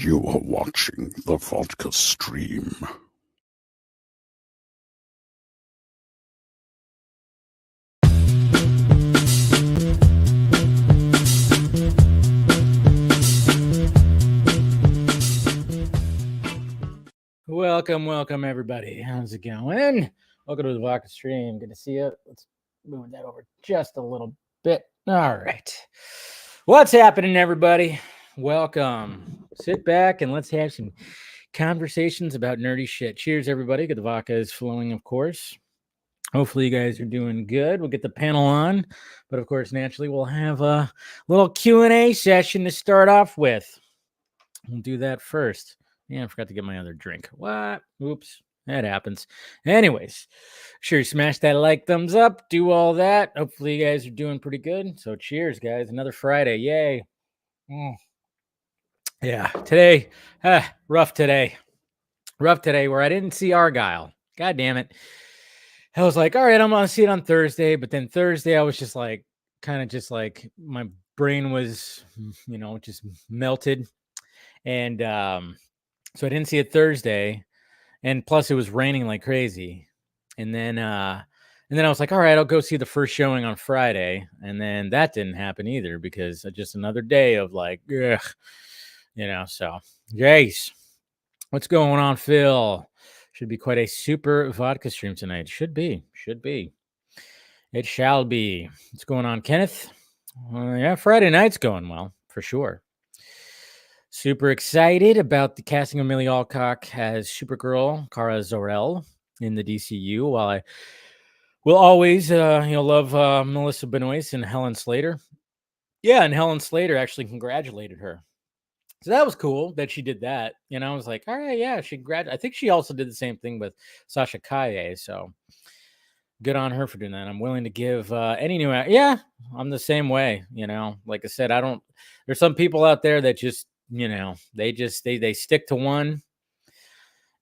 You are watching the Vodka stream. Welcome, everybody. How's it going? Welcome to the Vodka stream. Good to see you. Let's move that over just a little bit. All right. What's happening, everybody? Welcome. Sit back and let's have some conversations about nerdy shit. Cheers, everybody. Good. The vodka is flowing, of course. Hopefully, you guys are doing good. We'll get the panel on, but of course, naturally, we'll have a little Q&A session to start off with. We'll do that first. Yeah, I forgot to get my other drink. What? Oops. That happens. Anyways, sure you smash that like, thumbs up, do all that. Hopefully you guys are doing pretty good. So cheers, guys. Another Friday. Yay. Yeah, today, rough today. Rough today where I didn't see Argyle. God damn it. I was like, all right, I'm going to see it on Thursday. But then Thursday, I was just like, kind of just like, my brain was, just melted. And, so I didn't see it Thursday, and plus it was raining like crazy. And then I was like, all right, I'll go see the first showing on Friday. And then that didn't happen either because just another day of like, ugh, so Jace, what's going on, Phil? Should be quite a super vodka stream tonight. Should be. It shall be. What's going on, Kenneth? Yeah, Friday night's going well, for sure. Super excited about the casting of Milly Alcock as Supergirl, Kara Zor-El in the DCU. While I will always, love Melissa Benoist and Helen Slater. Yeah, and Helen Slater actually congratulated her. So that was cool that she did that. I was like, all right, yeah, I think she also did the same thing with Sasha Kaye. So good on her for doing that. I'm willing to give any new. Yeah, I'm the same way. Like I said, there's some people out there that just, they stick to one.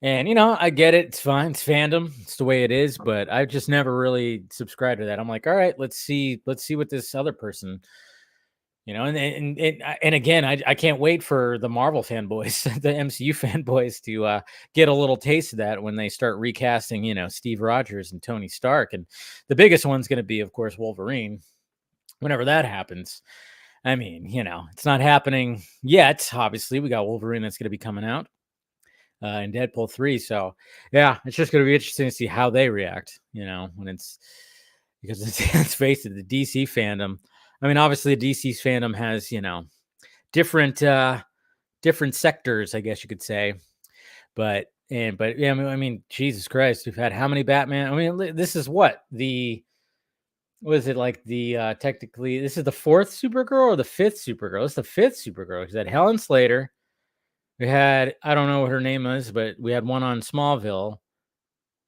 And, I get it. It's fine. It's fandom. It's the way it is. But I've just never really subscribed to that. I'm like, all right, let's see what this other person, and again, I can't wait for the Marvel fanboys, the MCU fanboys to get a little taste of that when they start recasting, Steve Rogers and Tony Stark. And the biggest one's going to be, of course, Wolverine. Whenever that happens. I mean, it's not happening yet. Obviously, we got Wolverine that's going to be coming out in Deadpool 3. So, yeah, it's just going to be interesting to see how they react, when it's because let's face it, the DC fandom. I mean, obviously, the DC fandom has, different sectors, I guess you could say. But yeah, I mean, Jesus Christ, we've had how many Batman? I mean, this is what was it like technically this is the fourth Supergirl or the fifth Supergirl? It's the fifth Supergirl. We had Helen Slater. We had, I don't know what her name is, but we had one on Smallville.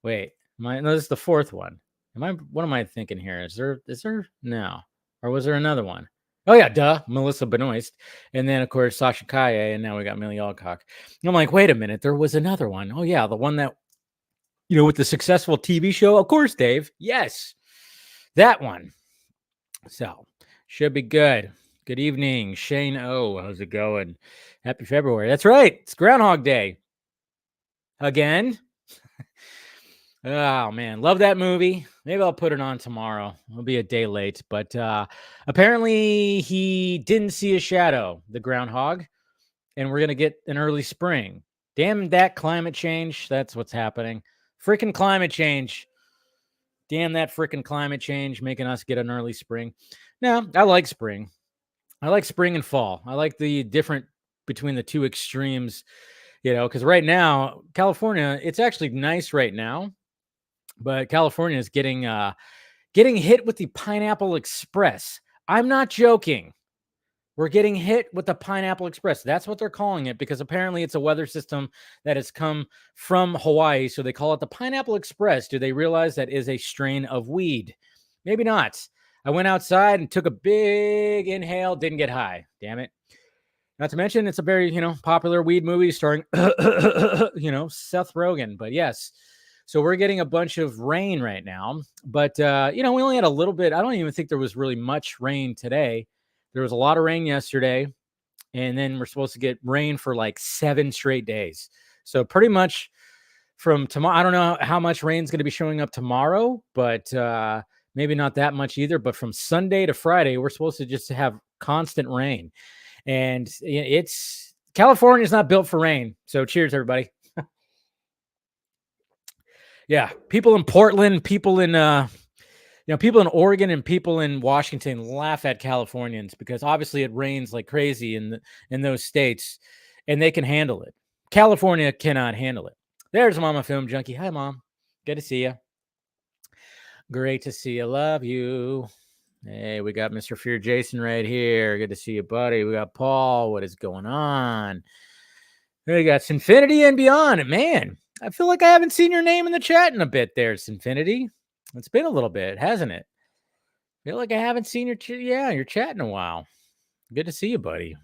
Wait, no, this is the fourth one. What am I thinking here? Is there no? Or was there another one? Oh yeah, duh, Melissa Benoist. And then of course Sasha Kaye, and now we got Milly Alcock. And I'm like, wait a minute, there was another one. Oh yeah, the one that with the successful TV show. Of course, Dave. Yes. That one. So, should be good. Good evening, Shane O. How's it going? Happy February. That's right. It's Groundhog Day. Again. Oh, man. Love that movie. Maybe I'll put it on tomorrow. It'll be a day late. But apparently he didn't see a shadow, the groundhog. And we're going to get an early spring. Damn that climate change. That's what's happening. Freaking climate change. Damn that freaking climate change making us get an early spring. No, I like spring. I like spring and fall. I like the different between the two extremes, because right now, California, it's actually nice right now, but California is getting hit with the Pineapple Express. I'm not joking. We're getting hit with the Pineapple Express. That's what they're calling it because apparently it's a weather system that has come from Hawaii. So they call it the Pineapple Express. Do they realize that is a strain of weed? Maybe not. I went outside and took a big inhale. Didn't get high. Damn it. Not to mention it's a very, popular weed movie starring, Seth Rogen. But yes. So we're getting a bunch of rain right now. But, we only had a little bit. I don't even think there was really much rain today. There was a lot of rain yesterday, and then we're supposed to get rain for like 7 straight days. So pretty much from tomorrow, I don't know how much rain's going to be showing up tomorrow, but maybe not that much either. But from Sunday to Friday, we're supposed to just have constant rain. And it's California's not built for rain. So cheers, everybody. Yeah, people in Portland, people in people in Oregon and people in Washington laugh at Californians because obviously it rains like crazy in those states, and they can handle it. California cannot handle it. There's Mama Film Junkie. Hi, Mom. Good to see you. Great to see you. Love you. Hey, we got Mr. Fear Jason right here. Good to see you, buddy. We got Paul. What is going on? We got Sinfinity and Beyond. Man, I feel like I haven't seen your name in the chat in a bit there, Sinfinity. It's been a little bit, hasn't it? I feel like I haven't seen your chat in a while. Good to see you, buddy.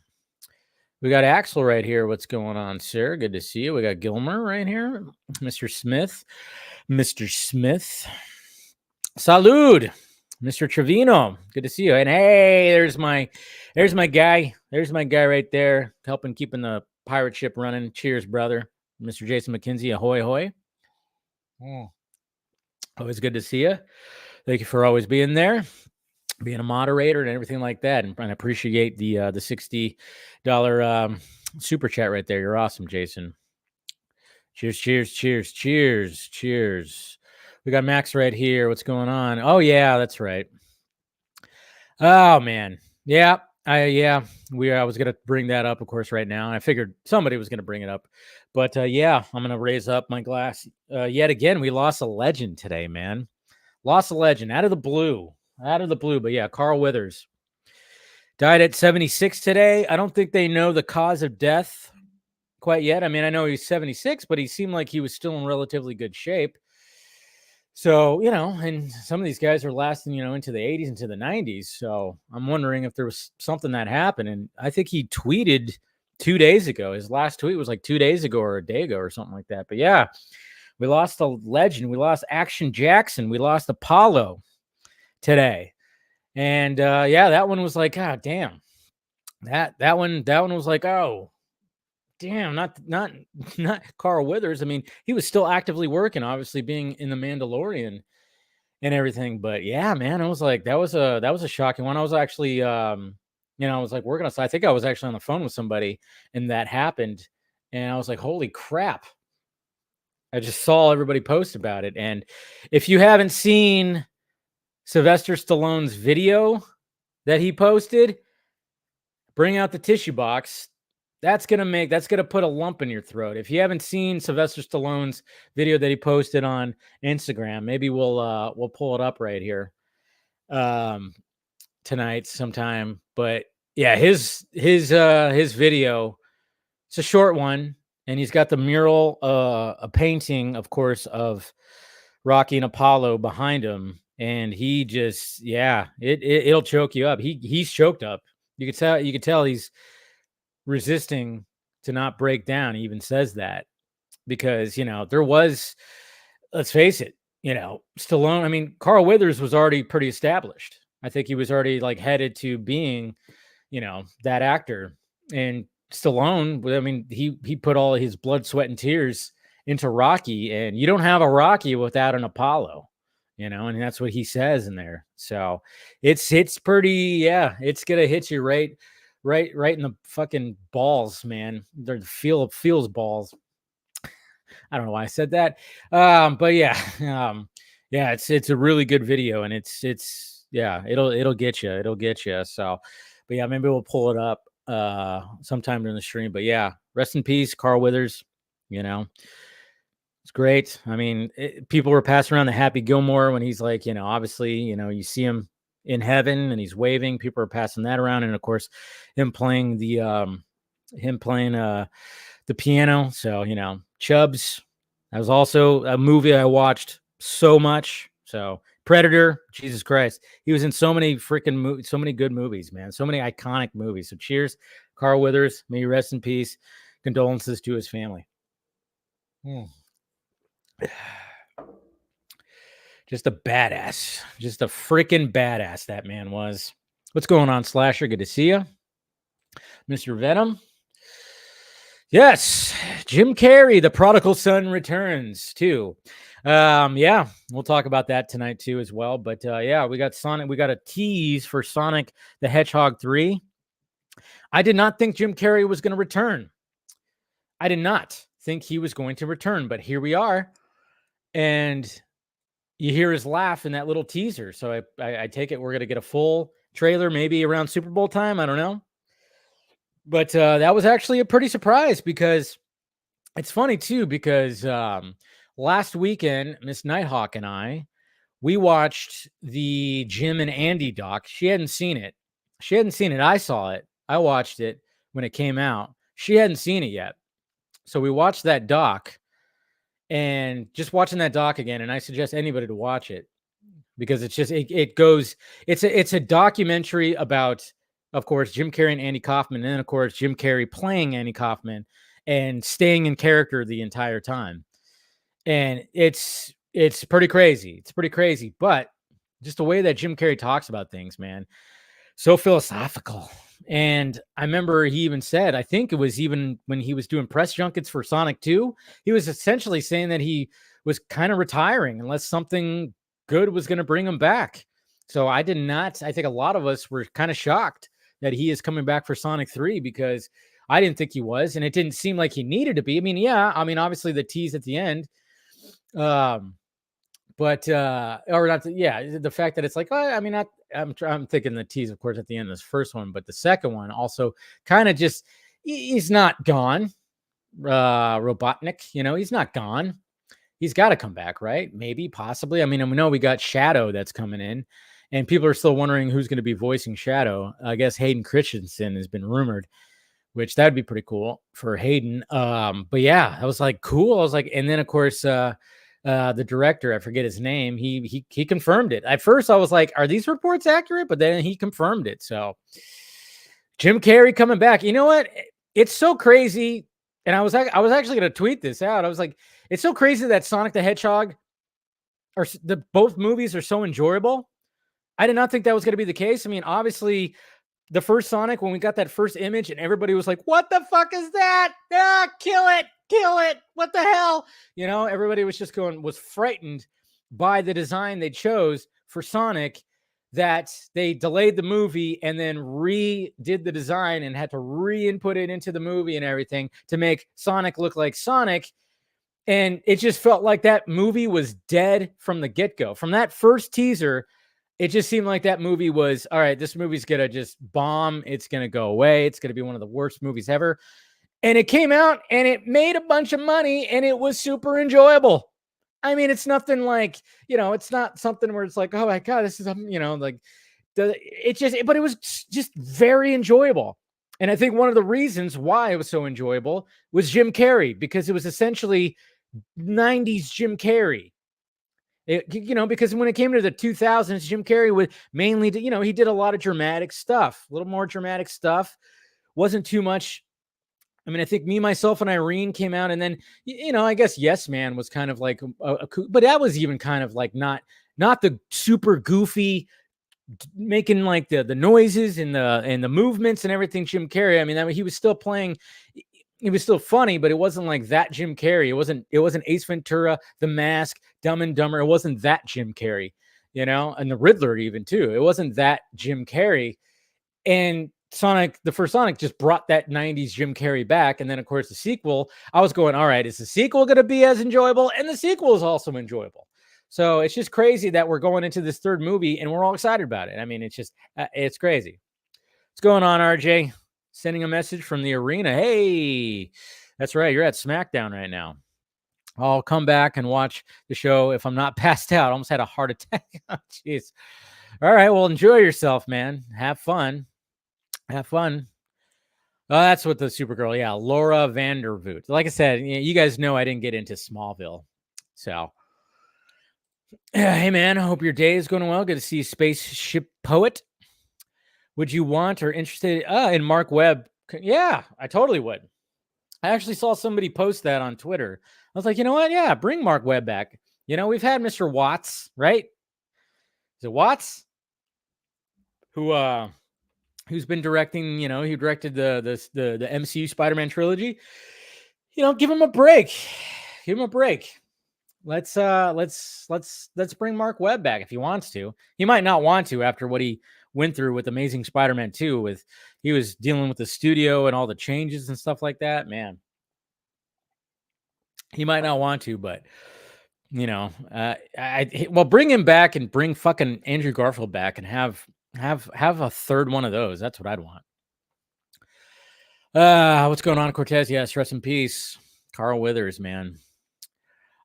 We got Axel right here. What's going on, sir? Good to see you. We got Gilmer right here. Mr. Smith. Salud. Mr. Trevino. Good to see you. And hey, there's my guy. There's my guy right there, helping keeping the pirate ship running. Cheers, brother. Mr. Jason McKenzie. Ahoy, ahoy. Always good to see you. Thank you for always being there, being a moderator and everything like that. And I appreciate the $60 super chat right there. You're awesome, Jason. Cheers. We got Max right here. What's going on? Oh, yeah, that's right. Oh, man. Yeah. I was going to bring that up, of course, right now. And I figured somebody was going to bring it up. But I'm going to raise up my glass. Yet again, we lost a legend today, man. Lost a legend out of the blue. But yeah, Carl Weathers died at 76 today. I don't think they know the cause of death quite yet. I mean, I know he's 76, but he seemed like he was still in relatively good shape. So, and some of these guys are lasting, into the 80s, into the 90s. So I'm wondering if there was something that happened. And I think he tweeted 2 days ago. His last tweet was like 2 days ago or a day ago or something like that. But yeah, we lost a legend. We lost Action Jackson. We lost Apollo today. And that one was like, God damn. That one was like, oh, damn, not Carl Weathers. I mean, he was still actively working, obviously being in the Mandalorian and everything. But yeah, man, I was like, that was a shocking one. I was actually I was like working on, I think I was actually on the phone with somebody and that happened. And I was like, holy crap. I just saw everybody post about it. And if you haven't seen Sylvester Stallone's video that he posted, bring out the tissue box. That's going to put a lump in your throat. If you haven't seen Sylvester Stallone's video that he posted on Instagram, maybe we'll pull it up right here tonight sometime. But yeah, his video, it's a short one, and he's got the mural, a painting, of course, of Rocky and Apollo behind him. And he just, it'll choke you up. He's choked up. You could tell he's resisting to not break down. He even says that because, there was, let's face it, Stallone. I mean, Carl Weathers was already pretty established. I think he was already like headed to being, that actor. And Stallone, I mean, he put all his blood, sweat, and tears into Rocky, and you don't have a Rocky without an Apollo, and that's what he says in there. So it's pretty, it's gonna hit you right in the fucking balls, man. The feels balls. I don't know why I said that. But yeah, it's a really good video, and it's it'll get you. So, but yeah, maybe we'll pull it up sometime during the stream. But yeah, rest in peace, Carl Weathers. It's great. I mean, people were passing around the Happy Gilmore when he's like, obviously, you see him in heaven and he's waving. People are passing that around, and of course, him playing the piano. So Chubbs. That was also a movie I watched so much. So Predator, Jesus Christ, he was in so many freaking movies, so many good movies, man, so many iconic movies. So cheers, Carl Weathers. May you rest in peace. Condolences to his family. Just a badass. Just a freaking badass that man was. What's going on, Slasher? Good to see you. Mr. Venom. Yes, Jim Carrey, the prodigal son, returns too. Yeah, we'll talk about that tonight too as well. But yeah, we got Sonic. We got a tease for Sonic the Hedgehog 3. I did not think Jim Carrey was going to return. I did not think he was going to return, but here we are, and you hear his laugh in that little teaser. So I take it we're going to get a full trailer maybe around Super Bowl time. I don't know. But that was actually a pretty surprise because it's funny too, because last weekend, Miss Nighthawk and I, we watched the Jim and Andy doc. She hadn't seen it. I saw it. I watched it when it came out. She hadn't seen it yet. So we watched that doc, and just watching that doc again, and I suggest anybody to watch it because it's just it goes. It's a documentary about, of course, Jim Carrey and Andy Kaufman, and then of course Jim Carrey playing Andy Kaufman and staying in character the entire time. And it's pretty crazy. It's pretty crazy, but just the way that Jim Carrey talks about things, man, so philosophical. And I remember he even said, I think it was even when he was doing press junkets for Sonic 2, he was essentially saying that he was kind of retiring unless something good was going to bring him back. So I think a lot of us were kind of shocked that he is coming back for Sonic 3 because I didn't think he was, and it didn't seem like he needed to be. I mean, yeah, obviously the tease at the end, but or not, the fact that it's like, I'm thinking the tease, of course, at the end of this first one, but the second one also kind of just, he's not gone. Robotnik, he's not gone. He's got to come back, right? Maybe, possibly. I mean, we know we got Shadow that's coming in, and people are still wondering who's going to be voicing Shadow. I guess Hayden Christensen has been rumored, which that'd be pretty cool for Hayden. But yeah, I was like, cool. I was like, and then of course, the director, I forget his name, he confirmed it. At first I was like, are these reports accurate? But then he confirmed it. So Jim Carrey coming back. You know what? It's so crazy. And I was actually going to tweet this out. I was like, it's so crazy that Sonic the Hedgehog both movies are so enjoyable. I did not think that was going to be the case. I mean, obviously the first Sonic, when we got that first image and everybody was like, what the fuck is that? Kill it. What the hell? Everybody was just was frightened by the design they chose for Sonic, that they delayed the movie and then redid the design and had to re-input it into the movie and everything to make Sonic look like Sonic. And it just felt like that movie was dead from the get-go. From that first teaser, it just seemed like that movie was, all right, this movie's going to just bomb. It's going to go away. It's going to be one of the worst movies ever. And it came out and it made a bunch of money and it was super enjoyable. I mean, it's nothing like, it's not something where it's like, oh my God, this is, but it was just very enjoyable. And I think one of the reasons why it was so enjoyable was Jim Carrey, because it was essentially 90s Jim Carrey. Because when it came to the 2000s, Jim Carrey would mainly, he did a lot of dramatic stuff, a little more dramatic stuff. Wasn't too much. I mean, I think Me, Myself, and Irene came out, and then, I guess Yes Man was kind of like, but that was even kind of like not the super goofy, making like the noises and the movements and everything. Jim Carrey. I mean, he was still playing. He was still funny, but it wasn't like that Jim Carrey. It wasn't Ace Ventura, The Mask, Dumb and Dumber. It wasn't that Jim Carrey, and the Riddler even too. It wasn't that Jim Carrey. And the first Sonic just brought that 90s Jim Carrey back. And then of course the sequel, I was going, all right, is the sequel going to be as enjoyable? And the sequel is also enjoyable. So it's just crazy that we're going into this third movie and we're all excited about it. I mean, it's just, it's crazy. What's going on, RJ? Sending a message from the arena. Hey, that's right. You're at SmackDown right now. I'll come back and watch the show if I'm not passed out. I almost had a heart attack. Oh, jeez. All right. Well, enjoy yourself, man. Have fun. Have fun. Oh, that's what the Supergirl. Yeah. Laura Vandervoot. Like I said, you guys know I didn't get into Smallville. So, hey, man, I hope your day is going well. Good to see you, Spaceship Poet. Would you want or interested in Mark Webb? Yeah, I totally would. I actually saw somebody post that on Twitter. I was like, you know what? Yeah, bring Mark Webb back. We've had Mr. Watts, right? Is it Watts? Who who's been directing, he directed the MCU Spider-Man trilogy. Give him a break. Give him a break. Let's bring Mark Webb back if he wants to. He might not want to after what he went through with Amazing Spider-Man 2. He was dealing with the studio and all the changes and stuff like that. Man, he might not want to, but bring him back and bring fucking Andrew Garfield back and have a third one of those. That's what I'd want. What's going on, Cortez? Yes, rest in peace, Carl Withers, man.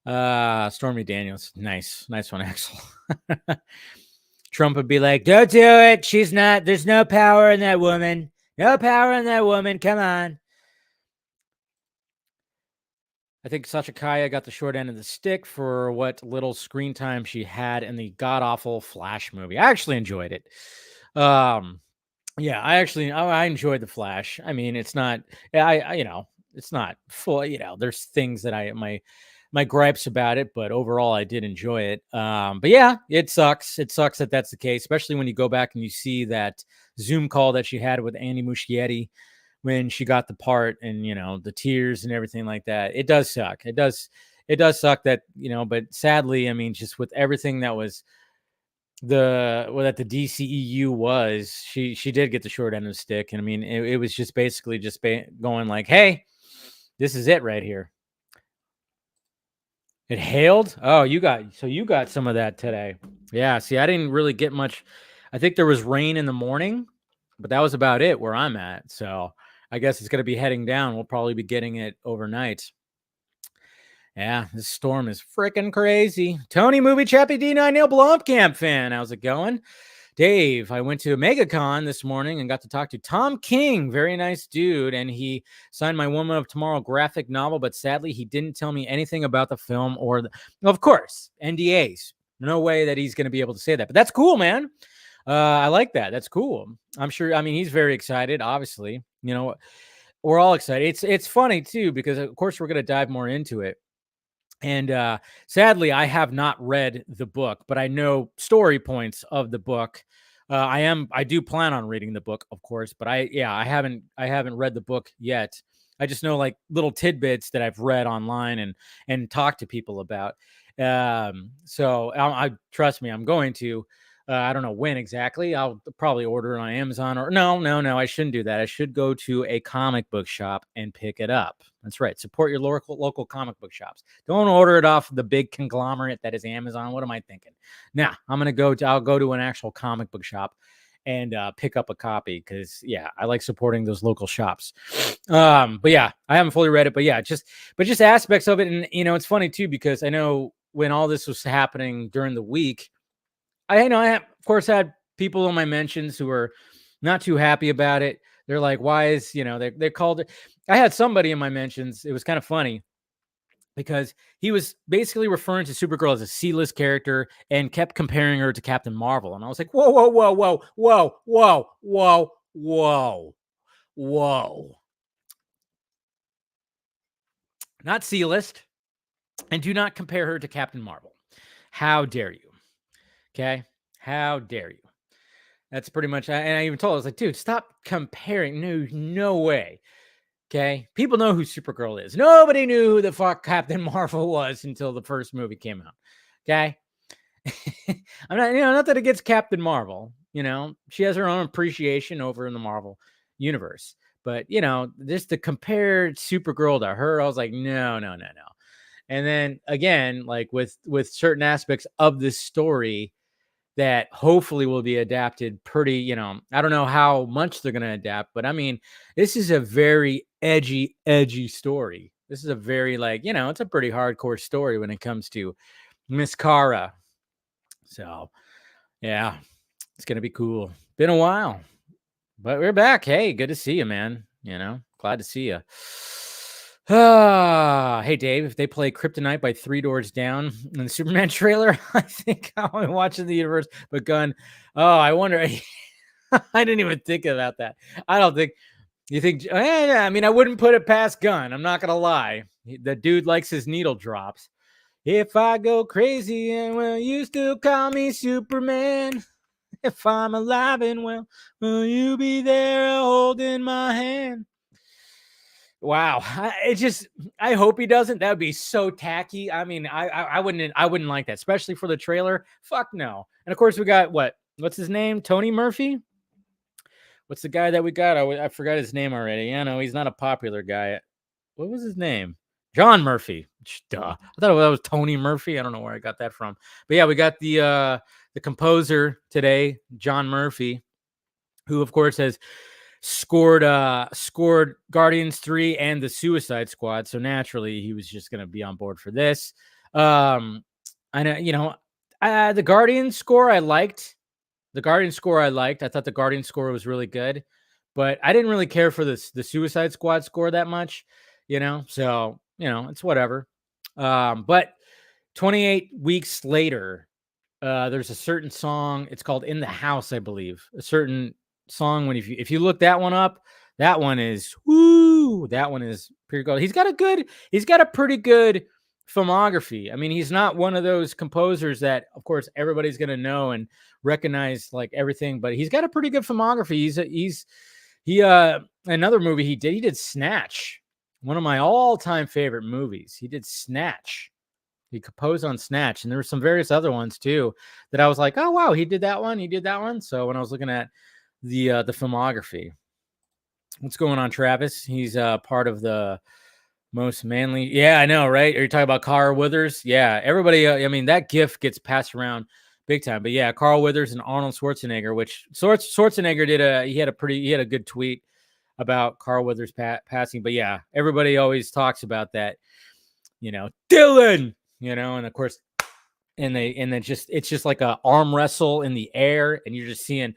Stormy Daniels, nice one, Axel. Trump would be like, "Don't do it. There's no power in that woman. No power in that woman. Come on." I think Sasha Kaya got the short end of the stick for what little screen time she had in the god-awful Flash movie. I actually enjoyed it. Yeah, I enjoyed the Flash. I mean, it's not, it's not full. There's things that my gripes about it, but overall I did enjoy it. But yeah, it sucks. It sucks that that's the case, especially when you go back and you see that Zoom call that she had with Andy Muschietti when she got the part, and the tears and everything like that. It does suck. It does suck that, but sadly, I mean, just with everything that was that the DCEU was, she did get the short end of the stick. And I mean, it was just basically going like, hey, this is it right here. It hailed. Oh, you got some of that today. Yeah. See, I didn't really get much. I think there was rain in the morning, but that was about it where I'm at. So I guess it's going to be heading down. We'll probably be getting it overnight. Yeah, this storm is freaking crazy. Tony Movie Chappie D9 Neil Blomkamp fan. How's it going? Dave, I went to MegaCon this morning and got to talk to Tom King. Very nice dude. And he signed my Woman of Tomorrow graphic novel, but sadly, he didn't tell me anything about the film of course, NDAs. No way that he's going to be able to say that. But that's cool, man. I like that. That's cool. I'm sure. I mean, he's very excited, obviously. We're all excited. It's funny, too, because, of course, we're going to dive more into it. And sadly, I have not read the book, but I know story points of the book. I do plan on reading the book, of course, but I haven't read the book yet. I just know like little tidbits that I've read online and talked to people about. So I trust me, I'm going to. I don't know when exactly. I'll probably order it on Amazon or no. I shouldn't do that. I should go to a comic book shop and pick it up. That's right. Support your local comic book shops. Don't order it off the big conglomerate that is Amazon. What am I thinking? Now I'll go to an actual comic book shop and pick up a copy because I like supporting those local shops. But yeah, I haven't fully read it, but yeah, just aspects of it. And it's funny too, because I know when all this was happening during the week, I of course had people in my mentions who were not too happy about it. They're like, why is, they called it. I had somebody in my mentions. It was kind of funny because he was basically referring to Supergirl as a C-list character and kept comparing her to Captain Marvel. And I was like, whoa, whoa, whoa, whoa, whoa, whoa, whoa, whoa, whoa. Not C-list. And do not compare her to Captain Marvel. How dare you? Okay. How dare you? That's pretty much, and I even told her, I was like, dude, stop comparing. No way. Okay. People know who Supergirl is. Nobody knew who the fuck Captain Marvel was until the first movie came out. Okay. I'm not, not that it gets Captain Marvel, she has her own appreciation over in the Marvel universe, but just to compare Supergirl to her, I was like, no. And then again, like with certain aspects of this story that hopefully will be adapted pretty, I don't know how much they're going to adapt, but I mean, this is a very edgy story. This is a very it's a pretty hardcore story when it comes to Miss Kara. So yeah, it's going to be cool. Been a while, but we're back. Hey, good to see you, man. Glad to see you. Hey, Dave, if they play Kryptonite by Three Doors Down in the Superman trailer, I think I'll be watching the universe. But Gunn, I wonder. I didn't even think about that. I don't think you think. I mean, I wouldn't put it past Gunn. I'm not gonna lie. The dude likes his needle drops. If I go crazy, and will you still call me Superman? If I'm alive and well, will you be there holding my hand? Wow. I hope he doesn't. That would be so tacky. I mean, I wouldn't like that, especially for the trailer. Fuck no. And of course we got what's his name? Tony Murphy? What's the guy that we got? I forgot his name already. Yeah, no, he's not a popular guy. What was his name? John Murphy. Duh. I thought that was Tony Murphy. I don't know where I got that from. But yeah, we got the composer today, John Murphy, who of course has scored Guardians 3 and the Suicide Squad. So naturally he was just gonna be on board for this. I know, the Guardians score I liked. I thought the Guardian score was really good, but I didn't really care for the Suicide Squad score that much, So, it's whatever. But 28 weeks later, there's a certain song. It's called "In the House," I believe. A certain song. If you look that one up, that one is woo. That one is pretty good. He's got a pretty good filmography. I mean, he's not one of those composers that, of course, everybody's gonna know and recognize like everything, but he's got a pretty good filmography. Another movie he did Snatch, one of my all-time favorite movies. He did Snatch. He composed on Snatch, and there were some various other ones too that I was like, oh wow, he did that one. So when I was looking at the filmography, what's going on, Travis? He's part of the most manly. Yeah, I know, right? Are you talking about Carl Weathers? Yeah, everybody. I mean, that GIF gets passed around big time. But yeah, Carl Weathers and Arnold Schwarzenegger. Which Schwarzenegger he had a good tweet about Carl Weathers passing. But yeah, everybody always talks about that. Dylan. And of course, it's just like a arm wrestle in the air, and you're just seeing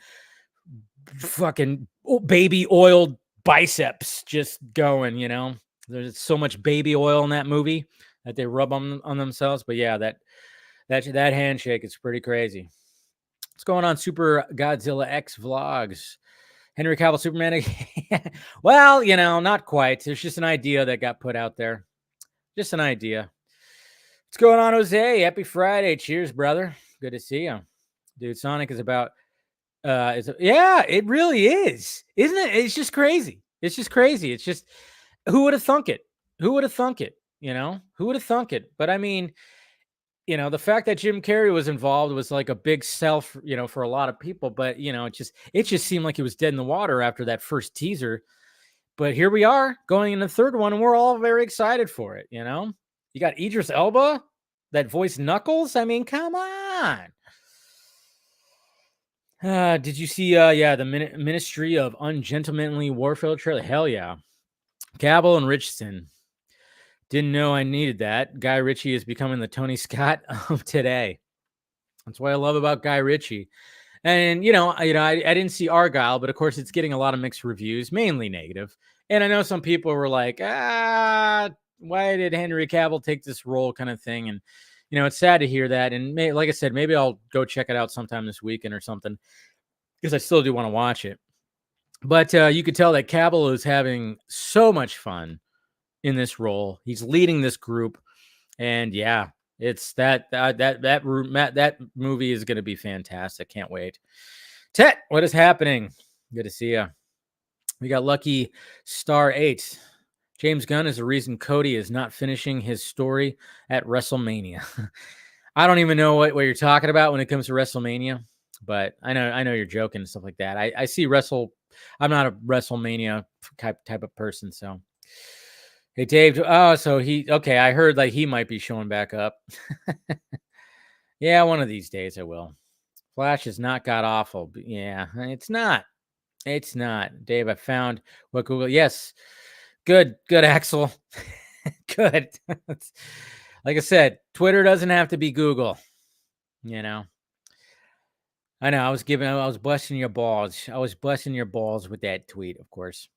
fucking baby oiled biceps just going. There's so much baby oil in that movie that they rub on themselves. But yeah, that handshake is pretty crazy. What's going on, Super Godzilla X Vlogs? Henry Cavill Superman? Well, not quite. There's just an idea that got put out there. Just an idea. What's going on, Jose? Happy Friday. Cheers, brother. Good to see you. Dude, Sonic is about... yeah, it really is. Isn't it? It's just crazy. It's just... Who would have thunk it? Who would have thunk it? Who would have thunk it? But I mean, the fact that Jim Carrey was involved was like a big sell, for a lot of people. But it just seemed like it was dead in the water after that first teaser. But here we are going in the third one, and we're all very excited for it. You got Idris Elba that voiced Knuckles. I mean, come on. Did you see? The Ministry of Ungentlemanly Warfare trailer? Hell yeah. Cavill and Richardson. Didn't know I needed that. Guy Ritchie is becoming the Tony Scott of today. That's what I love about Guy Ritchie. And I didn't see Argyle, but of course it's getting a lot of mixed reviews, mainly negative. And I know some people were like, why did Henry Cavill take this role, kind of thing. And it's sad to hear that. And like I said, maybe I'll go check it out sometime this weekend or something, because I still do want to watch it. But you could tell that Cavill is having so much fun in this role. He's leading this group, and yeah, it's that movie is going to be fantastic. Can't wait. Tet, what is happening? Good to see you. We got Lucky Star 8. James Gunn is the reason Cody is not finishing his story at WrestleMania. I don't even know what you're talking about when it comes to WrestleMania, but I know you're joking and stuff like that. I see I'm not a WrestleMania type of person, so. Hey, Dave. Oh, so I heard like he might be showing back up. Yeah, one of these days I will. Flash is not god awful. But yeah, it's not. It's not. Dave, I found what Google. Yes. Good, Axel. Good. Like I said, Twitter doesn't have to be Google. I know. I was busting your balls. I was busting your balls with that tweet, of course.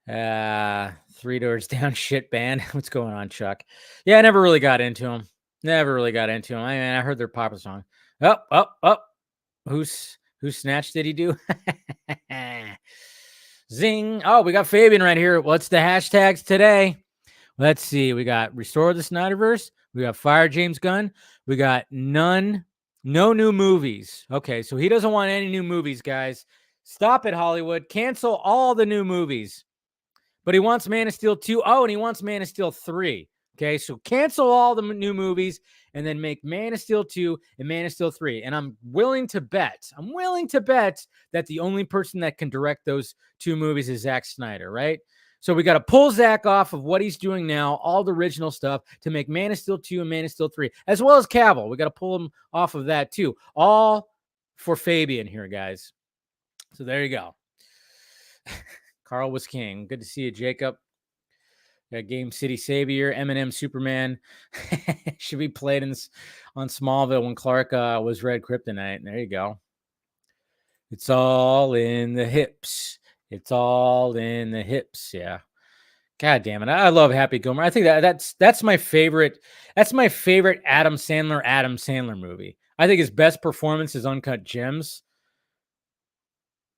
3 Doors Down shit band. What's going on, Chuck? Yeah, I never really got into them. I heard their popular song. Oh. Who's Snatch did he do? Zing. Oh, we got Fabian right here. What's the hashtags today? Let's see. We got Restore the Snyderverse. We got Fire James Gunn. We got None No new movies. Okay, so he doesn't want any new movies, guys. Stop it, Hollywood. Cancel all the new movies. But he wants Man of Steel 2. Oh, and he wants Man of Steel 3. Okay, so cancel all the new movies and then make Man of Steel 2 and Man of Steel 3. And I'm willing to bet that the only person that can direct those two movies is Zack Snyder, right? So we got to pull Zack off of what he's doing now, all the original stuff, to make Man of Steel 2 and Man of Steel 3, as well as Cavill. We got to pull him off of that too. All for Fabian here, guys. So there you go. Carl was king. Good to see you, Jacob. Got Game City Savior, Eminem Superman. Should be played on Smallville when Clark was Red Kryptonite. There you go. It's all in the hips. It's all in the hips. Yeah. God damn it. I love Happy Gilmore. I think that's my favorite. That's my favorite Adam Sandler movie. I think his best performance is Uncut Gems.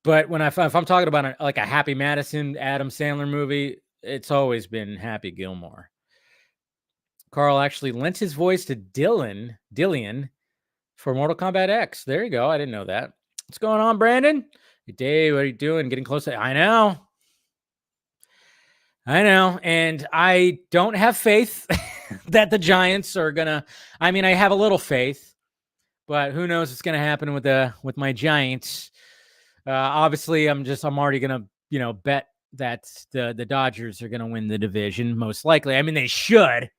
But if I'm talking about a Happy Madison Adam Sandler movie, it's always been Happy Gilmore. Carl actually lent his voice to Dillian for Mortal Kombat X. There you go. I didn't know that. What's going on, Brandon? Hey, Dave, what are you doing? Getting close to... I know. And I don't have faith that the Giants are going to... I mean, I have a little faith, but who knows what's going to happen with my Giants. Obviously, I'm already going to, bet that the Dodgers are going to win the division, most likely. I mean, they should.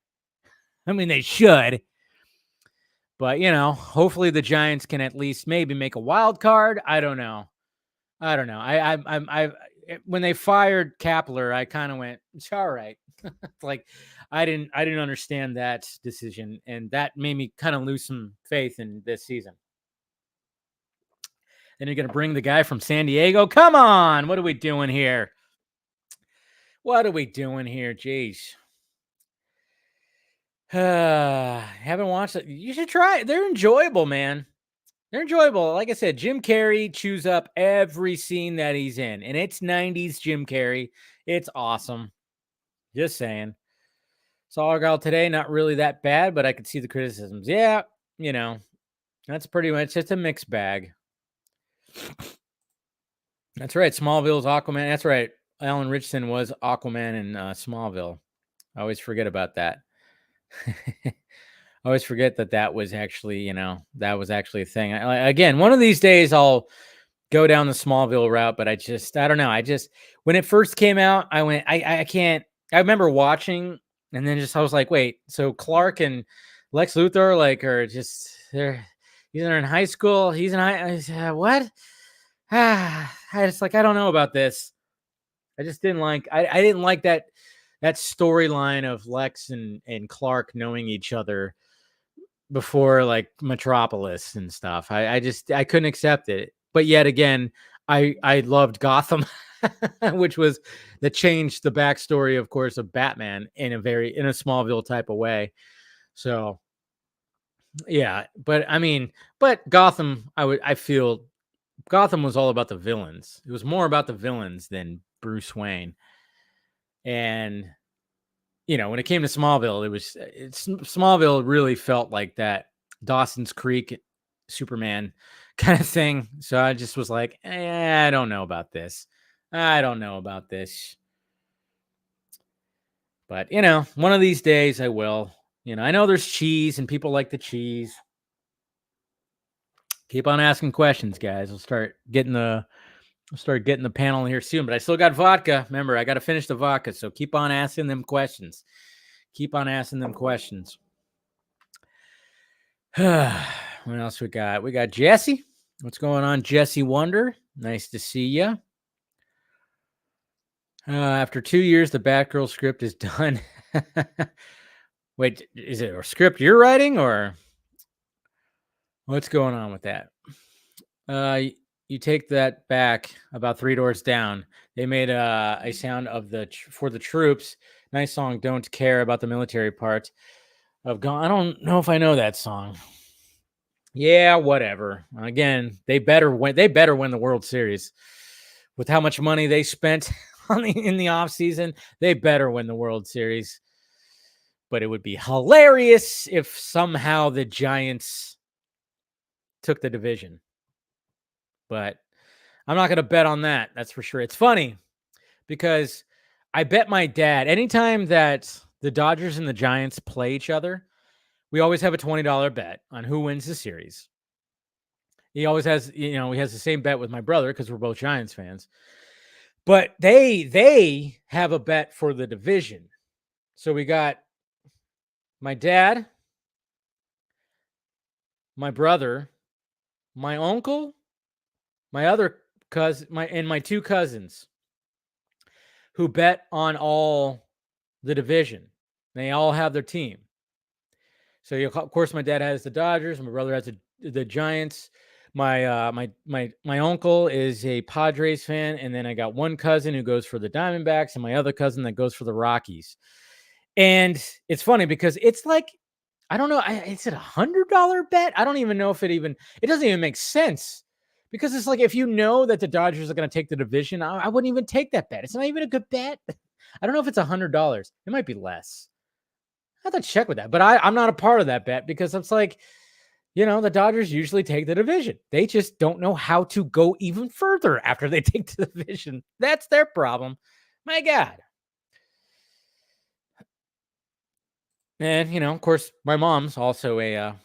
But, hopefully the Giants can at least maybe make a wild card. I don't know. When they fired Kapler, I kind of went, it's all right. Like, I didn't understand that decision, and that made me kind of lose some faith in this season. Then you're going to bring the guy from San Diego. Come on. What are we doing here? Jeez. Haven't watched it. You should try it. They're enjoyable, man. They're enjoyable. Like I said, Jim Carrey chews up every scene that he's in, and it's 90s Jim Carrey. It's awesome. Just saying. Saw Argyle today. Not really that bad, but I could see the criticisms. Yeah, that's pretty much, it's a mixed bag. That's right. Smallville's Aquaman. That's right. Alan Richardson was Aquaman in Smallville. I always forget about that. I always forget that was actually, that was actually a thing. Again, one of these days I'll go down the Smallville route, but I don't know. When it first came out, I went, I can't. I remember watching, and then I was like, wait, so Clark and Lex Luthor are just they're in high school. He's in high. What? I don't know about this. I just didn't like. I didn't like that storyline of Lex and Clark knowing each other before Metropolis and stuff. I couldn't accept it. But yet again, I loved Gotham, which was that changed the backstory, of course, of Batman in a Smallville type of way. So yeah, but Gotham, I feel Gotham was all about the villains. It was more about the villains than Bruce Wayne. And when it came to Smallville, Smallville really felt like that Dawson's Creek Superman kind of thing. So I just was like, I don't know about this. But, one of these days I will. I know there's cheese and people like the cheese. Keep on asking questions, guys. I'll start getting the panel here soon, but I still got vodka. Remember, I got to finish the vodka, so keep on asking them questions. What else we got? We got Jesse. What's going on, Jesse Wonder? Nice to see you. After 2 years, the Batgirl script is done. Wait, is it a script you're writing, or what's going on with that? You take that back about 3 doors down. They made a sound of for the troops. Nice song. Don't care about the military part of gone. I don't know if I know that song. Yeah, whatever. Again, they better win the World Series with how much money they spent in the off season. They better win the World Series. But it would be hilarious if somehow the Giants took the division. But I'm not going to bet on that. That's for sure. It's funny because I bet my dad anytime that the Dodgers and the Giants play each other, we always have a $20 bet on who wins the series. He always has, he has the same bet with my brother because we're both Giants fans. But they have a bet for the division. So we got my dad, my brother, my uncle, my other cousin, my two cousins who bet on all the division. They all have their team. So of course my dad has the Dodgers, my brother has the Giants. My uncle is a Padres fan, and then I got one cousin who goes for the Diamondbacks, and my other cousin that goes for the Rockies. And it's funny because it's like, I don't know, is it $100 bet? I don't even know if it doesn't even make sense because it's like if you know that the Dodgers are going to take the division, I wouldn't even take that bet. It's not even a good bet. I don't know if it's $100. It might be less. I have to check with that, but I'm not a part of that bet because it's like, the Dodgers usually take the division. They just don't know how to go even further after they take the division. That's their problem. My God. And, of course, my mom's also a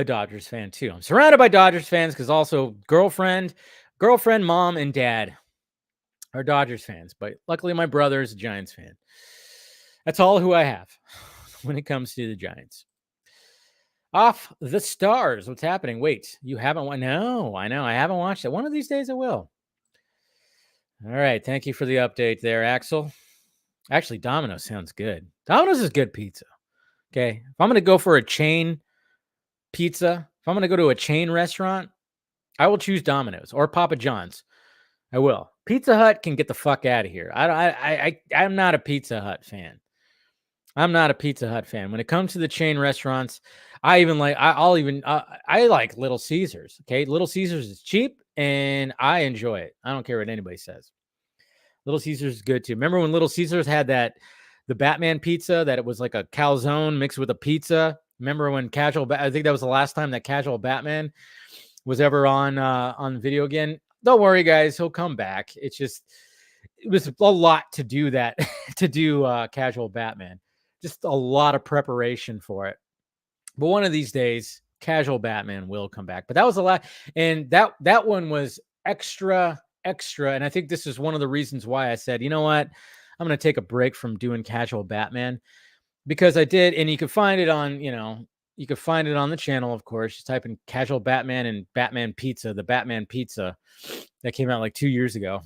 Dodgers fan too. I'm surrounded by Dodgers fans because also girlfriend, mom, and dad are Dodgers fans. But luckily, my brother is a Giants fan. That's all who I have when it comes to the Giants. Off the Stars. What's happening? Wait, you haven't watched? No, I know. I haven't watched it. One of these days I will. All right. Thank you for the update there, Axel. Actually, Domino's sounds good. Domino's is good pizza. Okay. If I'm going to go for a chain pizza, if I'm going to go to a chain restaurant, I will choose Domino's or Papa John's. I will. Pizza Hut can get the fuck out of here. I'm not a Pizza Hut fan. I'm not a Pizza Hut fan. When it comes to the chain restaurants, I like Little Caesars. Okay. Little Caesars is cheap and I enjoy it. I don't care what anybody says. Little Caesars is good too. Remember when Little Caesars had the Batman pizza that it was like a calzone mixed with a pizza? Remember when I think that was the last time that Casual Batman was ever on video again. Don't worry, guys. He'll come back. It was a lot to do that, to do Casual Batman. Just a lot of preparation for it. But one of these days, Casual Batman will come back. But that was a lot. And that one was extra. And I think this is one of the reasons why I said, you know what? I'm going to take a break from doing Casual Batman because I did. And you can find it on, you can find it on the channel, of course. Just type in Casual Batman and Batman Pizza, the Batman Pizza that came out like 2 years ago.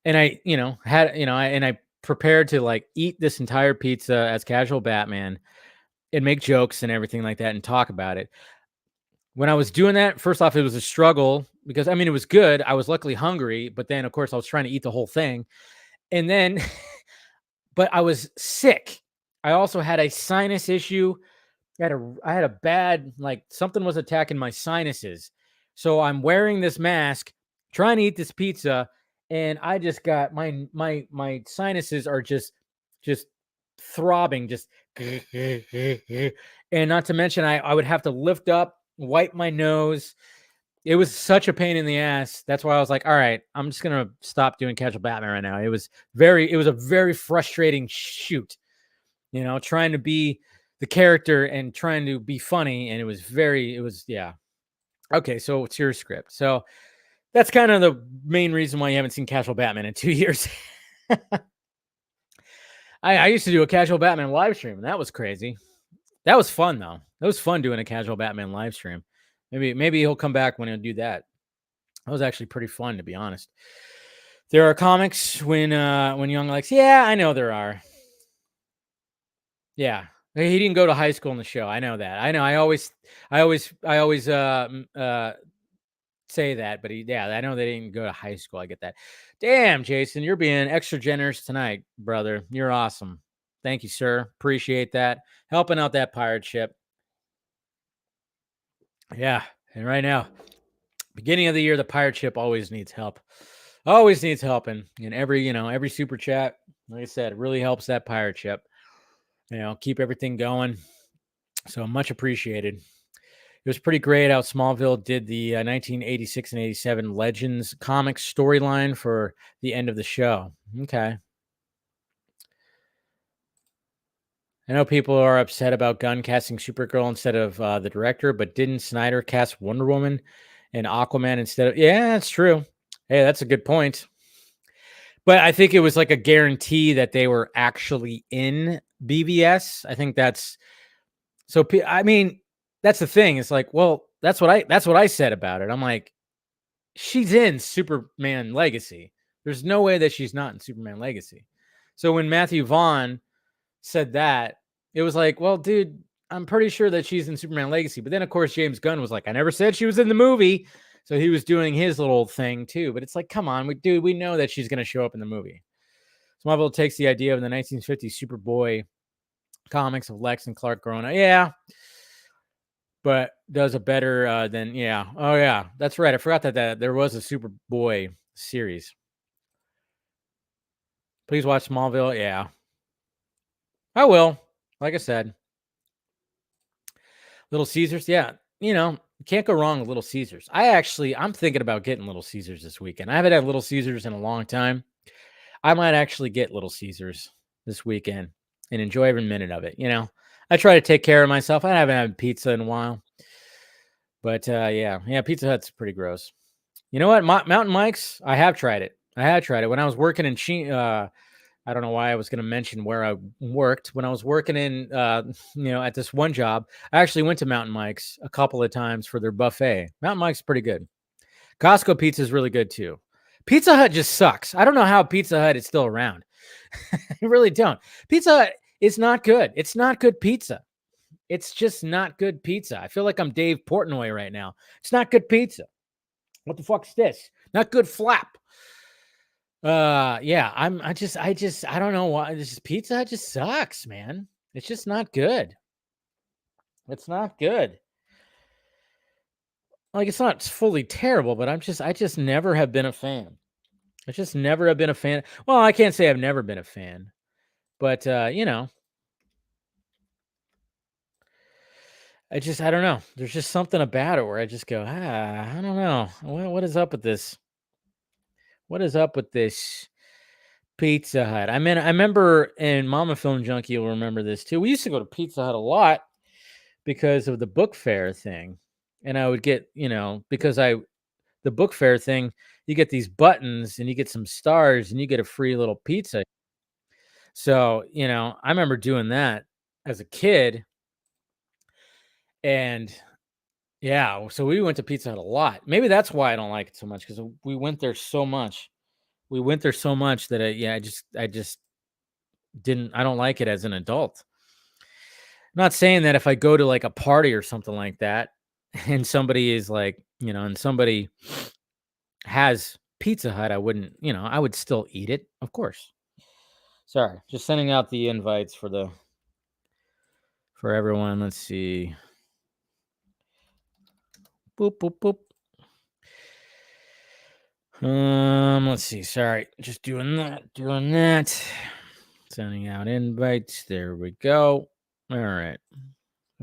And I, I prepared to like eat this entire pizza as Casual Batman and make jokes and everything like that and talk about it. When I was doing that, first off, it was a struggle because it was good. I was luckily hungry, but then of course I was trying to eat the whole thing. And then, but I was sick. I also had a sinus issue. I had a bad, like something was attacking my sinuses. So I'm wearing this mask, trying to eat this pizza. And I just got my sinuses are just throbbing, just, and not to mention I would have to lift up, wipe my nose. It was such a pain in the ass. That's why I was like, all right, I'm just going to stop doing Casual Batman right now. It was a very frustrating shoot, trying to be the character and trying to be funny. And yeah. Okay. So it's your script. So that's kind of the main reason why you haven't seen Casual Batman in 2 years. I used to do a Casual Batman live stream, and that was crazy. That was fun, though. It was fun doing a Casual Batman live stream. Maybe he'll come back when he'll do that. That was actually pretty fun, to be honest. There are comics when Young likes. Yeah, I know there are. Yeah, he didn't go to high school in the show. I know that. I know. I always say that, but I know they didn't go to high school. I get that. Damn, Jason, you're being extra generous tonight, brother. You're awesome. Thank you, sir. Appreciate that. Helping out that pirate ship. Yeah, and right now, beginning of the year, the pirate ship always needs help. Always needs helping. And every super chat, like I said, it really helps that pirate ship. Keep everything going. So much appreciated. It was pretty great how Smallville did the 1986 and 87 Legends comic storyline for the end of the show. Okay. I know people are upset about Gunn casting Supergirl instead of the director, but didn't Snyder cast Wonder Woman and Aquaman instead of? Yeah, that's true. Hey, that's a good point. But I think it was like a guarantee that they were actually in BVS. I think that's so. I mean, that's the thing. It's like, well, that's what I said about it. I'm like, she's in Superman Legacy. There's no way that she's not in Superman Legacy. So when Matthew Vaughn said that, it was like, well, dude, I'm pretty sure that she's in Superman Legacy. But then, of course, James Gunn was like, I never said she was in the movie. So he was doing his little thing too. But it's like, come on, we know that she's going to show up in the movie. Smallville takes the idea of the 1950s Superboy comics of Lex and Clark growing up. Yeah. But does a better than, yeah. Oh, yeah. That's right. I forgot that there was a Superboy series. Please watch Smallville. Yeah. I will. Like I said. Little Caesars. Yeah. You know, can't go wrong with Little Caesars. I'm thinking about getting Little Caesars this weekend. I haven't had Little Caesars in a long time. I might actually get Little Caesars this weekend and enjoy every minute of it. You know, I try to take care of myself. I haven't had pizza in a while. But yeah, Pizza Hut's pretty gross. You know what? Mountain Mike's, I have tried it. When I was working in I don't know why I was going to mention where I worked. When I was working in, at this one job, I actually went to Mountain Mike's a couple of times for their buffet. Mountain Mike's pretty good. Costco pizza is really good too. Pizza Hut just sucks. I don't know how Pizza Hut is still around. I really don't. Pizza Hut is not good. It's not good pizza. It's just not good pizza. I feel like I'm Dave Portnoy right now. It's not good pizza. What the fuck's this? Not good flap. Yeah, I don't know why this Pizza Hut just sucks, man. It's just not good. It's not good. Like, it's not fully terrible, but I just never have been a fan. I just never have been a fan. Well, I can't say I've never been a fan, but I don't know. There's just something about it where I just go, I don't know. What is up with this? What is up with this Pizza Hut? I mean, I remember, and Mama Film Junkie will remember this too. We used to go to Pizza Hut a lot because of the book fair thing. And I would get, because the book fair thing, you get these buttons and you get some stars and you get a free little pizza. So, I remember doing that as a kid. And yeah, so we went to Pizza Hut a lot. Maybe that's why I don't like it so much, because we went there so much. We went there so much that I just didn't. I don't like it as an adult. I'm not saying that if I go to like a party or something like that, and somebody is like, and somebody has Pizza Hut, I wouldn't. I would still eat it, of course. Sorry, just sending out the invites for everyone. Let's see. Boop boop boop. Let's see. Sorry, just doing that. Sending out invites. There we go. All right.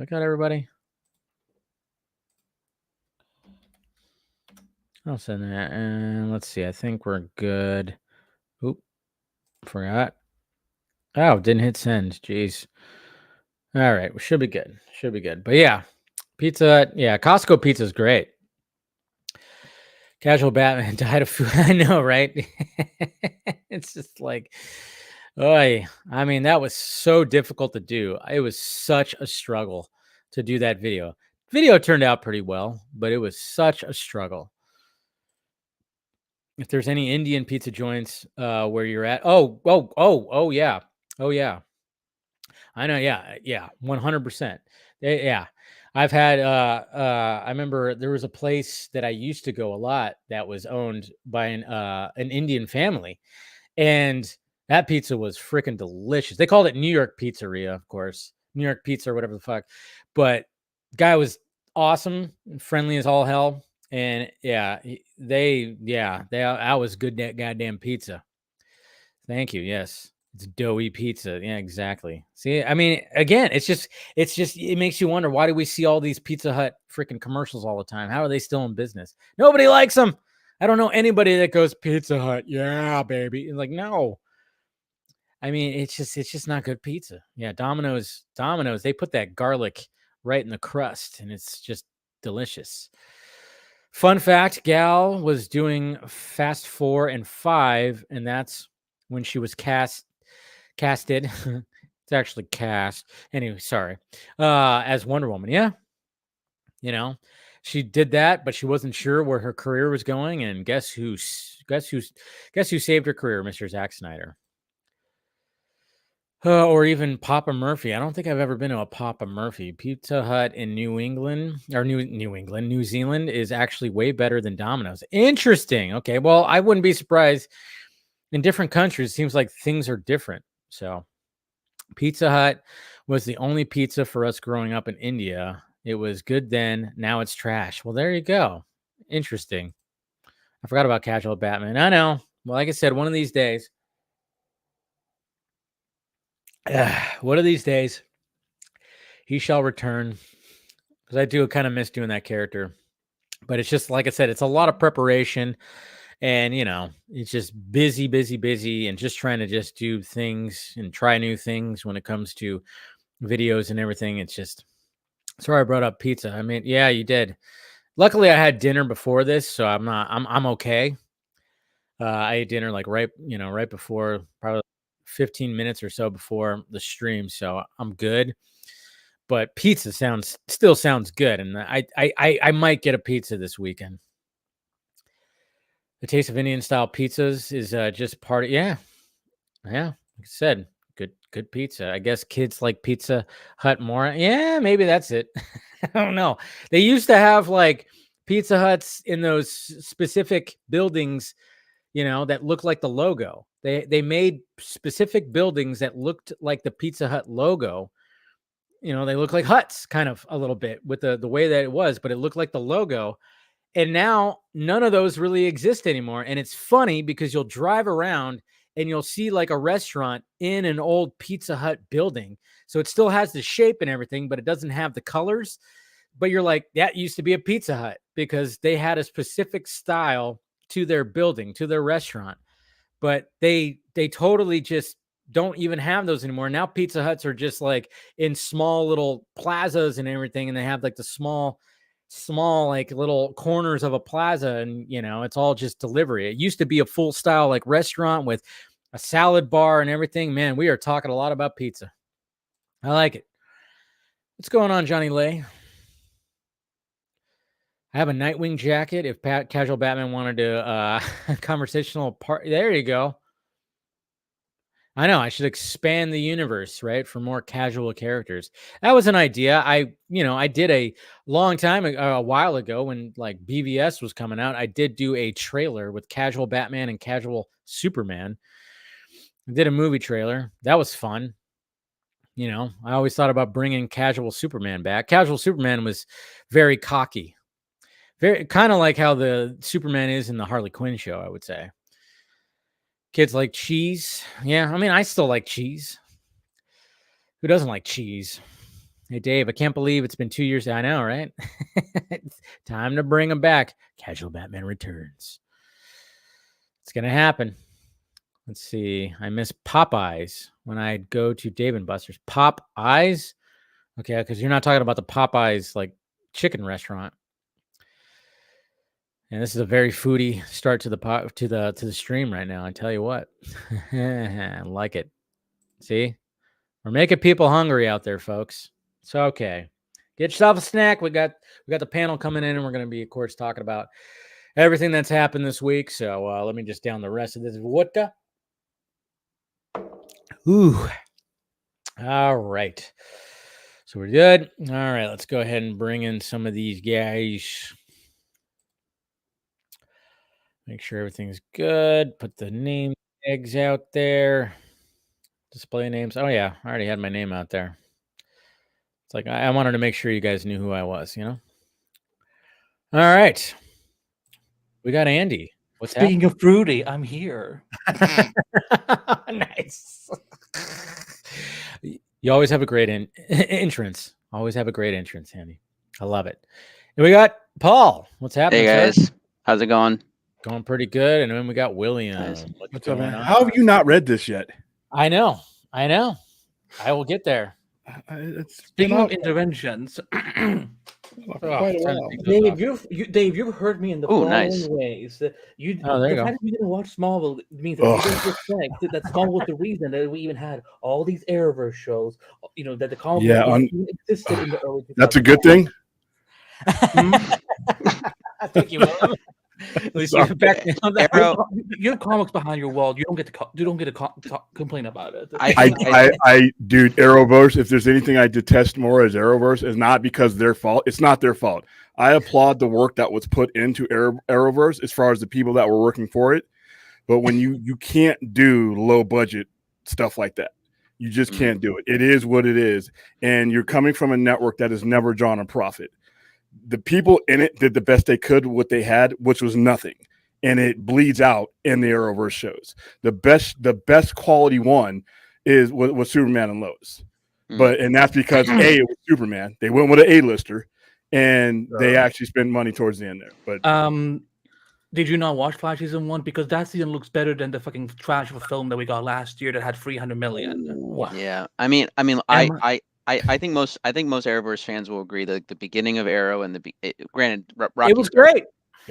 I got everybody. I'll send that. And let's see. I think we're good. Oop. Forgot. Oh, didn't hit send. Jeez. All right. We should be good. But yeah, Pizza Hut. Yeah, Costco pizza is great. Casual Batman died of food. I know, right? It's just like, I mean, that was so difficult to do. It was such a struggle to do that video. Video turned out pretty well, but it was such a struggle. If there's any Indian pizza joints where you're at, yeah. Oh yeah. I know, yeah, 100%. Yeah. I've had I remember there was a place that I used to go a lot that was owned by an Indian family, and that pizza was freaking delicious. They called it New York Pizzeria, of course. New York Pizza or whatever the fuck. But guy was awesome, friendly as all hell. And yeah, that was good goddamn pizza. Thank you. Yes. It's doughy pizza. Yeah, exactly. See, I mean, again, it makes you wonder, why do we see all these Pizza Hut freaking commercials all the time? How are they still in business? Nobody likes them. I don't know anybody that goes Pizza Hut. Yeah, baby. Like, no. I mean, it's just not good pizza. Yeah, Domino's, they put that garlic right in the crust, and it's just delicious. Fun fact, Gal was doing Fast 4 and 5, and that's when she was casted. It's actually cast. Anyway, sorry. As Wonder Woman. Yeah. You know, she did that, but she wasn't sure where her career was going. And guess who saved her career, Mr. Zack Snyder. Or even Papa Murphy. I don't think I've ever been to a Papa Murphy. Pizza Hut in New England, or New Zealand is actually way better than Domino's. Interesting. Okay, well, I wouldn't be surprised. In different countries, it seems like things are different. So, Pizza Hut was the only pizza for us growing up in India. It was good then. Now it's trash. Well, there you go. Interesting. I forgot about Casual Batman. I know. Well, like I said, one of these days, one of these days, he shall return. Because I do kind of miss doing that character. But it's just, like I said, it's a lot of preparation. And, it's just busy, busy, busy. And just trying to just do things and try new things when it comes to videos and everything. It's just, sorry I brought up pizza. I mean, yeah, you did. Luckily, I had dinner before this, so I'm okay. I ate dinner like right before, probably 15 minutes or so before the stream, so I'm good. But pizza still sounds good, and I might get a pizza this weekend. The taste of Indian style pizzas is just part of, yeah. Like I said, good pizza. I guess kids like Pizza Hut more. Yeah, maybe that's it. I don't know. They used to have like Pizza Huts in those specific buildings, that looked like the logo. They made specific buildings that looked like the Pizza Hut logo. They look like huts kind of a little bit with the way that it was, but it looked like the logo. And now none of those really exist anymore. And it's funny because you'll drive around and you'll see like a restaurant in an old Pizza Hut building. So it still has the shape and everything, but it doesn't have the colors. But you're like, that used to be a Pizza Hut because they had a specific style to their building, to their restaurant. But they totally just don't even have those anymore. Now Pizza Huts are just like in small little plazas and everything. And they have like the small like little corners of a plaza, and it's all just delivery. It used to be a full style like restaurant with a salad bar and everything. Man, we are talking a lot about pizza. I like it. What's going on, Johnny Lay? I have a Nightwing jacket. If Casual Batman wanted to conversational part, there you go. I know I should expand the universe, right, for more casual characters. That was an idea. I did a long time a while ago when like BVS was coming out. I did do a trailer with Casual Batman and Casual Superman. I did a movie trailer. That was fun. I always thought about bringing Casual Superman back. Casual Superman was very cocky, very kind of like how the Superman is in the Harley Quinn show, I would say. Kids like cheese. Yeah, I mean, I still like cheese. Who doesn't like cheese? Hey, Dave, I can't believe it's been 2 years. I know, right? Time to bring him back. Casual Batman Returns. It's going to happen. Let's see. I miss Popeyes when I go to Dave & Buster's. Popeyes? Okay, because you're not talking about the Popeyes, like, chicken restaurant. And this is a very foodie start to the stream right now. I tell you what, I like it. See, we're making people hungry out there, folks. It's okay. Get yourself a snack. We got the panel coming in, and we're going to be, of course, talking about everything that's happened this week. So let me just down the rest of this vodka. Ooh. All right. So we're good. All right. Let's go ahead and bring in some of these guys. Make sure everything's good. Put the name tags out there. Display names. Oh, yeah. I already had my name out there. It's like I wanted to make sure you guys knew who I was, All right. We got Andy. Speaking of fruity, I'm here. Nice. You always have a great entrance. Always have a great entrance, Andy. I love it. And we got Paul. What's happening? Hey guys, sir? how's it going? Going pretty good. And then we got William. Nice. What's up, man? How have you not read this yet? I know. I will get there. Speaking of interventions, Dave, you've heard me in the following ways. There you the go. fact that you didn't watch Smallville means that you don't respect that Smallville was the reason that we even had all these Arrowverse shows. You know that the comic book existed in the early 2000s. That's a good thing. Thank you, William. At least you back me on that. You have comics behind your wall. You don't get to complain about it. Dude, Arrowverse. If there's anything I detest more as Arrowverse, is not because their fault. It's not their fault. I applaud the work that was put into Arrowverse as far as the people that were working for it. But when you can't do low budget stuff like that, you just can't do it. It is what it is, and you're coming from a network that has never drawn a profit. The people in it did the best they could with what they had, which was nothing, and it bleeds out in the Arrowverse shows. The best quality one was Superman and Lois, and that's because it was Superman. They went with an A-lister, and they actually spent money towards the end there. But did you not watch Flash season 1? Because that season looks better than the fucking trash of a film that we got last year that had 300 million. Yeah, I mean, I think most Arrowverse fans will agree that the beginning of Arrow and granted, it was great.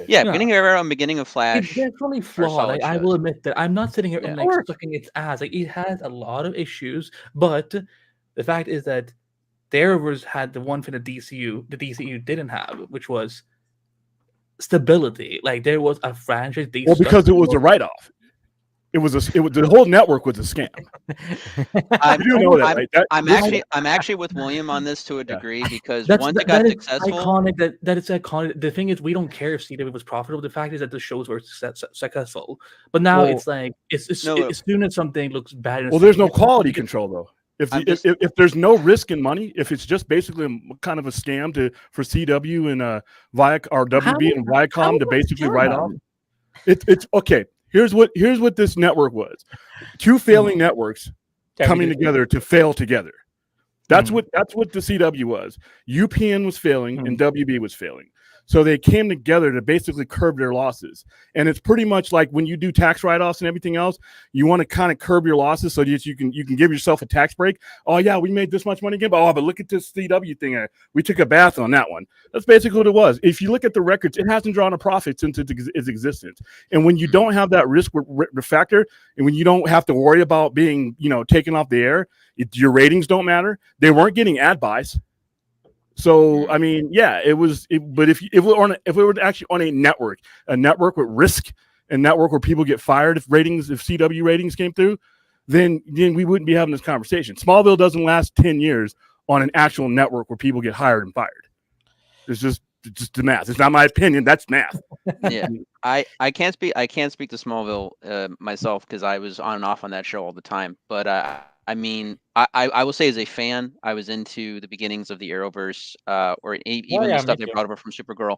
Yeah, beginning of Arrow and beginning of Flash. It's definitely flawed. I will admit that. I'm not sitting here and sucking its ass. Like it has a lot of issues, but the fact is that the Arrowverse had the one thing the DCU didn't have, which was stability. Like there was a franchise. Well, because it was a write-off. The whole network was a scam. You know that, right? I'm actually with William on this to a degree because once it got successful, iconic. That it's iconic. The thing is, we don't care if CW was profitable. The fact is that the shows were successful. But now it's like as soon as something looks bad. Well, there's no quality control though. If there's no risk in money, if it's just basically kind of a scam for CW and WB and Viacom to basically write off, it's okay. Here's what this network was: 2 failing networks coming together to fail together. That's what the CW was. UPN was failing and WB was failing. So they came together to basically curb their losses. And it's pretty much like when you do tax write-offs and everything else, you want to kind of curb your losses so that you can give yourself a tax break. Oh yeah, we made this much money again, but look at this CW thing. We took a bath on that one. That's basically what it was. If you look at the records, it hasn't drawn a profit since its existence. And when you don't have that risk factor, and when you don't have to worry about being taken off the air, your ratings don't matter. They weren't getting ad buys. So I mean, yeah, but if we were actually on a network with risk, a network where people get fired if CW ratings came through, then we wouldn't be having this conversation. Smallville doesn't last 10 years on an actual network where people get hired and fired. It's just the math. It's not my opinion. That's math. Yeah, I can't speak to Smallville myself because I was on and off on that show all the time. But I mean, I will say as a fan, I was into the beginnings of the Arrowverse, or even the stuff they brought over from Supergirl.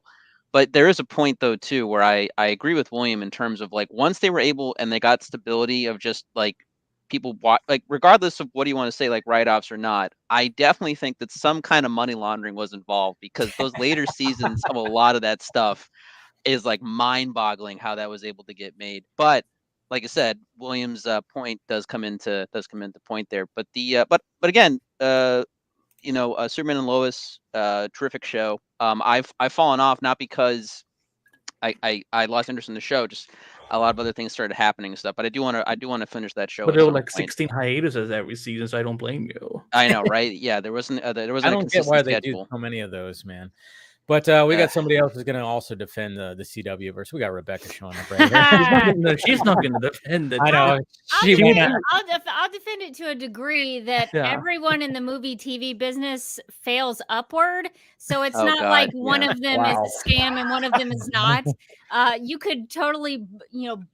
But there is a point though too where I agree with William in terms of like once they were able and they got stability of just like people like regardless of what you want to say like write-offs or not, I definitely think that some kind of money laundering was involved because those later seasons of a lot of that stuff is like mind-boggling how that was able to get made. But like I said, William's point does come into point there. But but again, Superman and Lois, terrific show. I've fallen off not because I lost interest in the show, just a lot of other things started happening and stuff. But I do want to finish that show. But there were like 16 hiatuses every season, so I don't blame you. I know, right? Yeah, there wasn't. I don't get why they do so many of those, man. But we got somebody else who's going to also defend the CW verse. We got Rebecca showing up right here. She's not going to defend it. I know. I'll defend it to a degree that everyone in the movie TV business fails upward. So it's like one of them is a scam and one of them is not. You could totally,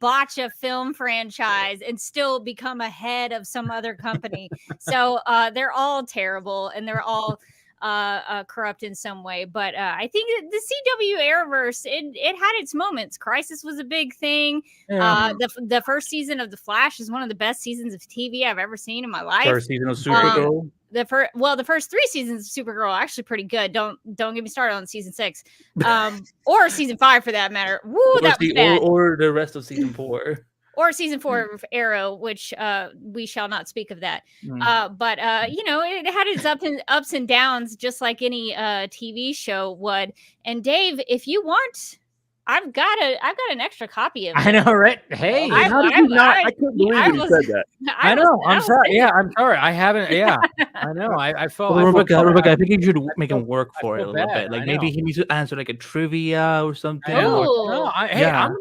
botch a film franchise and still become ahead of some other company. So they're all terrible and they're all corrupt in some way. But I think the CW Arrowverse, it had its moments. Crisis was a big thing. The first season of The Flash is one of the best seasons of TV I've ever seen in my life. First season of Supergirl. The first 3 seasons of Supergirl are actually pretty good. Don't get me started on season 6, or season 5 for that matter. Woo, that was bad. Or the rest of season 4. Or season 4 of Arrow, which we shall not speak of that. But it had its ups and downs, just like any TV show would. And Dave, if you want, I've got an extra copy of it. I know, right? Hey, I couldn't believe you said that. I know. I'm sorry. Yeah, I'm sorry. I haven't. Yeah, I know. I felt. Well, Rebecca, I think you should make him work for it a little bit. Like maybe he needs to answer like a trivia or something. I'm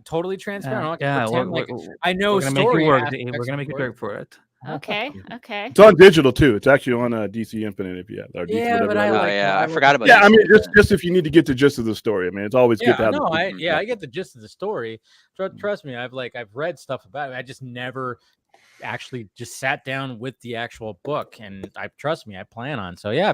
totally transparent. I know. We're gonna make you work for it. Okay. It's on digital too. It's actually on DC Infinite if you have. I forgot about. Yeah, I mean, just if you need to get the gist of the story. I mean, it's always good to have. I get the gist of the story. Trust me, I've read stuff about it. I just never actually just sat down with the actual book, and I plan on. So yeah,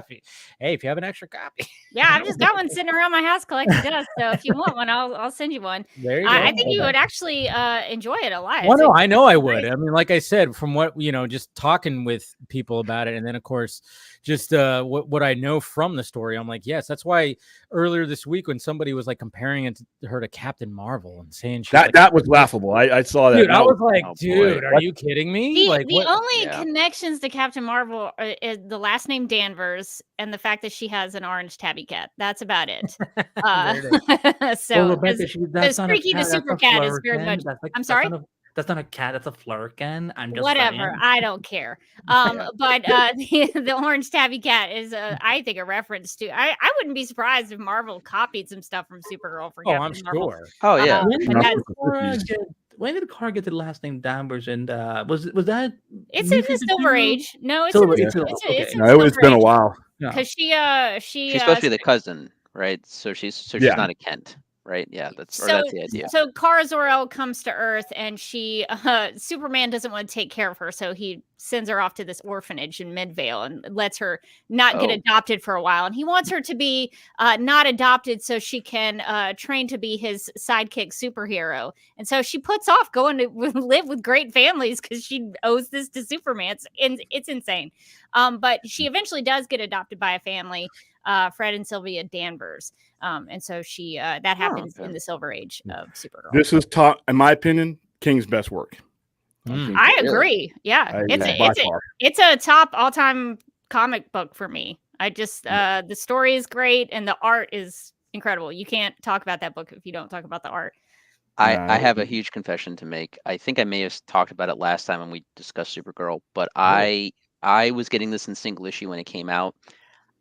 if you have an extra copy, I've just got one sitting around my house collecting dust. So if you want one, I'll send you one. There you go. I think you would actually enjoy it a lot. Well, no, I know I would. I mean, like I said, from what just talking with people about it, and then of course, just what I know from the story, I'm like, yes, that's why earlier this week when somebody was like comparing her to Captain Marvel and saying that was laughable. I saw that. Dude, I was like, dude, are you kidding me? The only connections to Captain Marvel is the last name Danvers and the fact that she has an orange tabby cat. That's about it. So because Freaky the Super Cat is very much. I'm sorry. That's not a cat. That's a flurrican. I'm just whatever. saying. I don't care. But the orange tabby cat is, I think, a reference to. I wouldn't be surprised if Marvel copied some stuff from Supergirl for Captain Marvel. Sure. Oh yeah. When did Kara get the last name Danvers? And was that? It's in the Silver Age. No, it's been a while. Because she's supposed to be the cousin, right? So she's not a Kent. Right. Yeah. That's the idea. So Kara Zor-El comes to Earth, and Superman doesn't want to take care of her, so he sends her off to this orphanage in Midvale and lets her not get adopted for a while. And he wants her to be not adopted so she can train to be his sidekick superhero. And so she puts off going to live with great families because she owes this to Superman. It's insane. But she eventually does get adopted by a family. Fred and Sylvia Danvers. And so that happens in the Silver Age of Supergirl. This is, in my opinion, King's best work. I agree. Yeah. It's a top all-time comic book for me. The story is great and the art is incredible. You can't talk about that book if you don't talk about the art. I have a huge confession to make. I think I may have talked about it last time when we discussed Supergirl, but I was getting this in single issue when it came out.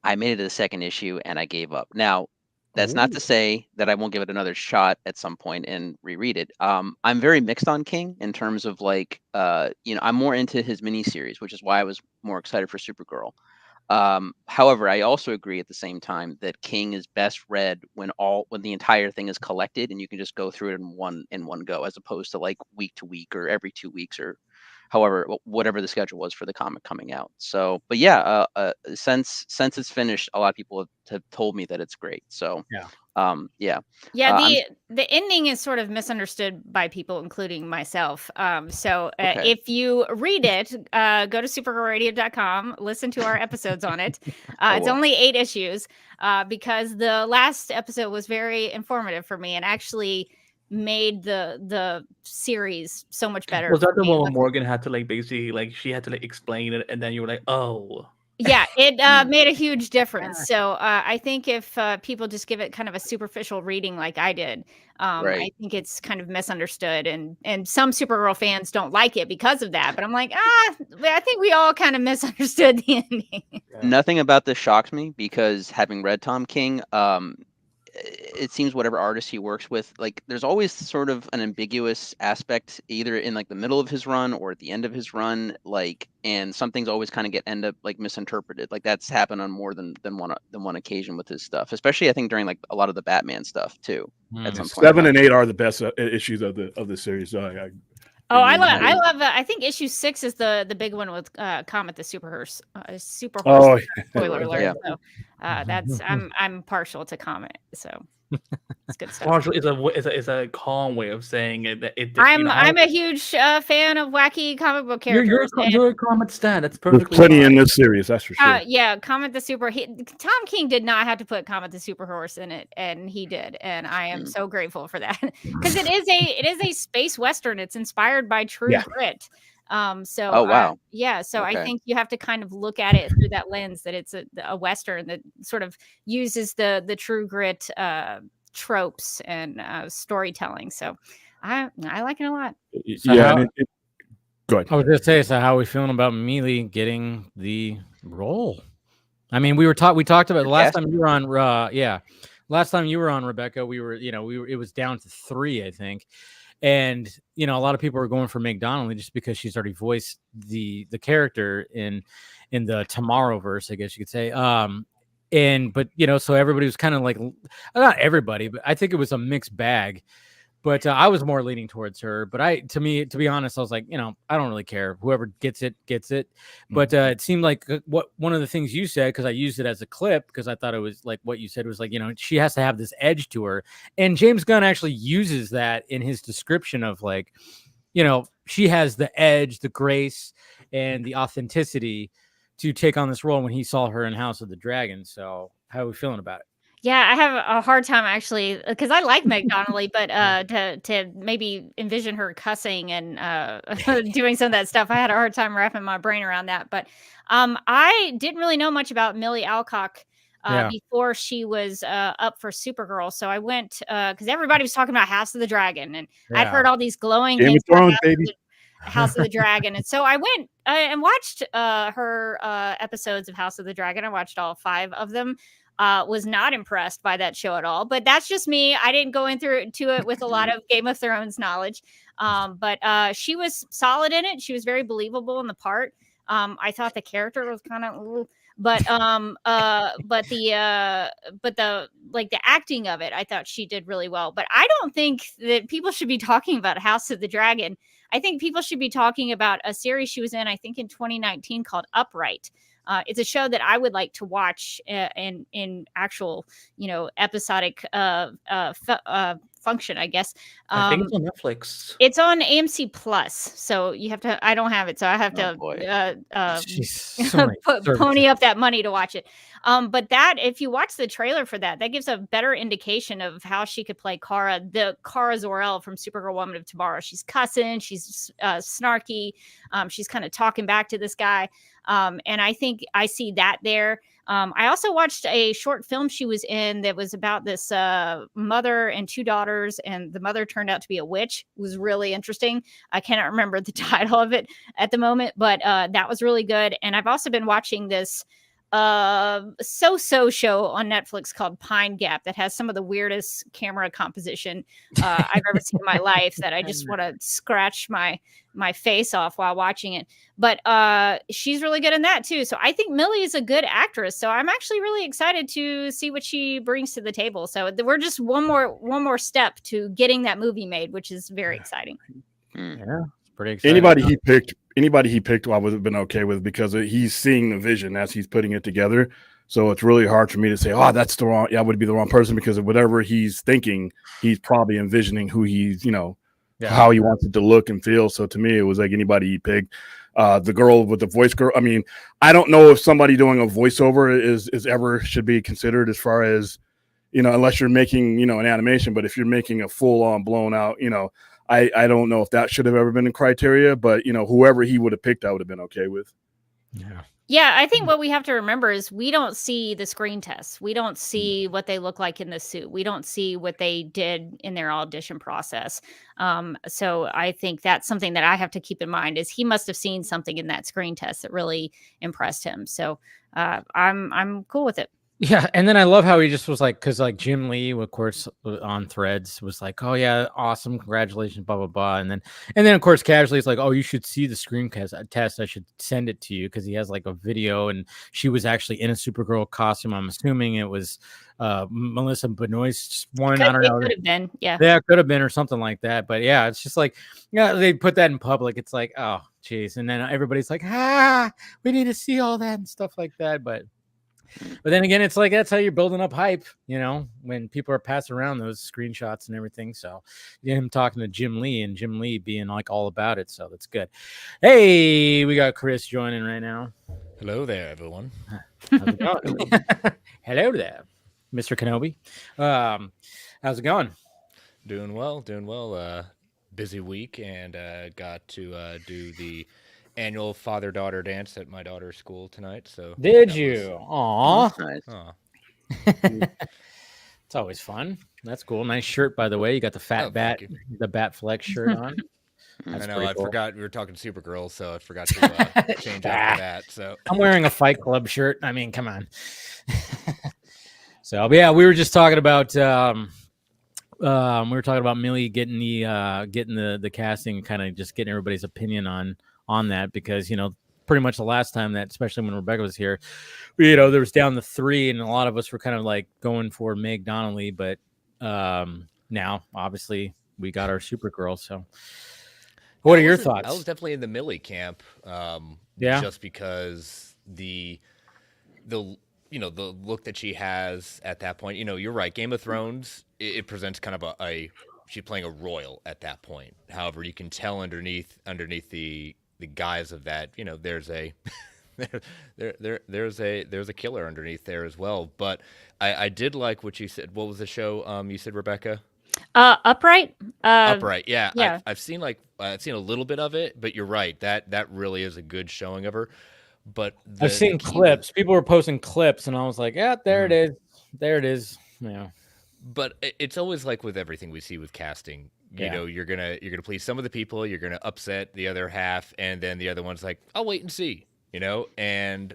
I made it to the second issue and I gave up. Now, that's not to say that I won't give it another shot at some point and reread it. I'm very mixed on King in terms of I'm more into his miniseries, which is why I was more excited for Supergirl. However, I also agree at the same time that King is best read when the entire thing is collected and you can just go through it in one go, as opposed to like week to week or every 2 weeks or however, whatever the schedule was for the comic coming out. So, but yeah, since it's finished, a lot of people have told me that it's great. So, the ending is sort of misunderstood by people, including myself. If you read it, go to supergirlradio.com, listen to our episodes on it. It's only 8 issues because the last episode was very informative for me and actually made the series so much better. Was that the one where Morgan had to basically she had to explain it and then you were like, oh yeah, it made a huge difference. So I think if people just give it kind of a superficial reading like I did, I think it's kind of misunderstood and some Supergirl fans don't like it because of that, but I'm like, I think we all kind of misunderstood the ending. Nothing about this shocks me because having read Tom King, it seems whatever artist he works with, there's always sort of an ambiguous aspect, either in the middle of his run or at the end of his run, and some things always kind of end up misinterpreted. That's happened on more than one occasion with his stuff, especially I think during a lot of the Batman stuff too. At some point. 7 and 8 are the best issues of the series. So Oh, I love. I think issue 6 is the big one with Comet the Super Horse. Super Horse. Oh, spoiler alert. Yeah. So that's I'm partial to Comet. So it's good stuff. Partial is a calm way of saying it. I'm a huge fan of wacky comic book characters. You're a Comet stan. That's perfectly There's plenty fine. in this series, that's for sure. Yeah, Comet the Super. Tom King did not have to put Comet the Super Horse in it, and he did, and I am so grateful for that because it is a space western. It's inspired by True Grit. So oh wow, so I think you have to kind of look at it through that lens that it's a western that sort of uses the True Grit tropes and storytelling. So I like it a lot. So go ahead. I was just saying, so how are we feeling about Milly getting the role? I mean, we talked about the last time you were on. Last time you were on, Rebecca, it was down to 3, I think. And, a lot of people are going for Meg Donnelly just because she's already voiced the character in the Tomorrowverse, I guess you could say. But so everybody was kind of like, not everybody, but I think it was a mixed bag. But I was more leaning towards her. But to be honest, I was like, I don't really care. Whoever gets it, gets it. But it seemed like one of the things you said, because I used it as a clip, because I thought it was like what you said was like, she has to have this edge to her. And James Gunn actually uses that in his description of like, she has the edge, the grace, and the authenticity to take on this role when he saw her in House of the Dragon. So how are we feeling about it? Yeah, I have a hard time actually because I like Meg Donnelly, but to maybe envision her cussing and doing some of that stuff, I had a hard time wrapping my brain around that. But I didn't really know much about Milly Alcock before she was up for Supergirl. So I went because everybody was talking about House of the Dragon, and I'd heard all these glowing Game of Thrones, baby. House of the Dragon. And so I went and watched her episodes of House of the Dragon. I watched all 5 of them. Was not impressed by that show at all, but that's just me. I didn't go into it with a lot of Game of Thrones knowledge. But she was solid in it. She was very believable in the part. I thought the character was kind of, but the acting of it, I thought she did really well. But I don't think that people should be talking about House of the Dragon. I think people should be talking about a series she was in, I think in 2019 called Upright. It's a show that I would like to watch in actual, episodic function, I guess. I think it's on Netflix. It's on AMC Plus, so you have to. I don't have it, so I have to pony up that money to watch it. But that, if you watch the trailer for that gives a better indication of how she could play Kara, the Kara Zor-El from Supergirl Woman of Tomorrow. She's cussing, she's snarky, she's kind of talking back to this guy. And I think I see that there. I also watched a short film she was in that was about this mother and 2 daughters, and the mother turned out to be a witch. It was really interesting. I cannot remember the title of it at the moment, but that was really good. And I've also been watching this so-so show on Netflix called Pine Gap that has some of the weirdest camera composition I've ever seen in my life that I just want to scratch my face off while watching it. But she's really good in that too. So I think Milly is a good actress. So I'm actually really excited to see what she brings to the table. So we're just one more step to getting that movie made, which is very exciting. Yeah, it's pretty exciting. Anybody he picked, I would have been okay with because he's seeing the vision as he's putting it together. So it's really hard for me to say, oh, that's the wrong. Yeah, I would be the wrong person because of whatever he's thinking, he's probably envisioning who he's, how he wants it to look and feel. So to me, it was like anybody he picked. The girl with the voice girl. I mean, I don't know if somebody doing a voiceover is ever should be considered as far as, unless you're making, an animation. But if you're making a full on blown out, I don't know if that should have ever been a criteria, but whoever he would have picked, I would have been okay with. Yeah, I think what we have to remember is we don't see the screen tests. We don't see what they look like in the suit. We don't see what they did in their audition process. So I think that's something that I have to keep in mind is he must have seen something in that screen test that really impressed him. So I'm cool with it. Yeah, and then I love how he just was like, because like Jim Lee, of course, on Threads was like, "Oh yeah, awesome, congratulations, blah blah blah," and then of course, casually it's like, "Oh, you should see the screencast test. I should send it to you," because he has like a video, and she was actually in a Supergirl costume. I'm assuming it was Melissa Benoist's one. I don't know. It could have been, yeah, it could have been or something like that. But yeah, it's just like, yeah, they put that in public. It's like, oh, geez, and then everybody's like, we need to see all that and stuff like that, but then again, it's like that's how you're building up hype, when people are passing around those screenshots and everything. So him talking to Jim Lee and Jim Lee being like all about it. So that's good. Hey, we got Chris joining right now. Hello there, everyone. How's it going? Hello there, Mr. Kenobi. How's it going? Doing well. Busy week, and got to do the annual father-daughter dance at my daughter's school tonight. So did you? Aw. Nice. It's always fun. That's cool. Nice shirt, by the way. You got the the Bat Flex shirt on. I know. I forgot we were talking Supergirl, so I forgot to change after that. So I'm wearing a Fight Club shirt. I mean, come on. So yeah, we were just talking about Milly getting the casting, kind of just getting everybody's opinion on that, because pretty much the last time that, especially when Rebecca was here, there was down to 3, and a lot of us were kind of like going for Meg Donnelly, but now obviously we got our Supergirl. So what are your thoughts? I was definitely in the Milly camp, just because the look that she has at that point. You're right. Game of Thrones, it presents kind of she's playing a royal at that point. However, you can tell underneath the guise of that, there's a there's a killer underneath there as well. But I did like what you said. What was the show you said, Rebecca? Upright. Upright. Yeah. I've seen a little bit of it, but you're right. That really is a good showing of her. But I've seen clips. People were posting clips, and I was like, "Yeah, there it is. There it is." Yeah. But it's always like with everything we see with casting. You're gonna please some of the people. You're gonna upset the other half, and then the other one's like, "I'll wait and see." And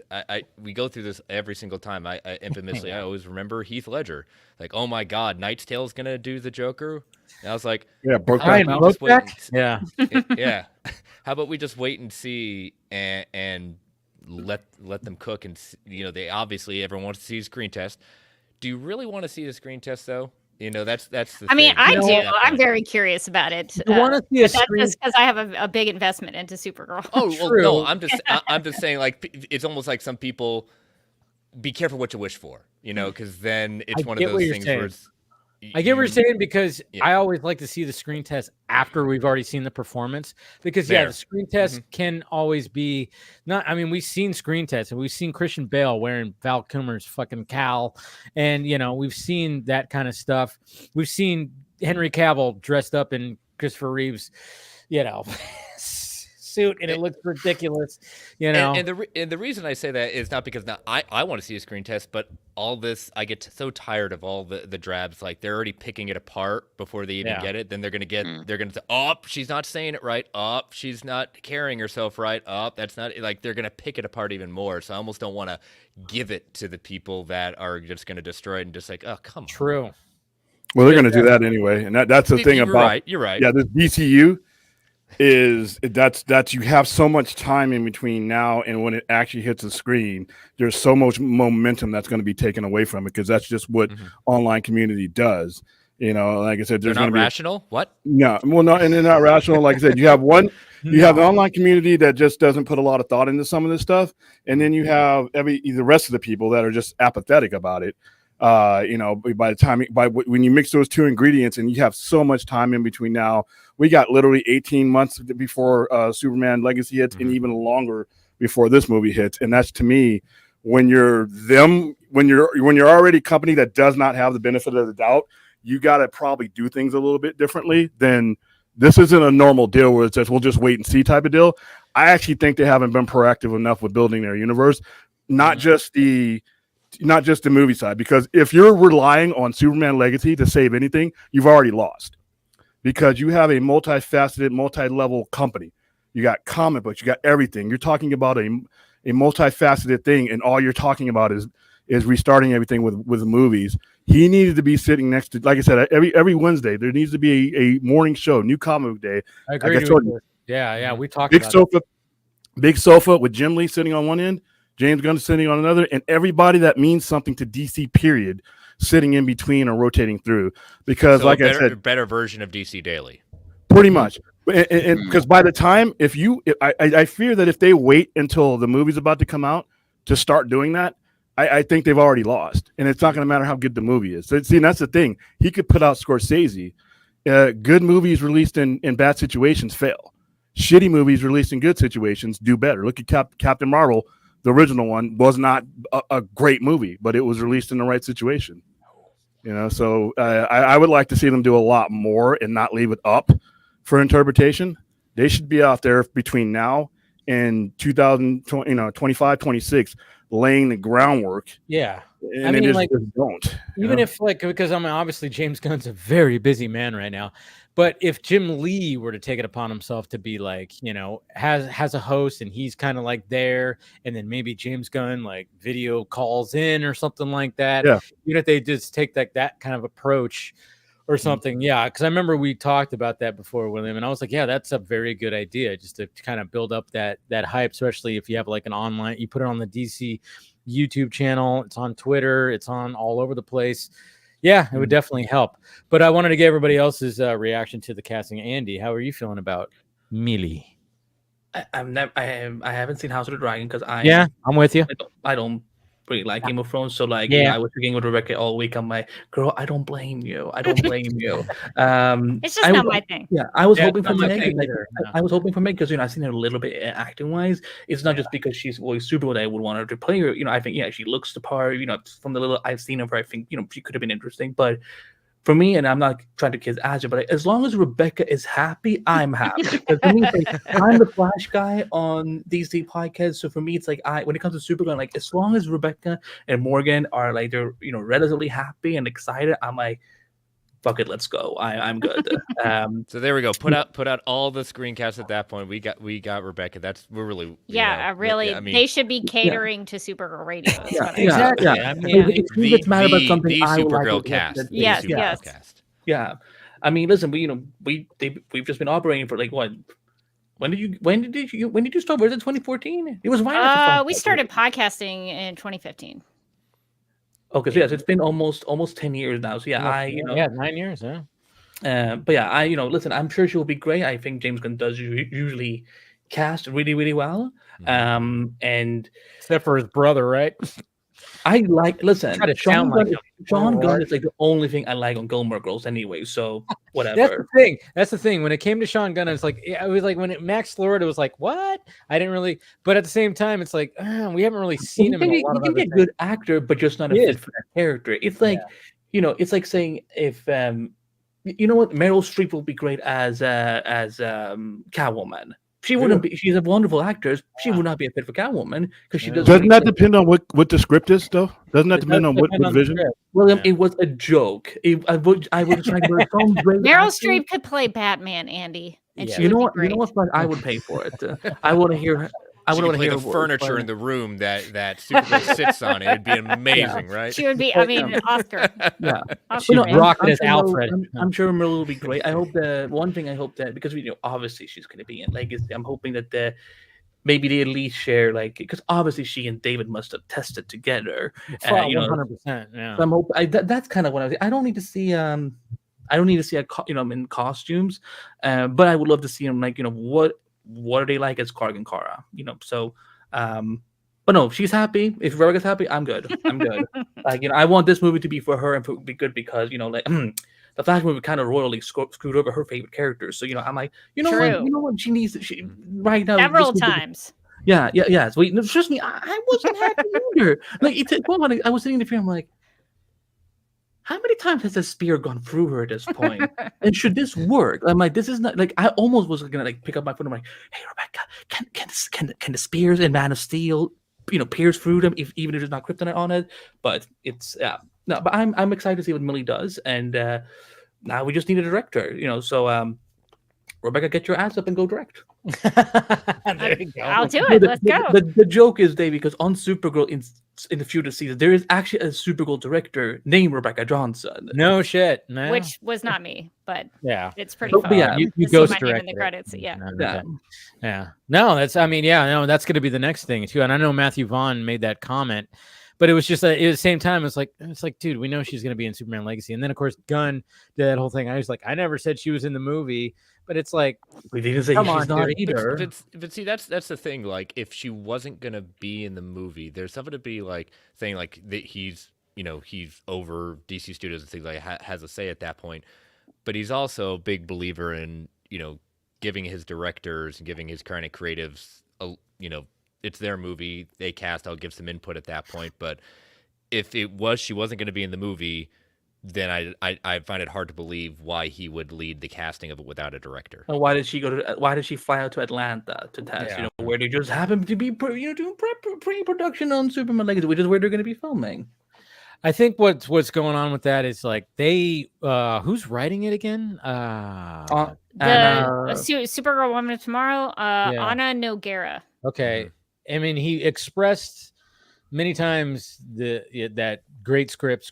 we go through this every single time. I infamously, I always remember Heath Ledger. Like, oh my God, Knight's Tale's gonna do the Joker. And I was like, yeah, yeah. Yeah. How about we just wait and see and let them cook, and they obviously everyone wants to see a screen test. Do you really want to see the screen test though? That's the I mean, thing. I do. I'm very curious about it. You want to see a screen? That's because I have a big investment into Supergirl. Oh, well, no, I'm just saying, like, it's almost like some people be careful what you wish for, because then it's one of those things where I get what you're saying, because I always like to see the screen test after we've already seen the performance, because the screen test can always be we've seen screen tests, and we've seen Christian Bale wearing Val Kilmer's fucking cowl, and we've seen that kind of stuff. We've seen Henry Cavill dressed up in Christopher Reeve's suit, and it looks ridiculous, And the reason I say that is not because I want to see a screen test, but all this, I get so tired of all the drabs. Like, they're already picking it apart before they even get it. Then they're gonna say, oh, she's not saying it right. Oh, she's not carrying herself right. Oh, that's not, like, they're gonna pick it apart even more. So I almost don't want to give it to the people that are just gonna destroy it and just like, oh, come on. True. Well, they're gonna do that anyway, and that's the thing about. You're right. Yeah, this DCU. That's you have so much time in between now and when it actually hits the screen. There's so much momentum that's going to be taken away from it, because that's just what online community does. Like I said, they're not rational. What? No, well, no, and they're not rational. Like I said, you have you have the online community that just doesn't put a lot of thought into some of this stuff, and then you have the rest of the people that are just apathetic about it. By the time when you mix those two ingredients, and you have so much time in between now, we got literally 18 months before Superman Legacy hits, and even longer before this movie hits. And that's, to me, when you're already a company that does not have the benefit of the doubt, you got to probably do things a little bit differently. Than this isn't a normal deal where it says we'll just wait and see type of deal. I actually think they haven't been proactive enough with building their universe, not just the movie side, because if you're relying on Superman Legacy to save anything, you've already lost, because you have a multifaceted, multi-level company. You got comic books, you got everything. You're talking about a multifaceted thing, and all you're talking about is is restarting everything with movies. He needed to be sitting next to, like I said, every Wednesday there needs to be a morning show, new comic book day. I agree. Yeah, we talked big about sofa, big sofa with Jim Lee sitting on one end, James Gunn sitting on another, and everybody that means something to DC, period, sitting in between or rotating through. Because, I said, better version of DC Daily, pretty much. And because by the time, I fear that if they wait until the movie's about to come out to start doing that, I think they've already lost, and it's not going to matter how good the movie is. See, and that's the thing. He could put out Scorsese. Good movies released in bad situations fail. Shitty movies released in good situations do better. Look at Captain Marvel. The original one was not a great movie, but it was released in the right situation. So I would like to see them do a lot more and not leave it up for interpretation. They should be out there between now and 2025, 26, laying the groundwork. Yeah. And I mean, just don't. Even if because obviously James Gunn's a very busy man right now, but if Jim Lee were to take it upon himself to be has a host and he's kind of there, and then maybe James Gunn video calls in or something like that. Yeah. Even if they just take that kind of approach or something. Yeah. Because I remember we talked about that before, William, and I was like, yeah, that's a very good idea, just to kind of build up that hype, especially if you have an online, you put it on the DC YouTube channel, it's on Twitter, it's on all over the place. Yeah, it would definitely help. But I wanted to get everybody else's reaction to the casting. Andy, how are you feeling about Milly? I haven't seen House of the Dragon because I'm with you. I don't really like Game of Thrones, so I was speaking with Rebecca all week. I'm like, girl, I don't blame you. It's just not my thing. Yeah, I was hoping for Meg. I was hoping for Meg because I've seen her a little bit acting wise. It's not just because she's voiced Supergirl that I would want her to play her. I think she looks the part. From the little I've seen of her, I think she could have been interesting, but. For me, and I'm not trying to kiss Azure, but as long as Rebecca is happy, I'm happy. Because for me, I'm the Flash guy on DC podcast. So for me, it's when it comes to Supergirl, as long as Rebecca and Morgan are they're relatively happy and excited, I'm like, fuck it, let's go. I'm good. So there we go. Put out all the screencasts at that point. We got Rebecca. We're really they should be catering to Supergirl radio. Exactly. I mean, it's matter about something the Supergirl cast. Yes. Cast. Yeah. I mean, listen, we've just been operating for what? When did you start? Was it 2014? It was we started podcasting in 2015. Okay, so yes, it's been almost 10 years now. So 9 years, yeah. But yeah, listen, I'm sure she'll be great. I think James Gunn does usually cast really, really well. And except for his brother, right? Sean Gunn is the only thing I like on Gilmore Girls anyway. So whatever. That's the thing. When it came to Sean Gunn, it's when Max Lord, it was like, what? I didn't really. But at the same time, it's we haven't really seen him. He can be a good actor, but just not a fit for that character. It's it's like saying if Meryl Streep will be great as Catwoman. She wouldn't be. She's a wonderful actress. She would not be a fit for Catwoman because she doesn't. Doesn't that depend on what the script is, though? Doesn't that depend on what vision? Well, it was a joke. I would try to Meryl Streep could play Batman, Andy. And you know what? I would pay for it. I want to hear. I would play the furniture in the room that Supergirl sits on. It'd be amazing, right? She would be. I mean, Oscar. Yeah, she'd rock it as Alfred. I'm sure Meryl will be great. I hope that because obviously she's going to be in Legacy. I'm hoping that maybe they at least share because obviously she and David must have tested together. 100%. Yeah. So I'm hoping that's kind of what I don't need to see. I don't need to see in costumes, but I would love to see him what are they like as Clark and Kara? So but no, she's happy. If Rebecca's happy, I'm good. I want this movie to be for her and to be good because the Flash movie kind of royally screwed over her favorite characters. So I'm like, what she needs right now several times. Yeah. So trust me, I wasn't happy either. I was sitting in the film like, how many times has a spear gone through her at this point? And should this work? I'm like, this is not I almost was gonna pick up my phone. I'm like, hey Rebecca, can the spears in Man of Steel, pierce through them even if there's not kryptonite on it? But it's no. But I'm excited to see what Milly does, and now we just need a director. So Rebecca, get your ass up and go direct. There you go. I'll do it. Let's go. The joke is, Dave, because on Supergirl in the future season, there is actually a Supergirl director named Rebecca Johnson. No shit. No. Which was not me, but yeah, it's pretty fun. Yeah, you ghost my name in the directed credits. Yeah. Yeah. No, that's that's going to be the next thing too. And I know Matthew Vaughn made that comment, but it was just at the same time, it's like, dude, we know she's going to be in Superman Legacy. And then of course Gunn did that whole thing. I was like, I never said she was in the movie, but it's like, we didn't say she's not either. But see, that's the thing. Like, if she wasn't gonna be in the movie, there's something to be like saying like that he's over DC Studios and things like has a say at that point. But he's also a big believer in giving his directors and giving his kind of creatives it's their movie, they cast. I'll give some input at that point. But if she wasn't going to be in the movie, then I find it hard to believe why he would lead the casting of it without a director. And why did she fly out to Atlanta to test? Yeah. Where they just happen to be doing pre-production on Superman Legacy, which is where they're going to be filming. I think what's going on with that is like they who's writing it again? Supergirl Woman of Tomorrow, Anna Noguera. Okay. I mean, he expressed many times that great scripts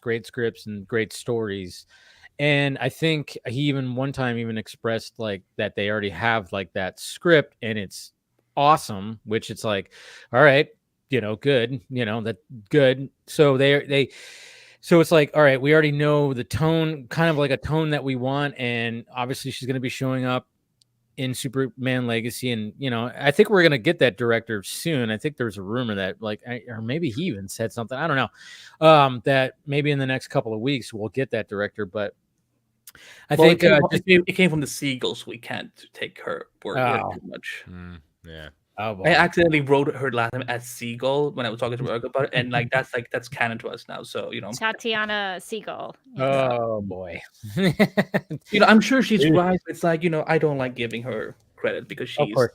and great stories. And I think he even one time expressed like that they already have like that script and it's awesome, which it's like, all right, good, that good. So so it's like, all right, we already know the tone, kind of like a tone that we want. And obviously she's going to be showing up in Superman Legacy. And, I think we're going to get that director soon. I think there's a rumor that or maybe he even said something, I don't know, that maybe in the next couple of weeks we'll get that director. But I think it came from the Seagulls. So we can't take her word too much. Yeah. Oh, I accidentally wrote her last name as Seagull when I was talking to Eric about it, and that's canon to us now. So Tatiana Seagull. Oh boy. I'm sure she's right. It's like I don't like giving her credit because she's. Of course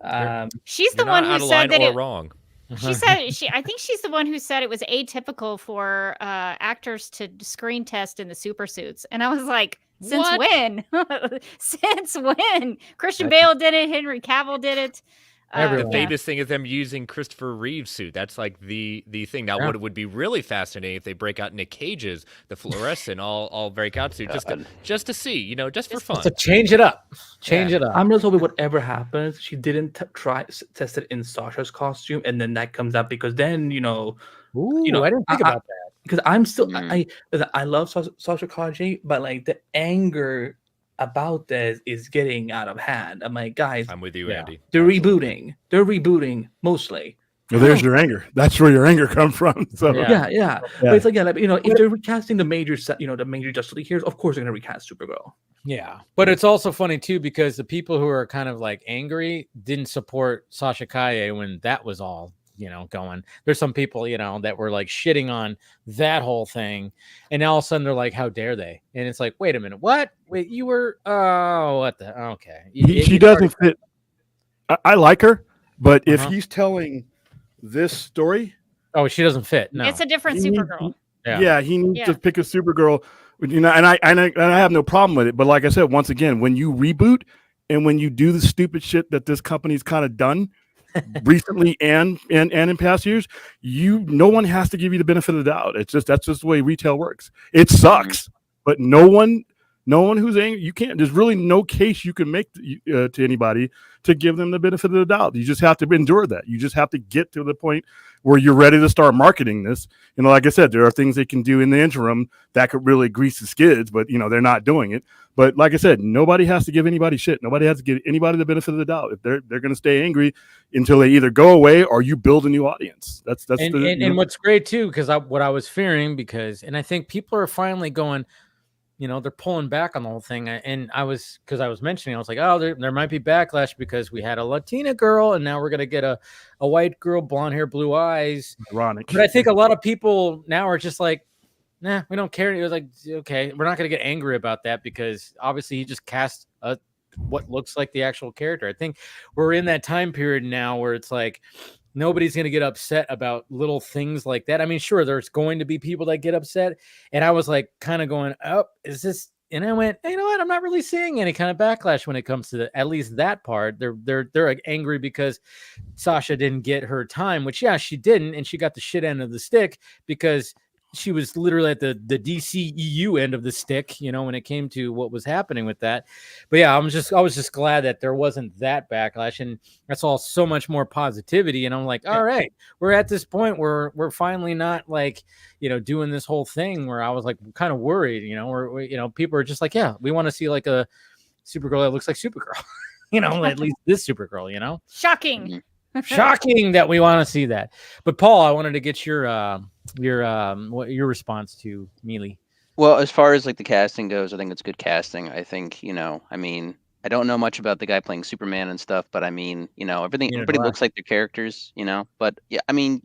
not. She's the one who said that wrong. She said I think she's the one who said it was atypical for actors to screen test in the super suits, and I was like, since when? Since when? Christian Bale did it. Henry Cavill did it. The famous thing is them using Christopher Reeve's suit. That's like the thing. Now, what would be really fascinating if they break out Nick Cage's, the fluorescent, all break out suit, just to see, just for fun. To change it up. It up. I'm just hoping whatever happens, she didn't test it in Sasha's costume, and then that comes out because then Ooh, I didn't think about that. Because I'm still I love Sasha Calle, but like the anger about this is getting out of hand. I'm like, guys, I'm with you, Andy. They're rebooting mostly. Well, there's your anger. That's where your anger comes from. So yeah. But it's like, if they're recasting the major Justice League heroes, of course they're gonna recast Supergirl. Yeah, but it's also funny too because the people who are kind of like angry didn't support Sasha Calle when that was all going. There's some people, that were like shitting on that whole thing. And all of a sudden they're like, how dare they? And it's like, wait a minute. What? Wait, you were, what the, okay. She doesn't fit. I like her, but if he's telling this story. Oh, she doesn't fit. No. It's a different Supergirl. Yeah, he needs to pick a Supergirl, and I have no problem with it. But like I said, once again, when you reboot and when you do the stupid shit that this company's kind of done, recently and in past years, no one has to give you the benefit of the doubt. That's just the way retail works. It sucks, but no one who's angry, you can't. There's really no case you can make to anybody to give them the benefit of the doubt. You just have to endure that. You just have to get to the point where you're ready to start marketing this. Like I said, there are things they can do in the interim that could really grease the skids, but they're not doing it. But like I said, nobody has to give anybody shit. Nobody has to give anybody the benefit of the doubt. If they're going to stay angry until they either go away or you build a new audience. And what's great too, because what I was fearing, and I think people are finally going, they're pulling back on the whole thing. And I was mentioning, I was like, oh, there might be backlash because we had a Latina girl and now we're going to get a white girl, blonde hair, blue eyes. Ironic. But I think a lot of people now are just like, nah, we don't care. It was like, okay, we're not going to get angry about that because obviously he just cast what looks like the actual character. I think we're in that time period now where it's like nobody's going to get upset about little things like that. I mean, sure, there's going to be people that get upset. And I was like kind of going, oh, is this And I went, hey, you know what? I'm not really seeing any kind of backlash when it comes to at least that part. They're angry because Sasha didn't get her time, which she didn't, and she got the shit end of the stick because she was literally at the DCEU end of the stick, when it came to what was happening with that. But yeah, I was just glad that there wasn't that backlash, and that's all so much more positivity. And I'm like, all right, we're at this point where we're finally not like, doing this whole thing where I was like kind of worried, or people are just like, yeah, we want to see like a Supergirl that looks like Supergirl, at least this Supergirl, Shocking. Shocking that we want to see that. But Paul, I wanted to get your response to Milly. Well, as far as like the casting goes, I think it's good casting. I think, I don't know much about the guy playing Superman and stuff, but I mean, everybody looks like their characters, but yeah, I mean,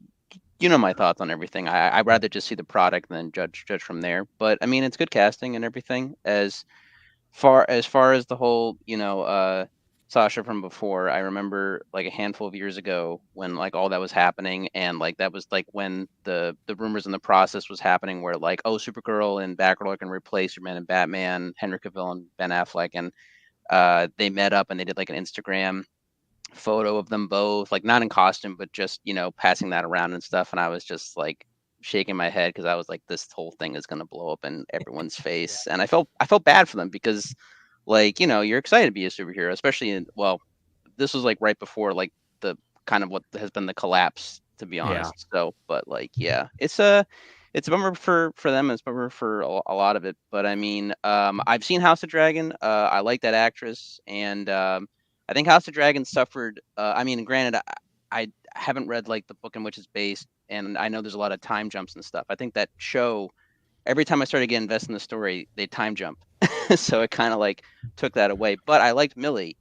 my thoughts on everything. I'd rather just see the product than judge from there. But I mean, it's good casting and everything. As far as the whole, Sasha from before, I remember like a handful of years ago when like all that was happening, and like that was like when the rumors in the process was happening where like, oh, Supergirl and Batgirl are going to replace Superman and Batman, Henry Cavill and Ben Affleck, and they met up and they did like an Instagram photo of them both, like not in costume but just passing that around and stuff, and I was just like shaking my head because I was like, this whole thing is going to blow up in everyone's face. And I felt bad for them because like, you're excited to be a superhero, especially this was like right before like the kind of what has been the collapse, to be honest. So, but like, it's a bummer for them. It's a bummer for a lot of it. But I mean, I've seen House of Dragon. I like that actress. And I think House of Dragon suffered. I mean, granted, I haven't read like the book in which it's based, and I know there's a lot of time jumps and stuff. I think that show, every time I started getting invested in the story, they time jump. So it kind of like took that away. But I liked Milly.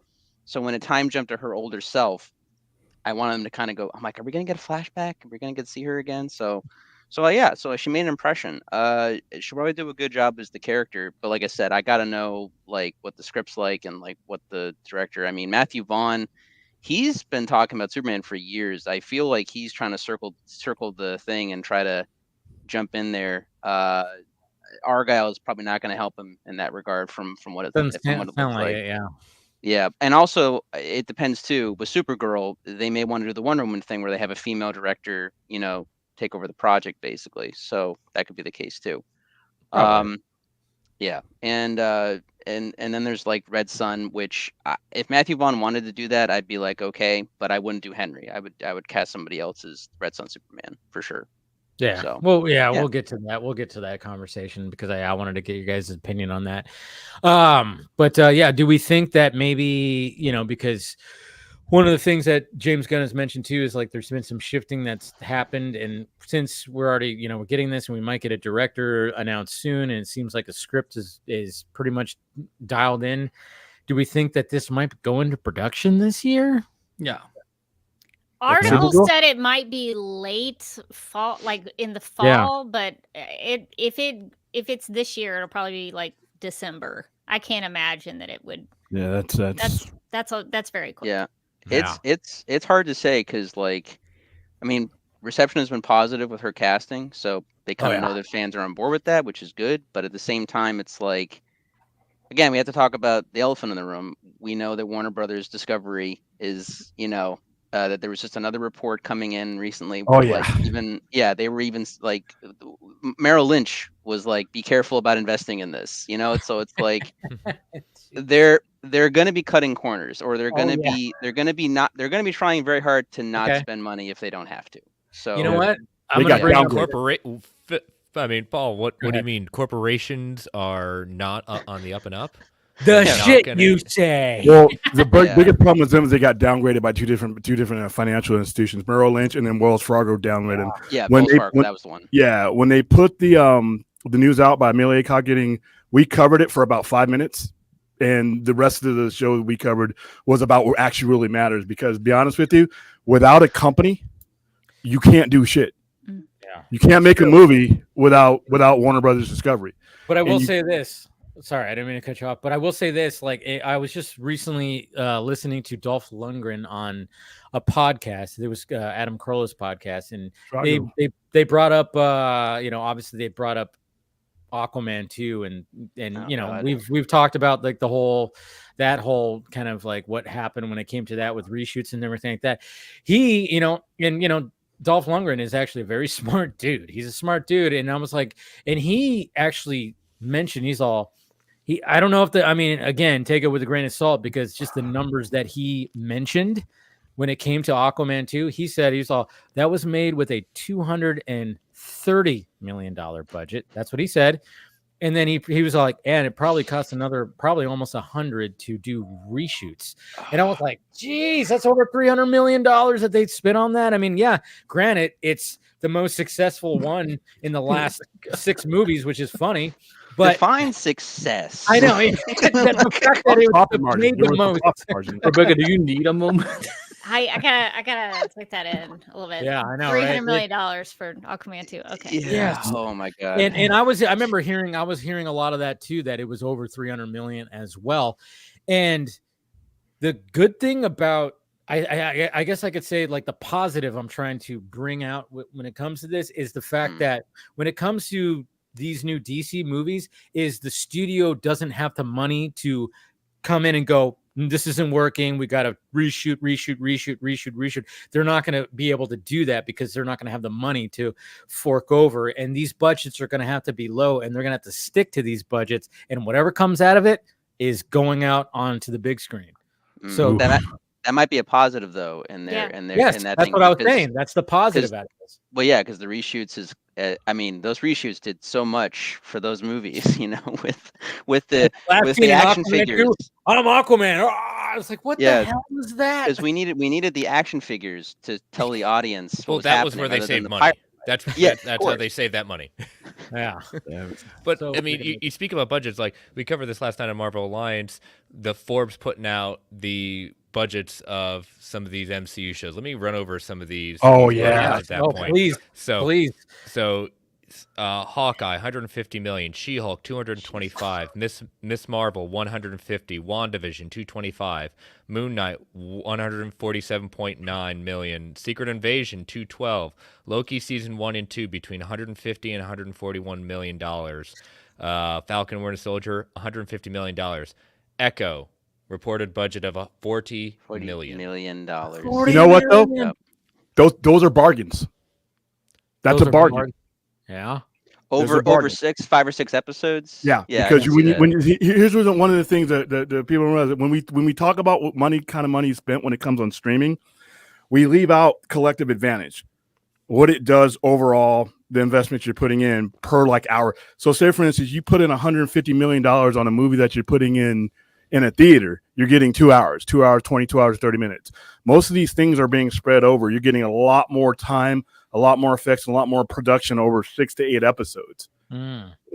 So when it time jumped to her older self, I wanted them to kind of go, I'm like, are we going to get a flashback? Are we going to get to see her again? So she made an impression. She probably did a good job as the character. But like I said, I got to know like what the script's like and like what the director, I mean, Matthew Vaughn, he's been talking about Superman for years. I feel like he's trying to circle the thing and try to jump in there. Argyle is probably not going to help him in that regard from what it looks like. Yeah, and also it depends too. With Supergirl, they may want to do the Wonder Woman thing where they have a female director, take over the project basically. So that could be the case too. Yeah, and then there's like Red Sun, which if Matthew Vaughn wanted to do that, I'd be like, okay, but I wouldn't do Henry. I would cast somebody else as Red Sun Superman for sure. Yeah. So, we'll get to that. We'll get to that conversation because I wanted to get your guys' opinion on that. But do we think that maybe, because one of the things that James Gunn has mentioned too is like there's been some shifting that's happened, and since we're already, we're getting this and we might get a director announced soon, and it seems like a script is pretty much dialed in. Do we think that this might go into production this year? Yeah. Article said it might be late fall, like in the fall, but if it's this year, it'll probably be like December. I can't imagine that it would. Yeah, that's very quick. Yeah, it's hard to say because like, I mean, reception has been positive with her casting, so they kind of know that fans are on board with that, which is good. But at the same time, it's like, again, we have to talk about the elephant in the room. We know that Warner Brothers Discovery is, that there was just another report coming in recently. They were even like Merrill Lynch was like, be careful about investing in this, so it's like they're going to be cutting corners, or they're going to be trying very hard to not spend money if they don't have to. So you know what? I'm going to bring up I mean, Paul, what do you mean? Corporations are not on the up and up? The shit you say. Well, the biggest problem with them is they got downgraded by two different financial institutions, Merrill Lynch and then Wells Fargo downgraded them. Yeah, Wells Fargo, that was the one. Yeah, when they put the news out by Milly Alcock we covered it for about 5 minutes, and the rest of the show we covered was about what actually really matters. Because, to be honest with you, without a company, you can't do shit. Yeah, you can't make a movie without Warner Brothers Discovery. But I will say this. Sorry, I didn't mean to cut you off, but I will say this. Like, I was just recently listening to Dolph Lundgren on a podcast. It was Adam Carolla's podcast, and they brought up, obviously they brought up Aquaman 2 and you know, God. we've talked about like that whole kind of like what happened when it came to that with reshoots and everything like that. He, you know, and you know, Dolph Lundgren is actually a very smart dude. He's a smart dude, and I was like, and he actually mentioned I don't know if I mean, again, take it with a grain of salt, because just the numbers that he mentioned when it came to Aquaman 2, he said that was made with a $230 million budget. That's what he said. And then he was like, and it probably cost probably almost 100 to do reshoots. And I was like, geez, that's over $300 million that they spent on that. I mean, yeah, granted, it's the most successful one in the last 6 movies, which is funny. But define success. I know. The fact that it made the most. Rebecca, do you need a moment? I gotta take that in a little bit. Yeah, I know. $300 million for Aquaman 2. Okay. Yeah. Oh my God. And I remember hearing a lot of that too, that it was over 300 million as well. And the good thing about, I guess I could say, like, the positive I'm trying to bring out when it comes to this is the fact that when it comes to these new DC movies, is the studio doesn't have the money to come in and go, this isn't working, we got to reshoot. They're not going to be able to do that because they're not going to have the money to fork over, and these budgets are going to have to be low, and they're going to have to stick to these budgets, and whatever comes out of it is going out onto the big screen. So that might be a positive though, yes, that's what I was saying. That's the positive out of this. Well, yeah, because the reshoots is, I mean, those reshoots did so much for those movies, you know, with the action figures. I'm Aquaman. Oh, I was like, what the hell was that? Because we needed the action figures to tell the audience. Well, that was where they saved money. That's how they saved that money. Yeah. But I mean, you speak about budgets. Like, we covered this last night on Marvel Alliance. The Forbes putting out the budgets of some of these MCU shows. Let me run over some of these. Oh yeah. At that point. Please. So Hawkeye, 150 million. She-Hulk, 225. Miss Marvel, 150. WandaVision, 225. Moon Knight, 147.9 million. Secret Invasion, 212. Loki season 1 and 2 between 150 and 141 million dollars. Falcon Winter Soldier, 150 million dollars. Echo, reported budget of $40 million. You know what though? Yep. Those are bargains. That's a bargain. Yeah. Over 5 or 6 episodes. Yeah. Because here's one of the things that the people realize, when we talk about what kind of money spent when it comes on streaming, we leave out collective advantage. What it does overall, the investment you're putting in per like hour. So say for instance, you put in $150 million on a movie that you're putting in a theater, you're getting 2 hours, 22 hours, 30 minutes. Most of these things are being spread over. You're getting a lot more time, a lot more effects, and a lot more production over 6 to 8 episodes.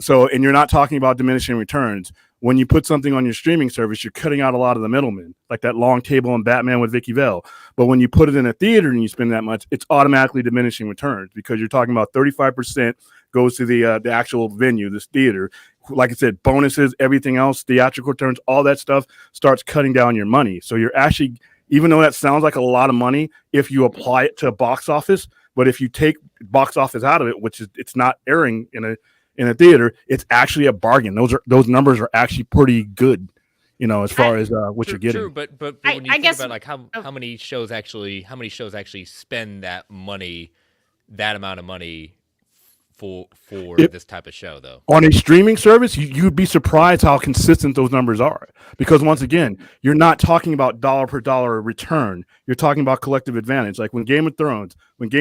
So, and you're not talking about diminishing returns. When you put something on your streaming service, you're cutting out a lot of the middlemen, like that long table in Batman with Vicky Vale. But when you put it in a theater and you spend that much, it's automatically diminishing returns, because you're talking about 35% goes to the actual venue, this theater. Like I said, bonuses, everything else, theatrical returns, all that stuff starts cutting down your money. So you're actually, even though that sounds like a lot of money, if you apply it to box office, but if you take box office out of it, which is it's not airing in a theater, it's actually a bargain. Those numbers are actually pretty good, you know, as far as what you're getting. True, but when you think about like how many shows actually spend that amount of money for this type of show, though. On a streaming service, you'd be surprised how consistent those numbers are. Because once again, you're not talking about dollar per dollar return. You're talking about collective advantage. Like when Game of Thrones went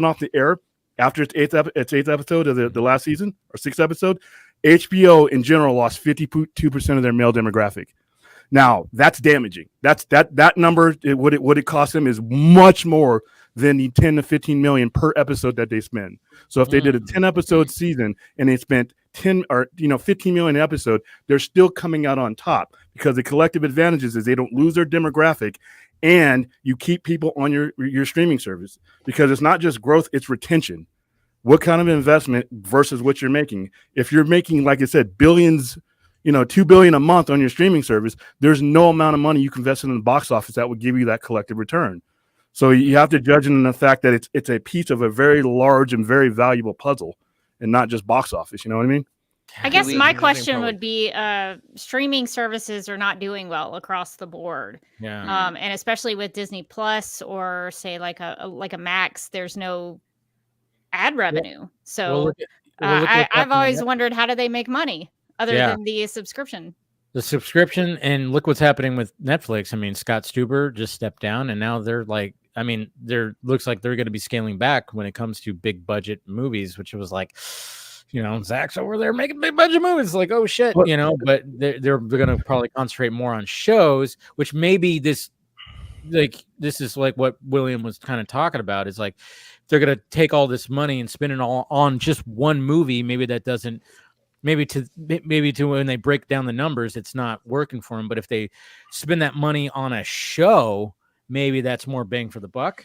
off the air after its eighth episode of the last season, or 6th episode, HBO in general lost 52% of their male demographic. Now that's damaging. That number, what it cost them is much more than the 10 to 15 million per episode that they spend. So if they did a 10 episode season and they spent 10 or 15 million an episode, they're still coming out on top, because the collective advantages is they don't lose their demographic, and you keep people on your streaming service, because it's not just growth, it's retention. What kind of investment versus what you're making? If you're making, like I said, billions, $2 billion a month on your streaming service, there's no amount of money you can invest in the box office that would give you that collective return. So you have to judge it in the fact that it's a piece of a very large and very valuable puzzle, and not just box office. You know what I mean? I guess my question would be streaming services are not doing well across the board. Yeah. And especially with Disney Plus or say like a Max, there's no ad revenue. So I've always wondered, how do they make money other than the subscription? The subscription, and look what's happening with Netflix. I mean, Scott Stuber just stepped down, and now they're like, I mean, looks like they're going to be scaling back when it comes to big budget movies, which was like, you know, Zach's over there making big budget movies, like, oh shit, you know, but they're going to probably concentrate more on shows, which maybe this is like what William was kind of talking about, is like they're going to take all this money and spend it all on just one movie. Maybe that doesn't, maybe to when they break down the numbers, it's not working for them. But if they spend that money on a show, maybe that's more bang for the buck.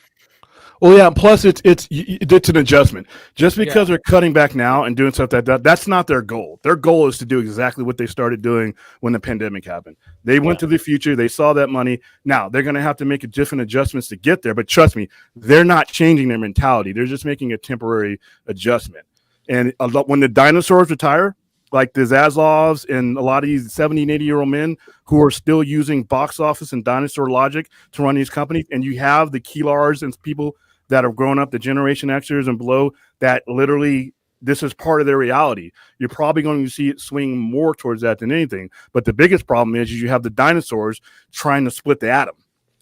Well, yeah. Plus, it's an adjustment. Just because they're cutting back now and doing stuff that's not their goal. Their goal is to do exactly what they started doing when the pandemic happened. They went to the future. They saw that money. Now they're going to have to make different adjustments to get there. But trust me, they're not changing their mentality. They're just making a temporary adjustment. And when the dinosaurs retire, like the Zaslavs and a lot of these 70 and 80-year-old men who are still using box office and dinosaur logic to run these companies, and you have the Keelars and people that have grown up, the Generation Xers and below, that literally this is part of their reality. You're probably going to see it swing more towards that than anything. But the biggest problem is you have the dinosaurs trying to split the atom,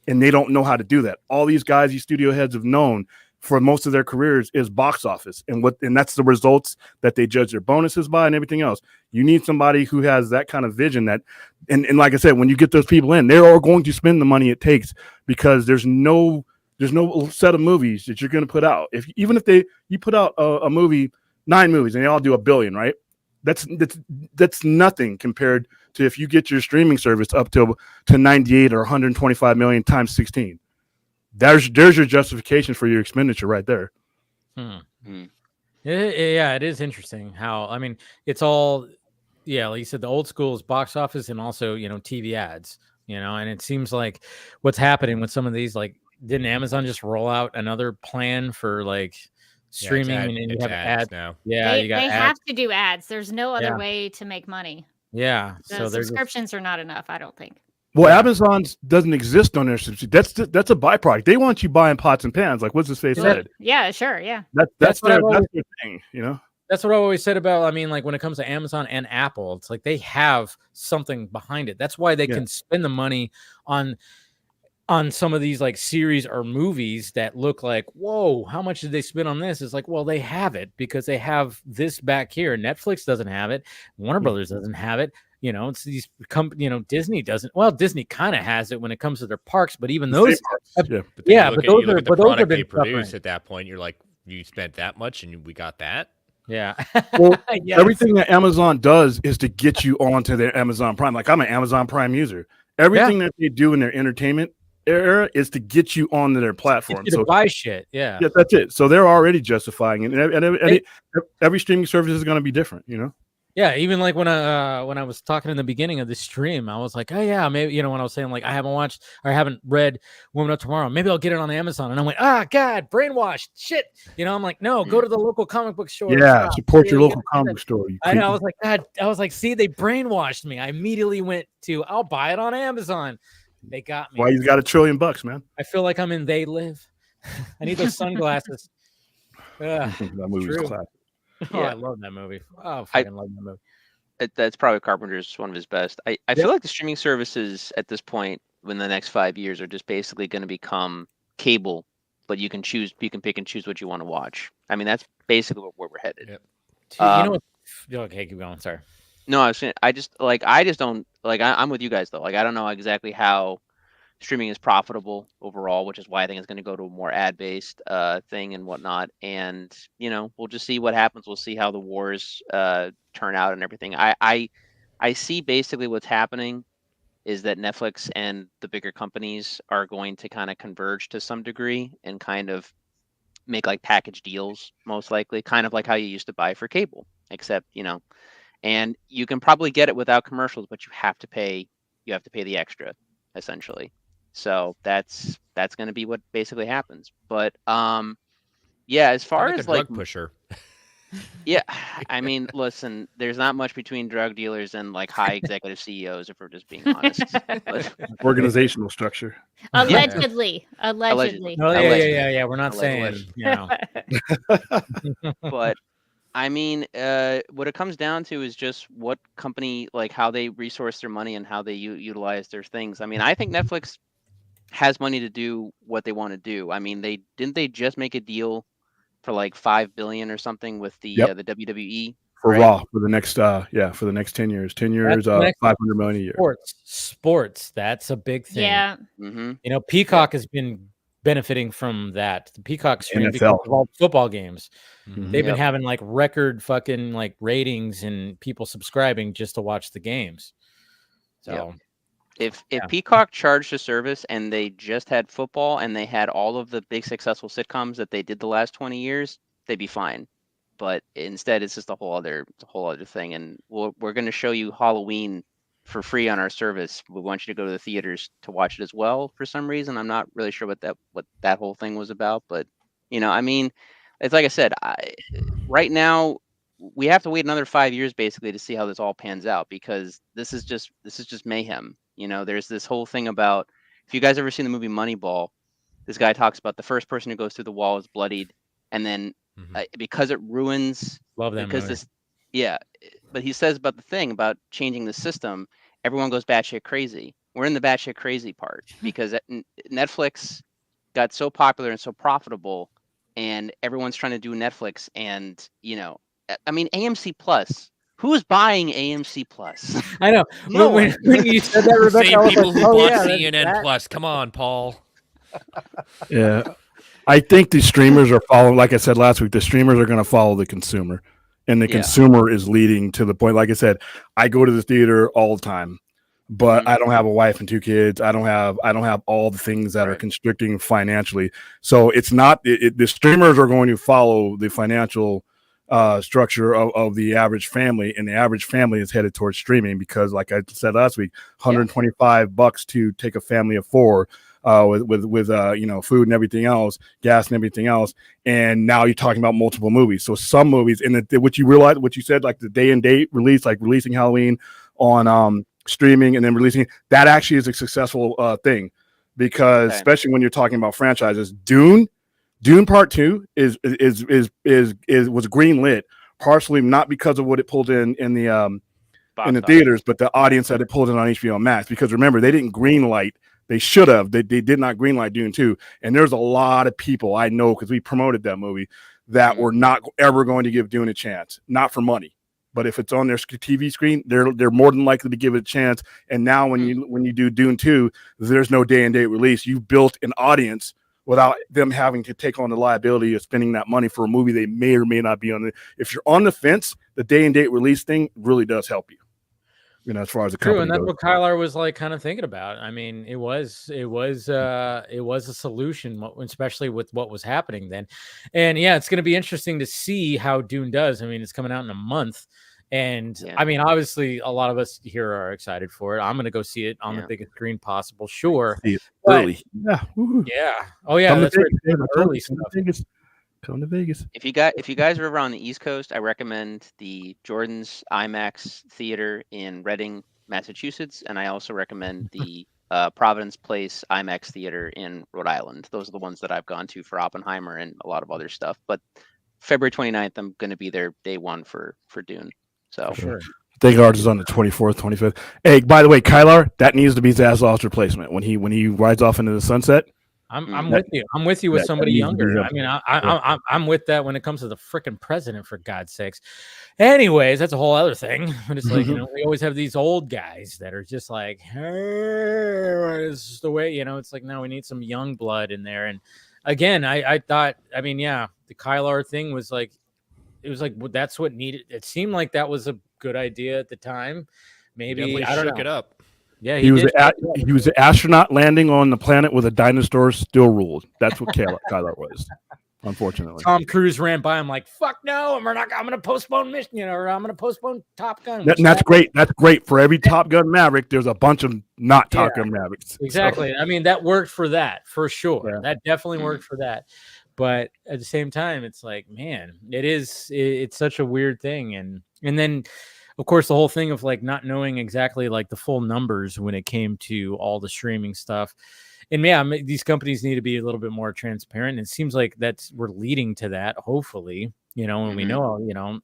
and they don't know how to do that. All these guys, these studio heads have known for most of their careers is box office, and that's the results that they judge their bonuses by and everything else. You need somebody who has that kind of vision that, and like I said, when you get those people in, they're all going to spend the money it takes, because there's no set of movies that you're going to put out. Even if you put out a movie, 9 movies, and they all do $1 billion, right? That's nothing compared to if you get your streaming service up to 98 or 125 million times 16. There's your justification for your expenditure right there. Yeah, it is interesting how, I mean, it's all, like you said, the old school is box office and also, you know, TV ads, you know, and it seems like what's happening with some of these, like, didn't Amazon just roll out another plan for like streaming and you have ads now? Yeah, they have to do ads. There's no other way to make money. Yeah, so subscriptions are not enough, I don't think. Well, Amazon doesn't exist on their subscription. That's a byproduct. They want you buying pots and pans, like what's his face said. Yeah, sure, yeah. That's their thing, you know. That's what I always said about, I mean, like when it comes to Amazon and Apple, it's like they have something behind it. That's why they can spend the money on some of these like series or movies that look like, whoa, how much did they spend on this? It's like, well, they have it because they have this back here. Netflix doesn't have it. Warner Brothers doesn't have it. You know, it's these Disney doesn't. Well, Disney kind of has it when it comes to their parks, but even those, but those are the they produce at that point. You're like, you spent that much and we got that. Yeah. Well, everything that Amazon does is to get you onto their Amazon Prime. Like I'm an Amazon Prime user. Everything that they do in their entertainment era is to get you onto their platform. So buy shit. Yeah, that's it. So they're already justifying it, and every streaming service is going to be different. You know. Yeah, even like when I was talking in the beginning of the stream, I was like, oh yeah, maybe, you know, when I was saying like I haven't read Woman of Tomorrow, maybe I'll get it on Amazon, and I went, God, brainwashed, shit, you know. I'm like, no, go to the local comic book store. Yeah, support your local comic store. I was like, God, I was like, see, they brainwashed me. I immediately went to, I'll buy it on Amazon. They got me. Why you got $1 trillion, man? I feel like I'm in They Live. I need those sunglasses. That movie's classic. Oh, I love that movie. Oh, I love that movie. That's probably Carpenter's one of his best. I feel like the streaming services at this point, in the next 5 years, are just basically going to become cable, but you can pick and choose what you want to watch. I mean, that's basically where we're headed. Yep. You know what? Okay, keep going. Sorry. No, I was saying, I just don't like. I'm with you guys though. Like, I don't know exactly how streaming is profitable overall, which is why I think it's going to go to a more ad-based thing and whatnot. And, you know, we'll just see what happens. We'll see how the wars turn out and everything. I see basically what's happening is that Netflix and the bigger companies are going to kind of converge to some degree and kind of make like package deals, most likely, kind of like how you used to buy for cable, except, you know, and you can probably get it without commercials, but you have to pay the extra, essentially. So that's going to be what basically happens. But yeah, as far as like drug pusher. Yeah, I mean, listen, there's not much between drug dealers and like high executive CEOs, if we're just being honest. But organizational structure. Allegedly. Oh, yeah. We're not saying, you know. But I mean, what it comes down to is just what company, like how they resource their money and how they utilize their things. I mean, I think Netflix has money to do what they want to do. I mean, they just make a deal for like $5 billion or something with the WWE for Raw for the next 10 years. 10 years, 500 million a year. Sports. That's a big thing. Yeah. Mm-hmm. You know, Peacock has been benefiting from that. The Peacock stream because of all football games. Mm-hmm. They've been having like record fucking like ratings and people subscribing just to watch the games. So if Peacock charged a service and they just had football and they had all of the big successful sitcoms that they did the last 20 years, they'd be fine. But instead, it's just a whole other thing. And we're going to show you Halloween for free on our service. We want you to go to the theaters to watch it as well. For some reason, I'm not really sure what that whole thing was about. But you know, I mean, it's like I said, right now we have to wait another 5 years basically to see how this all pans out, because this is just mayhem. You know, there's this whole thing about, if you guys ever seen the movie Moneyball, this guy talks about the first person who goes through the wall is bloodied, and then because it ruins. Love that movie. But he says about the thing about changing the system, everyone goes batshit crazy. We're in the batshit crazy part because Netflix got so popular and so profitable, and everyone's trying to do Netflix. And you know, I mean, AMC Plus. Who's buying AMC Plus? I know. No when you said that, Rebecca, same people who bought CNN Plus. Come on, Paul. Yeah. I think the streamers are following, like I said last week, the streamers are going to follow the consumer, and the consumer is leading to the point. Like I said, I go to the theater all the time, but I don't have a wife and 2 kids. I don't have all the things that are constricting financially. So it's not, the streamers are going to follow the financial structure of the average family, and the average family is headed towards streaming because, like I said last week, $125 to take a family of 4. With you know, food and everything else, gas and everything else, and now you're talking about multiple movies. So some movies, and what you said, like the day and date release, like releasing Halloween on streaming and then releasing that actually is a successful thing, because especially when you're talking about franchises, Dune Part 2 was greenlit partially not because of what it pulled in the theaters, but the audience that it pulled in on HBO Max. Because remember, they didn't greenlight. They should have. They did not greenlight Dune 2. And there's a lot of people I know, because we promoted that movie, that were not ever going to give Dune a chance. Not for money, but if it's on their TV screen, they're more than likely to give it a chance. And now when you do Dune 2, there's no day and date release. You built an audience without them having to take on the liability of spending that money for a movie they may or may not be on. If you're on the fence, the day and date release thing really does help you. You know, as far as the company and that's goes. what Kylar was like kind of thinking about. I mean, it was a solution, especially with what was happening then. And yeah, it's going to be interesting to see how Dune does. I mean, it's coming out in a month. And I mean, obviously a lot of us here are excited for it. I'm going to go see it on the biggest screen possible. Sure. Early. Yeah. Oh yeah. That's early stuff. Come to Vegas. If you guys are over on the East Coast, I recommend the Jordan's IMAX Theater in Reading, Massachusetts, and I also recommend the Providence Place IMAX Theater in Rhode Island. Those are the ones that I've gone to for Oppenheimer and a lot of other stuff. But February 29th, I'm going to be there day one for Dune. So sure. I think ours is on the 24th, 25th. Hey, by the way, Kylar, that needs to be Zaslav's replacement when he rides off into the sunset. I'm with you. I'm with you with somebody younger. I mean, I'm with that when it comes to the freaking president, for God's sakes. Anyways, that's a whole other thing. But it's like, you know, we always have these old guys that are just like, hey, this is the way, you know, it's like, no, we need some young blood in there. And again, I thought, I mean, yeah, the Kylar thing was like, it was like, well, that's what needed. It seemed like that was a good idea at the time. Maybe I don't know. It up. Yeah, he was an astronaut landing on the planet with a dinosaur still ruled. That's what Kylar was, unfortunately. Tom Cruise ran by him like, "Fuck no, I'm going to postpone mission, you know, or I'm going to postpone Top Gun." That's great. That's great for every Top Gun Maverick. There's a bunch of not Top Gun Mavericks. Exactly. So. I mean, that worked for that for sure. Yeah. That definitely worked for that. But at the same time, it's like, man, it's such a weird thing. And then, of course, the whole thing of like not knowing exactly like the full numbers when it came to all the streaming stuff. And yeah, these companies need to be a little bit more transparent. It seems like we're leading to that, hopefully, and we know,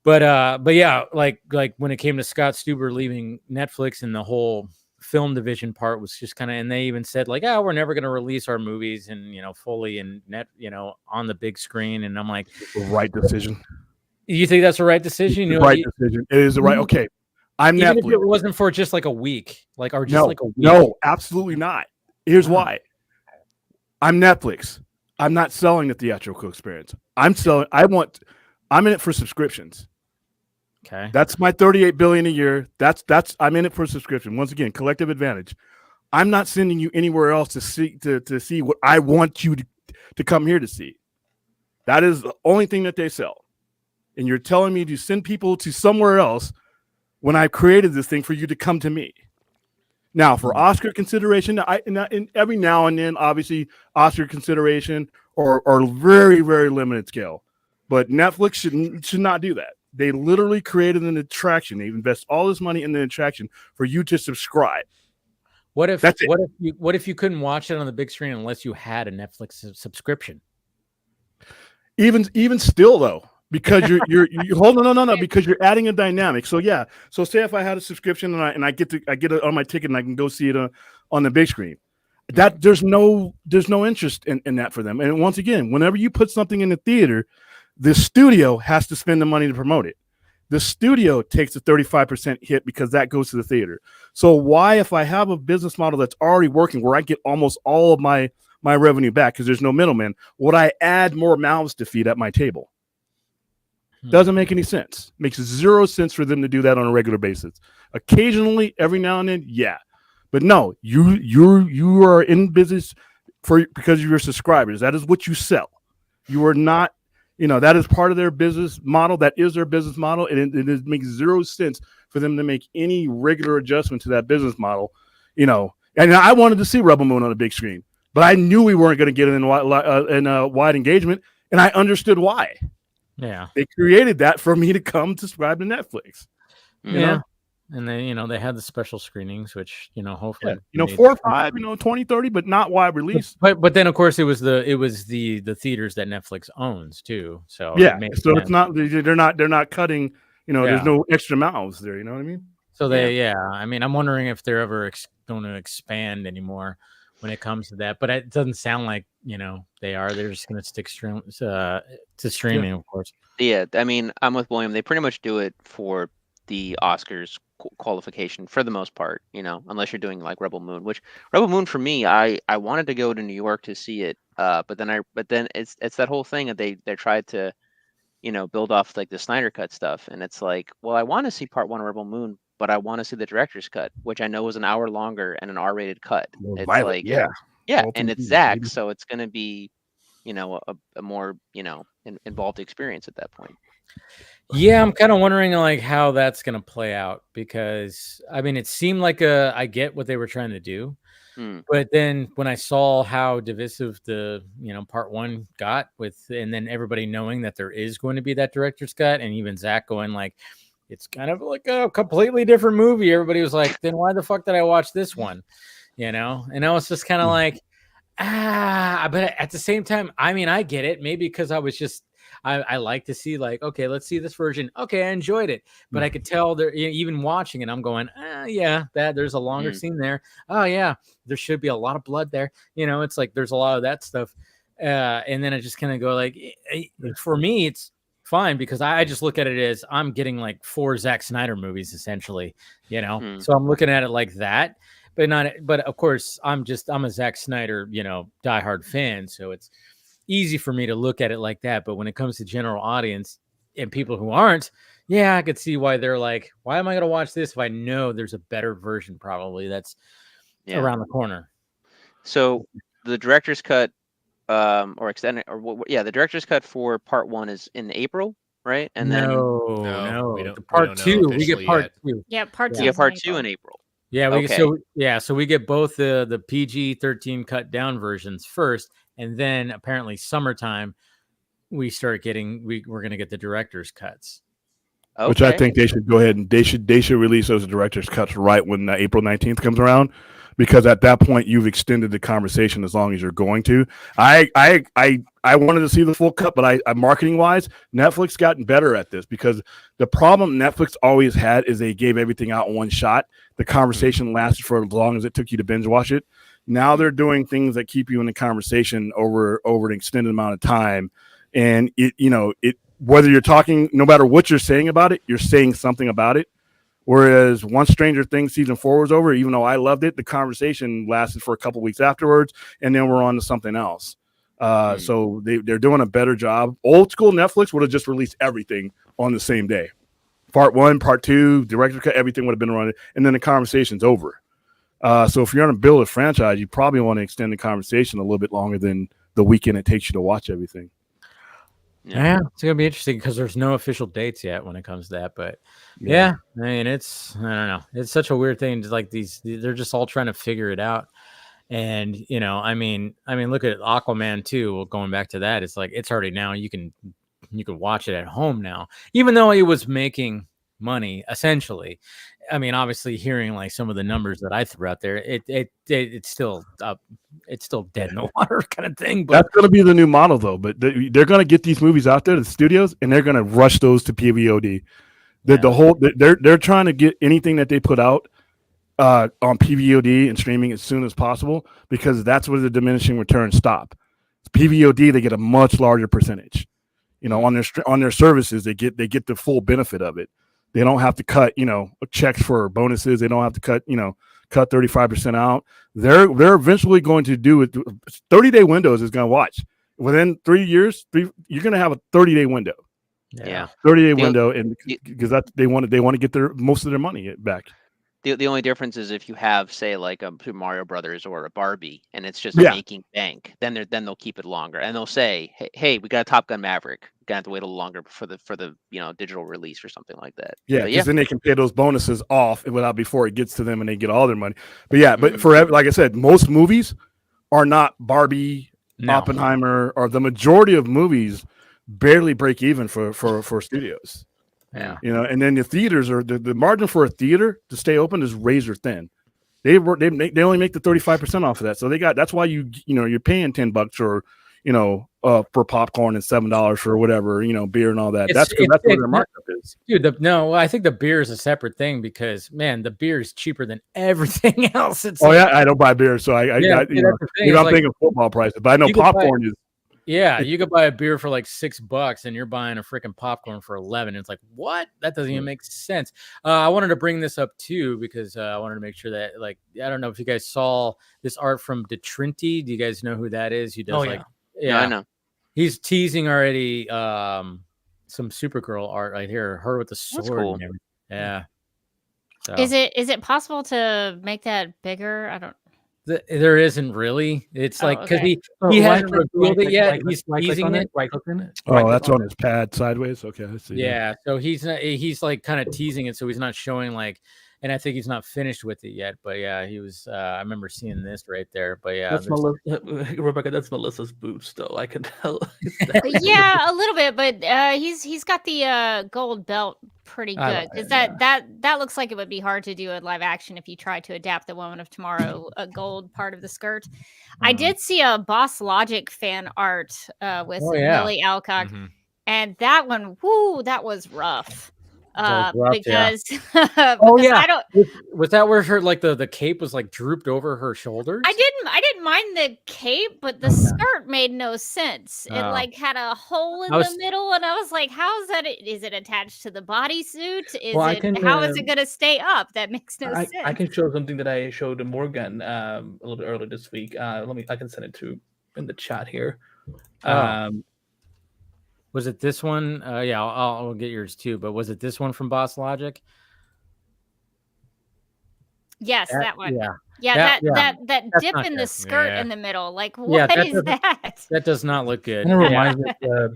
but yeah, like when it came to Scott Stuber leaving Netflix and the whole film division part was just kind of, and they even said like, we're never going to release our movies and fully in on the big screen. And I'm like, right decision. You think that's the right decision? Right decision. It is the right. Okay, I'm even Netflix. If it wasn't for just like a week, like or just no, like a week. No, absolutely not. Here's why. I'm Netflix. I'm not selling the theatrical experience. I'm in it for subscriptions. Okay. That's my $38 billion a year. I'm in it for subscription. Once again, collective advantage. I'm not sending you anywhere else to see what I want you to come here to see. That is the only thing that they sell. And you're telling me to send people to somewhere else when I created this thing for you to come to me. Now, for Oscar consideration, in every now and then, obviously, Oscar consideration or very, very limited scale. But Netflix should not do that. They literally created an attraction. They invest all this money in the attraction for you to subscribe. What if you couldn't watch it on the big screen unless you had a Netflix subscription? Even still though, because you're hold on, no, because you're adding a dynamic. So yeah, so say if I had a subscription and I get it on my ticket and I can go see it on the big screen. That there's no interest in that for them. And once again, whenever you put something in the theater, the studio has to spend the money to promote it. The studio takes a 35% hit because that goes to the theater. So why, if I have a business model that's already working where I get almost all of my revenue back because there's no middleman, would I add more mouths to feed at my table? Doesn't make any sense. Makes zero sense for them to do that on a regular basis. Occasionally, every now and then, yeah. But no, you are in business because of your subscribers. That is what you sell. You are not. That is part of their business model. That is their business model. And it makes zero sense for them to make any regular adjustment to that business model. And I wanted to see Rebel Moon on a big screen, but I knew we weren't going to get it in wide engagement. And I understood why. Yeah. They created that for me to come subscribe to Netflix. You know? And then, they had the special screenings, which, hopefully, 4 or 5, 20, 30, but not wide release. But then, of course, it was the theaters that Netflix owns too. So yeah, so it's not, they're not cutting, there's no extra mouths there. You know what I mean? So I'm wondering if they're ever going to expand anymore when it comes to that. But it doesn't sound like, they are. They're just going to stick to streaming, of course. Yeah, I mean, I'm with William. They pretty much do it for the Oscars qualification for the most part, unless you're doing like Rebel Moon, which Rebel Moon for me, I wanted to go to New York to see it, but then it's that whole thing that they tried to build off like the Snyder Cut stuff, and it's like, well, I want to see part 1 of Rebel Moon, but I want to see the director's cut, which I know is an hour longer and an R-rated cut. It's violent, like yeah, and it's Zach, so it's going to be a more involved experience at that point. Yeah, I'm kind of wondering like how that's going to play out, because I mean, it seemed like I get what they were trying to do, but then when I saw how divisive the part 1 got and then everybody knowing that there is going to be that director's cut, and even Zach going like, it's kind of like a completely different movie. Everybody was like, then why the fuck did I watch this one? And I was just kind of like, but at the same time, I mean, I get it. Maybe because I was just, I like to see like, okay, let's see this version. Okay, I enjoyed it, but I could tell there, even watching it, I'm going, yeah, there's a longer scene there. Oh yeah, there should be a lot of blood there. It's like there's a lot of that stuff, and then I just kind of go like, for me, it's fine because I just look at it as I'm getting like 4 Zack Snyder movies essentially. So I'm looking at it like that. But of course, I'm a Zack Snyder, diehard fan. So it's easy for me to look at it like that. But when it comes to general audience and people who aren't, I could see why they're like, why am I going to watch this if I know there's a better version probably that's around the corner? So the director's cut, or extended, the director's cut for part 1 is in April, right? And no, we don't. Part 2, we get part 2. Yeah, part 2. You get part 2 in April. Yeah, so we get both the PG-13 cut down versions first, and then apparently summertime we're going to get the director's cuts. Okay. Which I think they should go ahead and they should release those director's cuts right when April 19th comes around, because at that point you've extended the conversation as long as you're going to. I wanted to see the full cut, but I marketing wise, Netflix gotten better at this, because the problem Netflix always had is they gave everything out in one shot. The conversation lasted for as long as it took you to binge watch it. Now they're doing things that keep you in the conversation over an extended amount of time, and it whether you're talking, no matter what you're saying about it, you're saying something about it. Whereas once Stranger Things season 4 was over, even though I loved it, the conversation lasted for a couple weeks afterwards, and then we're on to something else. So they're doing a better job. Old school Netflix would have just released everything on the same day. Part 1, part 2, director cut, everything would have been running, and then the conversation's over. So if you're going to build a franchise, you probably want to extend the conversation a little bit longer than the weekend it takes you to watch everything. Yeah, it's gonna be interesting because there's no official dates yet when it comes to that. But yeah, I mean, I don't know. It's such a weird thing. Like they're just all trying to figure it out. And I mean, look at Aquaman 2. Well, going back to that, it's like it's already now. You can watch it at home now, even though it was making money essentially. I mean, obviously, hearing like some of the numbers that I threw out there, it's still dead in the water kind of thing. But that's going to be the new model, though. But they're going to get these movies out there to the studios, and they're going to rush those to PVOD. They're trying to get anything that they put out on PVOD and streaming as soon as possible, because that's where the diminishing returns stop. PVOD, they get a much larger percentage. On their services, they get the full benefit of it. They don't have to cut, checks for bonuses. They don't have to cut 35% out. They're eventually going to do it. 30-day windows is going to watch. Within 3 years, you're going to have a 30-day window. Yeah. 30-day window, and because they want to get most of their money back. The only difference is if you have, say, like a Super Mario Brothers or a Barbie, and it's just making bank, then they'll keep it longer, and they'll say, hey, we got a Top Gun Maverick. Gonna have to wait a little longer for the digital release or something like that. Yeah, because then they can pay those bonuses off before it gets to them and they get all their money. But but for like I said, most movies are not Barbie, Oppenheimer, or the majority of movies barely break even for studios. Yeah, and then the theaters are the margin for a theater to stay open is razor thin. They only make the 35% off of that, so that's why you're paying $10 or for popcorn and $7 for whatever, beer and all that. That's what their markup is. Dude, I think the beer is a separate thing because, man, the beer is cheaper than everything else. I don't buy beer, so I'm thinking football prices, but I know popcorn is. Yeah, you could buy a beer for like $6 and you're buying a freaking popcorn for 11. It's like, what? That doesn't even make sense. I wanted to bring this up too because I wanted to make sure that, like, I don't know if you guys saw this art from DeTrinity. Do you guys know who that is? He does yeah, I know. He's teasing already some Supergirl art right here. Her with the sword. That's cool. Yeah. So. Is it possible to make that bigger? I don't. There isn't really. It's like because he hasn't revealed it yet. He's teasing it. Oh, that's on his pad sideways. Okay, I see. Yeah, so he's like kind of teasing it, so he's not showing like. And I think he's not finished with it yet, but yeah, he was. I remember seeing this right there, but yeah, that's Rebecca. That's Melissa's boots, though. I can tell. Yeah, a little bit, but he's got the gold belt pretty good because that looks like it would be hard to do in live action if you tried to adapt the Woman of Tomorrow gold part of the skirt. I did see a Boss Logic fan art with Milly Alcock, and that one, that was rough. Because I don't. Was that where her like the cape was like drooped over her shoulders? I didn't mind the cape, but the skirt made no sense. It like had a hole in the middle, and I was like, "How is that? Is it attached to the bodysuit? How is it going to stay up? That makes no sense." I can show something that I showed to Morgan a little bit earlier this week. I can send it to in the chat here. Was it this one? Yeah, I'll get yours too. But was it this one from Boss Logic? Yes, that one. Yeah, that dip in the skirt in the middle. Like, what is that? That does not look good. It reminds me of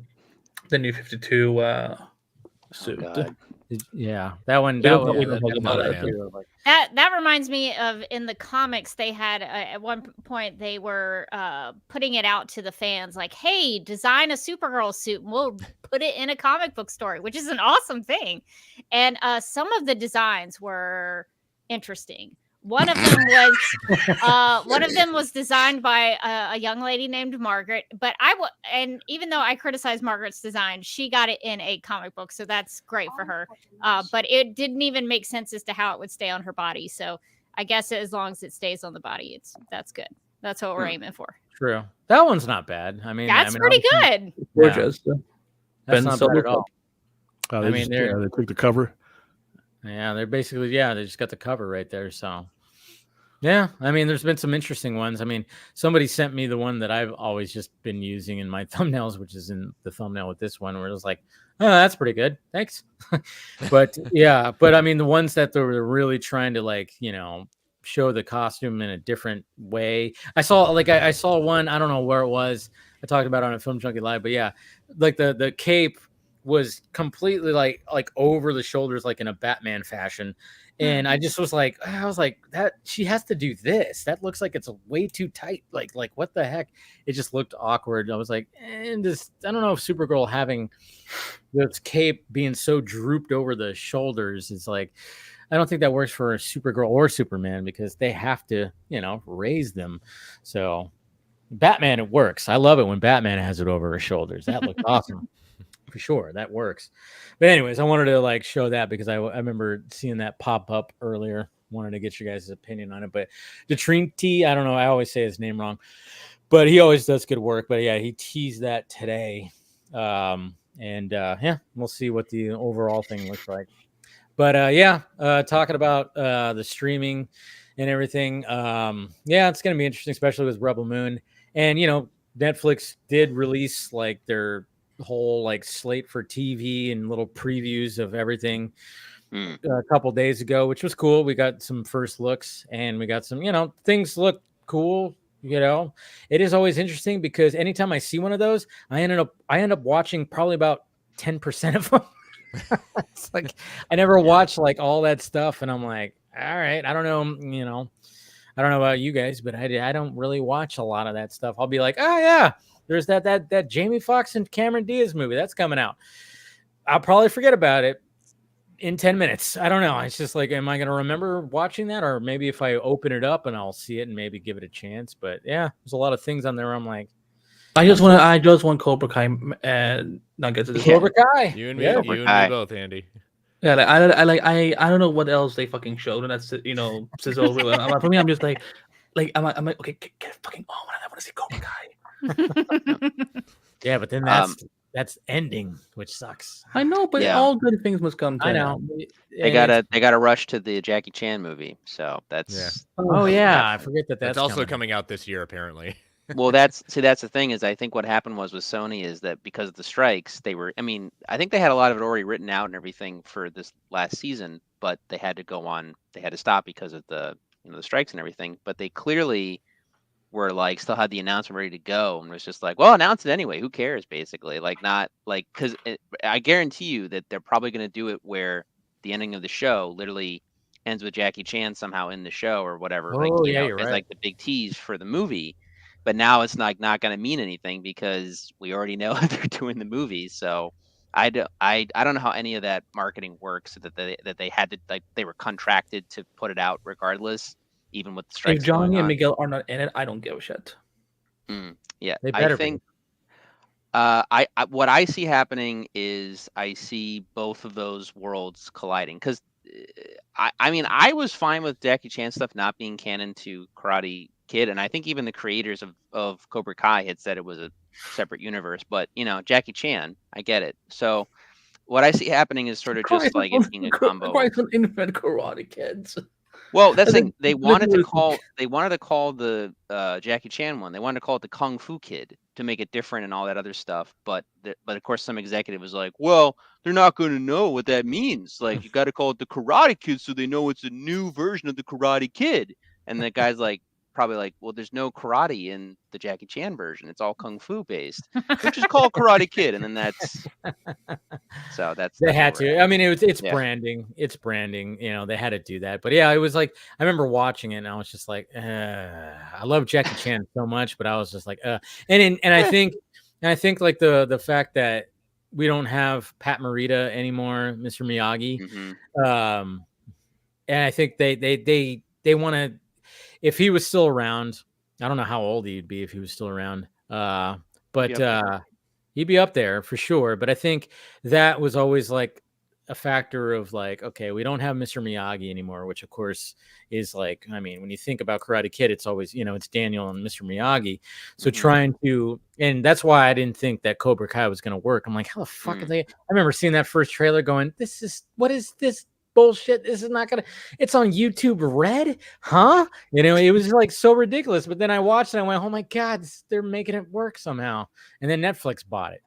the New 52 suit. Yeah, that one. That reminds me of in the comics they had at one point they were putting it out to the fans like, hey, design a Supergirl suit and we'll put it in a comic book story, which is an awesome thing. And some of the designs were interesting. One of them was designed by a young lady named Margaret, but and even though I criticized Margaret's design, she got it in a comic book, so that's great for her. But it didn't even make sense as to how it would stay on her body. So I guess as long as it stays on the body, that's good. That's what we're aiming for. True. That one's not bad. I mean, that's pretty good. Gorgeous. That's not bad at all. They took the cover. Yeah, they're basically they just got the cover right there. So yeah, I mean, there's been some interesting ones. I mean, somebody sent me the one that I've always just been using in my thumbnails, which is in the thumbnail with this one, where it was like, oh, that's pretty good. Thanks. But I mean, the ones that they were really trying to show the costume in a different way. I saw one, I don't know where it was. I talked about it on a Film Junkie Live, but yeah, like the cape was completely like over the shoulders, like in a Batman fashion. And I just was like, that she has to do this. That looks like it's way too tight. Like what the heck? It just looked awkward. I was like, I don't know if Supergirl having this cape being so drooped over the shoulders is like, I don't think that works for a Supergirl or Superman because they have to, raise them. So Batman, it works. I love it when Batman has it over his shoulders. That looked awesome. For sure, that works. But anyways, I wanted to show that because I remember seeing that pop up earlier. Wanted to get your guys' opinion on it. But Detrinti, I don't know. I always say his name wrong, but he always does good work. But yeah, he teased that today, we'll see what the overall thing looks like. But talking about the streaming and everything, it's gonna be interesting, especially with Rebel Moon. And Netflix did release their whole slate for TV and little previews of everything a couple days ago, which was cool. We got some first looks and we got some, things look cool. It is always interesting because anytime I see one of those, I end up watching probably about 10% of them. It's like I never watch all that stuff, and I'm like, all right, I don't know, I don't know about you guys, but I don't really watch a lot of that stuff. I'll be like, oh yeah, there's that Jamie Foxx and Cameron Diaz movie that's coming out. I'll probably forget about it in 10 minutes. I don't know. It's just like, am I going to remember watching that? Or maybe if I open it up and I'll see it and maybe give it a chance. But yeah, there's a lot of things on there. I'm like, I just want Cobra Kai and not get to this. Cobra Kai. You and me both, Andy. Yeah, I don't know what else they fucking showed, and that's sizzle. For me, I'm just like I'm like, okay, get fucking on. I want to see Cobra Kai. Yeah, but then that's ending, which sucks. I know, but all good things must come to I know. They gotta rush to the Jackie Chan movie, so that's. Oh yeah, I forget that's also coming out this year apparently. Well, that's the thing is I think what happened was with Sony is that because of the strikes, I think they had a lot of it already written out and everything for this last season, but they had to stop because of the the strikes and everything. But they clearly were still had the announcement ready to go and was just like, well, announce it anyway. Who cares? Basically, because I guarantee you that they're probably going to do it where the ending of the show literally ends with Jackie Chan somehow in the show or whatever. You're right. The big tease for the movie. But now it's not going to mean anything because we already know they're doing the movie. So I don't know how any of that marketing works. That they had to they were contracted to put it out regardless, even with the strikes. If Johnny and Miguel are not in it, I don't give a shit. Yeah, they better I think. What I see happening is I see both of those worlds colliding because I was fine with Jackie Chan stuff not being canon to Karate Kid, and I think even the creators of Cobra Kai had said it was a separate universe, but Jackie Chan, I get it. So what I see happening is sort of just it being a combo. Christ on infant Karate Kids. Well, that's the thing. They wanted to call the Jackie Chan one. They wanted to call it the Kung Fu Kid to make it different and all that other stuff. But of course, some executive was like, "Well, they're not going to know what that means. You got to call it the Karate Kid so they know it's a new version of the Karate Kid." And the guy's like, probably like, well, there's no karate in the Jackie Chan version. It's all kung fu based. So just call Karate Kid, and then that's they had to. I mean, it's branding. It's branding. You know, they had to do that. But yeah, it was like I remember watching it, and I was just like, I love Jackie Chan so much, but I was just like, and I think like the fact that we don't have Pat Morita anymore, Mr. Miyagi. Mm-hmm. And I think they want to, if he was still around, I don't know how old he'd be if he was still around, but he'd be up there for sure. But I think that was always like a factor of like, okay, we don't have Mr. Miyagi anymore, which of course is like, I mean, when you think about Karate Kid, it's always, you know, it's Daniel and Mr. Miyagi. So trying to, and that's why I didn't think that Cobra Kai was going to work. I'm like, how the fuck are they? I remember seeing that first trailer going, what is this bullshit? This is not gonna, it's on YouTube Red, huh? You know, it was like so ridiculous. But then I watched it and I went, oh my God, they're making it work somehow. And then Netflix bought it.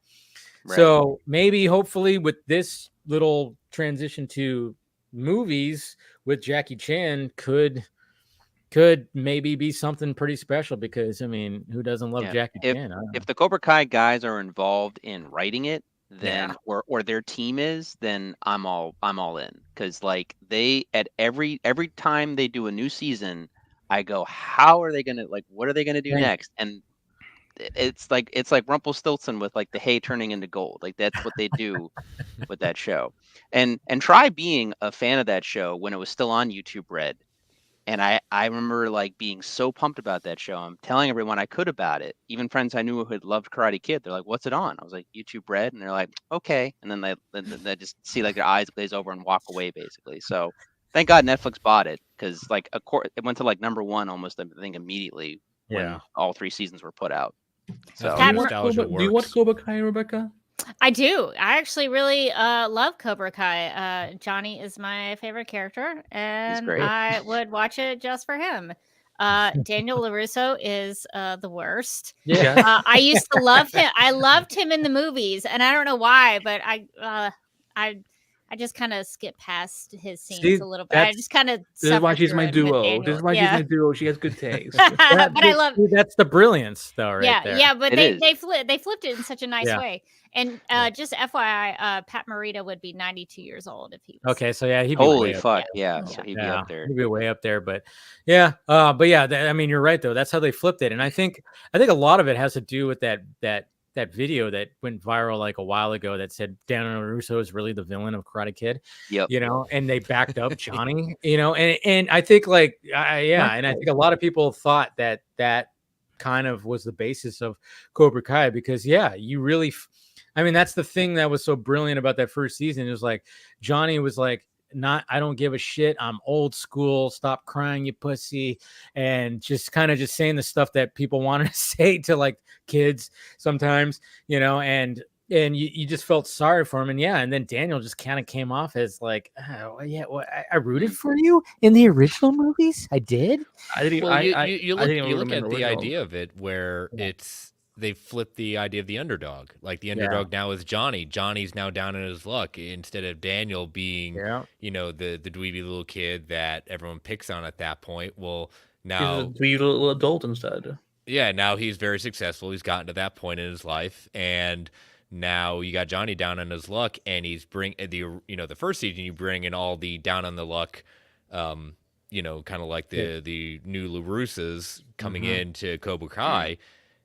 Right. So maybe hopefully with this little transition to movies with Jackie Chan could maybe be something pretty special, because I mean, who doesn't love Jackie Chan? If the Cobra Kai guys are involved in writing it, then or their team is, then I'm all in, because like they at every time they do a new season, I go, how are they gonna, like, what are they gonna do next? And it's like Rumpelstiltskin with like the hay turning into gold. Like that's what they do with that show. And try being a fan of that show when it was still on YouTube Red. And I remember like being so pumped about that show. I'm telling everyone I could about it. Even friends I knew who had loved Karate Kid. They're like, "What's it on?" I was like, "YouTube Red," and they're like, "Okay." And then they just see like their eyes glaze over and walk away, basically. So thank God Netflix bought it, because like it went to like #1 almost, I think, immediately when all 3 seasons were put out. So do you watch Cobra Kai, Rebecca? I do. I actually really love Cobra Kai. Johnny is my favorite character, and I would watch it just for him. Daniel LaRusso is the worst. Yeah. I used to love him. I loved him in the movies, and I don't know why, but I just kind of skip past his scenes a little bit. I just kind of. This is why she's my duo. This is why she's my duo. She has good taste. But I love. That's the brilliance, though, right there. Yeah, but they flipped it in such a nice way. And just FYI, Pat Morita would be 92 years old if he was. Okay, so yeah, he'd be holy fuck, so he'd be up there. He'd be way up there, but yeah, I mean, you're right though. That's how they flipped it, and I think a lot of it has to do with that video that went viral like a while ago that said Daniel LaRusso is really the villain of Karate Kid. Yep. You know, and they backed up Johnny. You know, and I think like and I think a lot of people thought that kind of was the basis of Cobra Kai, because you really. I mean, that's the thing that was so brilliant about that first season. It was like Johnny was like, I don't give a shit. I'm old school. Stop crying, you pussy. And just kind of just saying the stuff that people wanted to say to like kids sometimes, you know, and you just felt sorry for him. And then Daniel just kind of came off as like, I rooted for you in the original movies. I did. I didn't. Well, you look at the idea of it where they flipped the idea of the underdog. Like the underdog now is Johnny. Johnny's now down in his luck, instead of Daniel being, you know, the dweeby little kid that everyone picks on at that point. Well, now he's a dweeby little adult instead. Yeah, now he's very successful. He's gotten to that point in his life, and now you got Johnny down on his luck, and he's the first season you bring in all the down on the luck, you know, kind of like the new LaRussas coming into Cobra Kai.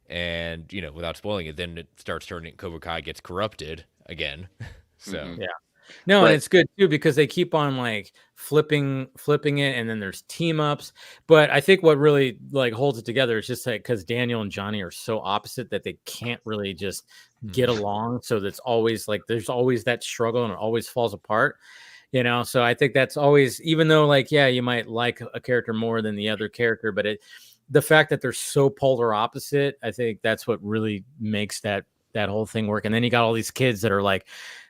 And, you know, without spoiling it, then it starts turning, Cobra Kai gets corrupted again. So, and it's good too, because they keep on like flipping it, and then there's team ups. But I think what really like holds it together is just like, because Daniel and Johnny are so opposite that they can't really just get along. So that's always like, there's always that struggle, and it always falls apart. You know, so I think that's always, even though like, you might like a character more than the other character, but the fact that they're so polar opposite, I think that's what really makes that whole thing work. And then you got all these kids that are like,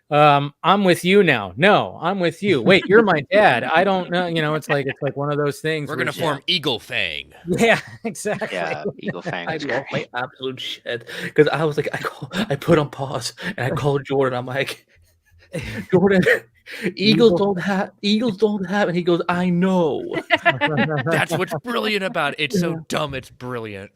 I'm with you now. No, I'm with you. Wait, you're my dad. I don't know. You know, it's like one of those things. We're going to form Eagle Fang. Yeah, exactly. Yeah, Eagle Fang. I lost my absolute shit, because I was like, I put on pause and I called Jordan. I'm like, Jordan, Eagles don't have, and he goes, I know. That's what's brilliant about it. It's so dumb. It's brilliant.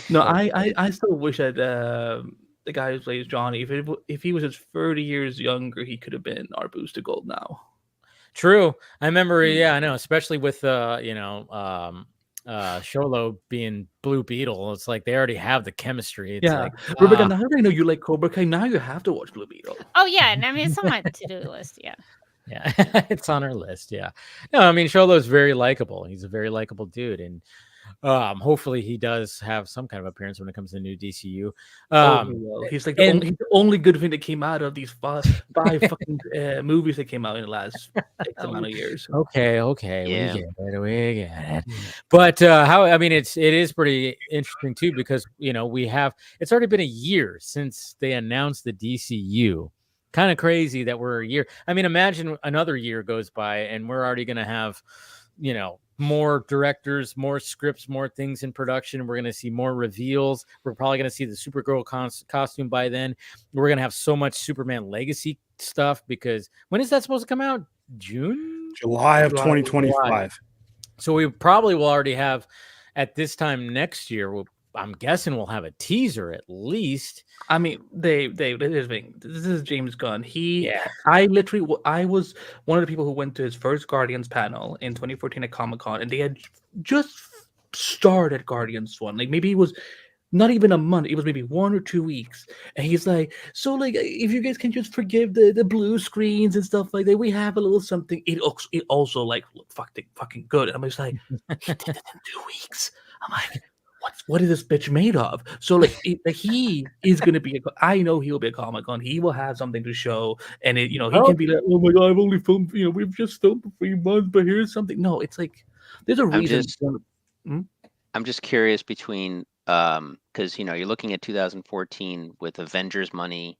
No, I still wish that the guy who plays Johnny, if he was just 30 years younger, he could have been our Booster Gold now. True. I remember. Yeah, I know. Especially with Sholo being Blue Beetle. It's like they already have the chemistry. It's like, Rebecca, now that I know you like Cobra Kai, now you have to watch Blue Beetle. Oh yeah, and I mean it's on my to-do list. Yeah. Yeah, it's on our list. Yeah. No, I mean Sholo is very likable. He's a very likable dude, and hopefully he does have some kind of appearance when it comes to the new DCU. He's like the only good thing that came out of these five fucking movies that came out in the last X amount of years. Okay, yeah. we get it. But it is pretty interesting too, because it's already been a year since they announced the DCU. Kind of crazy that we're a year. I mean, imagine another year goes by and we're already going to have, more directors, more scripts, more things in production. We're going to see more reveals. We're probably going to see the Supergirl costume by then. We're going to have so much Superman Legacy stuff, because when is that supposed to come out? July of 2025. So we probably will already have, at this time next year, I'm guessing we'll have a teaser at least. I mean, this is James Gunn. I was one of the people who went to his first Guardians panel in 2014 at Comic-Con, and they had just started Guardians 1. Like maybe it was not even a month, it was maybe 1 or 2 weeks. And he's like, so like if you guys can just forgive the blue screens and stuff like that, we have a little something. It also like looked fucking good. And I'm just like, he did it in 2 weeks. I'm like, what is this bitch made of? So he is going to be. I know he'll be a Comic-Con. He will have something to show, and he can be like, oh my god, I've only filmed. We've just filmed for 3 months, but here's something. No, it's like there's a reason. I'm just curious between because you're looking at 2014 with Avengers money,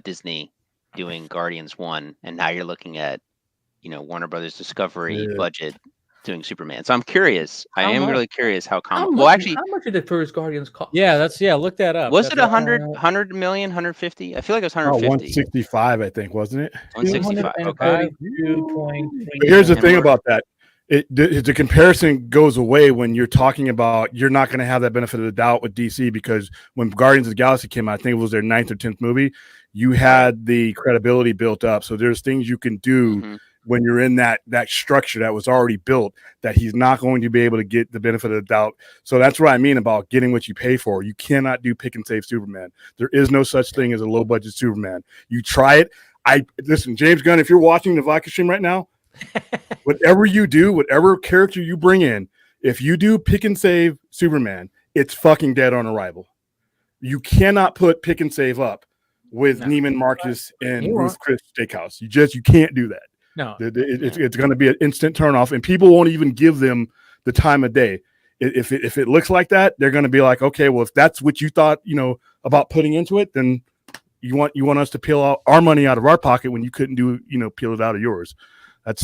Disney doing Guardians 1, and now you're looking at Warner Brothers Discovery budget doing Superman. So I'm curious. I am really curious how much did the first Guardians cost? Yeah, look that up. Was it 100 million, 150? I feel like it was 150. 165, I think, wasn't it? 165. Okay. But here's the thing about that. The comparison goes away when you're talking about you're not going to have that benefit of the doubt with DC, because when Guardians of the Galaxy came out, I think it was their 9th or 10th movie, you had the credibility built up. So there's things you can do when you're in that structure that was already built that he's not going to be able to get the benefit of the doubt. So that's what I mean about getting what you pay for. You cannot do pick and save Superman. There is no such thing as a low budget Superman. You try it. Listen, James Gunn, if you're watching the Vodka stream right now, whatever you do, whatever character you bring in, if you do pick and save Superman, it's fucking dead on arrival. You cannot put pick and save up with Neiman Marcus and Ruth Chris Steakhouse. You can't do that. No, it's going to be an instant turnoff, and people won't even give them the time of day. If it looks like that, they're going to be like, okay, well, if that's what you thought, about putting into it, then you want us to peel out our money out of our pocket when you couldn't peel it out of yours.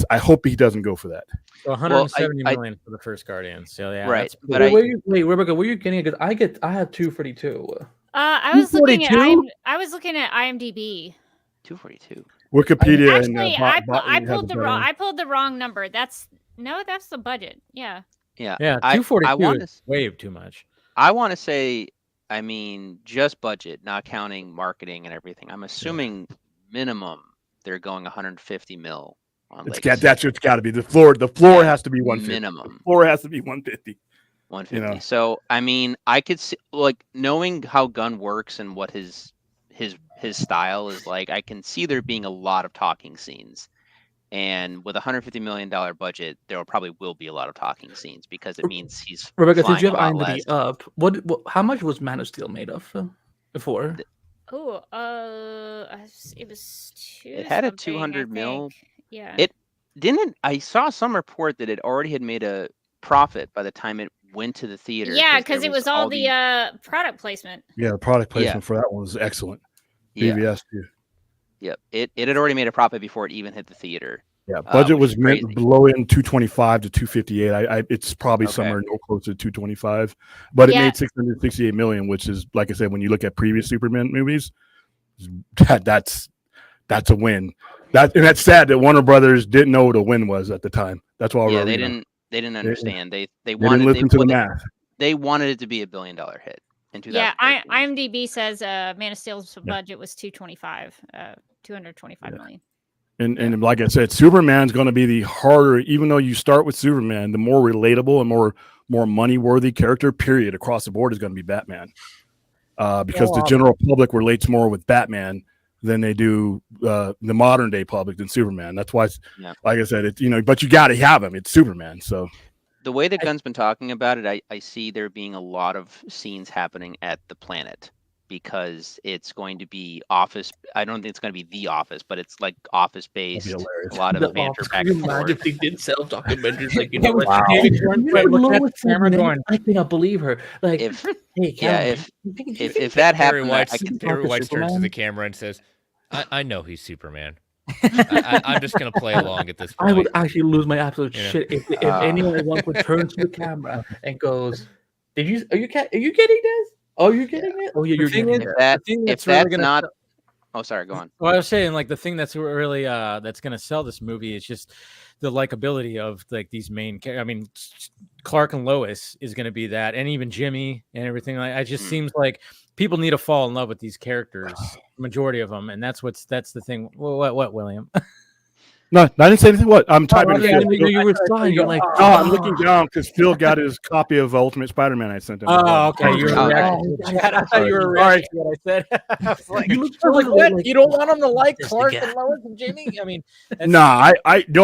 I hope he doesn't go for that. So 170 million for the first Guardians. So yeah, right. But Rebecca, where you getting it? Because I have 242. I was looking at IMDb. 242. Wikipedia. Actually, I pulled the wrong number. That's the budget. Yeah. 242 is way too much. I want to say, I mean, just budget, not counting marketing and everything. I'm assuming minimum they're going 150 mil on Legacy. That's what's got to be the floor. The floor has to be 150. Minimum. The floor has to be 150. 150. So I mean, I could see, like, knowing how Gunn works and what his style is like, I can see there being a lot of talking scenes, and with $150 million budget, there probably will be a lot of talking scenes, because it means he's Rebecca. Did you have IMDb up? What? How much was Man of Steel made of before? Oh, it was It had a 200 mil. Yeah. It didn't. I saw some report that it already had made a profit by the time it went to the theater. Yeah, because it was all the product placement. Yeah, the product placement for that one was excellent. BVS too. Yep. It had already made a profit before it even hit the theater. Yeah, budget was below in 225 to 258. It's probably somewhere no closer to 225, but it made 668 million, which is, like I said, when you look at previous Superman movies, that's a win. That's sad that Warner Brothers didn't know what a win was at the time. That's why they didn't understand. They didn't listen to the math. They wanted it to be $1 billion hit in 2013. Yeah, IMDb says Man of Steel's budget was $225 million. And like I said, Superman's going to be the harder, even though you start with Superman, the more relatable and more money worthy character, period, across the board is going to be Batman. Because the general public relates more with Batman than they do the modern day public than Superman. That's why, like I said, it's, but you got to have him. It's Superman. So the way that Gunn's been talking about it, I see there being a lot of scenes happening at the planet, because it's going to be office. I don't think it's going to be the office, but it's like office based. A lot of banter back and forth. If they did self documentaries, like I cannot believe her. Like, if that happened, Barry White turns to the camera and says, "I know he's Superman. I'm just going to play along at this point." I would actually lose my absolute shit if anyone would turn to the camera and goes, Are you getting this? Oh, you're getting it? Oh, yeah, you're getting it. If that's not... Oh, sorry, go on. Well, I was saying, like, the thing that's really that's going to sell this movie is just the likability of, like, these main characters. I mean, Clark and Lois is going to be that, and even Jimmy and everything. Like, it just seems like people need to fall in love with these characters, majority of them, and that's the thing. What, William? No, I didn't say anything. What? I'm typing. You were fine. You're like, I'm looking down because Phil got his copy of Ultimate Spider-Man I sent him. Oh, okay. You were reacting. I thought you were reacting to what I said. I was like, what? You don't want him to like Clark and Lois and Jimmy? I mean, no,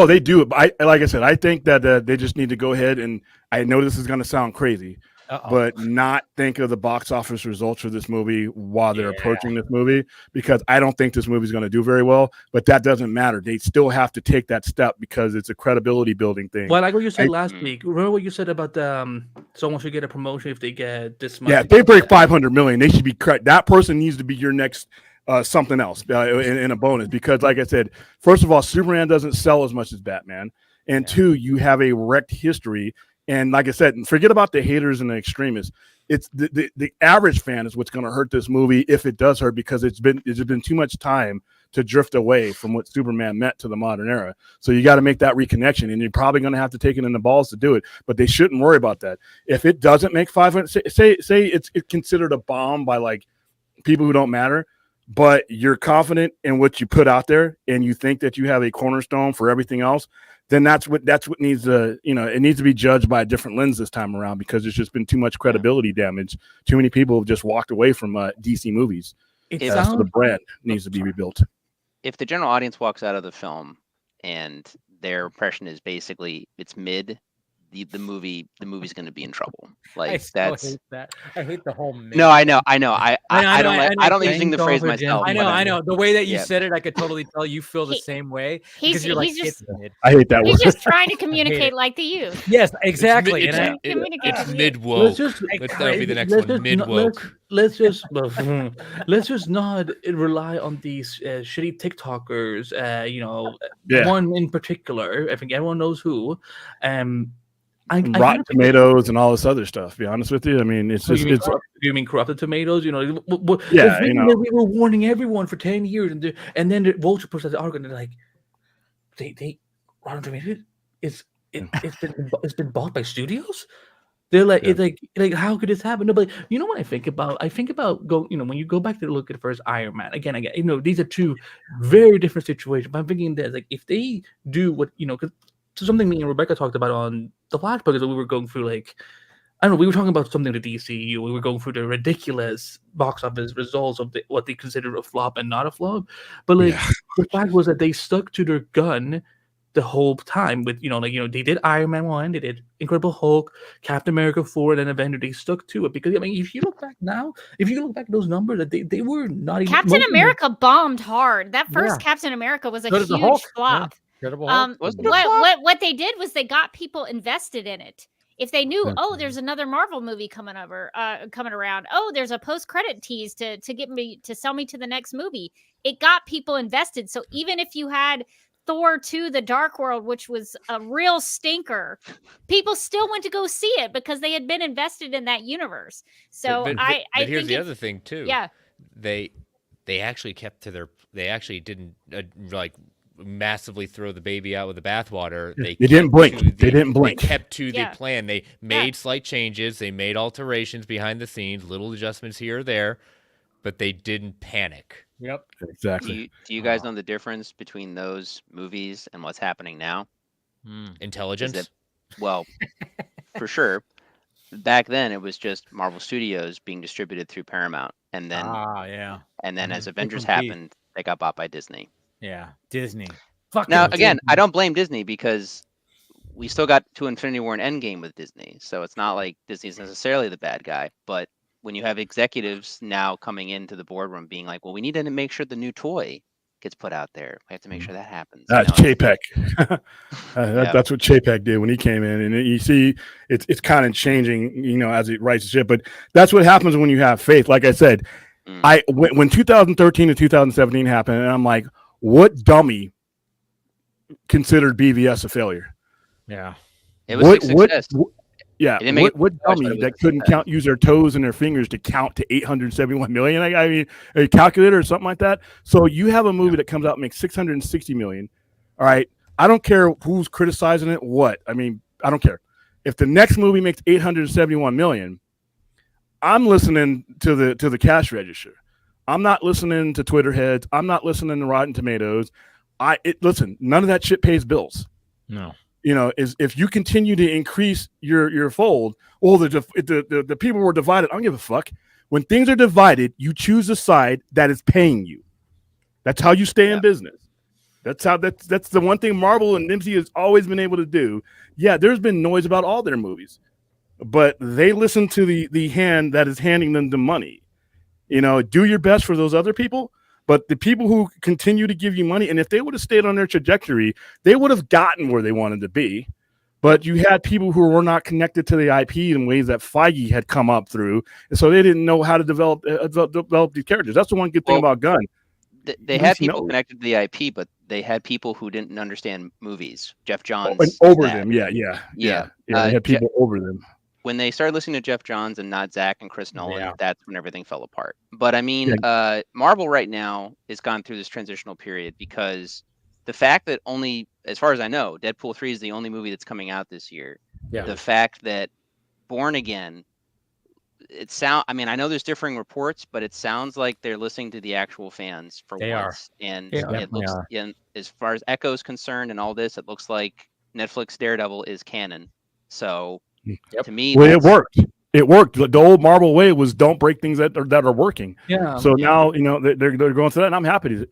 they do. But like I said, I think that they just need to go ahead, and I know this is going to sound crazy, but not think of the box office results for this movie while they're approaching this movie, because I don't think this movie is going to do very well. But that doesn't matter. They still have to take that step because it's a credibility building thing. Well, like what you said last week. Remember what you said about someone should get a promotion if they get this much? Yeah, if they break 500 million, they should be that person needs to be your next something else in a bonus, because like I said, first of all, Superman doesn't sell as much as Batman, and two, you have a wrecked history. And like I said, forget about the haters and the extremists. It's the average fan is what's going to hurt this movie, if it does hurt, because it's been too much time to drift away from what Superman meant to the modern era. So you got to make that reconnection, and you're probably going to have to take it in the balls to do it. But they shouldn't worry about that. If it doesn't make 500, say it's considered a bomb by like people who don't matter, but you're confident in what you put out there, and you think that you have a cornerstone for everything else, then that's what needs to, it needs to be judged by a different lens this time around, because there's just been too much credibility damage. Too many people have just walked away from DC movies. So the brand needs to be rebuilt. If the general audience walks out of the film and their impression is basically it's mid, the movie's going to be in trouble. Like, hate that. I hate the whole mid. No, I know. I don't like using the phrase myself. I know. The way that you said it, I could totally tell you feel the same way. Because you're like, it's mid. I hate that word. He's just trying to communicate like the youth. Yes, exactly. It's mid-woke. That'll be the next one. Mid-woke. Let's just not rely on these shitty TikTokers. One in particular, I think everyone knows who. Rotten Tomatoes and all this other stuff. To be honest with you, I mean, it's just you mean corrupted tomatoes? We were warning everyone for 10 years, and then the Vulture puts out the article, and they're like, they Rotten Tomatoes it's been bought by studios. They're like, it's like how could this happen? No, but you know what I think about? When you go back to look at the first Iron Man again, these are two very different situations. But I'm thinking that like if they do what because something me and Rebecca talked about on the last podcast, that we were going through, like, I don't know, we were talking about something to DCU. We were going through the ridiculous box office results of what they consider a flop and not a flop. But the fact was that they stuck to their gun the whole time with, they did Iron Man 1, they did Incredible Hulk, Captain America 4, and then Avenger. They stuck to it because, if you look back at those numbers, that they were not even... Captain America bombed hard. That first Captain America was a huge flop. What they did was they got people invested in it. If they knew, there's another Marvel movie coming around. Oh, there's a post-credit tease to get me to sell me to the next movie. It got people invested. So even if you had Thor 2: The Dark World, which was a real stinker, people still went to go see it because they had been invested in that universe. So I here's the other thing too. Yeah, they actually kept to their. They actually didn't massively throw the baby out with the bathwater. They didn't blink. They didn't blink. They kept to the plan. They made slight changes. They made alterations behind the scenes, little adjustments here or there, but they didn't panic. Yep, exactly. Do you guys know the difference between those movies and what's happening now? Intelligence? Well, for sure. Back then, it was just Marvel Studios being distributed through Paramount, and then as Avengers happened, they got bought by Disney. Yeah, Disney. Now, again, I don't blame Disney because we still got to Infinity War and Endgame with Disney, so it's not like Disney's necessarily the bad guy. But when you have executives now coming into the boardroom being like, "Well, we need to make sure the new toy gets put out there. We have to make sure that happens." That's Chapek. That's what Chapek did when he came in, and you see, it's kind of changing, as it writes shit. But that's what happens when you have faith. Like I said, when 2013 to 2017 happened, and I'm like, what dummy considered BVS a failure? Yeah, it was a success. What dummy that couldn't use their toes and their fingers to count to 871 million? I mean, a calculator or something like that. So you have a movie that comes out and makes 660 million. All right, I don't care who's criticizing it. I don't care. If the next movie makes 871 million, I'm listening to the cash register. I'm not listening to Twitter heads. I'm not listening to Rotten Tomatoes. Listen, none of that shit pays bills. No. Is if you continue to increase your fold, the people were divided. I don't give a fuck. When things are divided, you choose a side that is paying you. That's how you stay in business. That's the one thing Marvel and MC has always been able to do. Yeah, there's been noise about all their movies, but they listen to the hand that is handing them the money. Do your best for those other people. But the people who continue to give you money, and if they would have stayed on their trajectory, they would have gotten where they wanted to be. But you had people who were not connected to the IP in ways that Feige had come up through, and so they didn't know how to develop these characters. That's the one good thing about Gunn. They had people connected to the IP, but they had people who didn't understand movies. Jeff Johns. And over them, yeah. They had people over them. When they started listening to Jeff Johns and not Zach and Chris Nolan, that's when everything fell apart. But I mean, Marvel right now has gone through this transitional period because the fact that only, as far as I know, Deadpool 3 is the only movie that's coming out this year. Yeah. The fact that Born Again, I know there's differing reports, but it sounds like they're listening to the actual fans for once. And it looks, as far as Echo is concerned and all this, it looks like Netflix Daredevil is canon. So to me, it worked. It worked. The old Marvel way was don't break things that are working. Yeah. So now they're going through that, and I'm happy to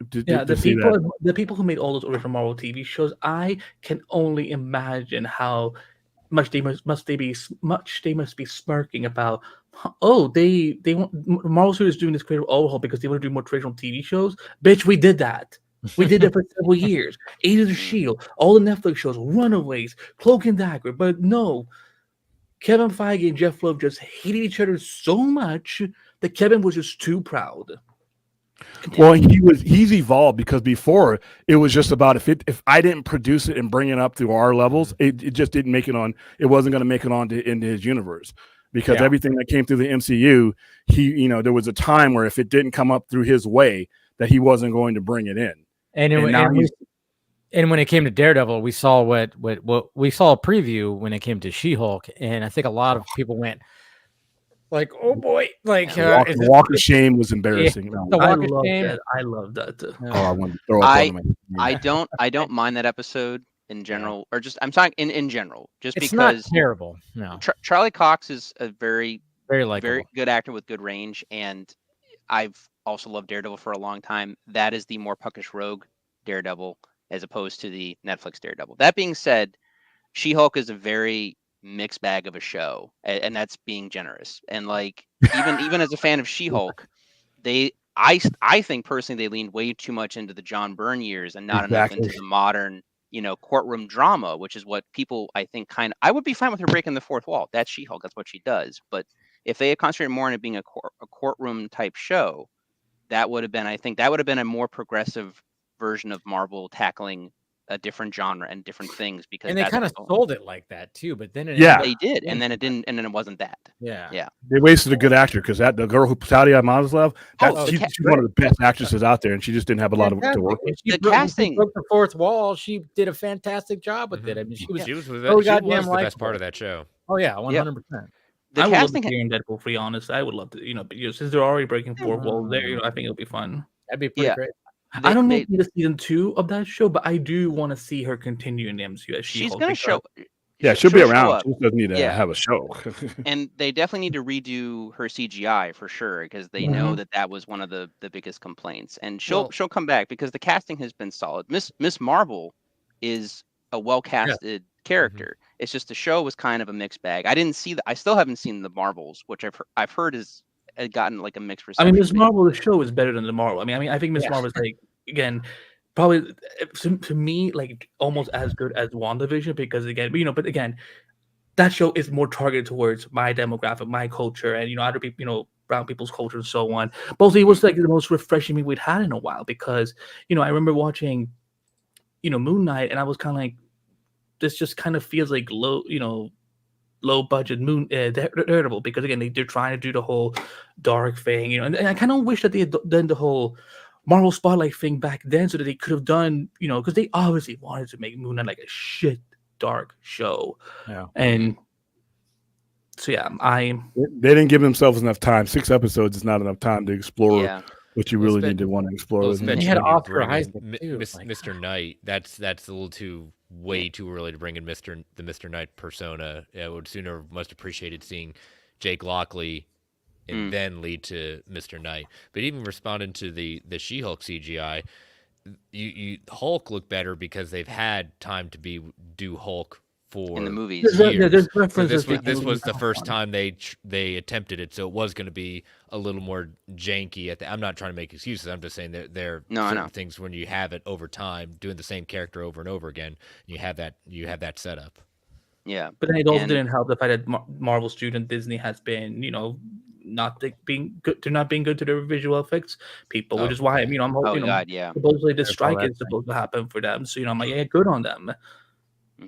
see that. The people who made all those original Marvel TV shows, I can only imagine how much they must be smirking about. Oh, they want Marvel Studios doing this creative overhaul because they want to do more traditional TV shows. Bitch, we did that. We did it for several years. Agents of S.H.I.E.L.D., all the Netflix shows, Runaways, Cloak and Dagger, but no. Kevin Feige and Jeff Loeb just hated each other so much that Kevin was just too proud. Well, he's evolved because before it was just about if I didn't produce it and bring it up to our levels, it just didn't make it on. It wasn't going to make it on into his universe because everything that came through the MCU, there was a time where if it didn't come up through his way, that he wasn't going to bring it in. And when it came to Daredevil, we saw what we saw a preview when it came to She-Hulk, and I think a lot of people went like, "Oh boy!" Like the Walk of Shame was embarrassing. Yeah, the Walk of Shame. I love that. I wanted to throw up I don't mind that episode in general, or just I'm talking in general, just it's because not terrible. No, Charlie Cox is a very likable, very good actor with good range, and I've also loved Daredevil for a long time. That is the more puckish rogue Daredevil, as opposed to the Netflix Daredevil. That being said, She-Hulk is a very mixed bag of a show, and that's being generous. And like even as a fan of She-Hulk, I think personally they leaned way too much into the John Byrne years and not enough into the modern, courtroom drama, which is what people I think I would be fine with her breaking the fourth wall. That's She-Hulk. That's what she does. But if they had concentrated more on it being a courtroom type show, that would have been a more progressive version of Marvel tackling a different genre and different things because and they kind of sold it like that too. But then they did, and then it didn't, and then it wasn't that. Yeah. They wasted a good actor because the girl who Talia Maslov, she's one of the best actresses out there, and she just didn't have a lot to work with. The casting broke the fourth wall. She did a fantastic job with it. I mean, she was the best part of that show. Oh yeah, 100%. I would love to see in Deadpool 3, honestly. I would love to, since they're already breaking fourth walls there, I think it'll be fun. That'd be pretty great. I don't know if it's season 2 of that show, but I do want to see her continue in the MCU as she's going to show. Yeah, she'll be around. She doesn't need to have a show. And they definitely need to redo her CGI for sure because they know that was one of the biggest complaints. And she'll come back because the casting has been solid. Miss Marvel is a well casted character. It's just the show was kind of a mixed bag. I still haven't seen the Marvels, which I've heard has gotten like a mixed reception. I mean, Miss Marvel, the show is better than the Marvel. I mean, I think Miss Marvel is like, again, probably to me like almost as good as WandaVision because again, but again, that show is more targeted towards my demographic, my culture, and other people, brown people's culture and so on. But it was like the most refreshing thing we'd had in a while because I remember watching Moon Knight and I was kind of like, this just kind of feels like low budget Daredevil because again they're trying to do the whole dark thing, and I kind of wish that they had done the whole Marvel Spotlight thing back then so that they could have done, because they obviously wanted to make Moon Knight like a shit dark show. Yeah. And so they didn't give themselves enough time. 6 episodes is not enough time to explore what you really need to want to explore. They had Oscar Isaac Mr. Knight. That's a little way too early to bring in the Mr. Knight persona. I would sooner most appreciated seeing Jake Lockley and then lead to Mr. Knight. But even responding to the She-Hulk CGI, Hulk looked better because they've had time to do Hulk for in the movies. Years. So this was the first time they attempted it, so it was going to be a little more janky. I'm not trying to make excuses. I'm just saying that there are certain things when you have it over time, doing the same character over and over again, you have that setup. Yeah, but then it also didn't help the fact that Marvel Studio Disney has been, not being good. They're not being good to their visual effects people, which is why I'm hoping. Supposedly the strike is supposed to happen for them, so I'm like, good on them.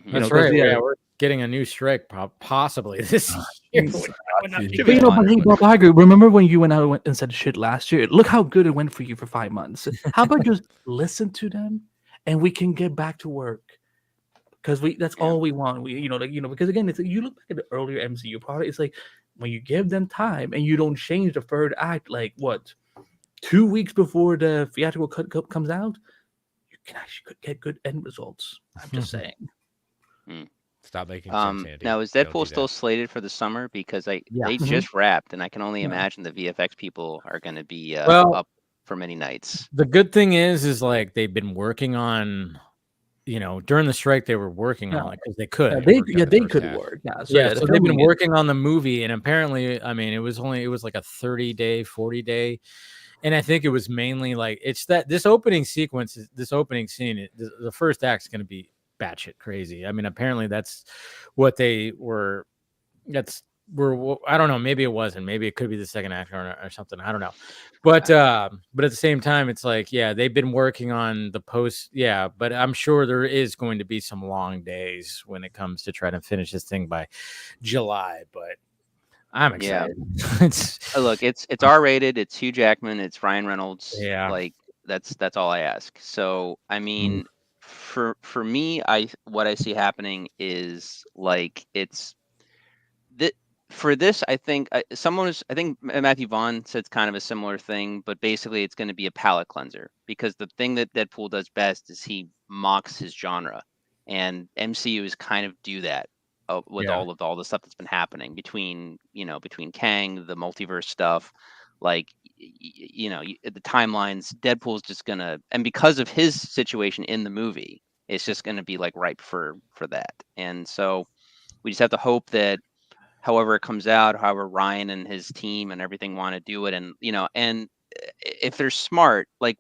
That's right. Yeah, we're getting a new strike possibly this year. But Bob Iger, remember when you went out and said shit last year? Look how good it went for you for 5 months. How about just listen to them and we can get back to work? Because that's all we want. Because again, it's you look back at the earlier MCU product, it's like when you give them time and you don't change the third act, like 2 weeks before the theatrical cut comes out, you can actually get good end results. I'm just saying. Stop making sense, Andy. Now, is Deadpool still slated for the summer? Because they just wrapped, and I can only imagine the VFX people are going to be up for many nights. The good thing is like they've been working on, during the strike they were working on it because they could. They could work. So they've been working on the movie, and apparently, I mean, it was like a 30-day, 40-day. And I think it was mainly like it's that this opening scene, the first act is going to be batshit crazy. I mean, apparently that's what they were. I don't know. Maybe it wasn't. Maybe it could be the second act or something. I don't know. But at the same time, it's like, they've been working on the post. Yeah, but I'm sure there is going to be some long days when it comes to try to finish this thing by July. But I'm excited. Look, it's R-rated. It's Hugh Jackman. It's Ryan Reynolds. Yeah, like that's all I ask. So I mean. For me, what I see happening is like it's that for this. I think I think Matthew Vaughn said kind of a similar thing, but basically it's going to be a palate cleanser because the thing that Deadpool does best is he mocks his genre, and MCU is kind of do that with all the stuff that's been happening between Kang, the multiverse stuff. Like, the timelines, Deadpool's just gonna, and because of his situation in the movie, it's just gonna be like ripe for that. And so we just have to hope that however it comes out, however Ryan and his team and everything want to do it, and and if they're smart, like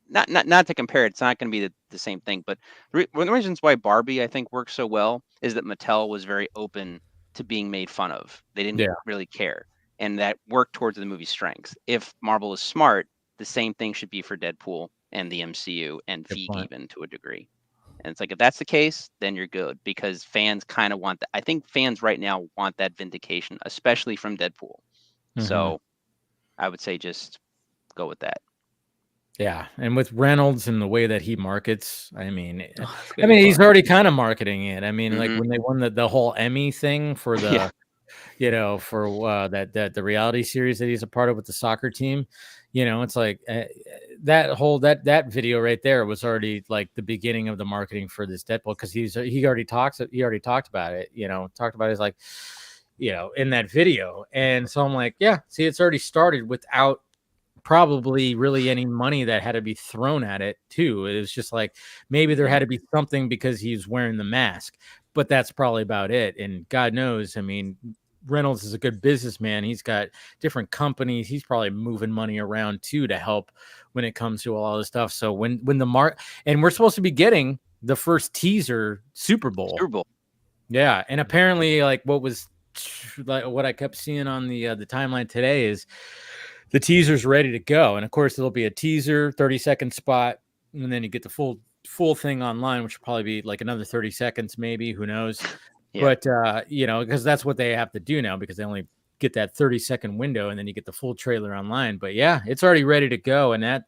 not to compare, it's not going to be the same thing. But one of the reasons why Barbie I think works so well is that Mattel was very open to being made fun of. They didn't really care. And that worked towards the movie's strengths. If Marvel is smart, the same thing should be for Deadpool and the MCU and Feig even to a degree. And it's like, if that's the case, then you're good, because fans kind of want that. I think fans right now want that vindication, especially from Deadpool. So I would say just go with that. Yeah, and with Reynolds and the way that he markets, I mean, he's already kind of marketing it. I mean, like when they won the whole Emmy thing for the, for that the reality series that he's a part of with the soccer team, it's like that video right there was already like the beginning of the marketing for this Deadpool, because he already talked about it, talked about it as like, in that video, and so I'm like, yeah, see, it's already started without probably really any money that had to be thrown at it too. It was just like maybe there had to be something because he's wearing the mask, but that's probably about it. And God knows, I mean, Reynolds is a good businessman. He's got different companies. He's probably moving money around too to help when it comes to all this stuff. So when the and we're supposed to be getting the first teaser Super Bowl. Yeah, and apparently like what I kept seeing on the timeline today is the teaser's ready to go. And of course, there'll be a teaser, 30-second spot, and then you get the full thing online, which will probably be like another 30 seconds, maybe. Who knows? Yeah. But, because that's what they have to do now, because they only get that 30-second window, and then you get the full trailer online. But yeah, it's already ready to go. And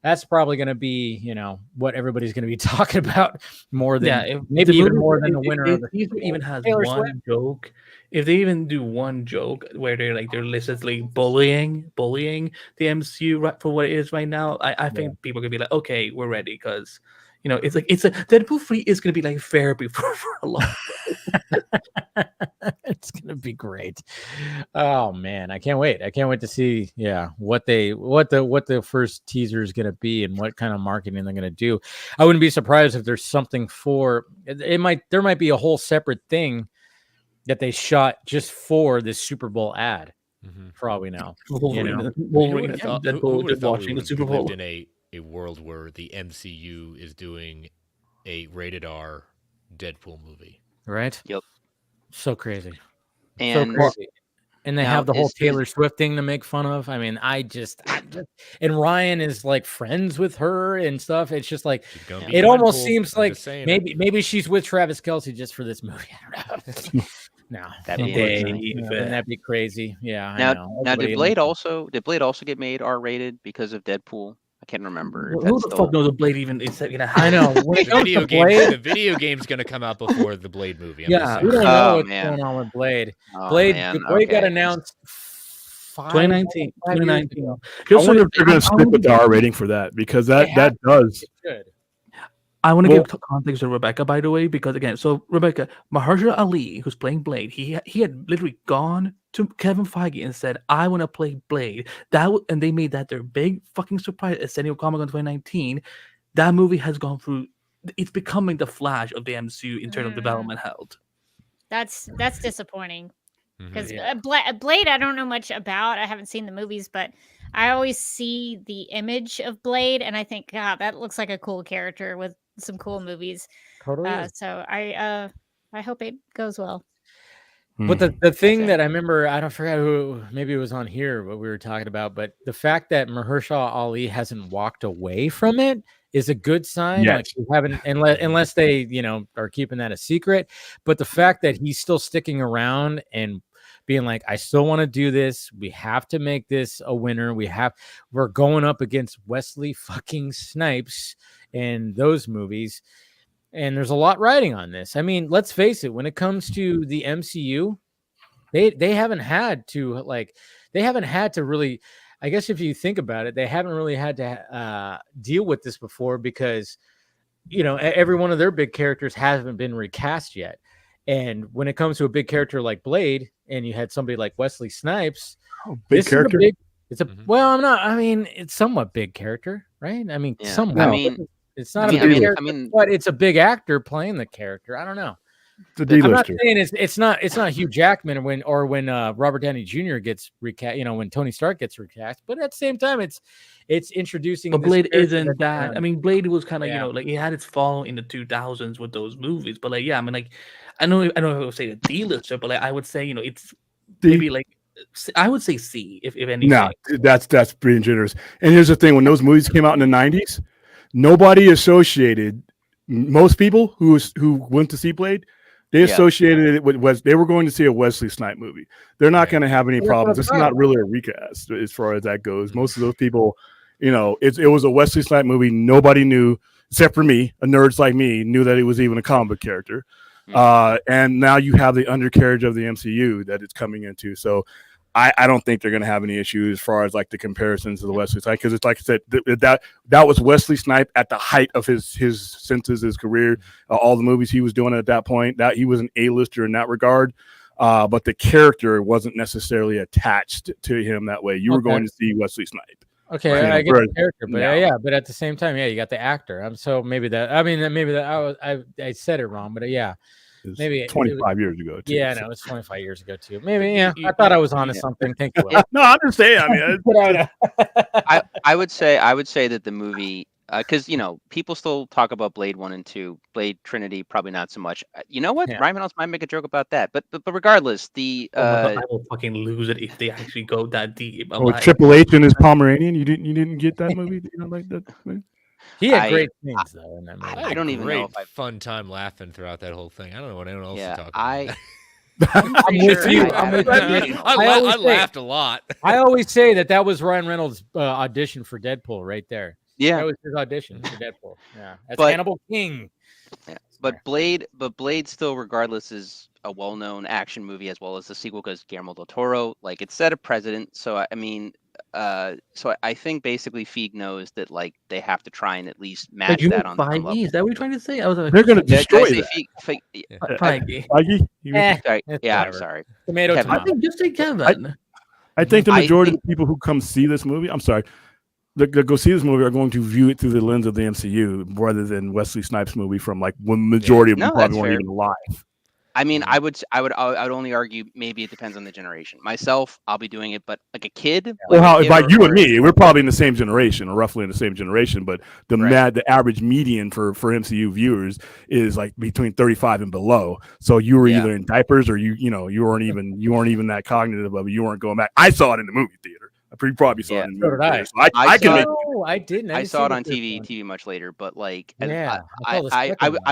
that's probably going to be, what everybody's going to be talking about more than maybe even more than the winner of the even has one joke. If they even do one joke where they're literally bullying the MCU right for what it is right now, I think people are gonna be like, okay, we're ready, because it's a Deadpool 3 is gonna be like therapy for a long time. It's gonna be great. Oh man, I can't wait. I can't wait to see what the first teaser is gonna be and what kind of marketing they're gonna do. I wouldn't be surprised if there's something for it. There might be a whole separate thing that they shot just for this Super Bowl ad, for all we know. Wolverine watching the Super Bowl. Lived in a world where the MCU is doing a rated R Deadpool movie, right? Yep. So crazy, and so crazy. And they have the whole Taylor Swift thing to make fun of. I mean, I just and Ryan is like friends with her and stuff. It's just like it almost seems like maybe she's with Travis Kelce just for this movie. I don't know. No, that'd be crazy. Yeah. Now, did Blade also get made R-rated because of Deadpool? I can't remember. Who the fuck knows what Blade even is? I know. The video game's going to come out before the Blade movie. We don't know what's going on with Blade. Blade got announced 2019. I wonder if they're going to stick with the R rating for that, because that does. I want to give context to Rebecca, by the way, because again, so Rebecca, Mahershala Ali, who's playing Blade, he had literally gone to Kevin Feige and said, "I want to play Blade." And they made that their big fucking surprise at San Diego Comic-Con 2019. That movie has gone through. It's becoming the Flash of the MCU in terms of development held. That's disappointing, because Blade I don't know much about. I haven't seen the movies, but I always see the image of Blade and I think, God, that looks like a cool character with some cool movies. Totally. So I hope it goes well. But the thing that I remember, I don't forget who, maybe it was on here what we were talking about, but the fact that Mahershala Ali hasn't walked away from it is a good sign. Yes. Like we haven't, unless they, are keeping that a secret. But the fact that he's still sticking around and being like, I still want to do this. We have to make this a winner. We're going up against Wesley fucking Snipes in those movies. And there's a lot riding on this. I mean, let's face it, when it comes to the MCU, they haven't had to really, I guess if you think about it, they haven't really had to deal with this before, because, every one of their big characters hasn't been recast yet. And when it comes to a big character like Blade, and you had somebody like Wesley Snipes, big character. It's somewhat big character, right? I mean, somewhat. It's not a big character, but it's a big actor playing the character. I don't know. It's a D-lister. I'm not saying it's not Hugh Jackman when Robert Downey Jr. gets recast, when Tony Stark gets recast. But at the same time, it's introducing. But Blade isn't that. I mean, Blade was kind of like he had its fall in the 2000s with those movies. But I know I would say the D-lister, but I would say it's maybe like. I would say C if anything. No, that's pretty generous. And here's the thing: when those movies came out in the 90s. Nobody associated most people who went to see Blade, they associated it with they were going to see a Wesley Snipes movie. They're not going to have any problems. It's not really a recast as far as that goes. Most of those people, it was a Wesley Snipes movie. Nobody knew, except for me, a nerds like me, knew that it was even a comic book character. And now you have the undercarriage of the MCU that it's coming into. So I don't think they're going to have any issues as far as like the comparisons to the Wesley Snipes, because it's like I said, that was Wesley Snipes at the height of his senses, his career, all the movies he was doing at that point. That he was an A-lister in that regard, but the character wasn't necessarily attached to him that way. You were going to see Wesley Snipes. Okay, right? I get the character, but but at the same time, you got the actor. So maybe that. I mean, maybe that. I said it wrong, but maybe 25 years ago. Too, no, it was 25 years ago too. Maybe, I thought I was onto something. Thank you. No, I'm just saying. I mean, I would say that the movie, because people still talk about Blade 1 and 2, Blade Trinity, probably not so much. You know what? Yeah. Ryan Reynolds might make a joke about that, but regardless, I will fucking lose it if they actually go that deep. Triple H and his Pomeranian. You didn't get that movie? You don't like that movie? He had great things though in that movie. I don't even know if I fun time laughing throughout that whole thing. I don't know what anyone else is talking about. I'm with you. I laughed a lot. I always say that was Ryan Reynolds' audition for Deadpool right there. Yeah, that was his audition for Deadpool. Yeah, that's Hannibal King. Yeah, but Blade still, regardless, is a well-known action movie as well as the sequel, because Guillermo del Toro, like, it set a precedent. So I mean. So I think basically Feig knows that like they have to try and at least match that on some level. Is that what you're trying to say? They're going to destroy that. Feige. I'm sorry. Tomato. I think just say Kevin. I think the majority of the people who come see this movie, I'm sorry, that go see this movie are going to view it through the lens of the MCU rather than Wesley Snipes movie from like when majority of them probably weren't even alive. I mean, I would only argue maybe it depends on the generation. Myself, I'll be doing it, but like a kid, like you and me, we're probably in the same generation or roughly in the same generation. But the average median for MCU viewers is like between 35 and below. So you were either in diapers or you weren't even that cognitive of it. You weren't going back. I saw it in the movie theater. I probably saw it in the movie theater. So I didn't. I saw it on TV much later, but like, I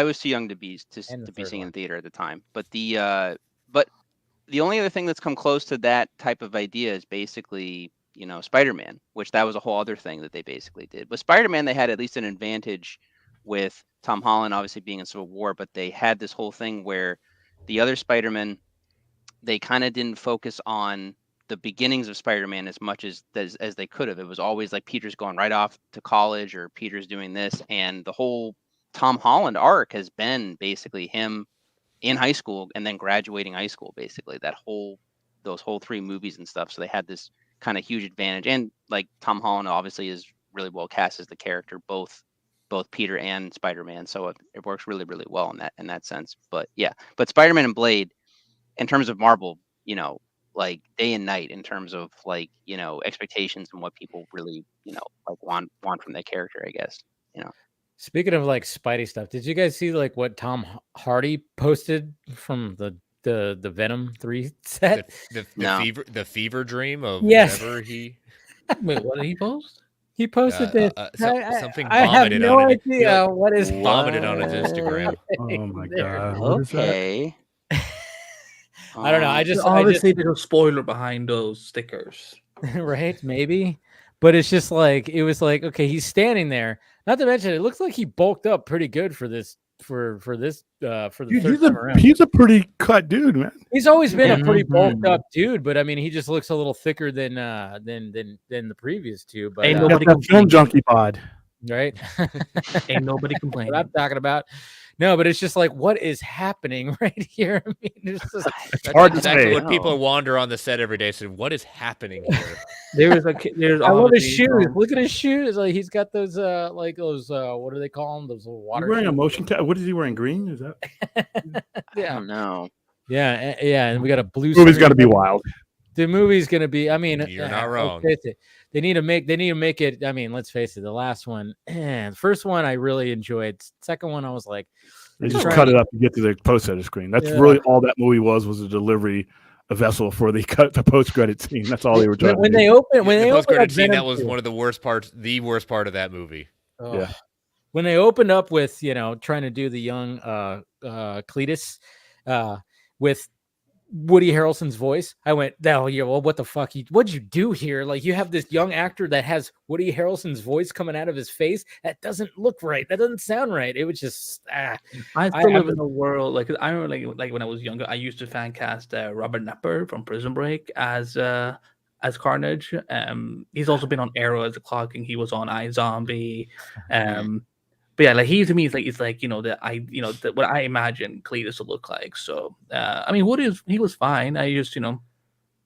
was too young to be seeing in theater at the time. But the only other thing that's come close to that type of idea is basically Spider-Man, which that was a whole other thing that they basically did. With Spider-Man, they had at least an advantage with Tom Holland obviously being in Civil War, but they had this whole thing where the other Spider-Man, they kind of didn't focus on the beginnings of Spider-Man as much as they could have. It was always like Peter's going right off to college or Peter's doing this, and the whole Tom Holland arc has been basically him in high school and then graduating high school, basically those whole 3 movies and stuff. So they had this kind of huge advantage, and like Tom Holland obviously is really well cast as the character, both Peter and Spider-Man. So it works really, really well in that sense. But Spider-Man and Blade, in terms of Marvel, like day and night in terms of like expectations and what people really like want from their character, I guess. Speaking of like Spidey stuff, did you guys see like what Tom Hardy posted from the Venom 3 set? The fever dream of whatever he. Wait, what did he post? He posted this. Something. I have no idea what is vomited on his Instagram. Oh my god! Okay. I don't know. I just obviously there's a spoiler behind those stickers, right? Maybe, but it's just like it was like okay, he's standing there. Not to mention, it looks like he bulked up pretty good for this for the third time around. He's a pretty cut dude, man. He's always been a pretty bulked up dude, but I mean, he just looks a little thicker than the previous two. But ain't nobody film junkie pod, right? Ain't nobody complaining. What I'm talking about. No, but it's just like, what is happening right here? I mean, it's hard to say. What people wander on the set every day said, "What is happening here?" I love his shoes. Look at his shoes. Like he's got those, what do they call them? Those little water. He's wearing a motion cap. What is he wearing? Green? Is that? I don't know. Yeah, and we got a blue. The movie's got to be wild. The movie's gonna be. I mean, you're not wrong. They need to make it. I mean, let's face it. The last one, the first one, I really enjoyed. Second one, I was like, they just cut it up to get to the post-credit screen. That's really all that movie was a delivery, a vessel for the post-credit scene. That's all they were trying to do. When they opened post-credit scene, that was one of the worst parts. The worst part of that movie. Oh. when they opened up with, trying to do the young Cletus with Woody Harrelson's voice, I went, well, what the fuck? What'd you do here? Like, you have this young actor that has Woody Harrelson's voice coming out of his face. That doesn't look right. That doesn't sound right. It was just, I still live in a world, like, I remember, like when I was younger, I used to fan cast Robert Knepper from Prison Break as Carnage. He's also been on Arrow as a Clock, and he was on iZombie. But yeah, like he to me is like what I imagine Cletus would look like. So I mean, he was fine. I just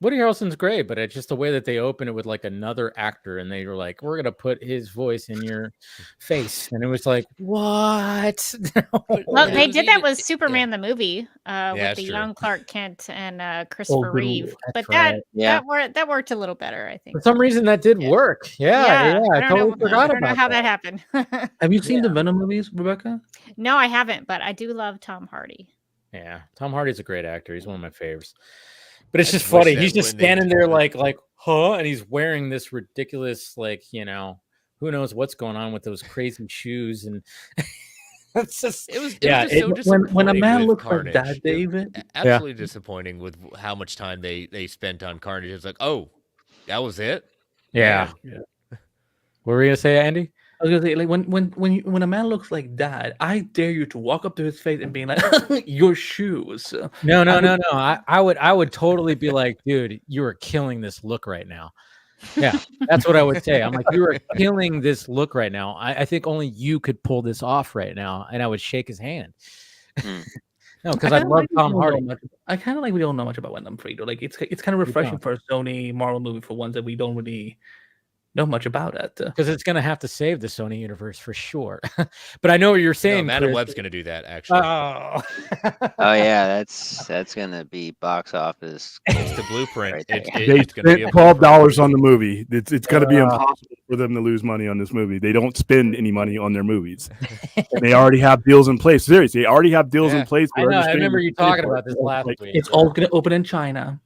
Woody Harrelson's great, but it's just the way that they open it with like another actor, and they were like, "We're gonna put his voice in your face," and it was like, "What?" Well, they did that with Superman the movie with the young Clark Kent and Christopher Reeve, but that worked a little better, I think. For some reason, that did work. Yeah, I totally forgot about that. I don't know how that happened. Have you seen the Venom movies, Rebecca? No, I haven't, but I do love Tom Hardy. Yeah, Tom Hardy's a great actor. He's one of my favorites. But it's just funny. He's just standing there like, huh? And he's wearing this ridiculous, like, who knows what's going on with those crazy shoes. And it's just, it was so disappointing. When a man looks Carnage, like that, David. Absolutely disappointing with how much time they spent on Carnage. It's like, oh, that was it? Yeah. What were you going to say, Andy? I was gonna say, like, when a man looks like that, I dare you to walk up to his face and be like, "Your shoes." No. I would totally be like, dude, you are killing this look right now. Yeah, that's what I would say. I'm like, you are killing this look right now. I think only you could pull this off right now, and I would shake his hand. No, because I love Tom Hardy. I kind of like we don't know much about Venom Fredo. Like it's kind of refreshing for a Sony Marvel movie for ones that we don't really know much about it, because it's going to have to save the Sony universe for sure. But I know what you're saying. Madam Web's going to do that, actually. Oh yeah, that's going to be box office. It's the blueprint. They spent $12 on the movie. It's going to be impossible for them to lose money on this movie. They don't spend any money on their movies, and they already have deals in place. Seriously, they already have deals in place. I know. I remember you talking about this last week. It's all going to open in China.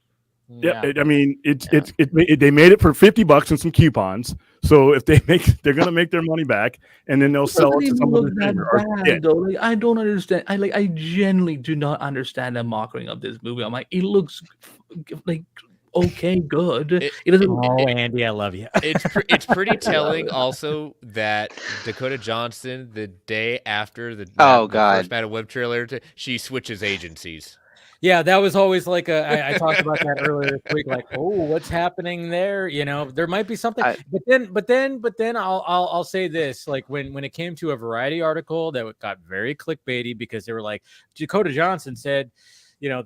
Yeah, I mean, they made it for $50 and some coupons. So if they're going to make their money back, and then they'll sell it to someone. Like, I don't understand. I genuinely do not understand the mocking of this movie. I'm like, it looks like okay, good. It doesn't. Andy, I love you. It's pretty telling also that Dakota Johnson, the day after the first Madam Web trailer, she switches agencies. Yeah, that was always like I talked about that earlier this week. Like, oh, what's happening there? There might be something. But then I'll say this: like when it came to a Variety article that got very clickbaity because they were like, Dakota Johnson said,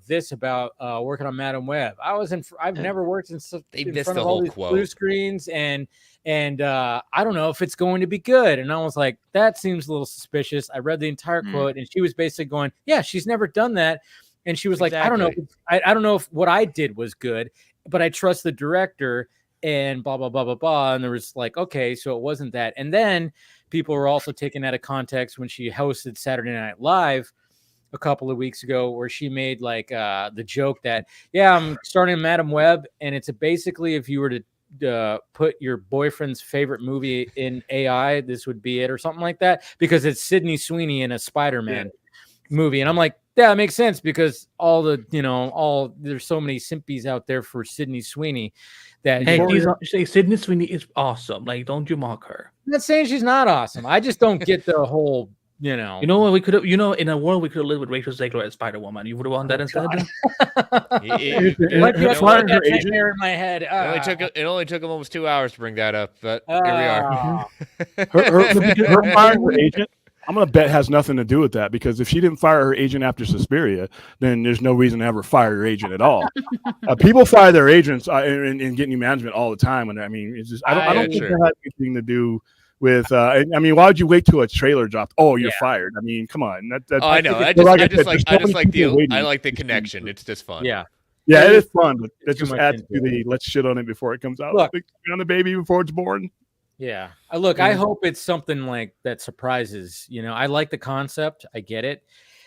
this about working on Madam Web. I've never worked in front of all these blue screens, and I don't know if it's going to be good. And I was like, that seems a little suspicious. I read the entire quote, and she was basically going, yeah, she's never done that. And she was like, I don't know. I don't know if what I did was good, but I trust the director and blah, blah, blah, blah, blah. And there was like, okay, so it wasn't that. And then people were also taken out of context when she hosted Saturday Night Live a couple of weeks ago, where she made like the joke that, I'm starting Madam Web. And it's basically, if you were to put your boyfriend's favorite movie in AI, this would be it, or something like that, because it's Sydney Sweeney in a Spider-Man movie. And I'm like, yeah, it makes sense, because there's so many simpies out there for Sydney Sweeney that Sydney Sweeney is awesome. Like, don't you mock her. I'm not saying she's not awesome. I just don't get the whole, You know what we could have, in a world we could have lived with Rachel Zegler as Spider-Woman. You would have wanted that instead. In my head. It only took him almost 2 hours to bring that up, but here we are. her firing her agent, I'm going to bet has nothing to do with that, because if she didn't fire her agent after Suspiria, then there's no reason to ever fire your agent at all. People fire their agents in getting new management all the time. And I mean, it's just, I don't think that has anything to do with, I mean, why would you wait till a trailer dropped? Oh, you're fired. I mean, come on. I know. I like the connection. It's just fun. Yeah. Yeah, it is fun, but that just adds to the let's shit on it before it comes out. Look, on the baby before it's born. Yeah. Look, I hope it's something like that surprises. I like the concept. I get it.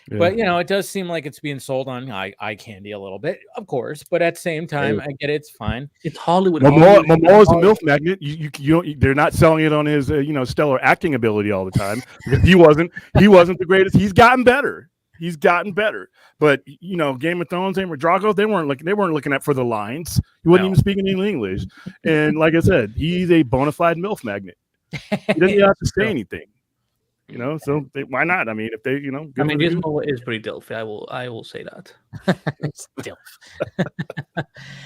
Yeah. But it does seem like it's being sold on eye candy a little bit, of course. But at the same time, I get it, it's fine. It's Hollywood. Momoa's a MILF magnet. You don't. They're not selling it on his stellar acting ability all the time because he wasn't the greatest. He's gotten better. But Game of Thrones, Drago, they weren't looking at for the lines. He wasn't even speaking any English. And like I said, he's a bona fide MILF magnet. He doesn't even have to say anything. So why not? I mean, if they, Jason Momoa is pretty dilf. I will say that. It's dilf.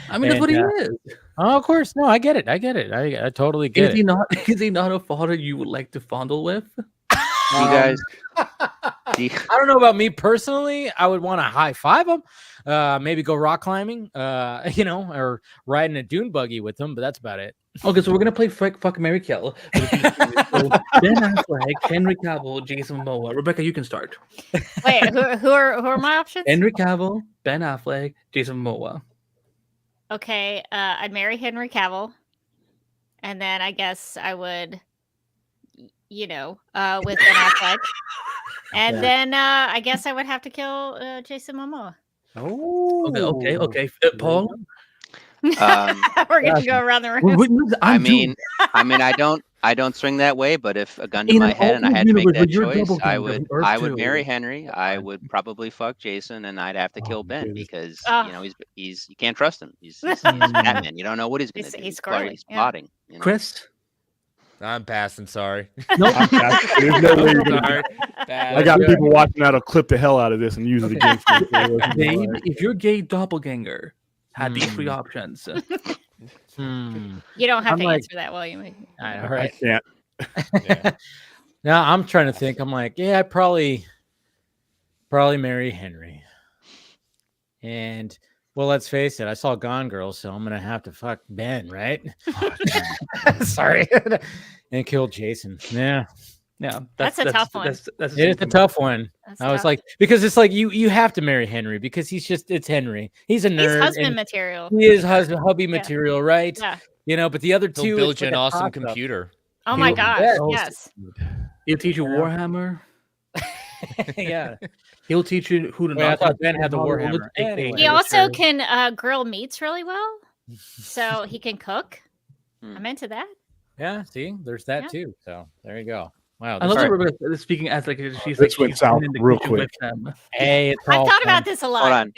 I mean, that's what he is. Oh, of course. No, I get it. I totally get it. Is he not a father you would like to fondle with? You guys. I don't know about me personally. I would want to high five him, maybe go rock climbing, or riding a dune buggy with him. But that's about it. Okay, so we're gonna play Fuck, Marry, Kill. Ben Affleck, Henry Cavill, Jason Momoa. Rebecca, you can start. Wait, who are my options? Henry Cavill, Ben Affleck, Jason Momoa. Okay, I'd marry Henry Cavill, and then I guess I would, with Ben Affleck, and then I guess I would have to kill Jason Momoa. Oh, okay. Paul. We're gonna go around the room. I mean, I don't swing that way, but if a gun to my head and I had to make that choice, I would marry Henry. I would probably fuck Jason, and I'd have to kill Ben because he's you can't trust him. He's Batman. You don't know what he's going to do. He's plotting. Chris. I'm passing. Sorry. Nope. There's no way you're gonna I got people watching that'll clip the hell out of this and use it against me. Dave, if your gay doppelganger had these three options. You don't have to answer that, will you? I know, right? I can't. Now I'm trying to think. I'm like, I probably marry Henry. And well, let's face it, I saw Gone Girl, so I'm gonna have to fuck Ben, right? Sorry, and kill Jason. Yeah. That's a tough one. It's a tough one. I was like, because it's like you have to marry Henry because it's Henry. He's a nerd. He's husband material. He is hubby material, right? Yeah. But the other two, he'll build you an awesome computer. Oh my gosh! Yes. He'll teach you Warhammer. Yeah. He'll teach you who to I thought Ben had the Warhammer. Anyway, he also can grill meats really well, so he can cook. I'm into that. Yeah. See, there's that too. So there you go. Wow. I love that Rebecca speaking as like she's this went south real quick. Hey, I've thought about this a lot. Hold on.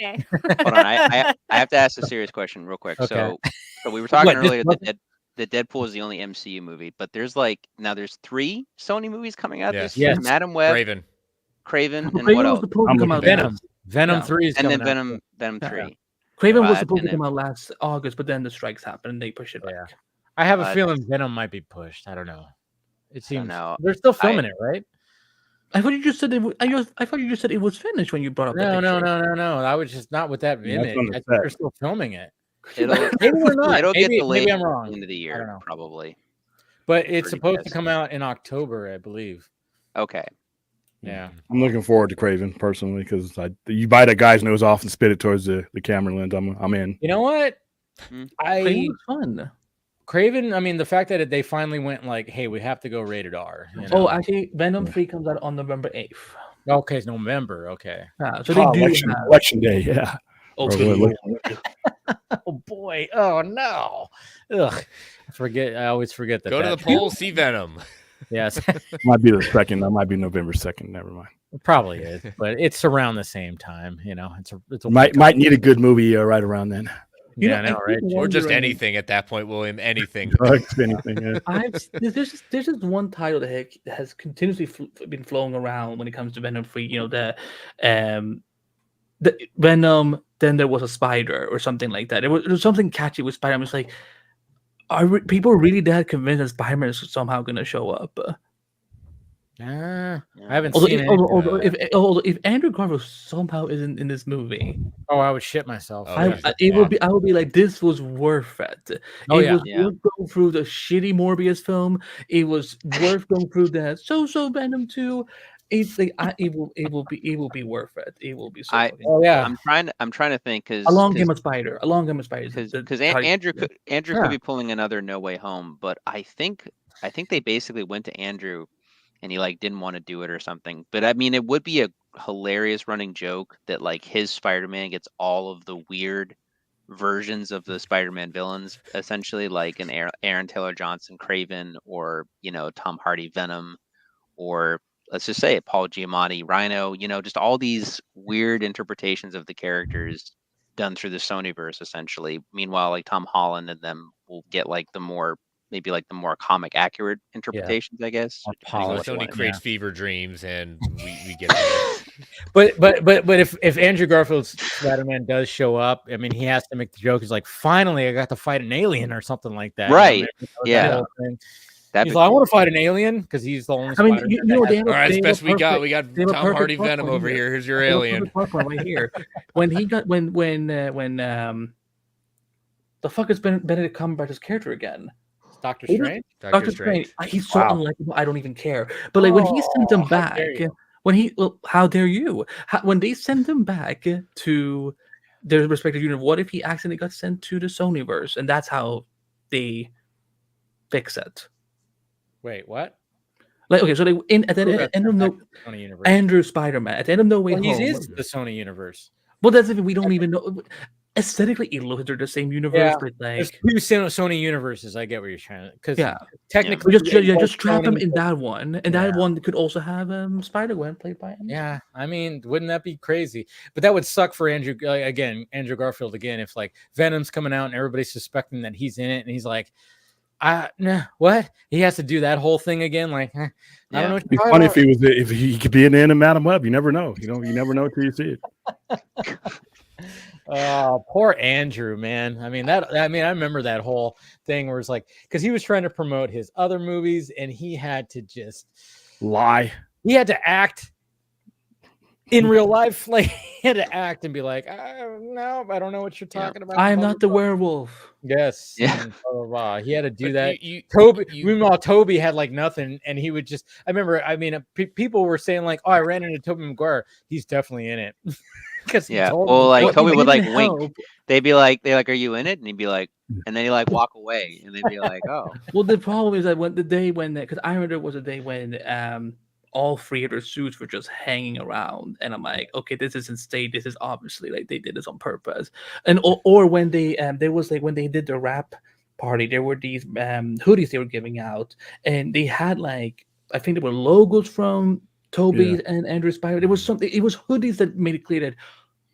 Hold on. I have to ask a serious question real quick. Okay. So we were talking earlier that Deadpool is the only MCU movie, but there's 3 Sony movies coming out this year. Madam Web, Craven, and what else? Venom 3 is coming out. And then Venom 3. Craven was supposed to come out last August, but then the strikes happened and they pushed it back. Yeah. I have a feeling Venom might be pushed. I don't know. It seems they're still filming it, right? I thought you just said I thought you just said it was finished when you brought up. No. I was just not with that image. I think they're still filming it. It'll get delayed maybe I'm wrong. At the end of the year, probably. But it's supposed to come out in October, I believe. Okay. Yeah. I'm looking forward to Craven personally because you bite that guy's nose off and spit it towards the camera lens. I'm in. You know what? Craven was fun. Craven, I mean, the fact that they finally went like, hey, we have to go rated R. Oh, actually, Venom 3 comes out on November 8th. Okay, it's November. Okay. So they do election day, yeah. Okay. Oh, boy. Oh, no. Ugh. I always forget that. Go to the polls, see Venom. Yes. Might be the 2nd. That might be November 2nd. Never mind. It probably is, but it's around the same time. It's might need a good movie right around then. I know, right? Or just anything at that point, William. Anything. Anything. Yeah. There's just one title that has continuously been flowing around when it comes to Venom 3. The Venom. Then there was a spider or something like that. There was something catchy with Spider-Man. It's like, are people really that convinced that Spider-Man is somehow going to show up? I haven't seen it. If Andrew Garfield somehow isn't in this movie, I would shit myself. I would be like, this was worth it. Worth going through the shitty Morbius film. It was worth going through that so Venom 2. It's like it will be worth it. It will be so. I'm trying to think because a long game of Spider because Andrew could be pulling another No Way Home, but I think they basically went to Andrew and he didn't want to do it or something. But I mean, it would be hilarious running joke that like his Spider-Man gets all of the weird versions of the Spider-Man villains, essentially like an Aaron Taylor Johnson Craven, or Tom Hardy Venom, or let's just say it, Paul Giamatti Rhino. Just all these weird interpretations of the characters done through the Sonyverse, essentially. Meanwhile, like Tom Holland and them will get like the more comic accurate interpretations, I guess. Sony creates fever dreams, and we get But if Andrew Garfield's Spider-Man does show up, I mean, he has to make the joke. He's like, finally, I got to fight an alien or something like that. Right? Yeah. He's like, I want to fight an alien because he's the only. I mean, all right, it's best we got. We got Tom Hardy Venom over here. Here's your alien. Right here. When the fuck is Benedict Cumberbatch's character again? Doctor Strange. Doctor Strange. He's so unlikable. I don't even care. But like when he sent him back, how dare you? When they sent him back to their respective universe, what if he accidentally got sent to the Sonyverse, and that's how they fix it? Wait, what? Like, okay, so at the end of Andrew Spider-Man at the end of No Way Home, he is the Sony universe. Well, that's if we don't even know. Aesthetically, it looks like they're the same universe, but like there's two Sony universes. I get what you're trying to, because technically, just trap him in that one, and that one could also have Spider-Gwen played by him. Yeah, I mean, wouldn't that be crazy? But that would suck for Andrew Garfield again, if like Venom's coming out and everybody's suspecting that he's in it, and he's like, nah, what? He has to do that whole thing again. Like, I don't know. It'd be funny if he could be in the end of Madam Web. You never know. You never know until you see it. Oh, poor Andrew, man. I mean, I remember that whole thing where it's like, because he was trying to promote his other movies and he had to just lie. He had to act in real life. Like, he had to act and be like, no, I don't know what you're talking about. I'm not the werewolf. Yes. Yeah. And he had to do that. Meanwhile, Toby had like nothing, and he would just. I remember. I mean, people were saying like, "Oh, I ran into Tobey Maguire. He's definitely in it." Well, like Toby would like wink. They'd be like, "Are you in it?" And he'd be like, and then he'd like walk away, and they'd be like, "Oh." Well, the problem is that because I remember it was a day when all three of their suits were just hanging around, and I'm like, okay, this isn't staged. This is obviously like they did this on purpose. And or when they there was like when they did the rap party, there were these hoodies they were giving out, and they had like I think there were logos from Toby and Andrew Spider. There was something. It was hoodies that made it clear that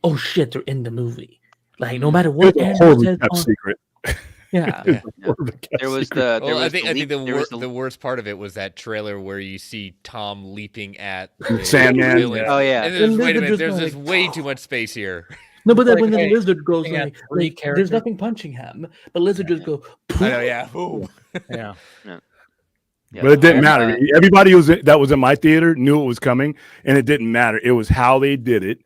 oh shit, they're in the movie. Like no matter what Andrew said, secret. Yeah. There was the. I think the worst part of it was that trailer where you see Tom leaping at Sandman. Oh yeah. And wait a minute, there's just way too much space here. No, but then when the lizard goes like there's nothing punching him, but lizard just go. I know, yeah. Yeah. But it didn't matter. Everybody that was in my theater knew it was coming, and it didn't matter. It was how they did it.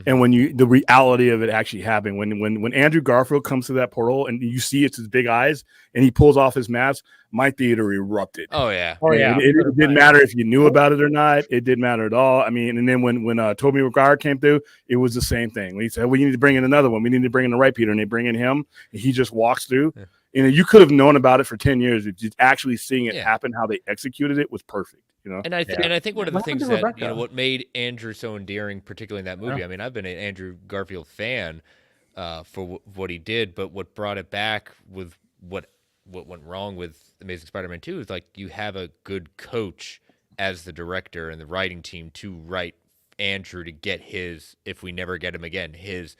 And when the reality of it actually happened, when Andrew Garfield comes to that portal and you see it's his big eyes and he pulls off his mask, my theater erupted. Oh yeah. It didn't matter if you knew about it or not. It didn't matter at all. I mean, and then when Tobey Maguire came through, it was the same thing. When he said, we need to bring in another one. We need to bring in the right Peter, and they bring in him. And he just walks through. Yeah. You could have known about it for 10 years. Just actually seeing it happen, how they executed it was perfect. And I think one of the things that what made Andrew so endearing, particularly in that movie. I mean, I've been an Andrew Garfield fan for what he did, but what brought it back with what went wrong with Amazing Spider-Man 2 is like you have a good coach as the director and the writing team to write Andrew to get his, if we never get him again, his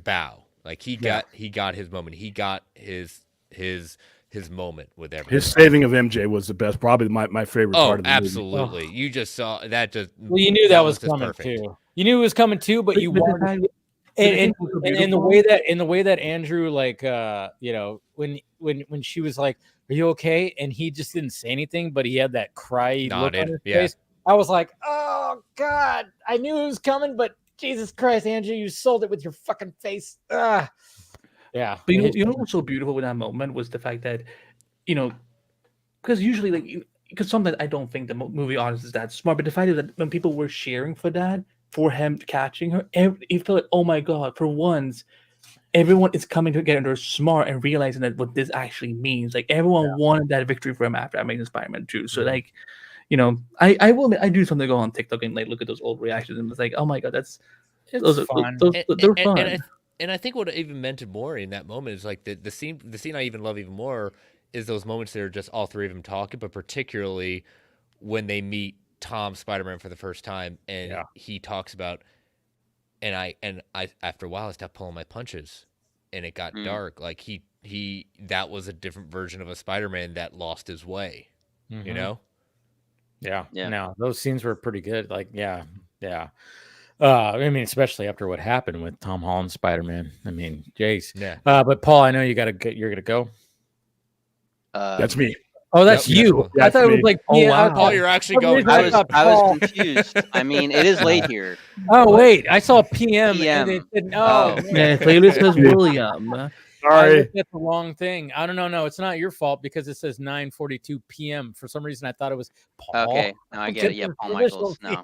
bow. Like he got his moment. He got his moment with everything. His saving of MJ was the best, probably my favorite part of the absolutely. movie. You just saw that. Well, you knew that was coming too. You knew it was coming too, but you wanted. And in the way that Andrew, like, when she was like, "Are you okay?" and he just didn't say anything, but he had that cry look on his face. I was like, "Oh God, I knew it was coming, but Jesus Christ, Andrew, you sold it with your fucking face." Yeah. But you know what's so beautiful with that moment was the fact that, because usually, because sometimes I don't think the movie audience is that smart, but the fact is that when people were cheering for him catching her, it felt like, oh my God, for once, everyone is coming together and they're smart and realizing that what this actually means. Like everyone wanted that victory for him after Amazing Spider-Man 2. So I will admit, I do something, go on TikTok and like look at those old reactions, and it's like, oh my god, those fun. They're fun. And I think what even meant it more in that moment is like the scene I even love even more is those moments that are just all three of them talking, but particularly when they meet Tom Spider-Man for the first time, and he talks about, and I after a while I stopped pulling my punches, and it got dark. Like he that was a different version of a Spider-Man that lost his way, you know? Yeah. No, those scenes were pretty good. Like, yeah. I mean, especially after what happened with Tom Holland Spider-Man. I mean, jeez. Yeah. But Paul, I know you're gonna go. That's me. Oh, that's you. That's I thought me. it was like, oh wow, Paul, you're actually going. I was confused. I mean, it is late here. Oh wait, I saw PM. And it said, yeah, clearly says William. Sorry, that's the wrong thing. I don't know. No, it's not your fault because it says 9:42 p.m. For some reason, I thought it was Paul. Okay, now I get it. Yeah, Paul Michaels. No,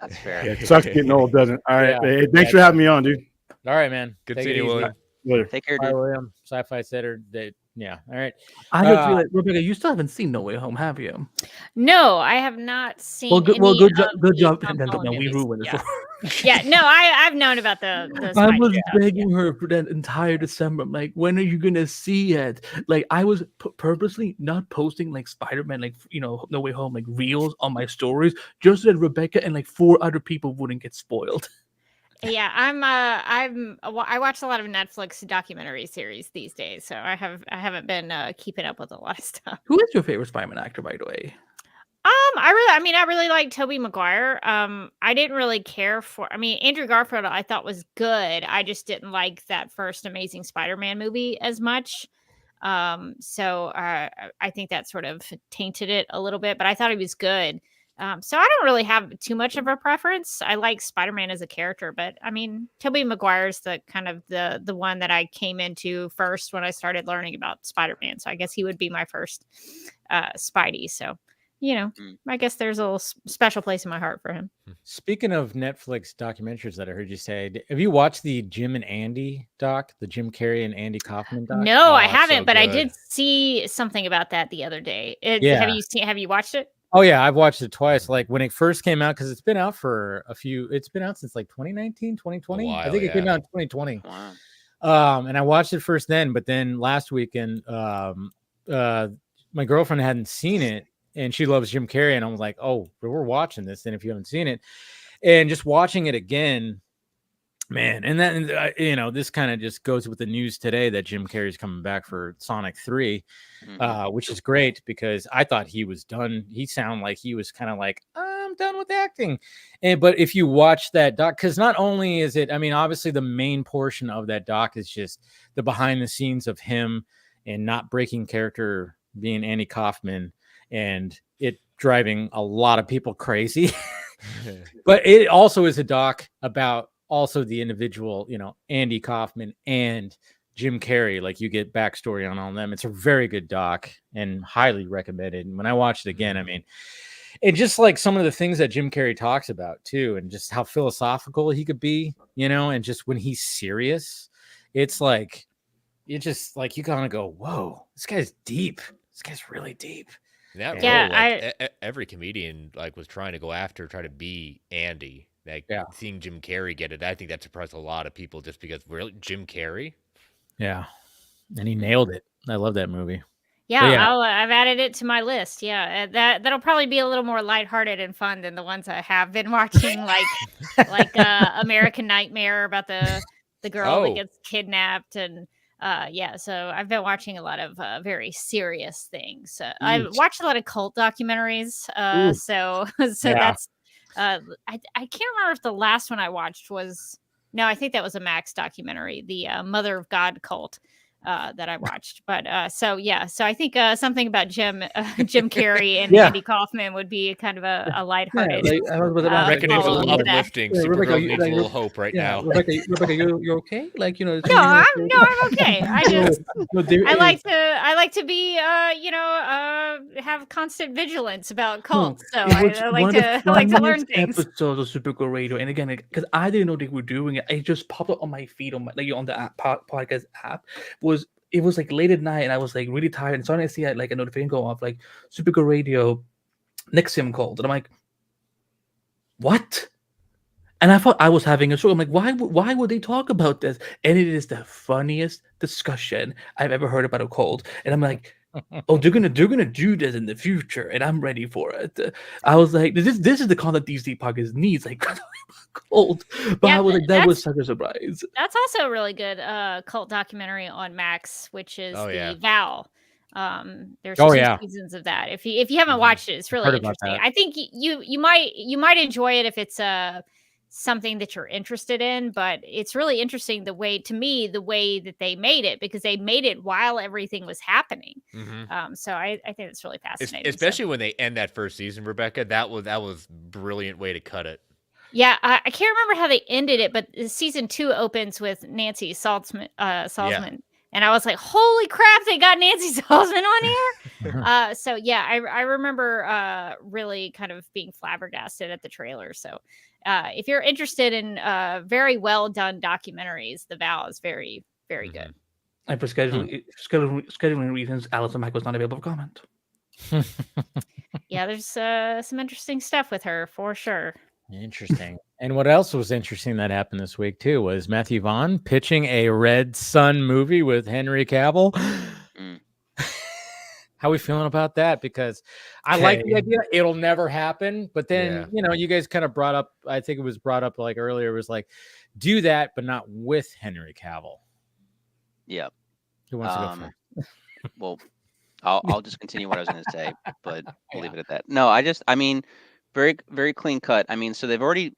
that's fair. Yeah, it sucks getting old, doesn't it? All right, hey, thanks for having me on, dude. All right, man. Good seeing you, William. Later. Take care, Bye, dude. William. Sci-Fi Saturday. Yeah. All right. I just feel like, Rebecca, you still haven't seen No Way Home, have you? No, I have not seen. Well, good job. And then we ruined it. Yeah, no, I've known about the I was begging her for that entire December. I'm like, when are you gonna see it? Like, I was purposely not posting like Spider-Man, like No Way Home, like reels on my stories, just so that Rebecca and like 4 other people wouldn't get spoiled. Yeah, I watch a lot of Netflix documentary series these days, so I haven't been keeping up with a lot of stuff. Who is your favorite Spider-Man actor, by the way? I really like Tobey Maguire. I didn't really care for. I mean, Andrew Garfield I thought was good. I just didn't like that first Amazing Spider-Man movie as much. So I think that sort of tainted it a little bit. But I thought he was good. So I don't really have too much of a preference. I like Spider-Man as a character, but I mean, Tobey Maguire's the kind of the one that I came into first when I started learning about Spider-Man. So I guess he would be my first Spidey. So, I guess there's a little special place in my heart for him. Speaking of Netflix documentaries that I heard you say, have you watched the Jim and Andy doc, the Jim Carrey and Andy Kaufman doc? No, I haven't, but I did see something about that the other day. Have you watched it? Oh yeah, I've watched it twice. Like when it first came out, because it's been out it's been out since like 2019, 2020. I think it came out in 2020. Wow. And I watched it first then, but then last weekend, my girlfriend hadn't seen it and she loves Jim Carrey. And I was like, oh, we're watching this. And if you haven't seen it, and just watching it again, man. And then, this kind of just goes with the news today that Jim Carrey's coming back for Sonic 3, which is great because I thought he was done. He sounded like he was kind of like, I'm done with acting. But if you watch that doc, because not only is it, I mean, obviously the main portion of that doc is just the behind the scenes of him and not breaking character being Andy Kaufman and it driving a lot of people crazy. But it also is a doc about also the individual, Andy Kaufman and Jim Carrey. Like you get backstory on all of them. It's a very good doc and highly recommended. And when I watched it again, I mean, and just like some of the things that Jim Carrey talks about too, and just how philosophical he could be, and just when he's serious, it's like, you just like, you kind of go, whoa, this guy's deep. This guy's really deep. Every comedian was trying to try to be Andy. Seeing Jim Carrey get it, I think that surprised a lot of people just because really Jim Carrey. Yeah, and he nailed it. I love that movie. Yeah, I've added it to my list. Yeah, that'll probably be a little more lighthearted and fun than the ones I have been watching, like American Nightmare about the girl that gets kidnapped and. So I've been watching a lot of very serious things. I've watched a lot of cult documentaries. So that's I can't remember if the last one I watched was I think that was a Max documentary, the Mother of God cult that I watched. But so I think something about Jim Carrey and Andy Kaufman would be kind of a lighthearted. Reckoning's a little uplifting. Supergirl needs a little hope right now. Rebecca, you're okay? No, I'm okay. I like to be have constant vigilance about cults. So I like to learn things. Episodes of Supergirl Radio, and again, because I didn't know they were doing it, it just popped up on my feed on the podcast app. It was like late at night and I was like really tired, and suddenly I see like a notification go off like Supergirl Radio Nexium cold. And I'm like, what? And I thought I was having a stroke. I'm like, why would they talk about this? And it is the funniest discussion I've ever heard about a cold. And I'm like, oh, they're gonna do this in the future, and I'm ready for it. I was like, this is the content DC podcast needs, like cold. But I was like, that was such a surprise. That's also a really good cult documentary on Max, which is Vow. There's 2 seasons of that. If you haven't watched it, it's really interesting. I think you might enjoy it if it's something that you're interested in, but it's really interesting the way that they made it, because they made it while everything was happening. So I think it's really fascinating, especially when they end that first season, Rebecca. That was brilliant way to cut it. Yeah, I can't remember how they ended it, but season 2 opens with Nancy Salzman. And I was like, holy crap, they got Nancy Salzman on here. So yeah, I remember really kind of being flabbergasted at the trailer. So if you're interested in very well done documentaries, The Vow is very, very good. And for scheduling reasons, Alison Mack was not able to comment. Yeah, there's some interesting stuff with her for sure. Interesting. And what else was interesting that happened this week too was Matthew Vaughn pitching a Red Sun movie with Henry Cavill. How are we feeling about that? Because I like the idea. It'll never happen. But then, you guys kind of brought up, I think it was brought up like earlier, it was like, do that, but not with Henry Cavill. Yeah. Who wants to go first? Well, I'll just continue what I was going to say, but we'll leave it at that. No, I mean, very, very clean cut. I mean, so they've already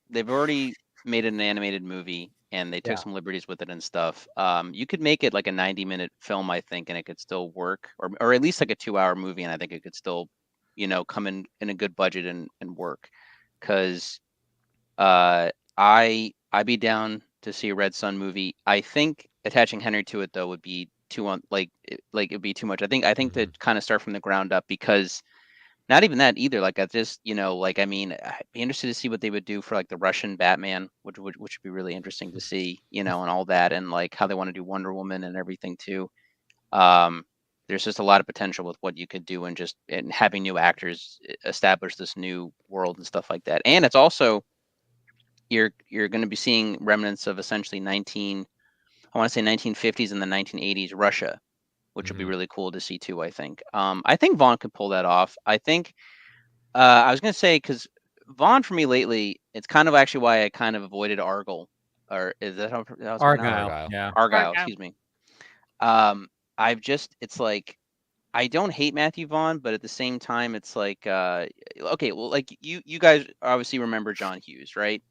made an animated movie, and they took some liberties with it and stuff. You could make it like a 90-minute film, I think, and it could still work, or at least like a 2-hour movie, and I think it could still, come in a good budget and work. Because I'd be down to see a Red Sun movie. I think attaching Henry to it though would be it'd be too much. I think to kind of start from the ground up, because not even that either. Like I just, I mean, I'd be interested to see what they would do for like the Russian Batman, which would be really interesting to see, and all that, and like how they want to do Wonder Woman and everything too. There's just a lot of potential with what you could do, and having new actors establish this new world and stuff like that. And it's also you're going to be seeing remnants of essentially 1950s and the 1980s Russia, which would be really cool to see too, I think. I think Vaughn could pull that off. I think I was going to say, because Vaughn for me lately, it's kind of actually why I kind of avoided Argyle. Or is that how it's Argyle? Yeah. Argyle, excuse me. It's like, I don't hate Matthew Vaughn, but at the same time, it's like, okay, well, like you guys obviously remember John Hughes, right?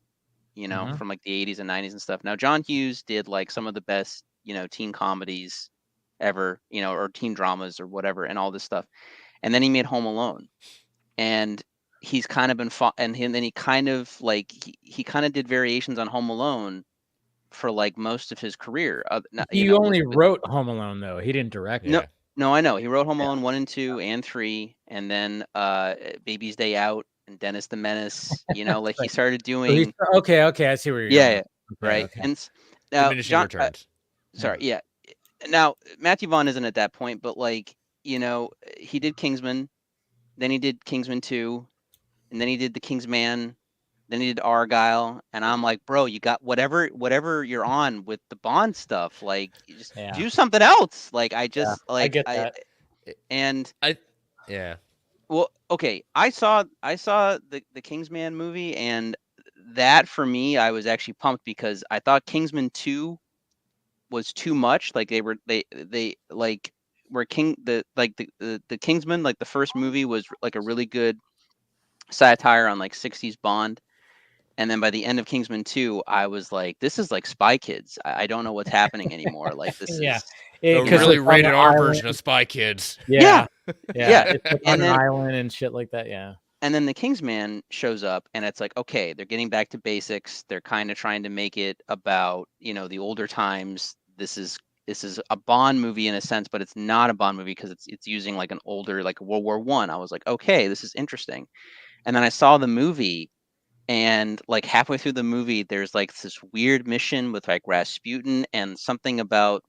From like the 80s and 90s and stuff. Now, John Hughes did like some of the best, teen comedies ever, or teen dramas or whatever, and all this stuff. And then he made Home Alone, and he's kind of been then he kind of like he kind of did variations on Home Alone for like most of his career. He only wrote Home Alone though. He didn't direct it. No, I know. He wrote Home Alone 1 and 2 and 3, and then Baby's Day Out and Dennis the Menace. Like he started doing. Okay, I see where you're going. Yeah, right. Okay. And now Diminishing returns. Sorry, yeah. Now Matthew Vaughn isn't at that point, but like he did Kingsman, then he did Kingsman 2, and then he did The Kingsman, then he did Argyle, and I'm like, bro, you got whatever you're on with the Bond stuff, like just do something else. Like I get that. Well, okay, I saw the Kingsman movie, and that for me, I was actually pumped because I thought Kingsman 2 was too much. Like they were the Kingsman, like the first movie was like a really good satire on like 60s Bond. And then by the end of Kingsman 2, I was like, this is like Spy Kids. I don't know what's happening anymore. Like this is a really rated R version of Spy Kids. Yeah. It's like on an island and shit like that. Yeah. And then the Kingsman shows up, and it's like, okay, they're getting back to basics. They're kind of trying to make it about, the older times. This is a Bond movie in a sense, but it's not a Bond movie because it's using like an older, like World War I. I was like, okay, this is interesting. And then I saw the movie, and like halfway through the movie, there's like this weird mission with like Rasputin and something about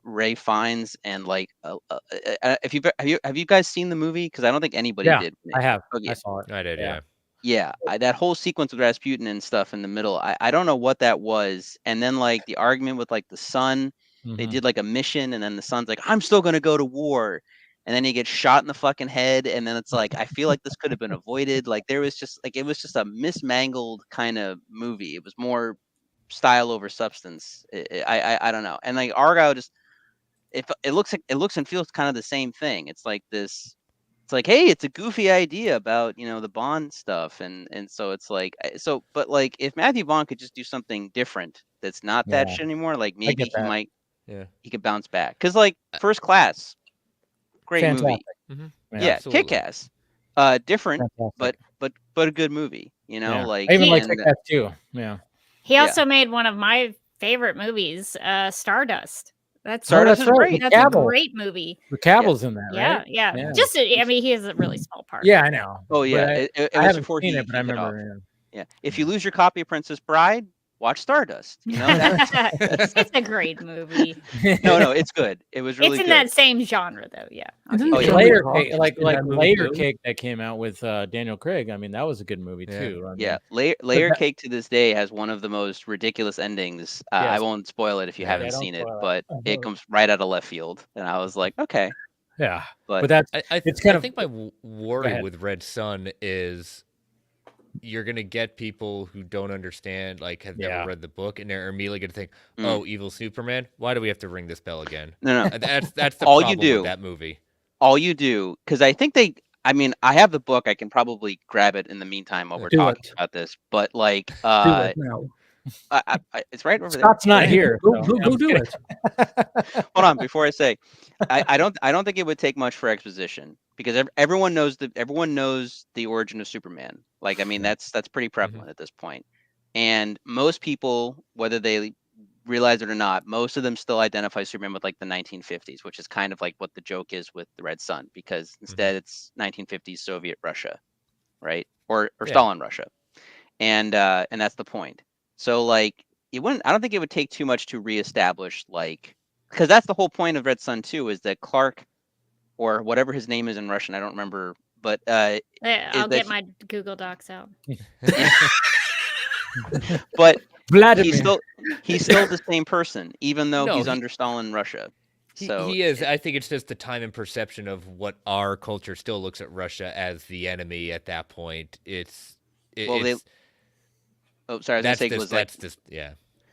Ray Fiennes and like if have you guys seen the movie? Because I don't think anybody did. I have. Oh, yeah. I saw it. I did, yeah. Yeah, that whole sequence with Rasputin and stuff in the middle, I don't know what that was. And then like the argument with like the son, they did like a mission, and then the son's like, I'm still gonna go to war, and then he gets shot in the fucking head, and then it's like, I feel like this could have been avoided. Like there was just like, it was just a mismangled kind of movie. It was more style over substance. I don't know. And like Argyle just, it looks and feels kind of the same thing. It's like this. It's like, hey, it's a goofy idea about, you know, the Bond stuff, and so it's like, but like if Matthew Vaughn could just do something different that's not that shit anymore, like maybe he might, he could bounce back. Because like First Class, great movie, yeah, Kick-Ass, different, but a good movie, you know, like I even like Kick-Ass too. Yeah, he also made one of my favorite movies, Stardust. Stardust is great. That's a great movie. The Cavill's in that, right? Yeah. Just, I mean, he has a really small part. Yeah, I know. Oh yeah, it was before he but I remember. Yeah, if you lose your copy of Princess Bride, watch Stardust. You know, it's a great movie. No, it's good. It was really. It's in that same genre, though. Yeah. Layer Cake that came out with Daniel Craig. I mean, that was a good movie too. I mean, Layer Cake to this day has one of the most ridiculous endings. I won't spoil it if you haven't seen it, but it comes right out of left field, and I was like, okay. Yeah, but that's. I think my worry with Red Sun is, you're gonna get people who don't understand, like have never read the book, and they're immediately gonna think, "Oh, evil Superman! Why do we have to ring this bell again?" No. That's the all problem you do with that movie. All you do, because I think I mean, I have the book. I can probably grab it in the meantime while we're talking about this. But like, it's right over there. Scott's not here. Go do it. Hold on, before I say, I don't think it would take much for exposition, because everyone knows the origin of Superman. Like, I mean, that's pretty prevalent at this point, and most people, whether they realize it or not, most of them still identify Superman with like the 1950s, which is kind of like what the joke is with the Red Sun, because instead it's 1950s Soviet Russia, right, or Stalin Russia, and that's the point. So like, I don't think it would take too much to reestablish, like, because that's the whole point of Red Sun 2, is that Clark, or whatever his name is in Russian, I don't remember, but I'll get my Google Docs out. But Vladimir. he's still the same person, even though he's under Stalin Russia. So he is. I think it's just the time and perception of what our culture still looks at Russia as the enemy at that point. Sorry,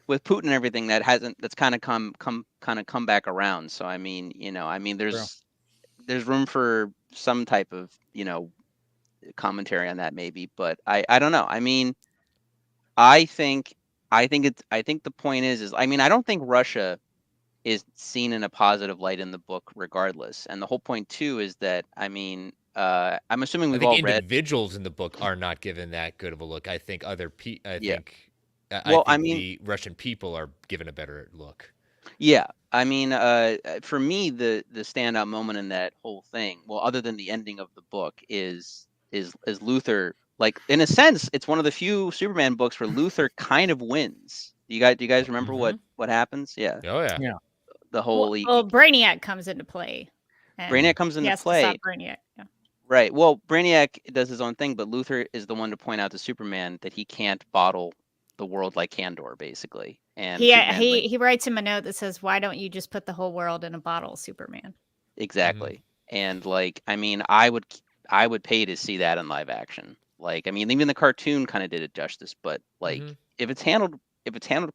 with Putin and everything, that's kind of come back around. So I mean, there's room for some type of, commentary on that maybe, but I don't know. I mean, I think the point is I mean, I don't think Russia is seen in a positive light in the book regardless. And the whole point too is that, I mean, I'm assuming we've all read, individuals in the book are not given that good of a look. I think other people, the Russian people are given a better look. Yeah. I mean, for me, the standout moment in that whole thing, well, other than the ending of the book, is Luthor. Like, in a sense, it's one of the few Superman books where Luthor kind of wins. Do you guys remember what happens? Yeah. Oh yeah. Yeah. The whole Brainiac comes into play. Brainiac comes into play. To stop Brainiac. Yeah. Right. Well, Brainiac does his own thing, but Luthor is the one to point out to Superman that he can't bottle the world like Kandor, basically. And he writes him a note that says, "Why don't you just put the whole world in a bottle, Superman?" Exactly. And like, I mean, I would pay to see that in live action. Like, I mean, even the cartoon kind of did it justice, but like, if it's handled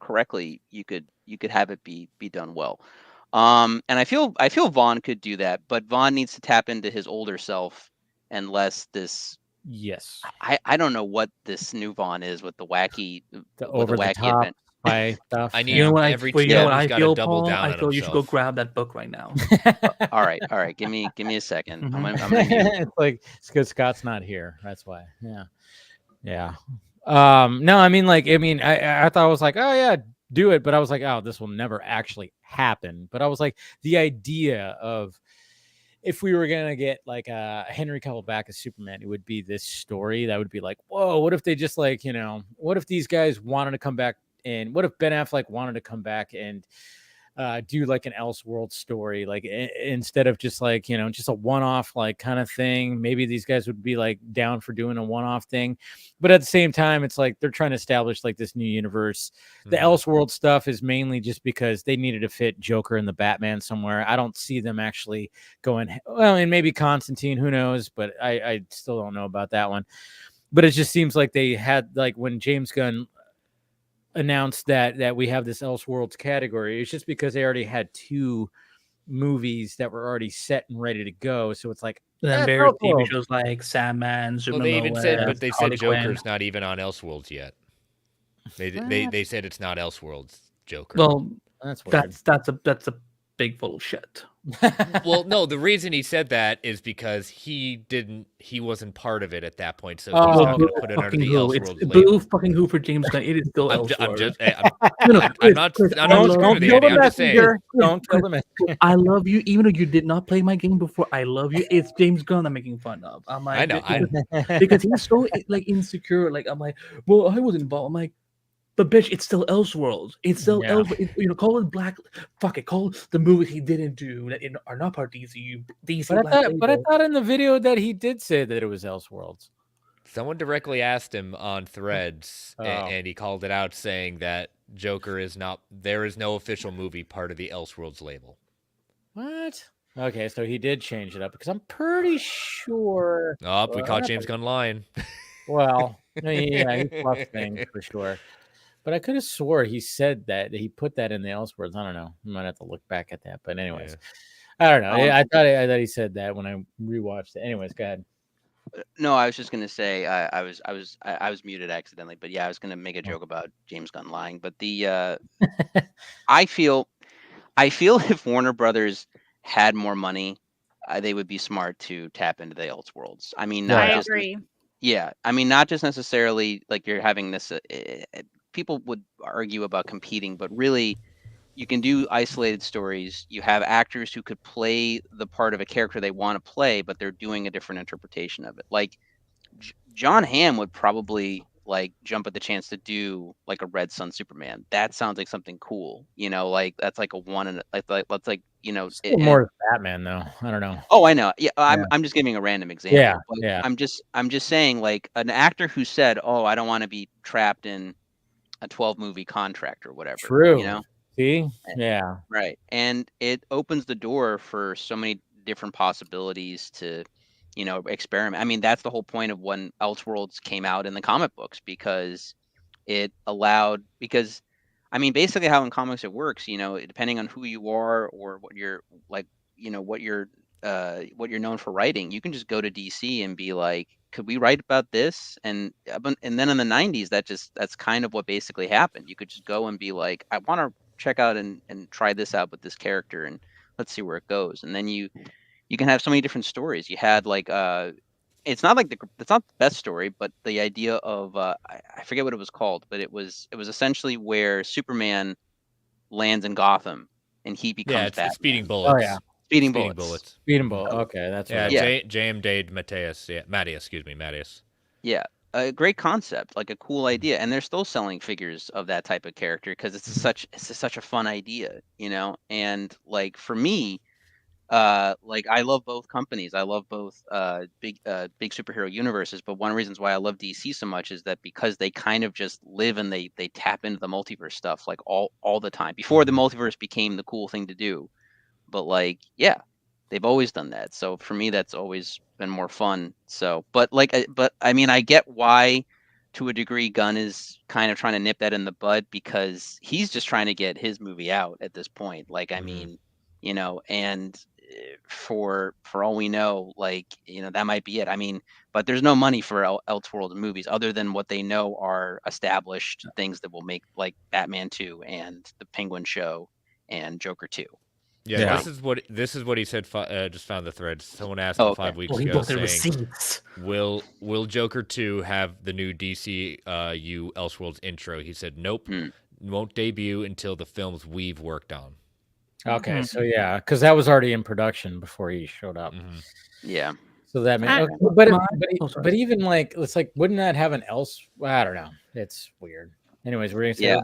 correctly, you could have it be done well. And I feel Vaughn could do that, but Vaughn needs to tap into his older self, and less this. Yes. I don't know what this new Vaughn is with the wacky, over the top spy stuff. I need what I feel, Paul? I feel you should go grab that book right now. All right. Give me a second. I'm gonna it's like, it's because Scott's not here. That's why. Yeah. No, I mean, I thought I was like, oh yeah, do it, but I was like, oh, this will never actually happen. But I was like, the idea of, if we were gonna get like Henry Cavill back as Superman, it would be this story that would be like, whoa, what if they just like, what if these guys wanted to come back, and what if Ben Affleck wanted to come back and do like an Elseworld story, like instead of just like, just a one-off like kind of thing. Maybe these guys would be like down for doing a one-off thing, but at the same time, it's like they're trying to establish like this new universe. The Elseworld stuff is mainly just because they needed to fit Joker and the Batman somewhere. I don't see them actually going, well, and maybe Constantine, who knows, but I still don't know about that one. But it just seems like they had, like, when James Gunn announced that we have this Elseworlds category, it's just because they already had 2 movies that were already set and ready to go. So it's like, then various TV shows like Sandman, Superman. Well, they even said, but they said Joker's not even on Elseworlds yet. They said it's not Elseworlds Joker. Well, that's a big full of shit. Well, no, the reason he said that is because he wasn't part of it at that point, so he's not going to put it under the Elseworlds label. Boo fucking who for James Gunn. It is still Elseworlds. I'm not just saying. Don't kill the messenger. I love you, even though you did not play my game before. I love you. It's James Gunn I'm making fun of. I'm like, I know. Because he's so like insecure. Like, I'm like, well, I wasn't involved. I'm like, but bitch, it's still Elseworlds. It's still Elseworlds. Call it Black. Fuck it. Call the movies he didn't do that are not part of DCU. But I thought in the video that he did say that it was Elseworlds. Someone directly asked him on Threads, and he called it out, saying that Joker is not. There is no official movie part of the Elseworlds label. What? Okay, so he did change it up, because I'm pretty sure. Oh, we caught James Gunn lying. Well, yeah, he fluffed things for sure. But I could have swore he said that he put that in the Elseworlds. I don't know. I might have to look back at that. But anyways, I don't know. I thought he said that when I rewatched it. Anyways, go ahead. No, I was just gonna say I was muted accidentally. But yeah, I was gonna make a joke about James Gunn lying. But the I feel if Warner Brothers had more money, they would be smart to tap into the Elseworlds. I mean, I agree. Yeah, I mean, not just necessarily like you're having this. People would argue about competing, but really, you can do isolated stories. You have actors who could play the part of a character they want to play, but they're doing a different interpretation of it. Like John Hamm would probably like jump at the chance to do like a Red Sun Superman. That sounds like something cool, like that's like a one and that's like more Batman though. I don't know. Oh, I know. Yeah, I'm just giving a random example. Yeah, yeah. I'm just saying, like an actor who said, "Oh, I don't want to be trapped in a 12-movie contract or whatever." True. See? Yeah. Right. And it opens the door for so many different possibilities to, experiment. I mean, that's the whole point of when Elseworlds came out in the comic books, because it allowed, I mean, basically how in comics it works, depending on who you are or what you're like, what you're known for writing, you can just go to DC and be like, could we write about this? And then in the 90s, that's kind of what basically happened. You could just go and be like, I want to check out and try this out with this character, and let's see where it goes. And then you can have so many different stories. You had like it's not the best story, but the idea of I forget what it was called, but it was essentially where Superman lands in Gotham and he becomes Batman. Speeding Bullets. Oh yeah. Speeding Bullets. Okay, that's right. J.M. Dade Mattias. Yeah, Mattias. Yeah, a great concept, like a cool idea, and they're still selling figures of that type of character because it's such a fun idea, And like for me, like I love both companies. I love both big superhero universes, but one of the reasons why I love DC so much is that because they kind of just live and they tap into the multiverse stuff like all the time before the multiverse became the cool thing to do. But like, yeah, they've always done that. So for me, that's always been more fun. So, but I mean, I get why, to a degree, Gunn is kind of trying to nip that in the bud because he's just trying to get his movie out at this point. Like, I mean, and for all we know, like, that might be it. I mean, but there's no money for Elseworlds movies other than what they know are established things that will make like Batman 2 and the Penguin show and Joker 2. Yeah, this is what he said. Just found the thread. Someone asked him 5 weeks ago, saying, "Will Joker 2 have the new DCU Elseworlds intro?" He said, "Nope, won't debut until the films we've worked on." Okay, so yeah, because that was already in production before he showed up. Mm-hmm. Yeah. So that means, but even like it's like, wouldn't that have an else? Well, I don't know. It's weird. Anyways, we're gonna say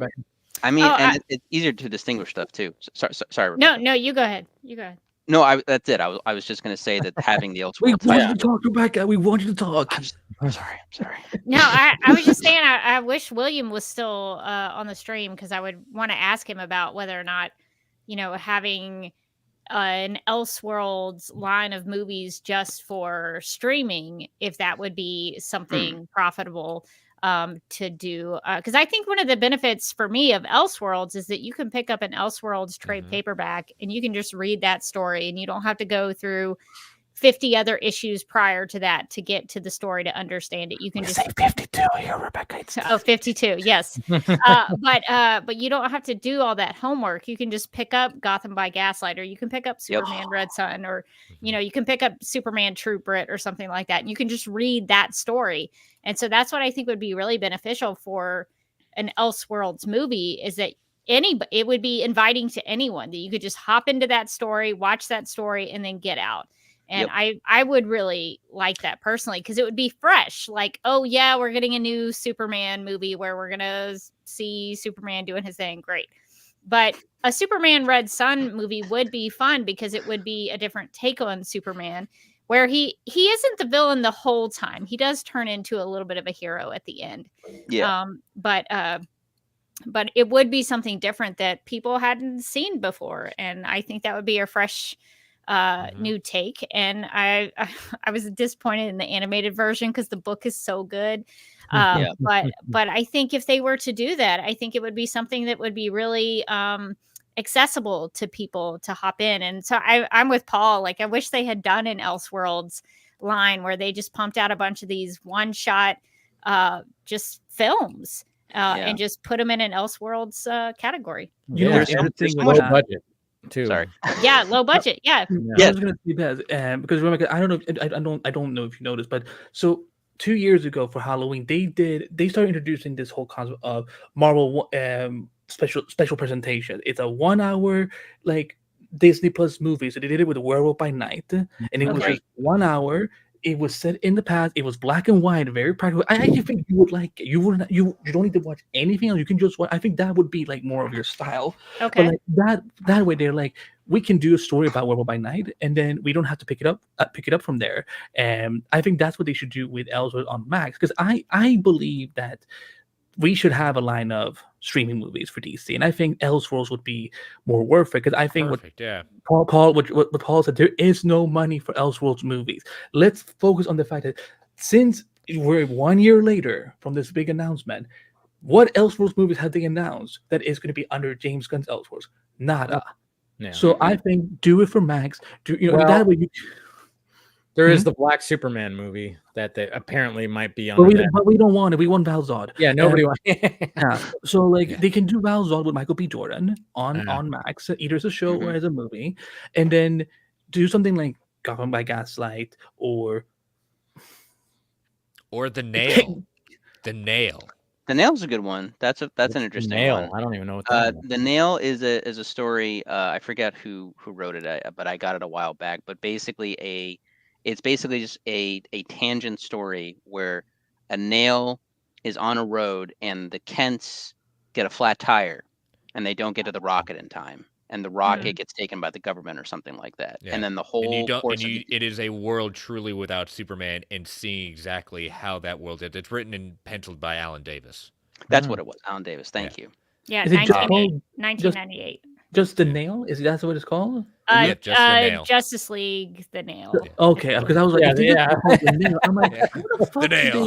I mean, it's easier to distinguish stuff too. Sorry. No, you go ahead. No, that's it. I was just going to say that having the Elseworlds. We want you to talk, Rebecca. We want you to talk. I'm sorry. No, I was just saying I wish William was still on the stream, because I would want to ask him about whether or not, having an Elseworlds line of movies just for streaming, if that would be something profitable to do, because I think one of the benefits for me of Elseworlds is that you can pick up an Elseworlds trade paperback and you can just read that story, and you don't have to go through 50 other issues prior to that to get to the story to understand it. You can just say 52 here, Rebecca. 52, yes. But you don't have to do all that homework. You can just pick up Gotham by Gaslight, or you can pick up Superman Red Sun, or you can pick up Superman True Grit or something like that, and you can just read that story. And so that's what I think would be really beneficial for an Elseworlds movie, is that it would be inviting to anyone, that you could just hop into that story, watch that story, and then get out. And I would really like that personally, because it would be fresh. Like, oh yeah, we're getting a new Superman movie where we're going to see Superman doing his thing. Great. But a Superman Red Sun movie would be fun, because it would be a different take on Superman, where he isn't the villain the whole time. He does turn into a little bit of a hero at the end. Yeah. But it would be something different that people hadn't seen before. And I think that would be a fresh new take. And I was disappointed in the animated version, because the book is so good. But I think if they were to do that, I think it would be something that would be really accessible to people to hop in. And so I'm with Paul. Like, I wish they had done an Elseworlds line where they just pumped out a bunch of these one-shot just films and just put them in an Elseworlds category. Low budget too. Sorry. Yeah, low budget. Yeah. I was gonna say that because remember, I don't know if you noticed, but so 2 years ago for Halloween, they started introducing this whole concept of Marvel special presentation. It's a 1 hour like Disney Plus movie. So they did it with Werewolf by Night, and it was just 1 hour. It was set in the past. It was black and white, very practical. I actually think you would like it. You don't need to watch anything else. You can just watch. I think that would be like more of your style. Okay. But like that way, they're like, we can do a story about Werewolf by Night, and then we don't have to pick it up from there. And I think that's what they should do with Elseworlds on Max, because I believe that we should have a line of streaming movies for DC, and I think Elseworlds would be more worth it, because I think what Paul said, there is no money for Elseworlds movies. Let's focus on the fact that since we're 1 year later from this big announcement, what Elseworlds movies have they announced that is going to be under James Gunn's Elseworlds? Nada. Yeah. So I think do it for Max. That way. There is the Black Superman movie that they apparently might be on. But we don't want it. We want Val Zod. Yeah, nobody wants. So they can do Val Zod with Michael B. Jordan on Max, either as a show or as a movie, and then do something like Gotham by Gaslight or The Nail. The Nail. The Nail's a good one. That's an interesting one. I don't even know what that is. The Nail is a story. I forget who wrote it, but I got it a while back. But basically it's basically just a tangent story where a nail is on a road and the Kents get a flat tire and they don't get to the rocket in time, and the rocket gets taken by the government or something like that. Yeah. And then the whole it is a world truly without Superman, and seeing exactly how that world is. It's written and penciled by Alan Davis. That's what it was. Alan Davis. Thank you. Yeah, 1998. Just the Nail? Is that what it's called? Just the Nail. Justice League, the Nail. Okay, because I was like, the Nail. I'm like, the Nail.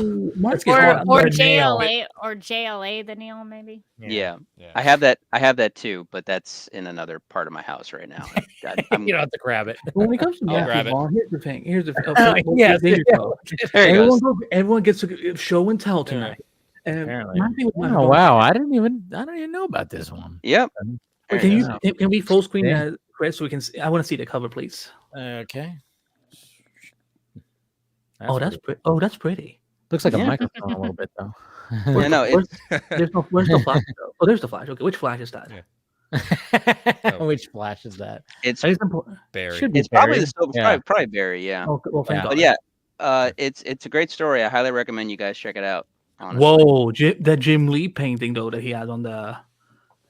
Or JLA, or JLA, the Nail, maybe. Yeah. I have that too, but that's in another part of my house right now. You don't have to grab it. When it comes to basketball, here's the thing. There you go. Everyone gets a show and tell tonight. Wow! I didn't even know about this one. Yep. Can we full screen Chris, so we can see? I want to see the cover, please. Okay. That's pretty. Looks like a microphone a little bit though. Where's the flash? Oh, there's the flash. Okay, which flash is that? Yeah. Which flash is that? It's Barry. It's probably probably Barry. Yeah. Oh, well, thank God. But yeah, it's a great story. I highly recommend you guys check it out. Honestly. Whoa, that Jim Lee painting though that he has on the.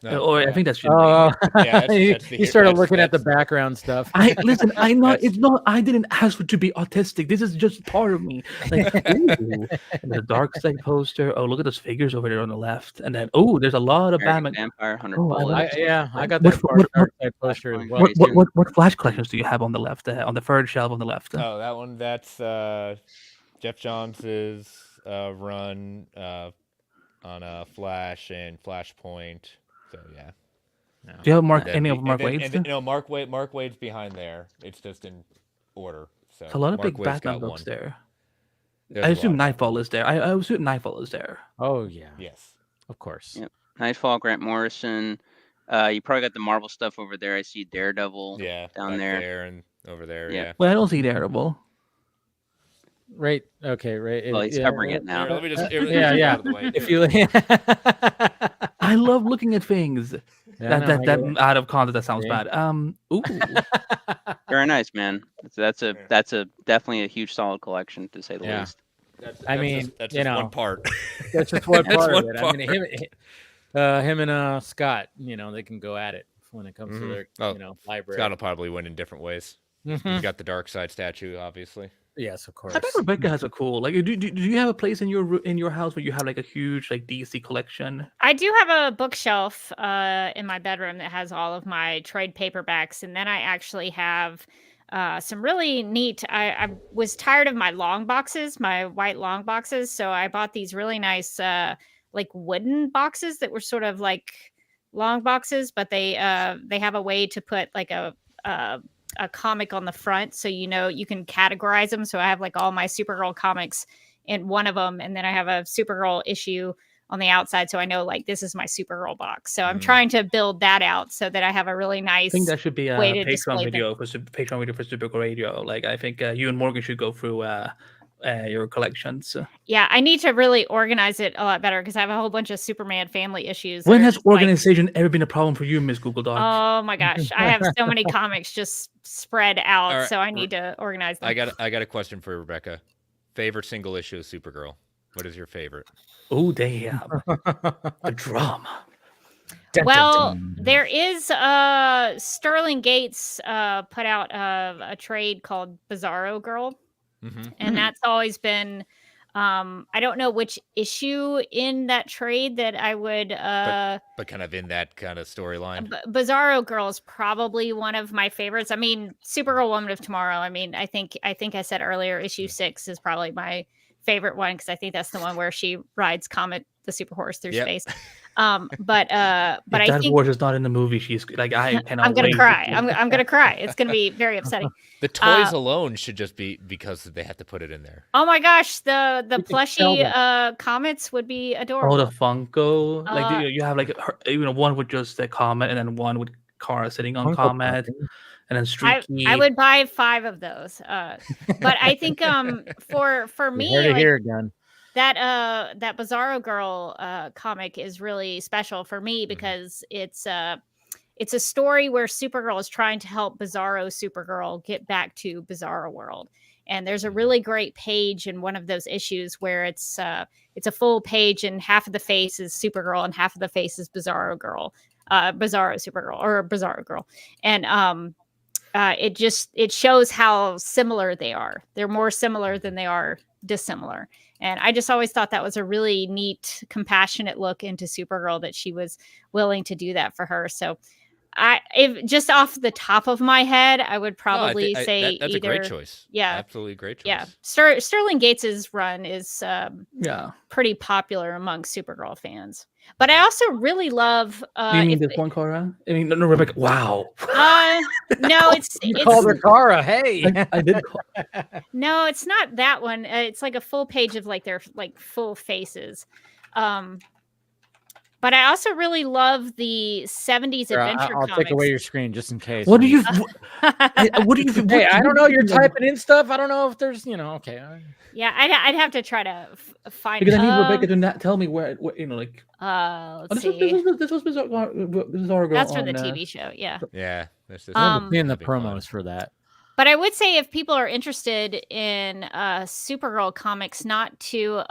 No, or I think that's you started looking at the background stuff. Listen. I know it's not. I didn't ask for to be autistic. This is just part of me. Like the Dark Side poster. Oh, look at those figures over there on the left, and then there's a lot of Batman. Vampire Hunter. I got that Dark Side poster as well. What Flash collections do you have on the left? On the third shelf on the left. Oh, that one. That's Jeff Johns' run on Flash and Flashpoint. So yeah. No. Do you have any of Mark Waid's? Mark Waid's behind there. It's just in order. So a lot of Mark big Waid's Batman books there. There's I assume Nightfall is there. I assume Nightfall is there. Oh yeah. Yes. Of course. Yep. Nightfall, Grant Morrison. You probably got the Marvel stuff over there. I see Daredevil. Down there and over there. Yeah. Well, I don't see Daredevil. Right. Okay. Right. Well, he's covering it now. Let me just yeah. If you, I love looking at things. That out of context that sounds bad. Ooh. Very nice, man. That's definitely a huge solid collection to say the least. That's just one part. That's just one part of it. I mean, him and Scott, they can go at it when it comes to their library. Scott will probably win in different ways. He's got the Dark Side statue, obviously. Yes, of course. I bet Rebecca has a cool. Like, do you have a place in your house where you have like a huge like DC collection? I do have a bookshelf in my bedroom that has all of my trade paperbacks, and then I actually have some really neat. I was tired of my long boxes, my white long boxes, so I bought these really nice like wooden boxes that were sort of like long boxes, but they have a way to put like a comic on the front, so you can categorize them. So I have like all my Supergirl comics in one of them, and then I have a Supergirl issue on the outside, so I know like this is my Supergirl box. So I'm trying to build that out so that I have a really nice. I think that should be a Patreon video for Supergirl Radio. Like I think you and Morgan should go through your collections. Yeah, I need to really organize it a lot better because I have a whole bunch of Superman family issues. When has organization ever been a problem for you, Miss Google Doc? Oh my gosh, I have so many comics just spread out, right. So I need to organize them. I got a question for Rebecca. Favorite single issue of Supergirl? What is your favorite? Oh damn, the drama. Well, there is Sterling Gates put out a trade called Bizarro Girl. And that's always been I don't know which issue in that trade that I would but kind of in that kind of storyline. Bizarro Girl is probably one of my favorites. I mean, Supergirl Woman of Tomorrow. I mean, I think I said earlier issue 6 is probably my favorite one because I think that's the one where she rides Comet the super horse through space. But I think horse is not in the movie. She's like, I cannot. I'm gonna cry. I'm gonna cry. It's gonna be very upsetting. The toys alone should just be because they have to put it in there. Oh my gosh, the plushie comets would be adorable. Oh, the Funko. Like you have like one with just the Comet, and then one with Kara sitting on Comet, and then Streaky. I would buy 5 of those. But I think for me, you heard it here again. That Bizarro Girl comic is really special for me because it's a story where Supergirl is trying to help Bizarro Supergirl get back to Bizarro World. And there's a really great page in one of those issues where it's a full page and half of the face is Supergirl and half of the face is Bizarro Girl, Bizarro Supergirl or Bizarro Girl. And it shows how similar they are. They're more similar than they are dissimilar. And I just always thought that was a really neat, compassionate look into Supergirl that she was willing to do that for her. So if just off the top of my head, I would probably say that's either, a great choice. Yeah, absolutely great choice. Yeah, Sterling Gates's run is pretty popular among Supergirl fans. But I also really love. You mean this one, Kara? I mean, no, Rebecca. Wow. No, it's called her Kara. Hey, I did. No, it's not that one. It's like a full page of like their like full faces. But I also really love the 70s adventure I'll comics. take away your screen just in case. What do you? What do you? Hey, I don't know. You're typing in stuff. I don't know if there's, okay. Yeah, I'd have to try to find. Because I need Rebecca to not tell me where like. Let's see. This was Bizarre Girl. That's for the TV show. Yeah. Yeah. This is in the promos for that. But I would say if people are interested in Supergirl comics, not to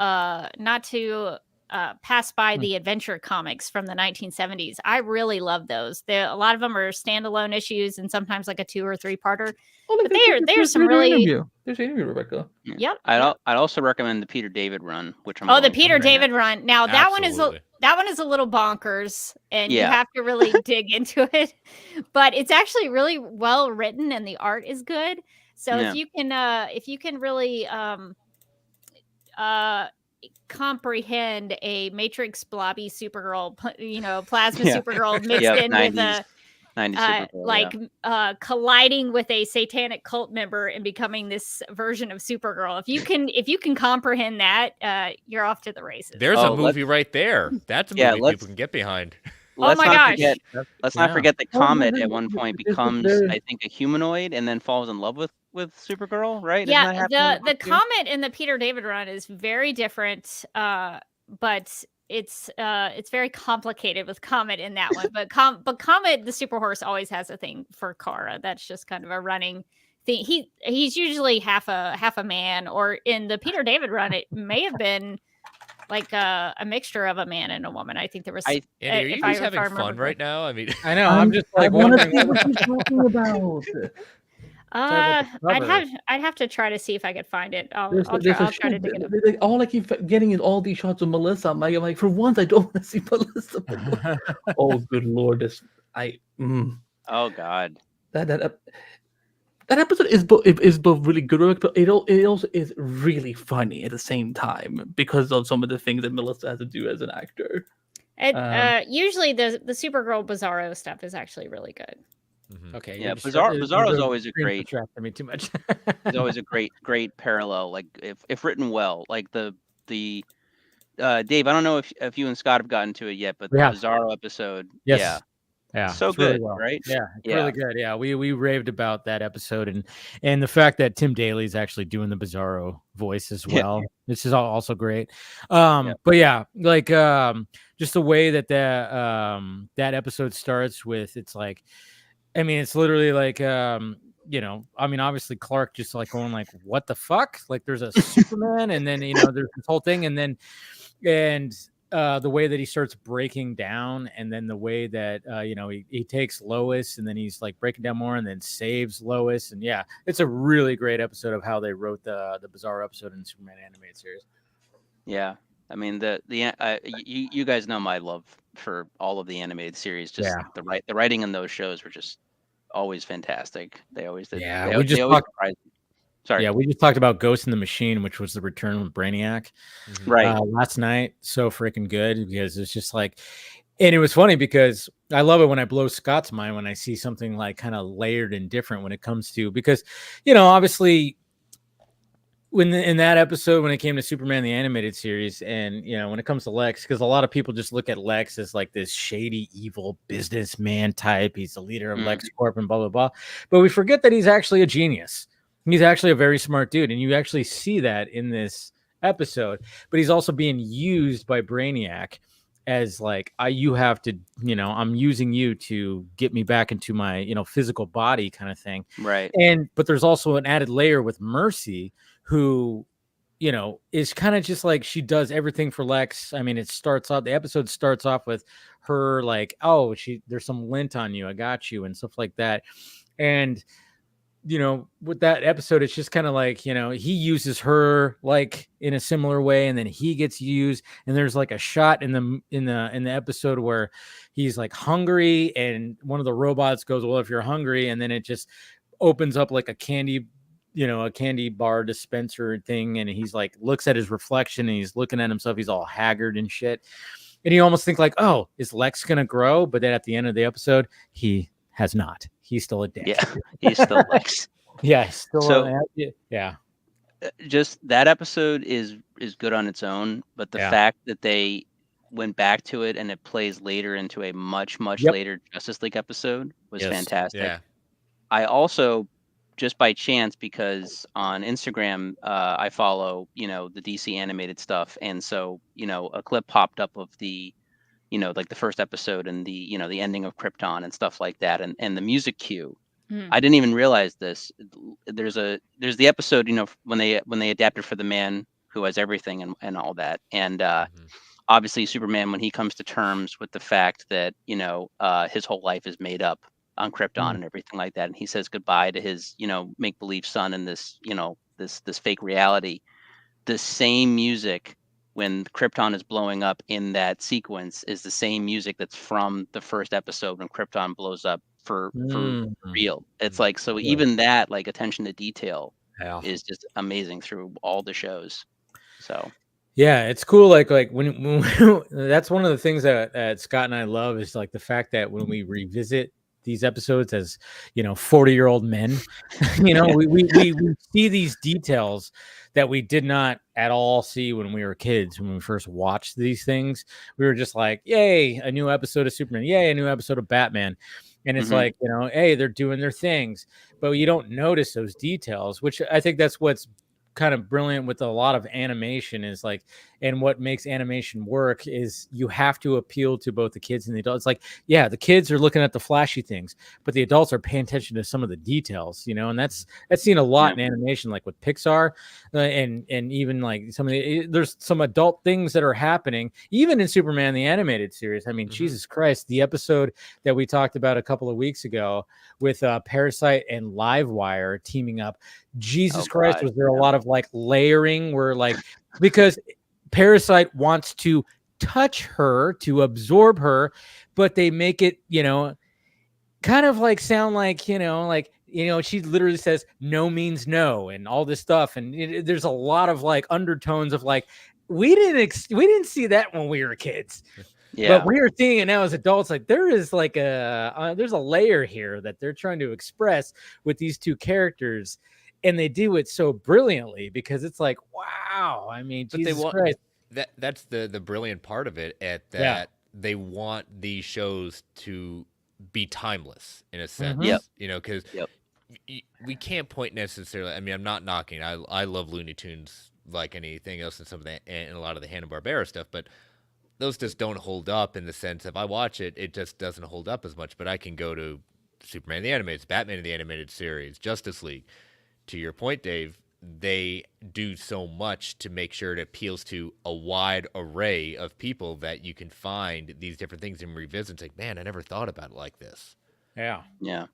pass by the adventure comics from the 1970s. I really love those. A lot of them are standalone issues and sometimes like a 2 or 3 parter. But there's some really. There's an interview, Rebecca. Yep. I'd also recommend the Peter David run, which I'm. The Peter David run. Now that one is a little bonkers, and you have to really dig into it. But it's actually really well written, and the art is good. So if you can really comprehend a Matrix blobby Supergirl, plasma Supergirl mixed in 90s, with a 90s Supergirl, colliding with a satanic cult member and becoming this version of Supergirl. If you can comprehend that, you're off to the races. There's a movie right there. That's a movie people can get behind. Let's not forget that Comet at one point becomes, I think, a humanoid and then falls in love with Supergirl, right? Yeah, the Comet in the Peter David run is very different, but it's very complicated with Comet in that one. But Comet, the Super Horse, always has a thing for Kara. That's just kind of a running thing. He's usually half a man, or in the Peter David run, it may have been like a mixture of a man and a woman. I think there was. Andy, are you just having fun right now? I mean, I know. I'm just like wondering what you're talking about. I'd have to try to see if I could find it. I'll try to dig it up. All I keep getting is all these shots of Melissa. I'm like, for once, I don't want to see Melissa. Oh, good Lord! Oh God. That episode is both really good, but it also is really funny at the same time because of some of the things that Melissa has to do as an actor. Usually, the Supergirl Bizarro stuff is actually really good. Mm-hmm. Okay. Yeah, Bizarro is always a great. I mean, too much. It's always a great parallel. Like if written well, like the Dave. I don't know if you and Scott have gotten to it yet, but the Bizarro episode. Yes. Yeah, so good, really well. Right? Yeah, really good. Yeah, we raved about that episode, and the fact that Tim Daly's actually doing the Bizarro voice as well. Yeah. This is also great. But yeah, like just the way that that episode starts with, it's like, I mean, it's literally like I mean, obviously Clark just like going like, what the fuck? Like there's a Superman, and then there's this whole thing, and the way that he starts breaking down, and then the way that he takes Lois, and then he's like breaking down more, and then saves Lois, and it's a really great episode of how they wrote the Bizarro episode in the Superman animated series. Yeah, I mean you guys know my love for all of the animated series. Just the writing in those shows were just always fantastic. They always did. Yeah, we just talked about Ghost in the Machine, which was the return of Brainiac, right? Last night. So freaking good, because it's just like, and it was funny because I love it when I blow Scott's mind when I see something like kind of layered and different when it comes to, because obviously in that episode when it came to Superman the animated series, and when it comes to Lex, because a lot of people just look at Lex as like this shady evil businessman type. He's the leader of LexCorp and blah blah blah, but we forget that he's actually a genius. He's actually a very smart dude, and you actually see that in this episode. But he's also being used by Brainiac as like, you have to, I'm using you to get me back into my, physical body kind of thing. Right. But there's also an added layer with Mercy, who, is kind of just like, she does everything for Lex. I mean, the episode starts off with her like, oh, there's some lint on you, I got you, and stuff like that. And with that episode, it's just kind of like, he uses her like in a similar way, and then he gets used. And there's like a shot in the episode where he's like hungry, and one of the robots goes, well, if you're hungry, and then it just opens up like a candy bar dispenser thing, and he's like looks at his reflection, and he's looking at himself, he's all haggard and shit, and you almost think like, oh, is Lex gonna grow? But then at the end of the episode, he has not. He's still a dick. Yeah, he's still Lex. Yeah, still. Yeah. Just that episode is good on its own, but the fact that they went back to it and it plays later into a much later Justice League episode was fantastic. Yeah. I also, just by chance, because on Instagram I follow the DC animated stuff, and so a clip popped up of the like the first episode and the the ending of Krypton and stuff like that, and the music cue. I didn't even realize this. There's the episode when they adapted for The Man Who Has Everything and all that, and obviously Superman, when he comes to terms with the fact that, you know, his whole life is made up on Krypton and everything like that, and he says goodbye to his, you know, make-believe son in this, you know, this fake reality. The same music when Krypton is blowing up in that sequence is the same music that's from the first episode when Krypton blows up for real. It's like, so even that, like, attention to detail is just amazing through all the shows. So yeah, it's cool. Like when that's one of the things that Scott and I love is like the fact that when we revisit these episodes as, you know, 40-year-old men, you know, we see these details that we did not at all see when we were kids. When we first watched these things, we were just like, yay, a new episode of Superman, yay, a new episode of Batman. And it's like, you know, hey, they're doing their things, but you don't notice those details, which I think that's what's kind of brilliant with a lot of animation is like, and what makes animation work is you have to appeal to both the kids and the adults. Like, yeah, the kids are looking at the flashy things, but the adults are paying attention to some of the details, you know, and that's seen a lot in animation, like with Pixar and even like there's some adult things that are happening, even in Superman, the animated series. I mean, Jesus Christ, the episode that we talked about a couple of weeks ago with Parasite and Livewire teaming up. Jesus Christ, God. Was there a lot of like layering where like, because Parasite wants to touch her, to absorb her, but they make it, you know, kind of like sound like, you know, she literally says no means no and all this stuff. And there's a lot of like undertones of like, we didn't see that when we were kids. Yeah. But we are seeing it now as adults. Like there is like there's a layer here that they're trying to express with these two characters. And they do it so brilliantly because it's like, wow. I mean, but Jesus Christ. That's the brilliant part of it, they want these shows to be timeless in a sense. You know, because we can't point necessarily. I mean, I'm not knocking. I love Looney Tunes like anything else and some of that and a lot of the Hanna-Barbera stuff, but those just don't hold up in the sense if I watch it, it just doesn't hold up as much. But I can go to Superman the Animated, Batman the Animated Series, Justice League. To your point, Dave, they do so much to make sure it appeals to a wide array of people that you can find these different things and revisit. It's like, man, I never thought about it like this. Yeah. Yeah.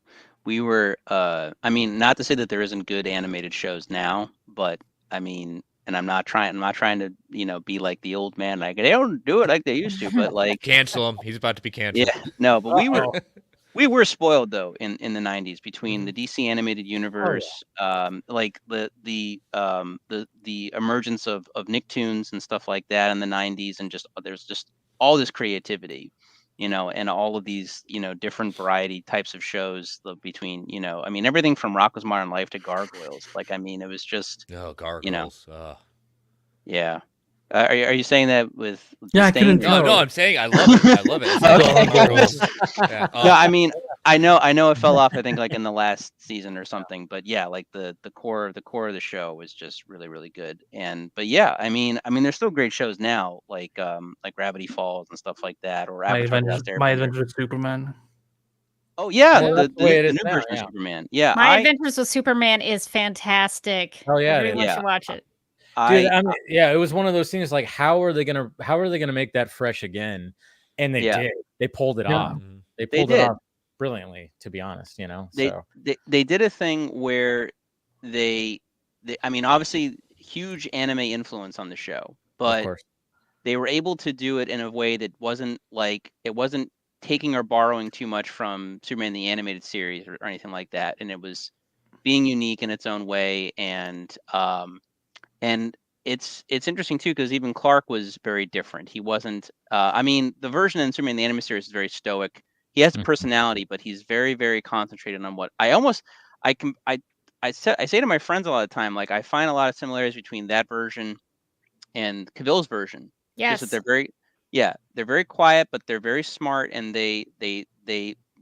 We were, I mean, not to say that there isn't good animated shows now, but I mean, and I'm not trying to, you know, be like the old man, like they don't do it like they used to, but like cancel him. He's about to be canceled. Yeah, no, but we were spoiled though in the 90s between the DC animated universe, like the emergence of Nicktoons and stuff like that in the 90s, and just there's just all this creativity, you know, and all of these, you know, different variety types of shows between, you know, I mean everything from Rocko's Modern Life to Gargoyles. Like, I mean, it was just Gargoyles. You know, yeah. Are you saying that with I couldn't tell. No, I'm saying I love it. I love it. No, I mean, I know it fell off. I think like in the last season or something. But yeah, like the core of the show was just really, really good. But yeah, I mean, there's still great shows now, like Gravity Falls and stuff like that, or My Adventures with Superman. Oh yeah, the new version of Superman. Yeah, My Adventures with Superman is fantastic. Oh yeah, everyone should watch it. Dude, I mean, yeah, it was one of those things like how are they gonna make that fresh again? And they did. They pulled it off. They pulled it off brilliantly, to be honest, you know. They did a thing where they I mean, obviously huge anime influence on the show, but they were able to do it in a way that wasn't taking or borrowing too much from Superman the Animated Series or anything like that, and it was being unique in its own way. And it's interesting too, because even Clark was very different. He wasn't. I mean, the version in Superman the Animated Series is very stoic. He has a personality, but he's very, very concentrated on what I say to my friends a lot of the time. Like, I find a lot of similarities between that version and Cavill's version. Yes, that they're very quiet, but they're very smart, and they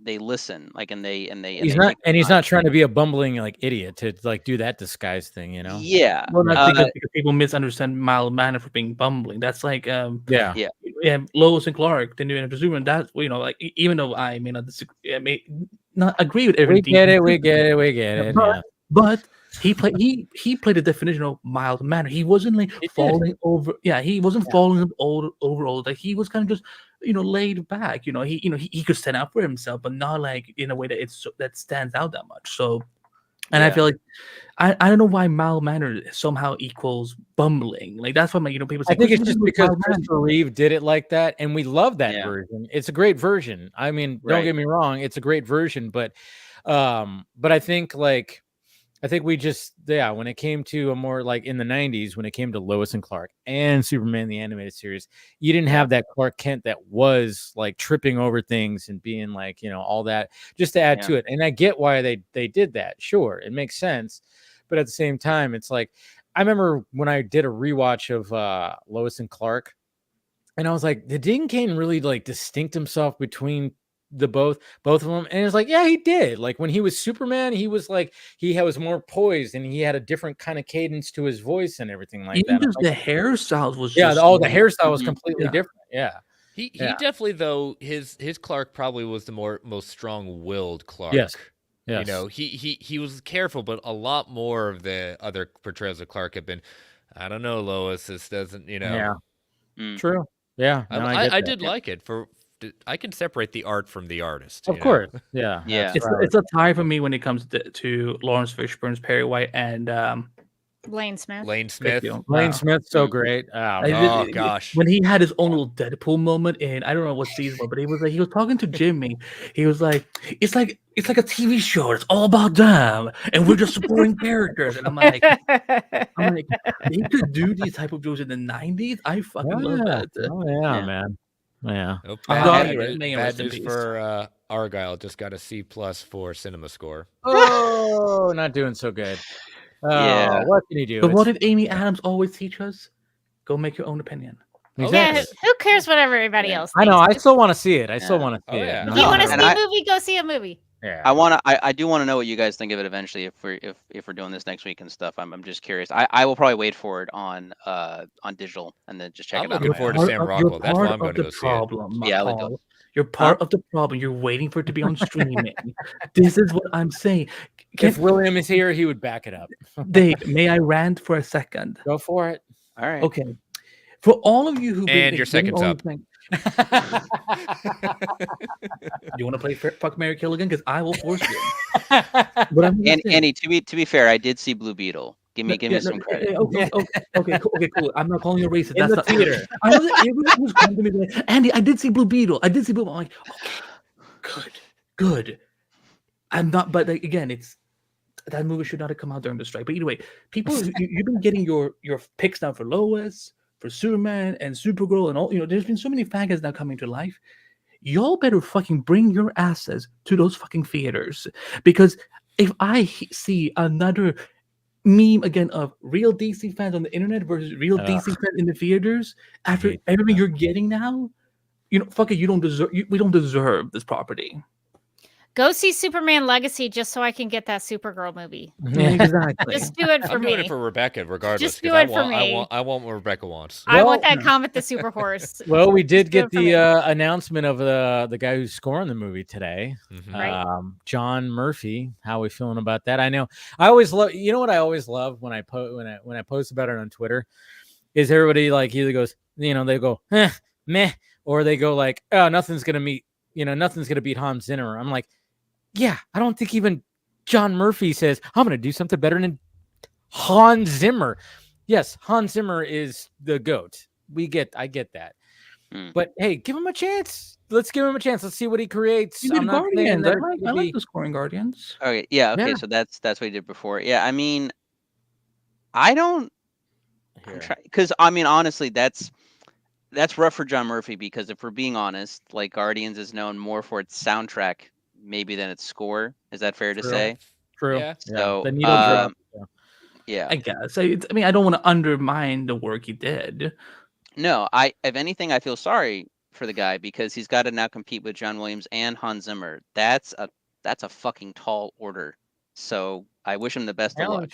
listen, like, and he's not trying to be a bumbling like idiot to like do that disguise thing, you know. Yeah, well, that's because people misunderstand mild manner for being bumbling. That's like Lois and Clark, the new Superman. That's, you know, like, even though I may not disagree, I may not agree with everything. We get it. But But he played the definition of mild manner. He wasn't like falling over. Yeah, he wasn't falling over. Like he was kind of just laid back. He could stand up for himself, but not like in a way that stands out that much. So, and I feel like I don't know why mild mannered somehow equals bumbling. Like that's why people say. I think it's just because Christopher Reeve did it like that, and we love that version. It's a great version. I mean, don't get me wrong, it's a great version, but I think we just when it came to a more like in the 90s, when it came to Lois and Clark and Superman the animated series, you didn't have that Clark Kent that was like tripping over things and being like all that just to add to it. And I get why they did that. Sure, it makes sense. But at the same time, it's like, I remember when I did a rewatch of Lois and Clark, and I was like, did Dean Cain really like distinct himself between the both of them? And it's like, yeah, he did. Like when he was Superman, he was like, he was more poised and he had a different kind of cadence to his voice and everything like that. Just the hairstyle was the hairstyle was completely different. Yeah. He definitely, though, his Clark probably was the most strong-willed Clark. Yes. He was careful, but a lot more of the other portrayals of Clark have been, I don't know, Lois, this doesn't, Yeah. True. Yeah. No, I did like it. I can separate the art from the artist. Of course. Yeah. Yeah. It's a tie for me when it comes to Lawrence Fishburne's Perry White and Lane Smith. Lane Smith's so great. Oh gosh. When he had his own little Deadpool moment in, I don't know what season, but he was talking to Jimmy. He was like, it's like a TV show. It's all about them, and we're just supporting characters. And I'm like, they could do these type of jokes in the 90s. I fucking love that. Oh yeah, man. Yeah. Oh, bad news for Argyle. Just got a C+ for cinema score. Oh, not doing so good. What can you do? But what did Amy Adams always teach us? Go make your own opinion. Exactly. Yeah, who cares what everybody else thinks? I know. I still want to see it. I still want to see it. If you want to see a movie, go see a movie. Yeah. I do want to know what you guys think of it eventually. If we're doing this next week and stuff, I'm just curious. I will probably wait for it on digital and then just check it out. I'm looking forward to Sam Rockwell. That's why I'm going to go see it. Yeah, you're part of the problem. You're waiting for it to be on streaming. This is what I'm saying. If William is here, he would back it up. Dave, may I rant for a second? Go for it. All right. Okay. For all of you who your second's up. You want to play Fuck, Marry, Kill again? Because I will force you. And Andy, to be fair, I did see Blue Beetle. Give me some credit. Okay, cool. I'm not calling you racist. In the theater. Everyone was coming to me like, Andy, I did see Blue Beetle. I'm like, okay, good. I'm not, but like, again, that movie should not have come out during the strike. But anyway, people, you've been getting your picks now for Lois, for Superman, and Supergirl, and all. There's been so many faggots now coming to life. Y'all better fucking bring your asses to those fucking theaters, because if I see another meme again of real DC fans on the internet versus real DC fans in the theaters after everything you're getting now, fuck it, you don't deserve. We don't deserve this property. Go see Superman Legacy just so I can get that Supergirl movie. Exactly. Just do it for me. I'm doing it for Rebecca, regardless. Just do it for me. I want what Rebecca wants. I want that Comet the Super Horse. Well, we did get the announcement of the guy who's scoring the movie today, John Murphy. How are we feeling about that? I know. I always love. You know what I always love when I post about it on Twitter is everybody like either goes, they go meh, or they go like, oh, nothing's gonna beat Hans Zimmer. I'm like, yeah, I don't think even John Murphy says, I'm going to do something better than Hans Zimmer. Yes, Hans Zimmer is the GOAT. I get that. But hey, give him a chance. Let's give him a chance. Let's see what he creates. He did Guardians. I like the scoring Guardians. Okay, yeah, okay, so that's what he did before. Yeah, I mean, I don't... Because, I mean, honestly, that's rough for John Murphy, because if we're being honest, like, Guardians is known more for its soundtrack maybe than its score. Is that fair to say? True. Yeah. So the needle drop. Yeah, I guess. I mean, I don't want to undermine the work he did. No, if anything, I feel sorry for the guy, because he's got to now compete with John Williams and Hans Zimmer. That's a fucking tall order. So I wish him the best of luck.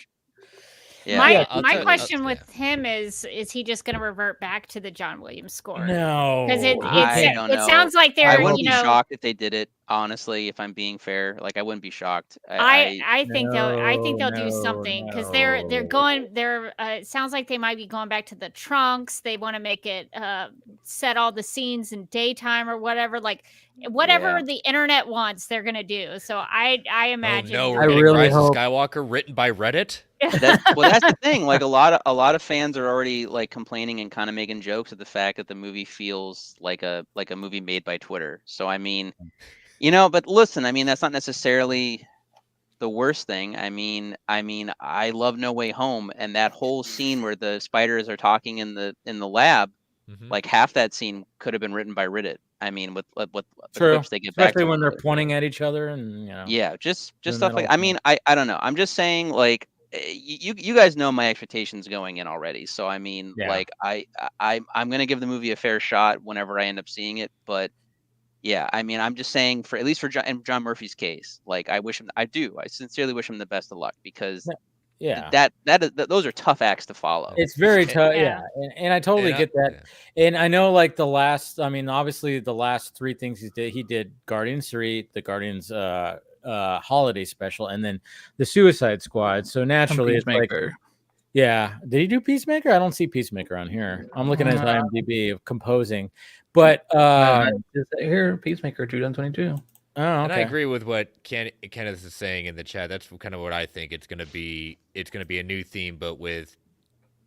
Yeah. My question with him is he just going to revert back to the John Williams score? No, because I don't know. It sounds like they're. I wouldn't be shocked if they did it. Honestly, if I'm being fair, like I wouldn't be shocked. I think they'll do something because they're going. It sounds like they might be going back to the trunks. They want to make it set all the scenes in daytime or whatever. Like whatever the internet wants, they're gonna do. So I imagine. Oh no, we're getting Rise of Skywalker written by Reddit. That's the thing. Like a lot of fans are already like complaining and kind of making jokes at the fact that the movie feels like a movie made by Twitter. So I mean, but listen, I mean that's not necessarily the worst thing. I mean, I love No Way Home, and that whole scene where the spiders are talking in the lab, like half that scene could have been written by Reddit. I mean, with the clips they get back, especially when they're pointing at each other and just stuff like. I mean, I don't know. I'm just saying like. You guys know my expectations going in already, so I mean, like I'm gonna give the movie a fair shot whenever I end up seeing it, but yeah, I mean, I'm just saying at least for John Murphy's case, like I sincerely wish him the best of luck because those are tough acts to follow. It's very tough, and I totally get that, and I know like obviously the last 3 things he did Guardians 3, the Guardians holiday special, and then the Suicide Squad. So naturally it's like, did he do Peacemaker? I don't see Peacemaker on here. I'm looking at his IMDb of composing, but here Peacemaker 2022. Oh, okay. And I agree with what Kenneth is saying in the chat. That's kind of what I think. It's gonna be a new theme, but with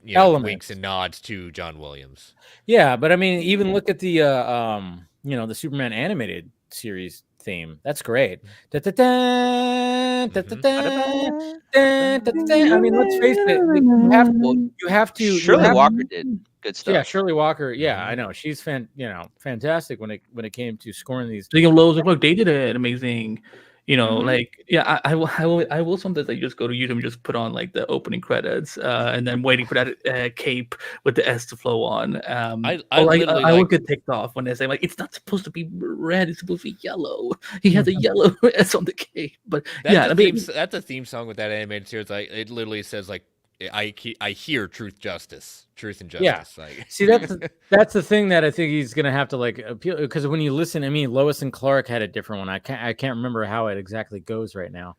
winks and nods to John Williams. Yeah, but I mean, even look at the the Superman animated series theme. That's great. I mean, let's face it. You have to. Shirley Walker did good stuff. Yeah, Shirley Walker. Yeah, I know she's fantastic when it came to scoring these. Speaking of lows, look, they did an amazing. I will sometimes like just go to YouTube and just put on like the opening credits, and then waiting for that cape with the S to flow on. I will get ticked off when they say like it's not supposed to be red, it's supposed to be yellow. He has a yellow S on the cape, but that's a theme song with that animated series. Like it literally says like I hear truth and justice. Yeah. Like. See, that's the thing that I think he's gonna have to like appeal, because when you listen, I mean, Lois and Clark had a different one. I can't remember how it exactly goes right now,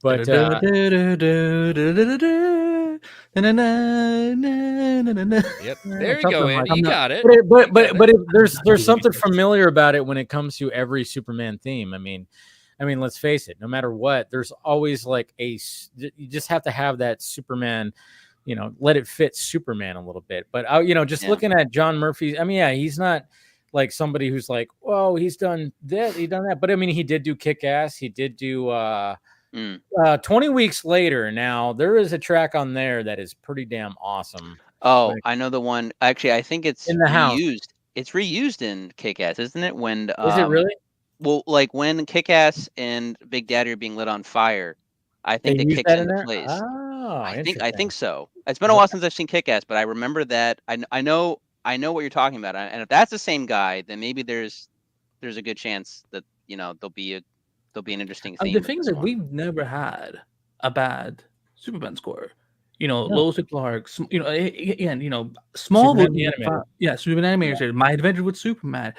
but yep, there you go, Andy. You got it. But there's something familiar about it when it comes to every Superman theme. I mean, let's face it. No matter what, there's always like you just have to have that Superman, let it fit Superman a little bit. But looking at John Murphy, I mean, he's not like somebody who's like, whoa, he's done this, he's done that. But I mean, he did do Kick-Ass. He did do 20 Weeks Later. Now there is a track on there that is pretty damn awesome. Oh, I know the one. Actually, I think it's in the house. It's reused in Kick-Ass, isn't it? When is it really? Well, like when Kick-Ass and Big Daddy are being lit on fire, I think they kick into place. Oh, I think so. It's been a while since I've seen Kick-Ass, but I remember that. I know what you're talking about. And if that's the same guy, then maybe there's a good chance that there'll be an interesting theme. The thing is that we've never had a bad Superman score. Lois and Clark. Again, small. Superman animated. My Adventure with Superman.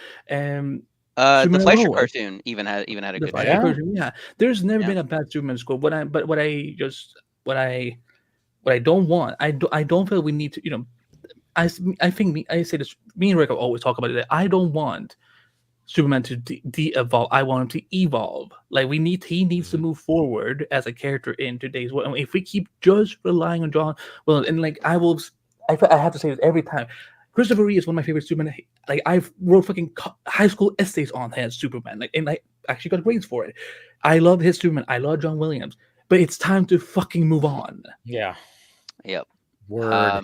The Fleischer cartoon even had a good cartoon. Yeah, there's never been a bad Superman score. What I don't want, I don't feel we need to. I think I say this. Me and Rick always talk about it. I don't want Superman to de-evolve. I want him to evolve. Like he needs to move forward as a character in today's world. I mean, if we keep just relying on John, and like I have to say this every time. Christopher Reeve is one of my favorite Superman. Like I've wrote fucking high school essays on his Superman. And I actually got grades for it. I love his Superman. I love John Williams. But it's time to fucking move on. Yeah. Yep. Word.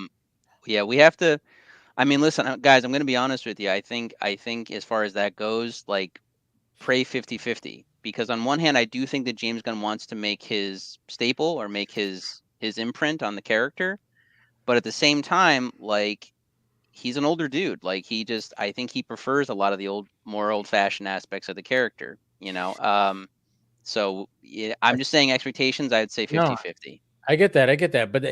Yeah, we have to. I mean, listen, guys. I'm going to be honest with you. I think as far as that goes, like, pray 50-50. Because on one hand, I do think that James Gunn wants to make his staple or make his imprint on the character, but at the same time, like. He's an older dude. Like I think he prefers a lot of the more old-fashioned aspects of the character, So yeah, I'm just saying expectations. I'd say 50-50. I get that, but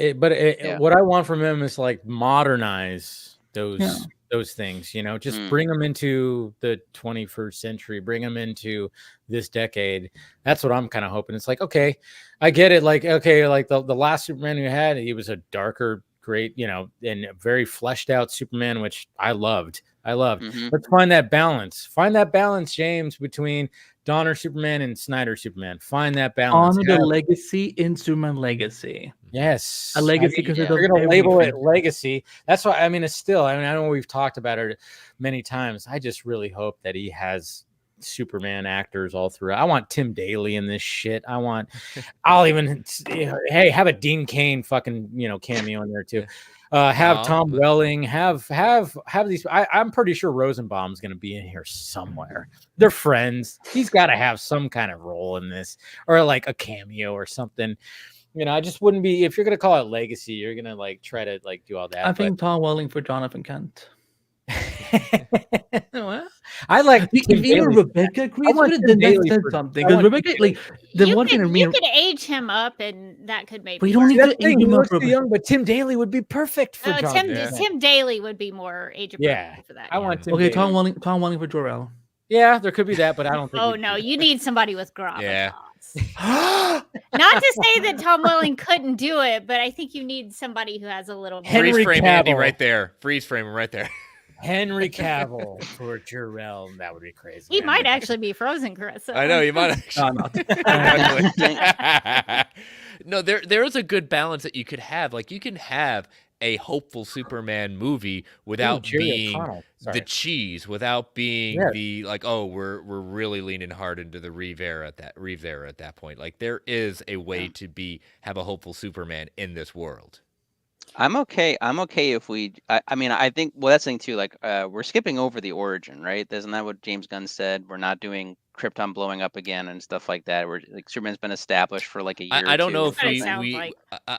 what I want from him is like modernize those things, you know, just bring them into the 21st century, bring them into this decade. That's what I'm kind of hoping. It's like, okay, I get it. Like, okay, like the last Superman you had, he was a darker, great, you know, and very fleshed out Superman, which I loved. Let's find that balance. Find that balance, James, between Donner Superman and Snyder Superman. Find that balance. Honor the legacy in Superman Legacy. Yes, a legacy because they're going to label it legacy. That's why. I mean, it's still. I mean, I know we've talked about it many times. I just really hope that he has Superman actors all throughout. I want Tim Daly in this shit. I'll even hey, have a Dean Cain fucking cameo in there too. Have Tom Welling. Have these. I'm pretty sure Rosenbaum's going to be in here somewhere. They're friends. He's got to have some kind of role in this, or like a cameo or something. You know, I just wouldn't be, if you're going to call it legacy, you're going to like try to like do all that. I think Tom Welling for Jonathan Kent. Well, I like even Rebecca agrees with it, then that says something. Because Rebecca, like the one thing you could age him up, and that could maybe. But you don't need to age him up too young. But Tim Daly would be perfect for Tim Daly would be more age appropriate for that. I want Tim Daly. Tom Welling for Jor-El. Yeah, there could be that, but I don't think. Oh no, you need somebody with gravitas. Yeah. Not to say that Tom Welling couldn't do it, but I think you need somebody who has a little. Freeze frame Andy right there. Freeze frame him right there. Henry Cavill for Jor-El. That would be crazy. He might actually be Frozen, Chris. So. I know he might actually. No, there is a good balance that you could have. Like you can have a hopeful Superman movie without being the cheese, without being the like, oh, we're really leaning hard into the Reeve era at that point. Like there is a way to have a hopeful Superman in this world. I'm okay if we. I mean, I think that's the thing too. Like, we're skipping over the origin, right? Isn't that what James Gunn said? We're not doing Krypton blowing up again and stuff like that. We're like Superman's been established for like a year. I don't know if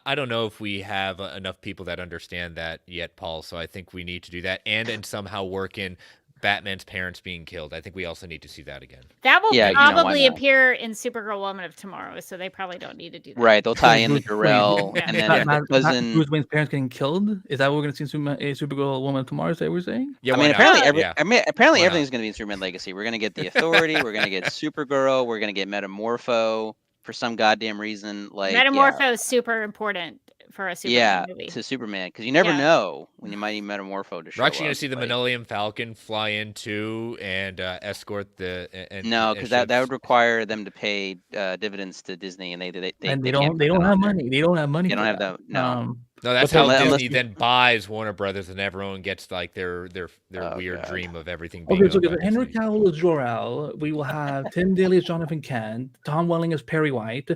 I don't know if we have enough people that understand that yet, Paul. So I think we need to do that and somehow work in Batman's parents being killed. I think we also need to see that again. That will probably appear in Supergirl Woman of Tomorrow, so they probably don't need to do that. Right, they'll tie in the Jor-El and then cousin Bruce Wayne's parents getting killed. Is that what we're going to see in Supergirl Woman of Tomorrow? Is that what we're saying? Yeah, apparently everything's going to be in Superman Legacy. We're going to get the Authority. We're going to get Supergirl. We're going to get Metamorpho for some goddamn reason. Like Metamorpho is super important for a Superman movie. To Superman, because you never know when you might need Metamorpho to show up. We're actually going to see the Millennium Falcon fly in too and escort the. No, because that would require them to pay dividends to Disney, and they don't have money. They don't have money. They don't have that. No. No, that's how Disney then buys Warner Brothers, and everyone gets like their weird dream of everything being. Okay, so if Henry Cavill is Jor-El, we will have Tim Daly as Jonathan Kent, Tom Welling as Perry White,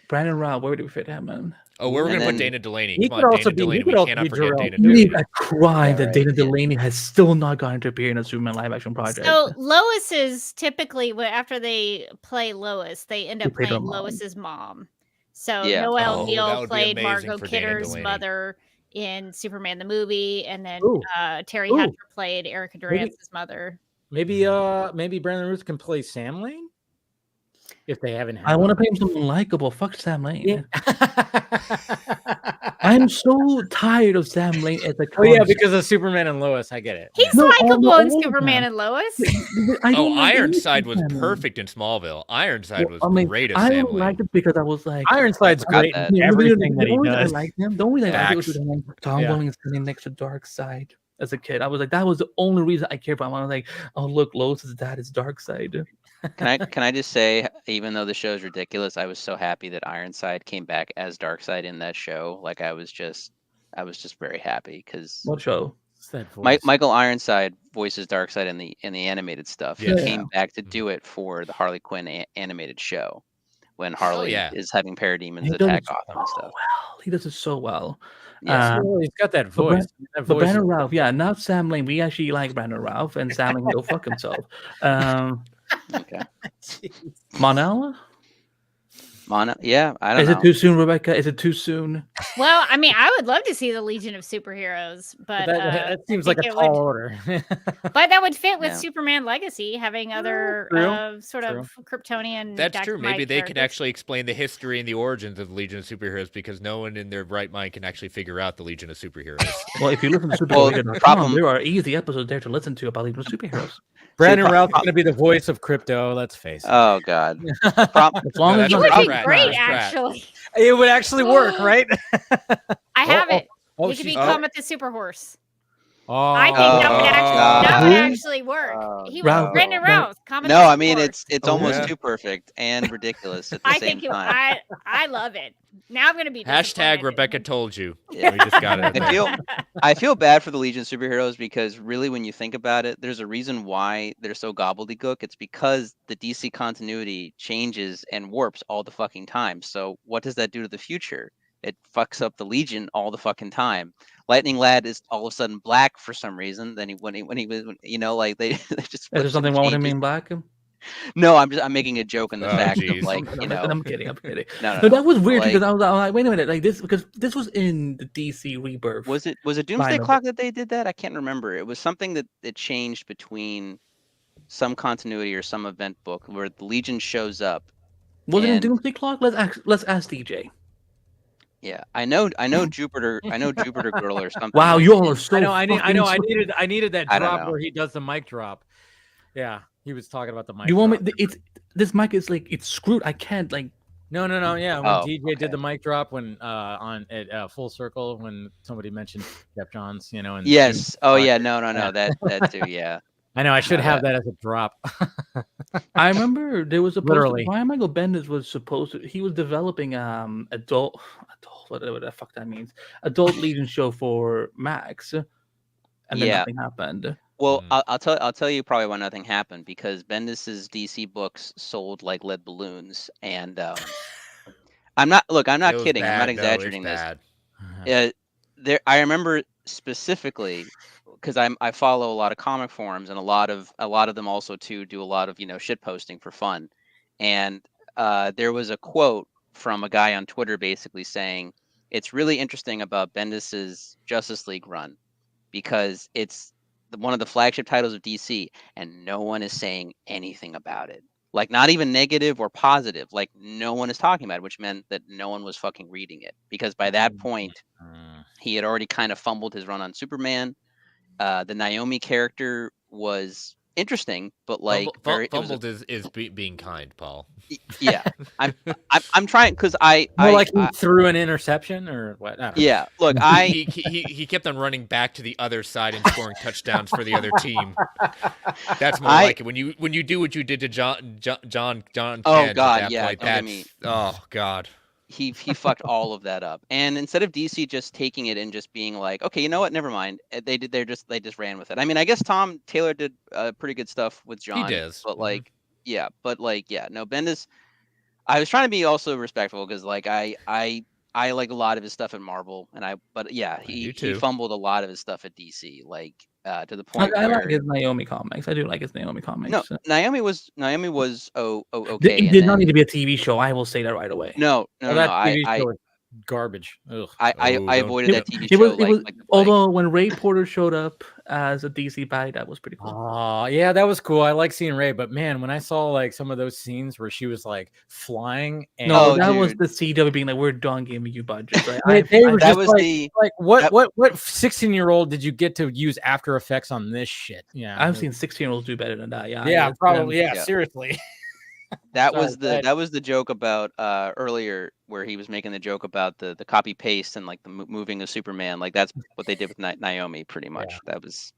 Brandon Routh, where do we fit him in? Oh, we're going to put Dana Delaney. Come on, Dana Delaney. We cannot forget Dana Delaney. I cry that Dana Delaney has still not gotten to appear in a Superman live-action project. So Lois is typically, after they play Lois, they end up playing Lois's mom. So Noelle Neal played Margot Kidder's mother in Superman the movie, and then Terry Hatcher played Erica Durance's mother. Maybe Brandon Ruth can play Sam Lane. If they haven't had I want to play him someone likable. Fuck Sam Lane. Yeah. I'm so tired of Sam Lane as a concept. Because of Superman and Lois. I get it. He's likable in Superman and Lois. Ironside was perfect in Smallville. Ironside was great as Sam Lane. I liked it because I was like, Ironside's great in everything that he does. I liked him. The only thing I liked was Tom Welling standing next to Darkseid. As a kid, I was like, that was the only reason I cared about him. I was like, oh look, Lois's dad is Darkseid. Can I just say, even though the show is ridiculous, I was so happy that Ironside came back as Darkseid in that show. Like I was just very happy because what show? Michael Ironside voices Darkseid in the animated stuff. He came back to do it for the Harley Quinn animated show when Harley is having parademons attack Gotham and stuff. Well, he does it so well. He's got that voice. But Brandon Routh, not Sam Lane. We actually like Brandon Routh, and Sam Lane will fuck himself. Okay. Monella? Yeah, I don't know. Is it too soon, Rebecca? Is it too soon? Well, I mean, I would love to see the Legion of Superheroes, but that seems like a tall order. But that would fit with Superman Legacy, having other sort of Kryptonian. That's true. Maybe they characters. can actually explain the history and the origins of the Legion of Superheroes, because no one in their right mind can actually figure out the Legion of Superheroes. Well, if you listen to Supergirl.com, there are easy episodes there to listen to about Legion of Superheroes. Brandon Routh's going to be the voice of Crypto. Let's face it. Oh God. As long as it would be great, actually. It would actually work, right? I have it. You could be Comet the Super Horse. I think that would actually work. He was Brandon Routh. No, I mean it's almost too perfect and ridiculous at the same time. I love it. Now I'm going to be # Rebecca told you. Yeah. We just got it. I feel bad for the Legion of Superheroes, because really, when you think about it, there's a reason why they're so gobbledygook. It's because the DC continuity changes and warps all the fucking time. So what does that do to the future? It fucks up the Legion all the fucking time. Lightning Lad is all of a sudden black for some reason. Then when he was, like they just. Is there something wrong with him being black? No, I'm making a joke in the fact of I'm kidding. No, that was weird, because I was like, wait a minute, like this, because this was in the DC Rebirth. Was it Doomsday Clock that they did that? I can't remember. It was something that changed between some continuity or some event book where the Legion shows up. Was it in Doomsday Clock? Let's ask DJ. Yeah, I know Jupiter. I know Jupiter Girl or something. Wow, you all are so. I know. I needed that drop where he does the mic drop. Yeah, he was talking about the mic. You want me? This mic is like it's screwed. I can't like. No. Yeah, when DJ did the mic drop when on at Full Circle when somebody mentioned Jeff Johns, And yes. Oh yeah. No. That too. Yeah. I know. I should have that as a drop. I remember there was why Michael Bendis was supposed to. He was developing adult whatever the fuck that means, adult Legion show for Max, and then nothing happened. Well, I'll tell you probably why nothing happened, because Bendis's DC books sold like lead balloons, and I'm not kidding. I'm not exaggerating this. I remember specifically, because I follow a lot of comic forums, and a lot of them also too do a lot of shit posting for fun, and there was a quote from a guy on Twitter basically saying it's really interesting about Bendis's Justice League run, because it's one of the flagship titles of DC, and no one is saying anything about it. Like, not even negative or positive. Like, no one is talking about it, which meant that no one was fucking reading it, because by that point he had already kind of fumbled his run on Superman. The Naomi character was interesting, but like fumbled is being kind, Paul. Yeah, I'm trying, because he threw an interception or what? I don't know. Look, he kept on running back to the other side and scoring touchdowns for the other team. That's more like it. When you do what you did to John. Oh God, yeah. Oh God. He fucked all of that up. And instead of DC just taking it and just being like, okay, you know what, never mind, they just ran with it. I mean, I guess Tom Taylor did pretty good stuff with John. He does. But no, Bendis, I was trying to be also respectful, because like I like a lot of his stuff at Marvel, he fumbled a lot of his stuff at DC, like to the point I like his Naomi comics. I do like his Naomi comics. No, Naomi was okay. It did not need to be a TV show. I will say that right away. No. Garbage. Ugh. I avoided that TV show. Although when Ray Porter showed up as a DC bad, that was pretty cool. Oh, yeah, that was cool. I like seeing Ray, but man, when I saw like some of those scenes where she was like flying, and that was the CW being like, "We're done giving you budget." Right? What 16-year-old did you get to use After Effects on this shit? Yeah, I've seen 16-year-olds do better than that. Yeah, probably. Yeah, seriously. That was the joke about earlier, where he was making the joke about the copy paste and like the moving of Superman. Like, that's what they did with Naomi, pretty much. Yeah. That was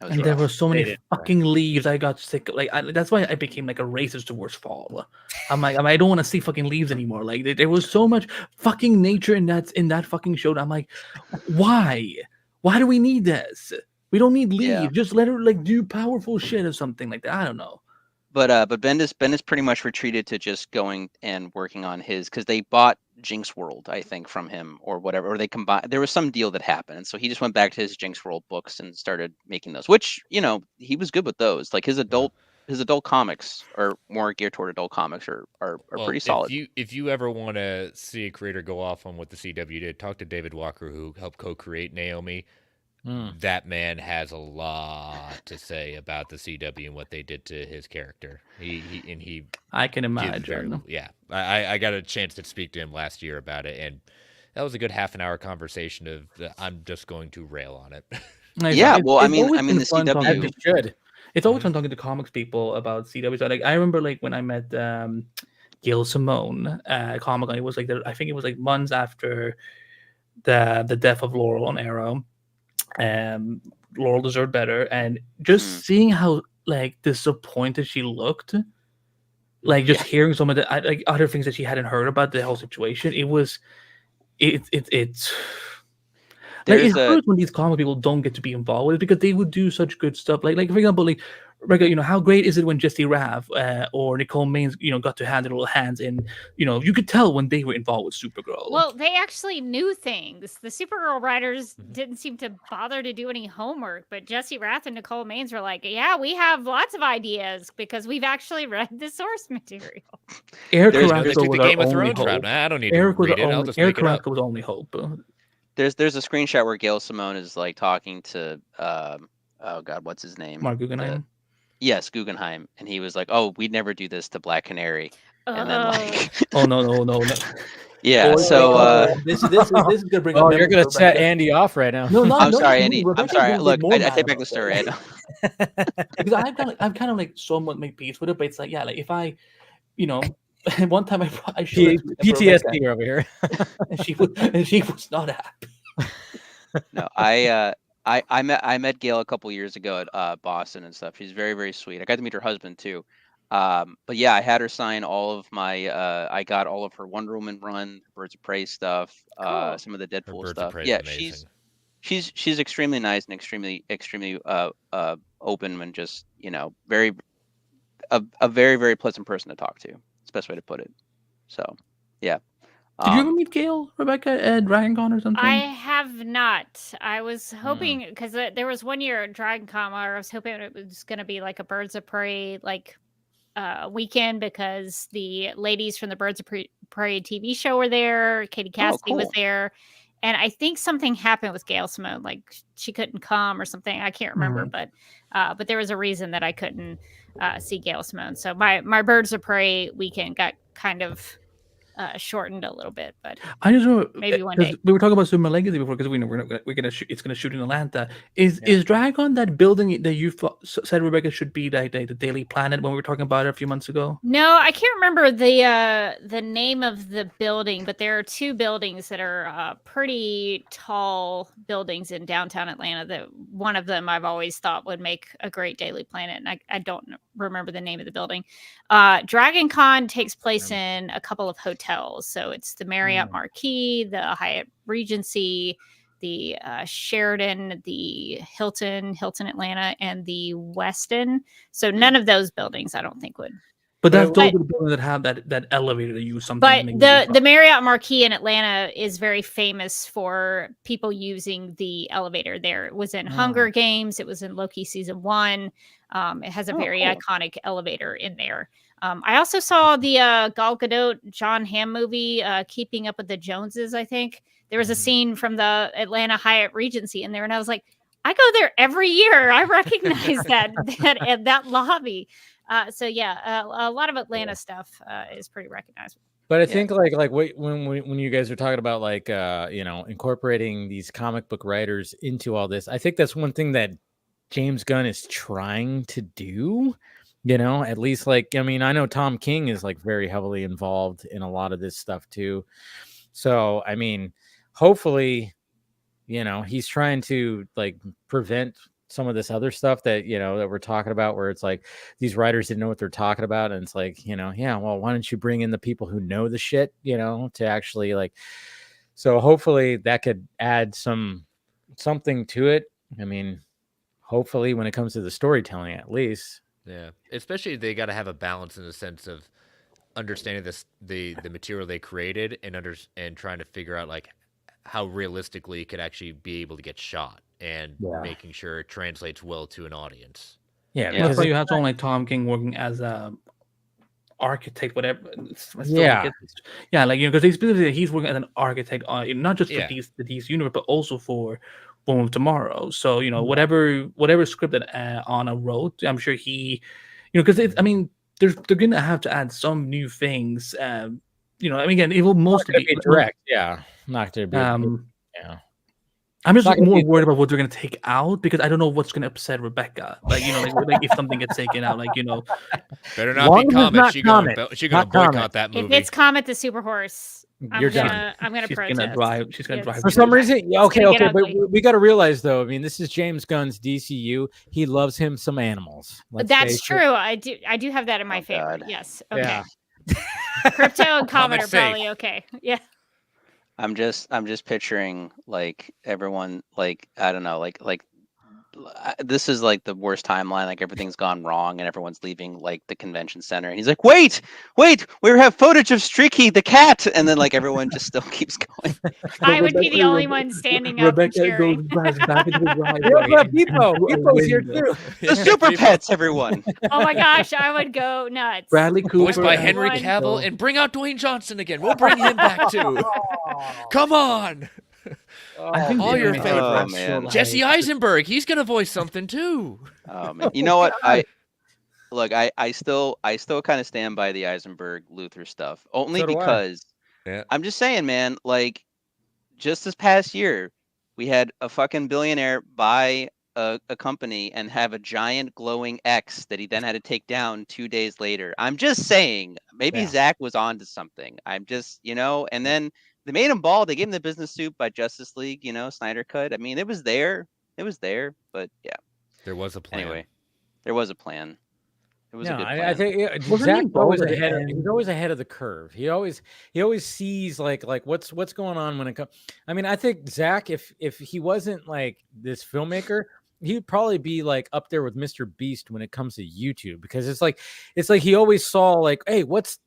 and rough. There were so many fucking leaves. I got sick. Like, that's why I became like a racist towards fall. I'm like, I don't want to see fucking leaves anymore. Like, there was so much fucking nature in that fucking show. I'm like, why do we need this? We don't need leaves. Yeah. Just let her like do powerful shit or something like that. I don't know. But Bendis pretty much retreated to just going and working on his, because they bought Jinx World, I think, from him or whatever, or they combined. There was some deal that happened, and so he just went back to his Jinx World books and started making those. Which, he was good with those. Like, his adult his adult comics are more geared toward adult comics are pretty solid. If you ever want to see a creator go off on what the CW did, talk to David Walker, who helped co-create Naomi. That man has a lot to say about the CW and what they did to his character. He I can imagine. I got a chance to speak to him last year about it, and that was a good half an hour conversation of I'm just going to rail on it. Yeah, well, I mean, the CW should. It's always fun talking to comics people about CW. So, like, I remember, like, when I met Gail Simone at Comic-Con, it was like I think it was like months after the death of Laurel on Arrow. Laurel deserved better, and just seeing how like disappointed she looked, like just hearing some of the like other things that she hadn't heard about the whole situation, it's like it hurts when these comic people don't get to be involved with it because they would do such good stuff. Like for example, like how great is it when Jesse Raff or Nicole Maines, got to have their little hands in, you could tell when they were involved with Supergirl. Well, they actually knew things. The Supergirl writers didn't seem to bother to do any homework, but Jesse Rath and Nicole Maines were like, yeah, we have lots of ideas because we've actually read the source material. Eric Carrasco was the Game of Thrones route. I don't need to read it. I'll just make it up. Carrasco was only hope. There's a screenshot where Gail Simone is like talking to oh god, what's his name? Mark Guggenheim. Yes, Guggenheim, and he was like, "Oh, we'd never do this to Black Canary," and then like, "Oh no." Yeah, so this is gonna bring. Oh, you're gonna set Andy off right now. No, I'm sorry, Andy. I'm sorry. Look, I take back the story. Because I'm kind of like somewhat make peace with it, but it's like like if I, one time I should PTSD over here, and she was not happy. No, I met Gail a couple years ago at Boston and stuff. She's very, very sweet. I got to meet her husband too. But yeah, I had her sign all of my. I got all of her Wonder Woman run, Birds of Prey stuff, some of the Deadpool stuff. Yeah, she's extremely nice and extremely open and just very a very, very pleasant person to talk to. It's the best way to put it. So yeah. Did you ever meet Gail, Rebecca, at DragonCon or something? I have not. I was hoping because there was one year at DragonCon where I was hoping it was going to be like a Birds of Prey weekend because the ladies from the Birds of Prey TV show were there. Katie Cassidy was there, and I think something happened with Gail Simone, like she couldn't come or something. I can't remember, but there was a reason that I couldn't see Gail Simone. So my Birds of Prey weekend got kind of shortened a little bit, but I just remember maybe one day. We were talking about Superman Legacy before because we know we're gonna shoot. It's gonna shoot in Atlanta. Is Dragon that building that you said, Rebecca, should be the Daily Planet when we were talking about it a few months ago? No, I can't remember the name of the building, but there are two buildings that are pretty tall buildings in downtown Atlanta. That one of them I've always thought would make a great Daily Planet, and I don't remember the name of the building. DragonCon takes place in a couple of hotels. So it's the Marriott Marquis, the Hyatt Regency, the Sheraton, the Hilton Atlanta, and the Westin. So none of those buildings I don't think would. But those are the buildings that have that elevator that use something. But the Marriott Marquis in Atlanta is very famous for people using the elevator there. It was in Hunger Games. It was in Loki season 1. It has a very iconic elevator in there. I also saw the Gal Gadot, John Hamm movie, Keeping Up with the Joneses, I think. There was a scene from the Atlanta Hyatt Regency in there, and I was like, I go there every year. I recognize that lobby. So yeah, a lot of Atlanta stuff is pretty recognizable. But I think when you guys are talking about incorporating these comic book writers into all this, I think that's one thing that James Gunn is trying to do. At least I know Tom King is very heavily involved in a lot of this stuff too. So, I mean, hopefully, he's trying to prevent some of this other stuff that, that we're talking about where it's like these writers didn't know what they're talking about. And it's well, why don't you bring in the people who know the shit, to actually so hopefully that could add something to it. I mean, hopefully when it comes to the storytelling, at least. Yeah, especially they got to have a balance in the sense of understanding the material they created and trying to figure out how realistically it could actually be able to get shot and making sure it translates well to an audience. Yeah, because you have someone like Tom King working as a architect, whatever. Yeah, like because he's working as an architect on not just for the DC universe, but also for Woman of Tomorrow. So whatever script that Anna wrote, I'm sure he, because I mean, they're gonna have to add some new things. I mean, again, it will mostly be direct. Not to be. I'm just more worried about what they're gonna take out because I don't know what's gonna upset Rebecca. Like if something gets taken out, better not be Comet. She's gonna boycott that movie. If it's Comet the Super Horse, I'm gonna protest. She's gonna drive. For some reason, okay, but we got to realize though. I mean, this is James Gunn's DCU. He loves him some animals. That's true. I do have that in my favor. Yes. Okay. Yeah. Crypto and Comet are probably okay. Yeah. I'm just picturing like everyone like I don't know like this is like the worst timeline, like everything's gone wrong and everyone's leaving like the convention center and he's like wait we have footage of Streaky the cat and then like everyone just still keeps going. I would be the only one standing up and cheering. Goes back into the driveway. Beepo's here too. The super pets, everyone. Oh my gosh, I would go nuts. Bradley Cooper voiced by Henry Cavill, and bring out Dwayne Johnson again. We'll bring him back too. Come on. I think all your favorites. Jesse Eisenberg, he's gonna voice something too. Oh man, you know what? I still kind of stand by the Eisenberg Luthor stuff, only because I'm just saying, man. Like, just this past year, we had a fucking billionaire buy a company and have a giant glowing X that he then had to take down 2 days later. I'm just saying, maybe Zach was onto something. I'm just, and then. They made him bald. They gave him the business suit by Justice League, Snyder cut. I mean, it was there. But yeah. There was a plan. Anyway, there was a plan. It was a good plan. I think Zach he's always ahead of the curve. He always sees like what's going on when it comes. I mean, I think Zach, if he wasn't like this filmmaker, he'd probably be like up there with Mr. Beast when it comes to YouTube, because it's like he always saw like, hey, what's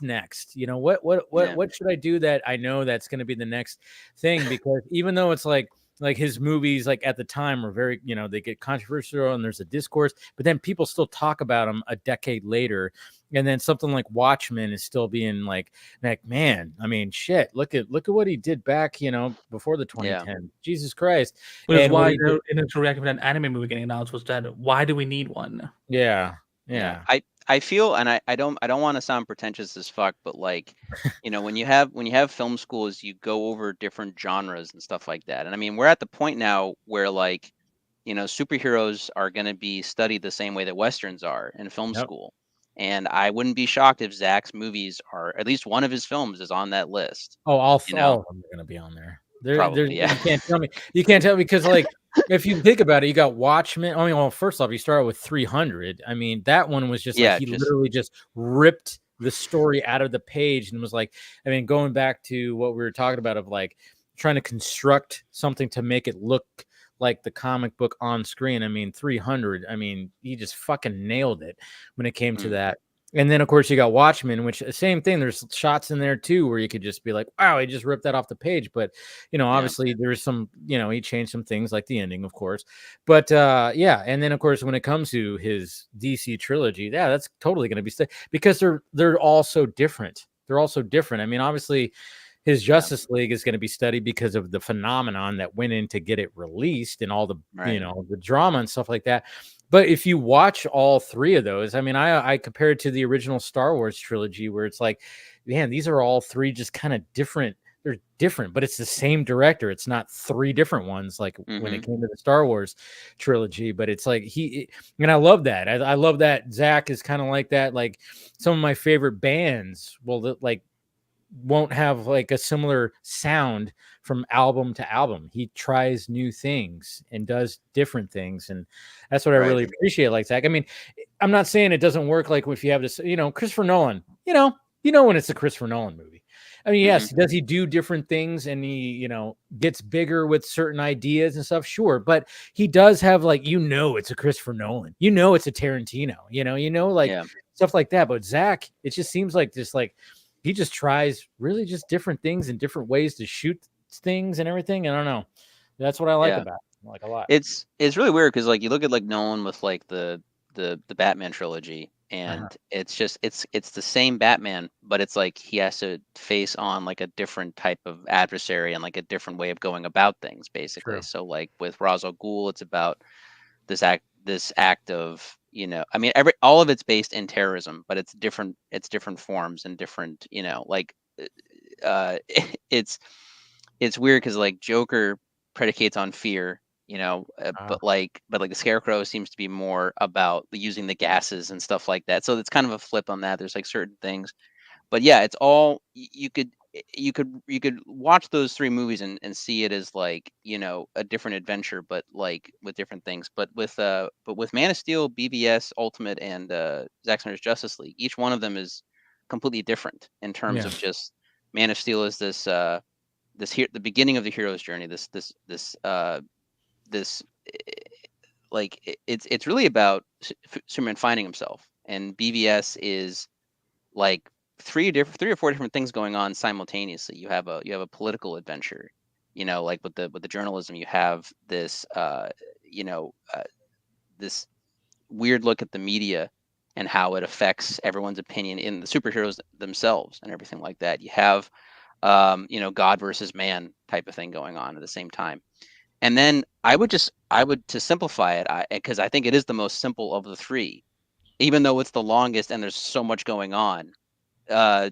next? What should I do that I know that's going to be the next thing? Because even though it's like his movies like at the time were very, they get controversial and there's a discourse, but then people still talk about them a decade later. And then something like Watchmen is still being like, man, I mean, shit, look at what he did back, before the 2010. Yeah. Jesus Christ. Which is why the initial reaction to an anime movie getting announced was that, why do we need one? Yeah. I feel, and I don't want to sound pretentious as fuck, but like, when you have film schools, you go over different genres and stuff like that. And I mean, we're at the point now where like, superheroes are going to be studied the same way that Westerns are in film school. And I wouldn't be shocked if Zach's movies are, at least one of his films is on that list. Oh, all of them are going to be on there. Probably, yeah. You can't tell me because like, if you think about it, you got Watchmen. I mean, well, first off, you started with 300. I mean, that one was just literally just ripped the story out of the page and was like, I mean, going back to what we were talking about of like trying to construct something to make it look like the comic book on screen. I mean, 300. I mean, he just fucking nailed it when it came to that. And then, of course, you got Watchmen, which same thing. There's shots in there, too, where you could just be like, wow, he just ripped that off the page. But, obviously there's some, he changed some things like the ending, of course. But, And then, of course, when it comes to his DC trilogy, that's totally going to be because they're all so different. They're all so different. I mean, obviously, his Justice League is going to be studied because of the phenomenon that went in to get it released and all the, the drama and stuff like that. But if you watch all three of those, I mean, I compare it to the original Star Wars trilogy where it's like, man, these are all three just kind of different. They're different, but it's the same director. It's not three different ones like when it came to the Star Wars trilogy. But it's like and I love that. I love that Zach is kind of like that. Like some of my favorite bands won't have like a similar sound from album to album. He tries new things and does different things. And that's what I really appreciate. Like Zach, I mean, I'm not saying it doesn't work. Like if you have this, Christopher Nolan, when it's a Christopher Nolan movie, I mean, yes, does he do different things and he, gets bigger with certain ideas and stuff? Sure. But he does have like, it's a Christopher Nolan, it's a Tarantino, stuff like that. But Zach, it just seems like he just tries really just different things and different ways to shoot things and everything. I don't know. That's what I like about it. like a lot. It's really weird because like you look at like Nolan with like the Batman trilogy, and it's just it's the same Batman, but it's like he has to face on like a different type of adversary and like a different way of going about things, basically. True. So like with Ra's al Ghul, it's about this act of, you know, I mean, all of it's based in terrorism, but it's different forms and different, you know, like it's weird because like Joker predicates on fear, you know, but like the Scarecrow seems to be more about using the gases and stuff like that. So it's kind of a flip on that. There's like certain things, but yeah, it's all you could watch those three movies and see it as like, you know, a different adventure, but like with different things. But with Man of Steel, BVS, Ultimate, and Zack Snyder's Justice League, each one of them is completely different in terms of just Man of Steel is this the beginning of the hero's journey. This like it's really about Superman finding himself, and BVS is like three or four different things going on simultaneously. You have a political adventure, you know, like with the journalism. You have this this weird look at the media and how it affects everyone's opinion in the superheroes themselves and everything like that. You have you know, God versus man type of thing going on at the same time. And then I would to simplify it, because I think it is the most simple of the three, even though it's the longest and there's so much going on.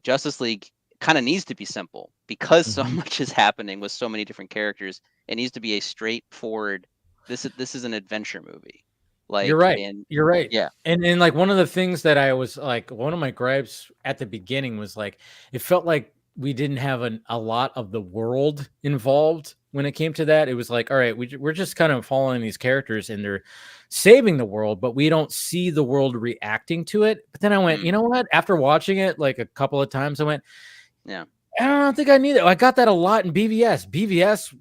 Justice League kind of needs to be simple because so much is happening with so many different characters. It needs to be a straightforward. This is an adventure movie. Like, you're right. You're right. Yeah. And like one of the things that I was like, one of my gripes at the beginning was like, it felt like we didn't have a lot of the world involved when it came to that. It was like, all right, we're just kind of following these characters and they're saving the world, but we don't see the world reacting to it. But then I went, you know what? After watching it like a couple of times, I went, yeah, I don't think I need it. I got that a lot in BVS. BVS,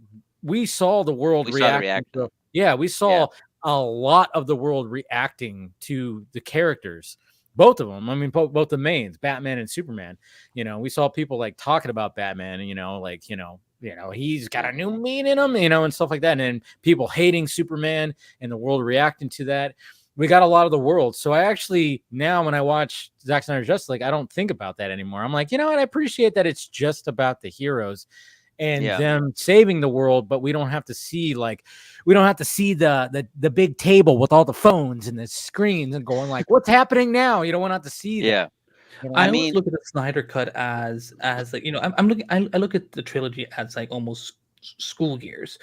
we saw the world react. Yeah, we saw a lot of the world reacting to the characters. Both of them. I mean, both the mains, Batman and Superman. You know, we saw people like talking about Batman, and you know, like you know, he's got a new mean in him, you know, and stuff like that. And then people hating Superman and the world reacting to that. We got a lot of the world. So I actually now when I watch Zack Snyder's Justice League, I don't think about that anymore. I'm like, you know what? I appreciate that it's just about the heroes and them saving the world, but we don't have to see the big table with all the phones and the screens and going like, what's happening now? You don't want to see that. Yeah. You know? I mean, look at the Snyder cut as like, you know, I look at the trilogy as like almost school years.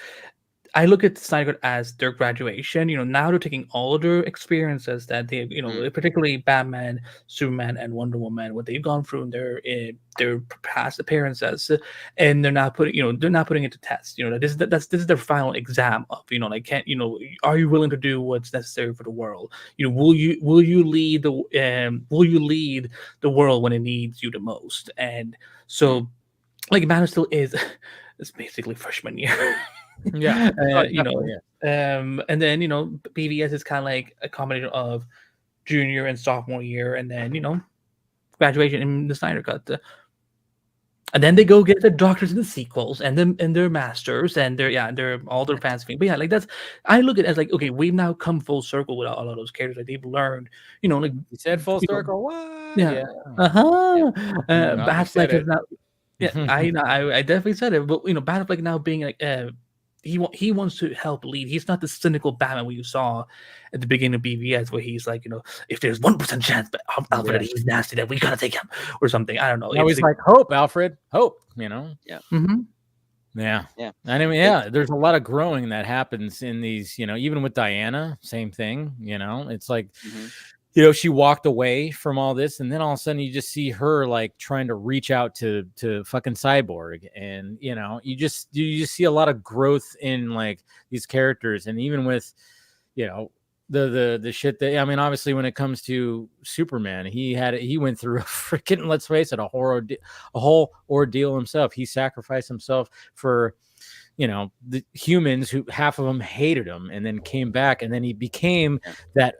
I look at Snyder Cut as their graduation. You know, now they're taking all their experiences that they, you know, particularly Batman, Superman, and Wonder Woman, what they've gone through in their past appearances, and they're not putting it to test. You know, this is their final exam of, you know, like, are you willing to do what's necessary for the world? You know, will you lead the world when it needs you the most? And so, like, Man of Steel is it's basically freshman year. Yeah, you know, and then, you know, BVS is kind of like a combination of junior and sophomore year, and then, you know, graduation in the Snyder Cut, and then they go get their doctors in the sequels and their masters and their all their fancy things. But yeah, like I look at it as like, okay, we've now come full circle with all of those characters. Like they've learned, you know, like you said full circle. What? Yeah. Batfleck is now. Yeah, I definitely said it, but you know, Batfleck now being like he wants to help lead. He's not the cynical Batman we saw at the beginning of BVS, where he's like, you know, if there's 1% chance, but Alfred, he's nasty, that we gotta take him or something. I don't know. He's like, hope, Alfred, hope. You know. Yeah. Yeah. I mean, there's a lot of growing that happens in these. You know, even with Diana, same thing. You know, it's like. You know, she walked away from all this, and then all of a sudden you just see her like trying to reach out to fucking Cyborg, and you know, you just see a lot of growth in like these characters, and even with, you know, the shit that, I mean, obviously when it comes to Superman, he went through a freaking, let's face it, a whole ordeal himself. He sacrificed himself for, you know, the humans who half of them hated him, and then came back, and then he became that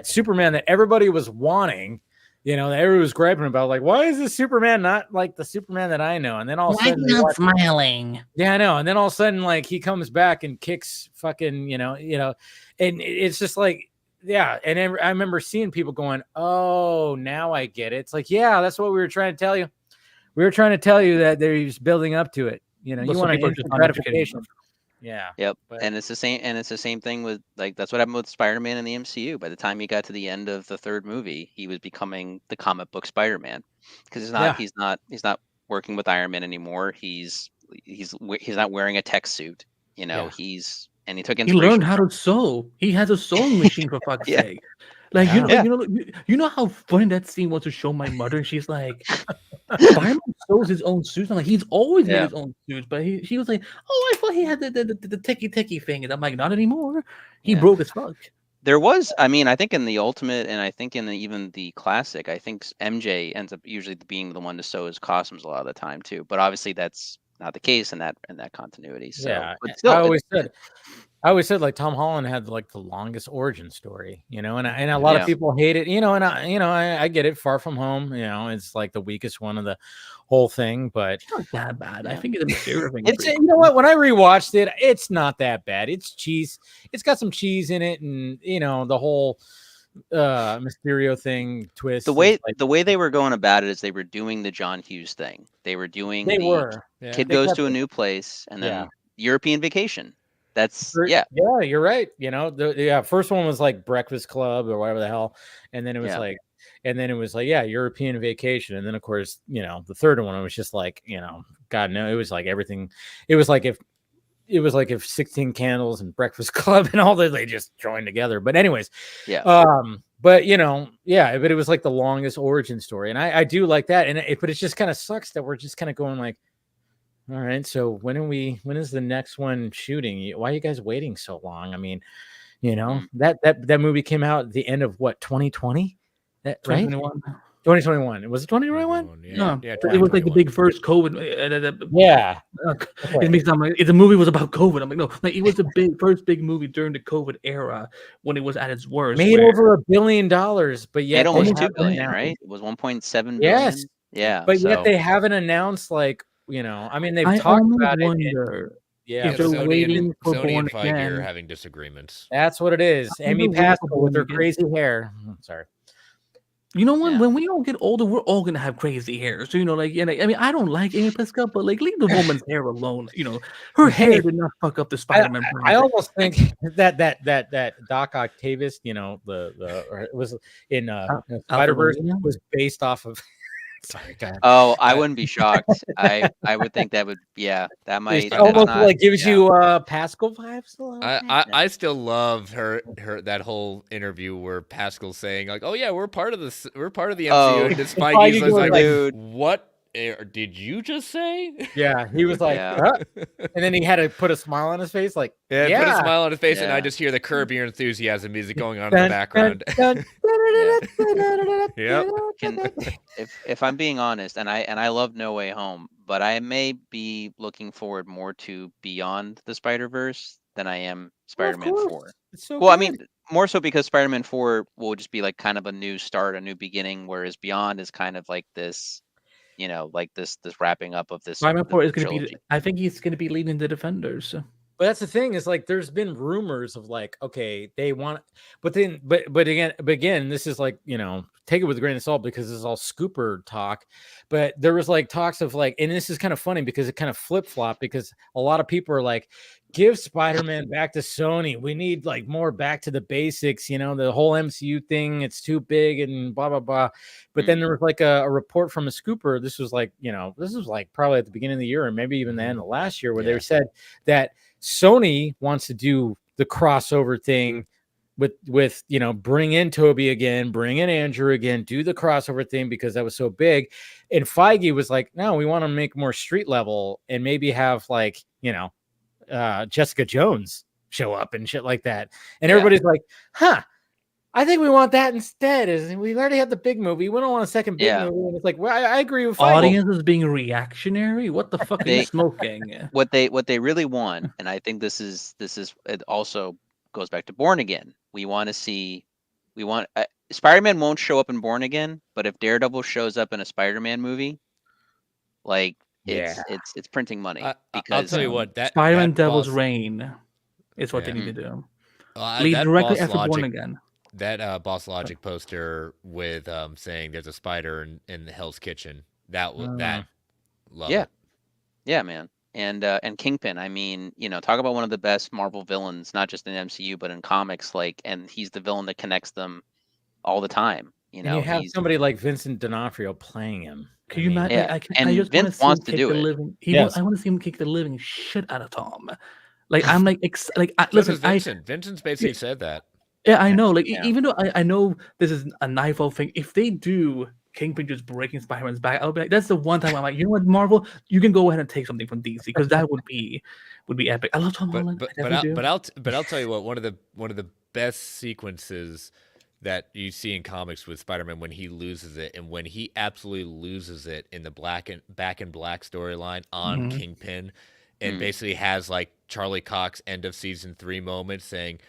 Superman that everybody was wanting, everyone was griping about like, why is this Superman not like the Superman that I know? And then all of a sudden, not smiling. Yeah, I know. And then all of a sudden, like he comes back and kicks fucking, and it's just like, yeah. And I remember seeing people going, "Oh, now I get it." It's like, yeah, that's what we were trying to tell you. We were trying to tell you that they're building up to it. You want to instant gratification. Yeah. Yep. And it's the same. And it's the same thing with like that's what happened with Spider-Man in the MCU. By the time he got to the end of the third movie, he was becoming the comic book Spider-Man because he's not working with Iron Man anymore. He's not wearing a tech suit. He took inspiration. He learned how to sew. He has a sewing machine for fuck's sake. Like you know how funny that scene was to show my mother. She's like, Spider-Man sews his own suits. I'm like, he's always made his own suits, but she was like, oh, I thought he had the techie thing, and I'm like, not anymore. He broke as fuck. There was, I think in the Ultimate, and I think in even the Classic, I think MJ ends up usually being the one to sew his costumes a lot of the time too. But obviously that's not the case in that continuity. So, but still, I always said like Tom Holland had like the longest origin story, and a lot of people hate it, and I get it. Far From Home, it's like the weakest one of the whole thing, but it's not that bad. I think it's it's what, when I rewatched it, it's not that bad. It's cheese. It's got some cheese in it, and the whole Mysterio thing twist. The way they were going about it is they were doing the John Hughes thing. They were doing kid goes to a new place, and then European Vacation. That's you're right. The first one was like Breakfast Club or whatever the hell, and then it was like European Vacation, and then of course the third one was just like God no, it was like everything. It was like if 16 Candles and Breakfast Club and all that they just joined together. But anyways, but it was like the longest origin story, and I do like that, but it just kind of sucks that we're just kind of going like, all right, so when is the next one shooting? Why are you guys waiting so long? I mean, that movie came out at the end of what, 2020? Right? 2021. 2021. Was it 2021? No, it was like the big first COVID. Yeah. It makes sound like the movie was about COVID. I'm like, no, like it was the first big movie during the COVID era when it was at its worst. Made over $1 billion, but yet almost $2 billion, right? It was 1.7 billion. Yes. Yeah. But yet they haven't announced like. They've talked about it. Yeah, they're waiting for Sony Born and Feige Again. are having disagreements. That's what it is. Amy Pascal with her crazy hair. Sorry. You know what? When we all get older, we're all gonna have crazy hair. So I don't like Amy Pascal, but like leave the woman's hair alone. Her hair did not fuck up the Spider-Man. I almost think that Doc Octavius, it was in Spider-Verse was based off of. Sorry, God. Oh, I wouldn't be shocked. I would think that would, that might it almost like gives you Pascal vibes. I still love her that whole interview where Pascal's saying like, "Oh yeah, we're part of the MCU," and Spidey's like, "Dude, what did you just say?" Yeah, he was like, huh? And then he had to put a smile on his face, like, put a smile on his face, and I just hear the Curb Your Enthusiasm music going on in the background. If I'm being honest, and I love No Way Home, but I may be looking forward more to Beyond the Spider-Verse than I am Spider-Man 4. I mean, more so because Spider-Man 4 will just be like kind of a new start, a new beginning, whereas Beyond is kind of like this. Like this wrapping up of this. Spider-Man 4 is going to be. I think he's going to be leading the Defenders. But that's the thing is like there's been rumors of like, okay, they want, but again, this is like, take it with a grain of salt because this is all scooper talk. But there was like talks of like, and this is kind of funny because it kind of flip-flopped because a lot of people are like, give Spider-Man back to Sony. We need like more back to the basics, the whole MCU thing, it's too big and blah, blah, blah. But then there was like a report from a scooper. This was like, this was like probably at the beginning of the year or maybe even the end of last year where they said that Sony wants to do the crossover thing with bring in Toby again, bring in Andrew again, do the crossover thing because that was so big. And Feige was like, no, we want to make more street level and maybe have like, Jessica Jones show up and shit like that. And everybody's like, huh, I think we want that instead. We already have the big movie. We don't want a second big movie. And it's like, well, I agree with Feige. Audience is being reactionary. What the fuck are you smoking? What they really want, and I think this is it also goes back to Born Again. We want to see We want Spider-Man won't show up in Born Again, but if Daredevil shows up in a Spider-Man movie, like it's printing money. Because I'll tell you what, that Spider-Man that Devil's boss, Reign is what they need to do. Lead directly after Born Again. That Boss Logic poster with saying there's a spider in the Hell's Kitchen. That love it. Yeah, man. And Kingpin, I mean, talk about one of the best Marvel villains, not just in MCU but in comics, and he's the villain that connects them all the time. And you have somebody like Vincent D'Onofrio playing him. Can you imagine? Yeah. I just Vince wants to do it. I want to see him kick the living shit out of Tom. I'm like, listen, Vincent's basically said that. Yeah, I know. Even though I know this is a knife-off thing, if they do Kingpin just breaking Spider-Man's back, I'll be like, that's the one time I'm like, you know what, Marvel, you can go ahead and take something from DC because that would be epic. I love Tom Holland. But I'll tell you what, one of the best sequences that you see in comics with Spider-Man when he loses it, and when he absolutely loses it in the Back in Black storyline on Kingpin, and basically has like Charlie Cox end of season 3 moment saying,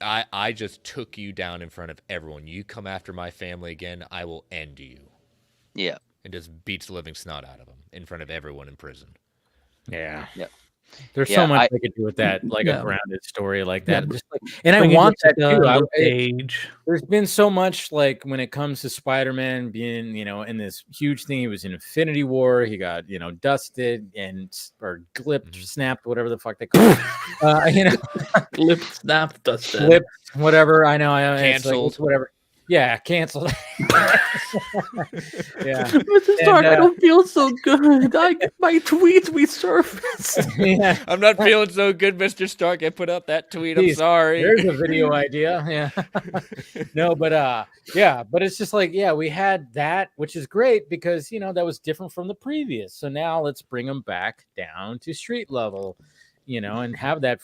I just took you down in front of everyone. You come after my family again, I will end you. Yeah. And just beats the living snot out of him in front of everyone in prison. Yeah. Yeah. There's so much they could do with that, like a grounded story like that. Just and I want that too. There's been so much when it comes to Spider-Man being, in this huge thing. He was in Infinity War. He got, dusted or glipped, snapped, whatever the fuck they call it. Glipped, snapped, dusted. Glipped, whatever. I know. Canceled. Whatever. Yeah, canceled. Yeah. Mr. Stark, I don't feel so good. My tweets resurfaced. Yeah. I'm not feeling so good, Mr. Stark. I put out that tweet. I'm sorry. There's a video idea. Yeah. No, but but it's just we had that, which is great because that was different from the previous. So now let's bring them back down to street level. And have that,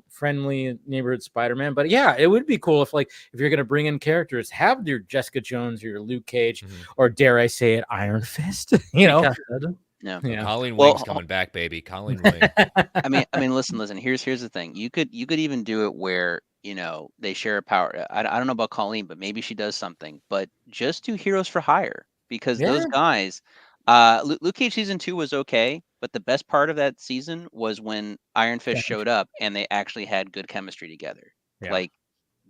friendly neighborhood Spider-Man. But yeah, it would be cool if you're going to bring in characters, have your Jessica Jones or your Luke Cage, or dare I say it, Iron Fist, Yeah. Colleen Wing's coming back, baby. Colleen Wing. I mean, listen. Here's the thing. You could even do it where, they share a power. I don't know about Colleen, but maybe she does something. But just do Heroes for Hire because those guys, Luke Cage season 2 was okay. But the best part of that season was when Iron Fist showed up and they actually had good chemistry together. Yeah.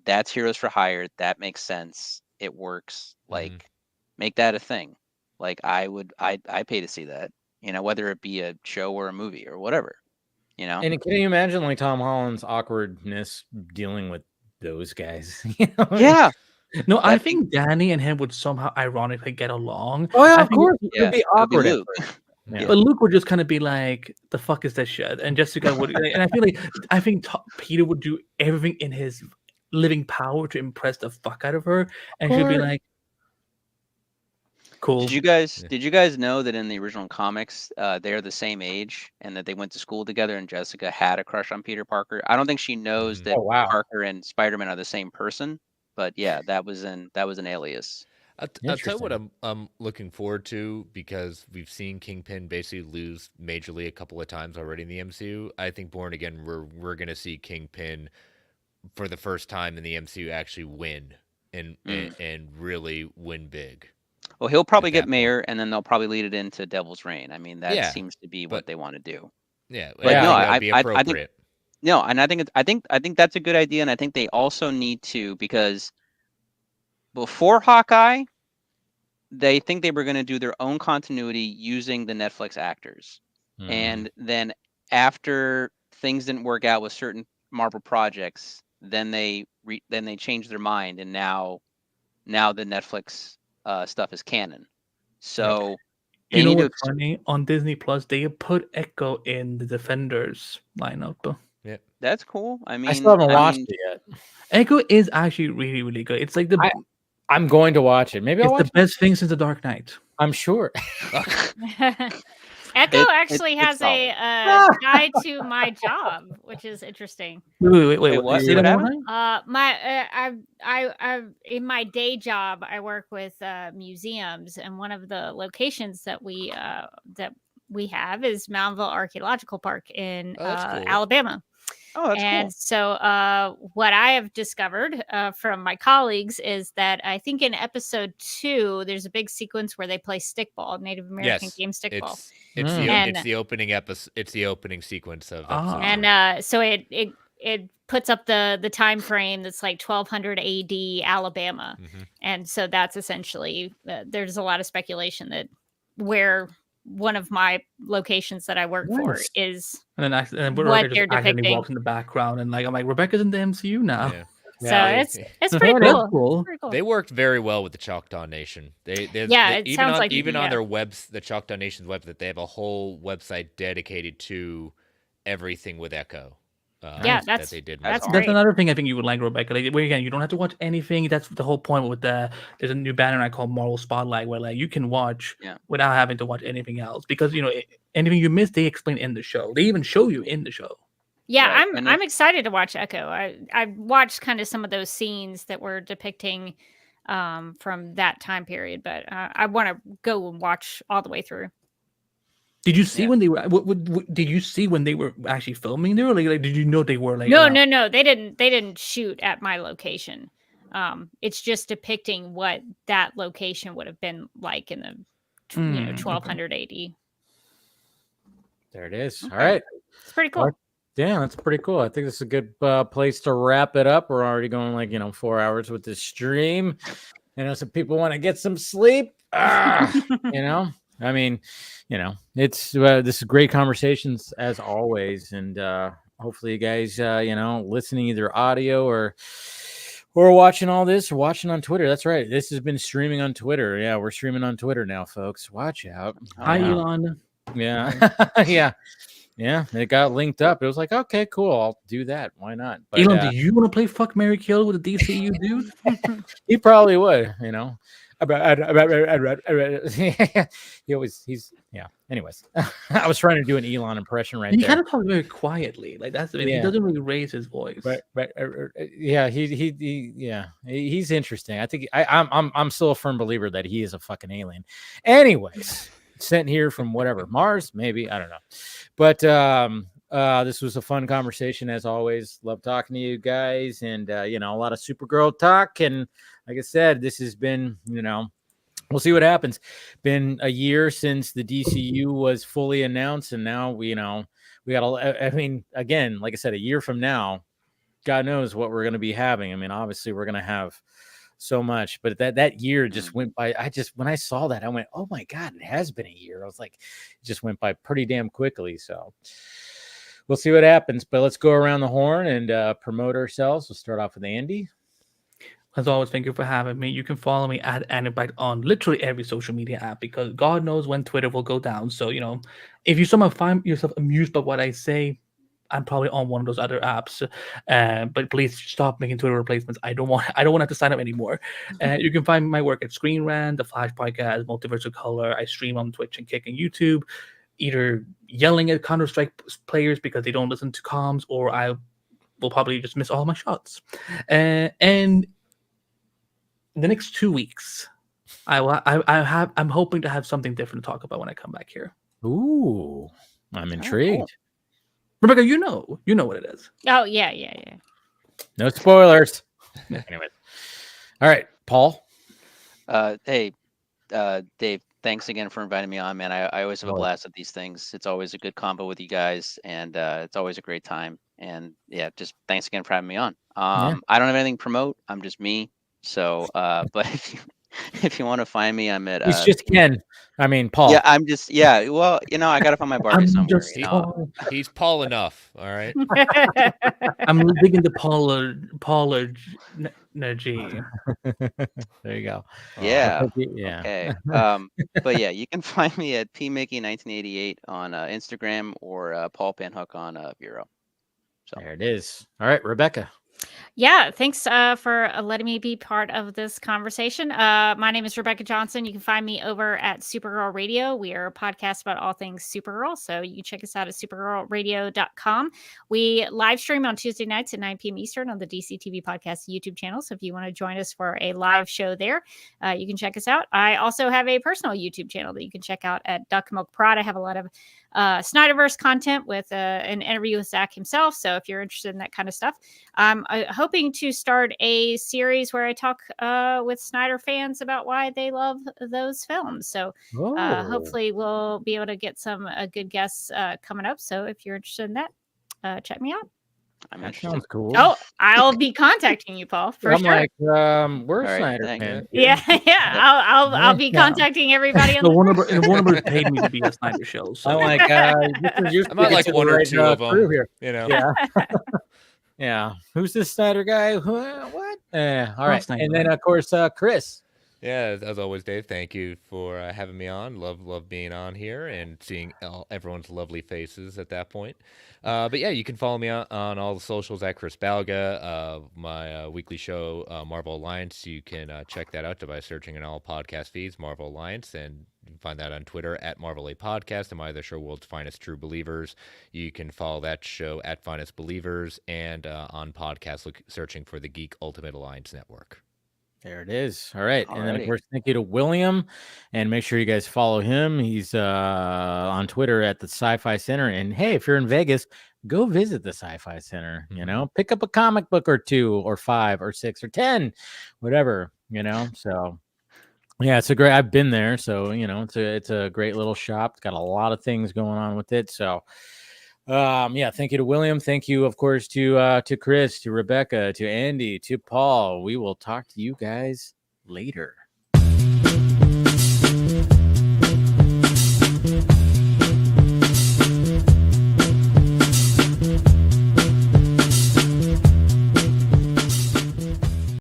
That's Heroes for Hire. That makes sense. It works. Make that a thing. I pay to see that, whether it be a show or a movie or whatever, And can you imagine Tom Holland's awkwardness dealing with those guys? Yeah. No, I think Danny and him would somehow ironically get along. Oh yeah, of course. It would be awkward. Yeah. But Luke would just kind of be like, "The fuck is that shit?" And Jessica would, and I think Peter would do everything in his living power to impress the fuck out of her, and she'd be like, "Cool." Did you guys know that in the original comics, they're the same age, and that they went to school together, and Jessica had a crush on Peter Parker? I don't think she knows that Parker and Spider-Man are the same person, but yeah, that was an alias. I'll tell you what I'm looking forward to, because we've seen Kingpin basically lose majorly a couple of times already in the MCU. I think Born Again, we're going to see Kingpin for the first time in the MCU actually win and really win big. Well, he'll probably get mayor, and then they'll probably lead it into Devil's Reign. I mean, that seems to be what they want to do. Yeah, but no, I think no, and I think that's a good idea, and I think they also need to, because before Hawkeye, they think they were going to do their own continuity using the Netflix actors. And then after things didn't work out with certain Marvel projects, then they changed their mind, and now the Netflix stuff is canon. So you know what's funny? On Disney Plus, they put Echo in the Defenders lineup. Yeah, that's cool. I mean, I still haven't watched it yet. Echo is actually really, really good. It's like I'm going to watch it. Maybe I'll watch the best thing since The Dark Knight. I'm sure. Echo actually has a guide to my job, which is interesting. Wait, what? I in my day job, I work with museums, and one of the locations that we have is Mountville Archaeological Park in cool. Alabama. Oh, that's and cool. so what I have discovered from my colleagues is that I think in episode 2 there's a big sequence where they play stickball, Native American game stickball. It's the opening episode. It's the opening sequence of episode 2. And so it puts up the time frame that's like 1200 AD Alabama, and so that's essentially there's a lot of speculation that where one of my locations that I work for is, and then what they're accidentally depicting. walks in the background, and I'm like, Rebecca's in the MCU now. Yeah. So it's pretty cool. Pretty cool. They worked very well with the Choctaw Nation. They it sounds like even on their webs, the Choctaw Nation's website, they have a whole website dedicated to everything with Echo. That they did. That's another thing I think you would like, Rebecca. Like, where again, you don't have to watch anything. That's the whole point with there's a new banner I call Marvel Spotlight, where like you can watch without having to watch anything else, because anything you miss, they explain in the show. They even show you in the show. Yeah, right. I'm excited to watch Echo. I watched kind of some of those scenes that were depicting from that time period, but I want to go and watch all the way through. Did you see when they were? Did you see when they were actually filming there? Like, did you know they were like? No. They didn't shoot at my location. It's just depicting what that location would have been like in the 1200 AD. There it is. All right, it's pretty cool. Yeah, that's pretty cool. I think this is a good place to wrap it up. We're already going 4 hours with this stream. Some people want to get some sleep. I mean, it's this is great conversations as always, and hopefully you guys, listening either audio or watching all this or watching on Twitter. That's right. This has been streaming on Twitter. Yeah, we're streaming on Twitter now, folks. Watch out. Hi, Elon. Yeah. Yeah, it got linked up. It was like, okay, cool. I'll do that. Why not? But, Elon, do you want to play Fuck, Marry, Kill with a DCU dude? He probably would, Anyways, I was trying to do an Elon impression right there. He kind of talks very quietly. Like that's the he doesn't really raise his voice. He's interesting. I think I'm still a firm believer that he is a fucking alien. Anyways, sent here from whatever, Mars, maybe, I don't know. But this was a fun conversation as always. Love talking to you guys, and a lot of Supergirl talk. And like I said, this has been, we'll see what happens. Been a year since the DCU was fully announced, and now we got again, like I said, a year from now, God knows what we're going to be having. I mean, obviously we're going to have so much, but that year just went by. When I saw that, I went, oh my God, it has been a year. I was like, it just went by pretty damn quickly. So we'll see what happens, but let's go around the horn and promote ourselves. We'll start off with Andy. As always, thank you for having me. You can follow me at Anibite on literally every social media app, because God knows when Twitter will go down. So, if you somehow find yourself amused by what I say, I'm probably on one of those other apps, but please stop making Twitter replacements. I don't want to have to sign up anymore. You can find my work at Screen Rant, the Flash Podcast, Multiverse of Color. I stream on Twitch and Kick and YouTube, either yelling at Counter-Strike players because they don't listen to comms, or I will probably just miss all my shots. And the next 2 weeks, I'm hoping to have something different to talk about when I come back here. Ooh, I'm intrigued. Cool. Rebecca, you know what it is. Oh, yeah. No spoilers. Anyways. All right, Paul. Hey, Dave, thanks again for inviting me on, man. I always have a blast at these things. It's always a good combo with you guys, and it's always a great time. And yeah, just thanks again for having me on. I don't have anything to promote. I'm just me. So, but if you want to find me, I'm at. He's just Ken. I mean, Paul. Yeah, I'm just. Yeah, well, I got to find my Barbie somewhere. He's Paul enough. All right. I'm digging the Pollard energy. There you go. Yeah. Okay. But yeah, you can find me at pmickey1988 on Instagram, or Paul Panhook on Vero. So there it is. All right, Rebecca. Yeah, thanks for letting me be part of this conversation. My name is Rebecca Johnson. You can find me over at Supergirl Radio. We are a podcast about all things Supergirl, so you can check us out at supergirlradio.com. We live stream on Tuesday nights at 9 p.m. Eastern on the DC TV Podcast YouTube channel, so if you want to join us for a live show there, you can check us out. I also have a personal YouTube channel that you can check out at Duck Milk Prod. I have a lot of Snyderverse content with an interview with Zach himself, so if you're interested in that kind of stuff. I'm hoping to start a series where I talk with Snyder fans about why they love those films. So hopefully we'll be able to get some good guests coming up. So if you're interested in that, check me out. That sounds cool. Oh, I'll be contacting you, Paul. For sure. Like, we're Snyder fans. Yeah. I'll be contacting everybody. On Warner paid me to be a Snyder show. So. I'm like, I'm not like one or two of them. Here. You know. Yeah. Yeah. Who's this Snyder guy? What? All right. And then of course, Chris. Yeah, as always, Dave, thank you for having me on. Love being on here and seeing everyone's lovely faces at that point. But yeah, you can follow me on all the socials at Chris Balga. My weekly show, Marvel Alliance, you can check that out by searching in all podcast feeds, Marvel Alliance, and you can find that on Twitter at Marvel A Podcast. And my other show, World's Finest True Believers. You can follow that show at Finest Believers and on podcast searching for the Geek Ultimate Alliance Network. There it is. All right. And then, of course, thank you to William. And make sure you guys follow him. He's on Twitter at the Sci-Fi Center. And, hey, if you're in Vegas, go visit the Sci-Fi Center. You know, pick up a comic book or 2 or 5 or 6 or 10, whatever, you know. So, yeah, it's a great – I've been there. So, you know, it's a great little shop. It's got a lot of things going on with it. So, yeah, thank you to William. Thank you, of course, to Chris, to Rebecca, to Andy, to Paul. We will talk to you guys later.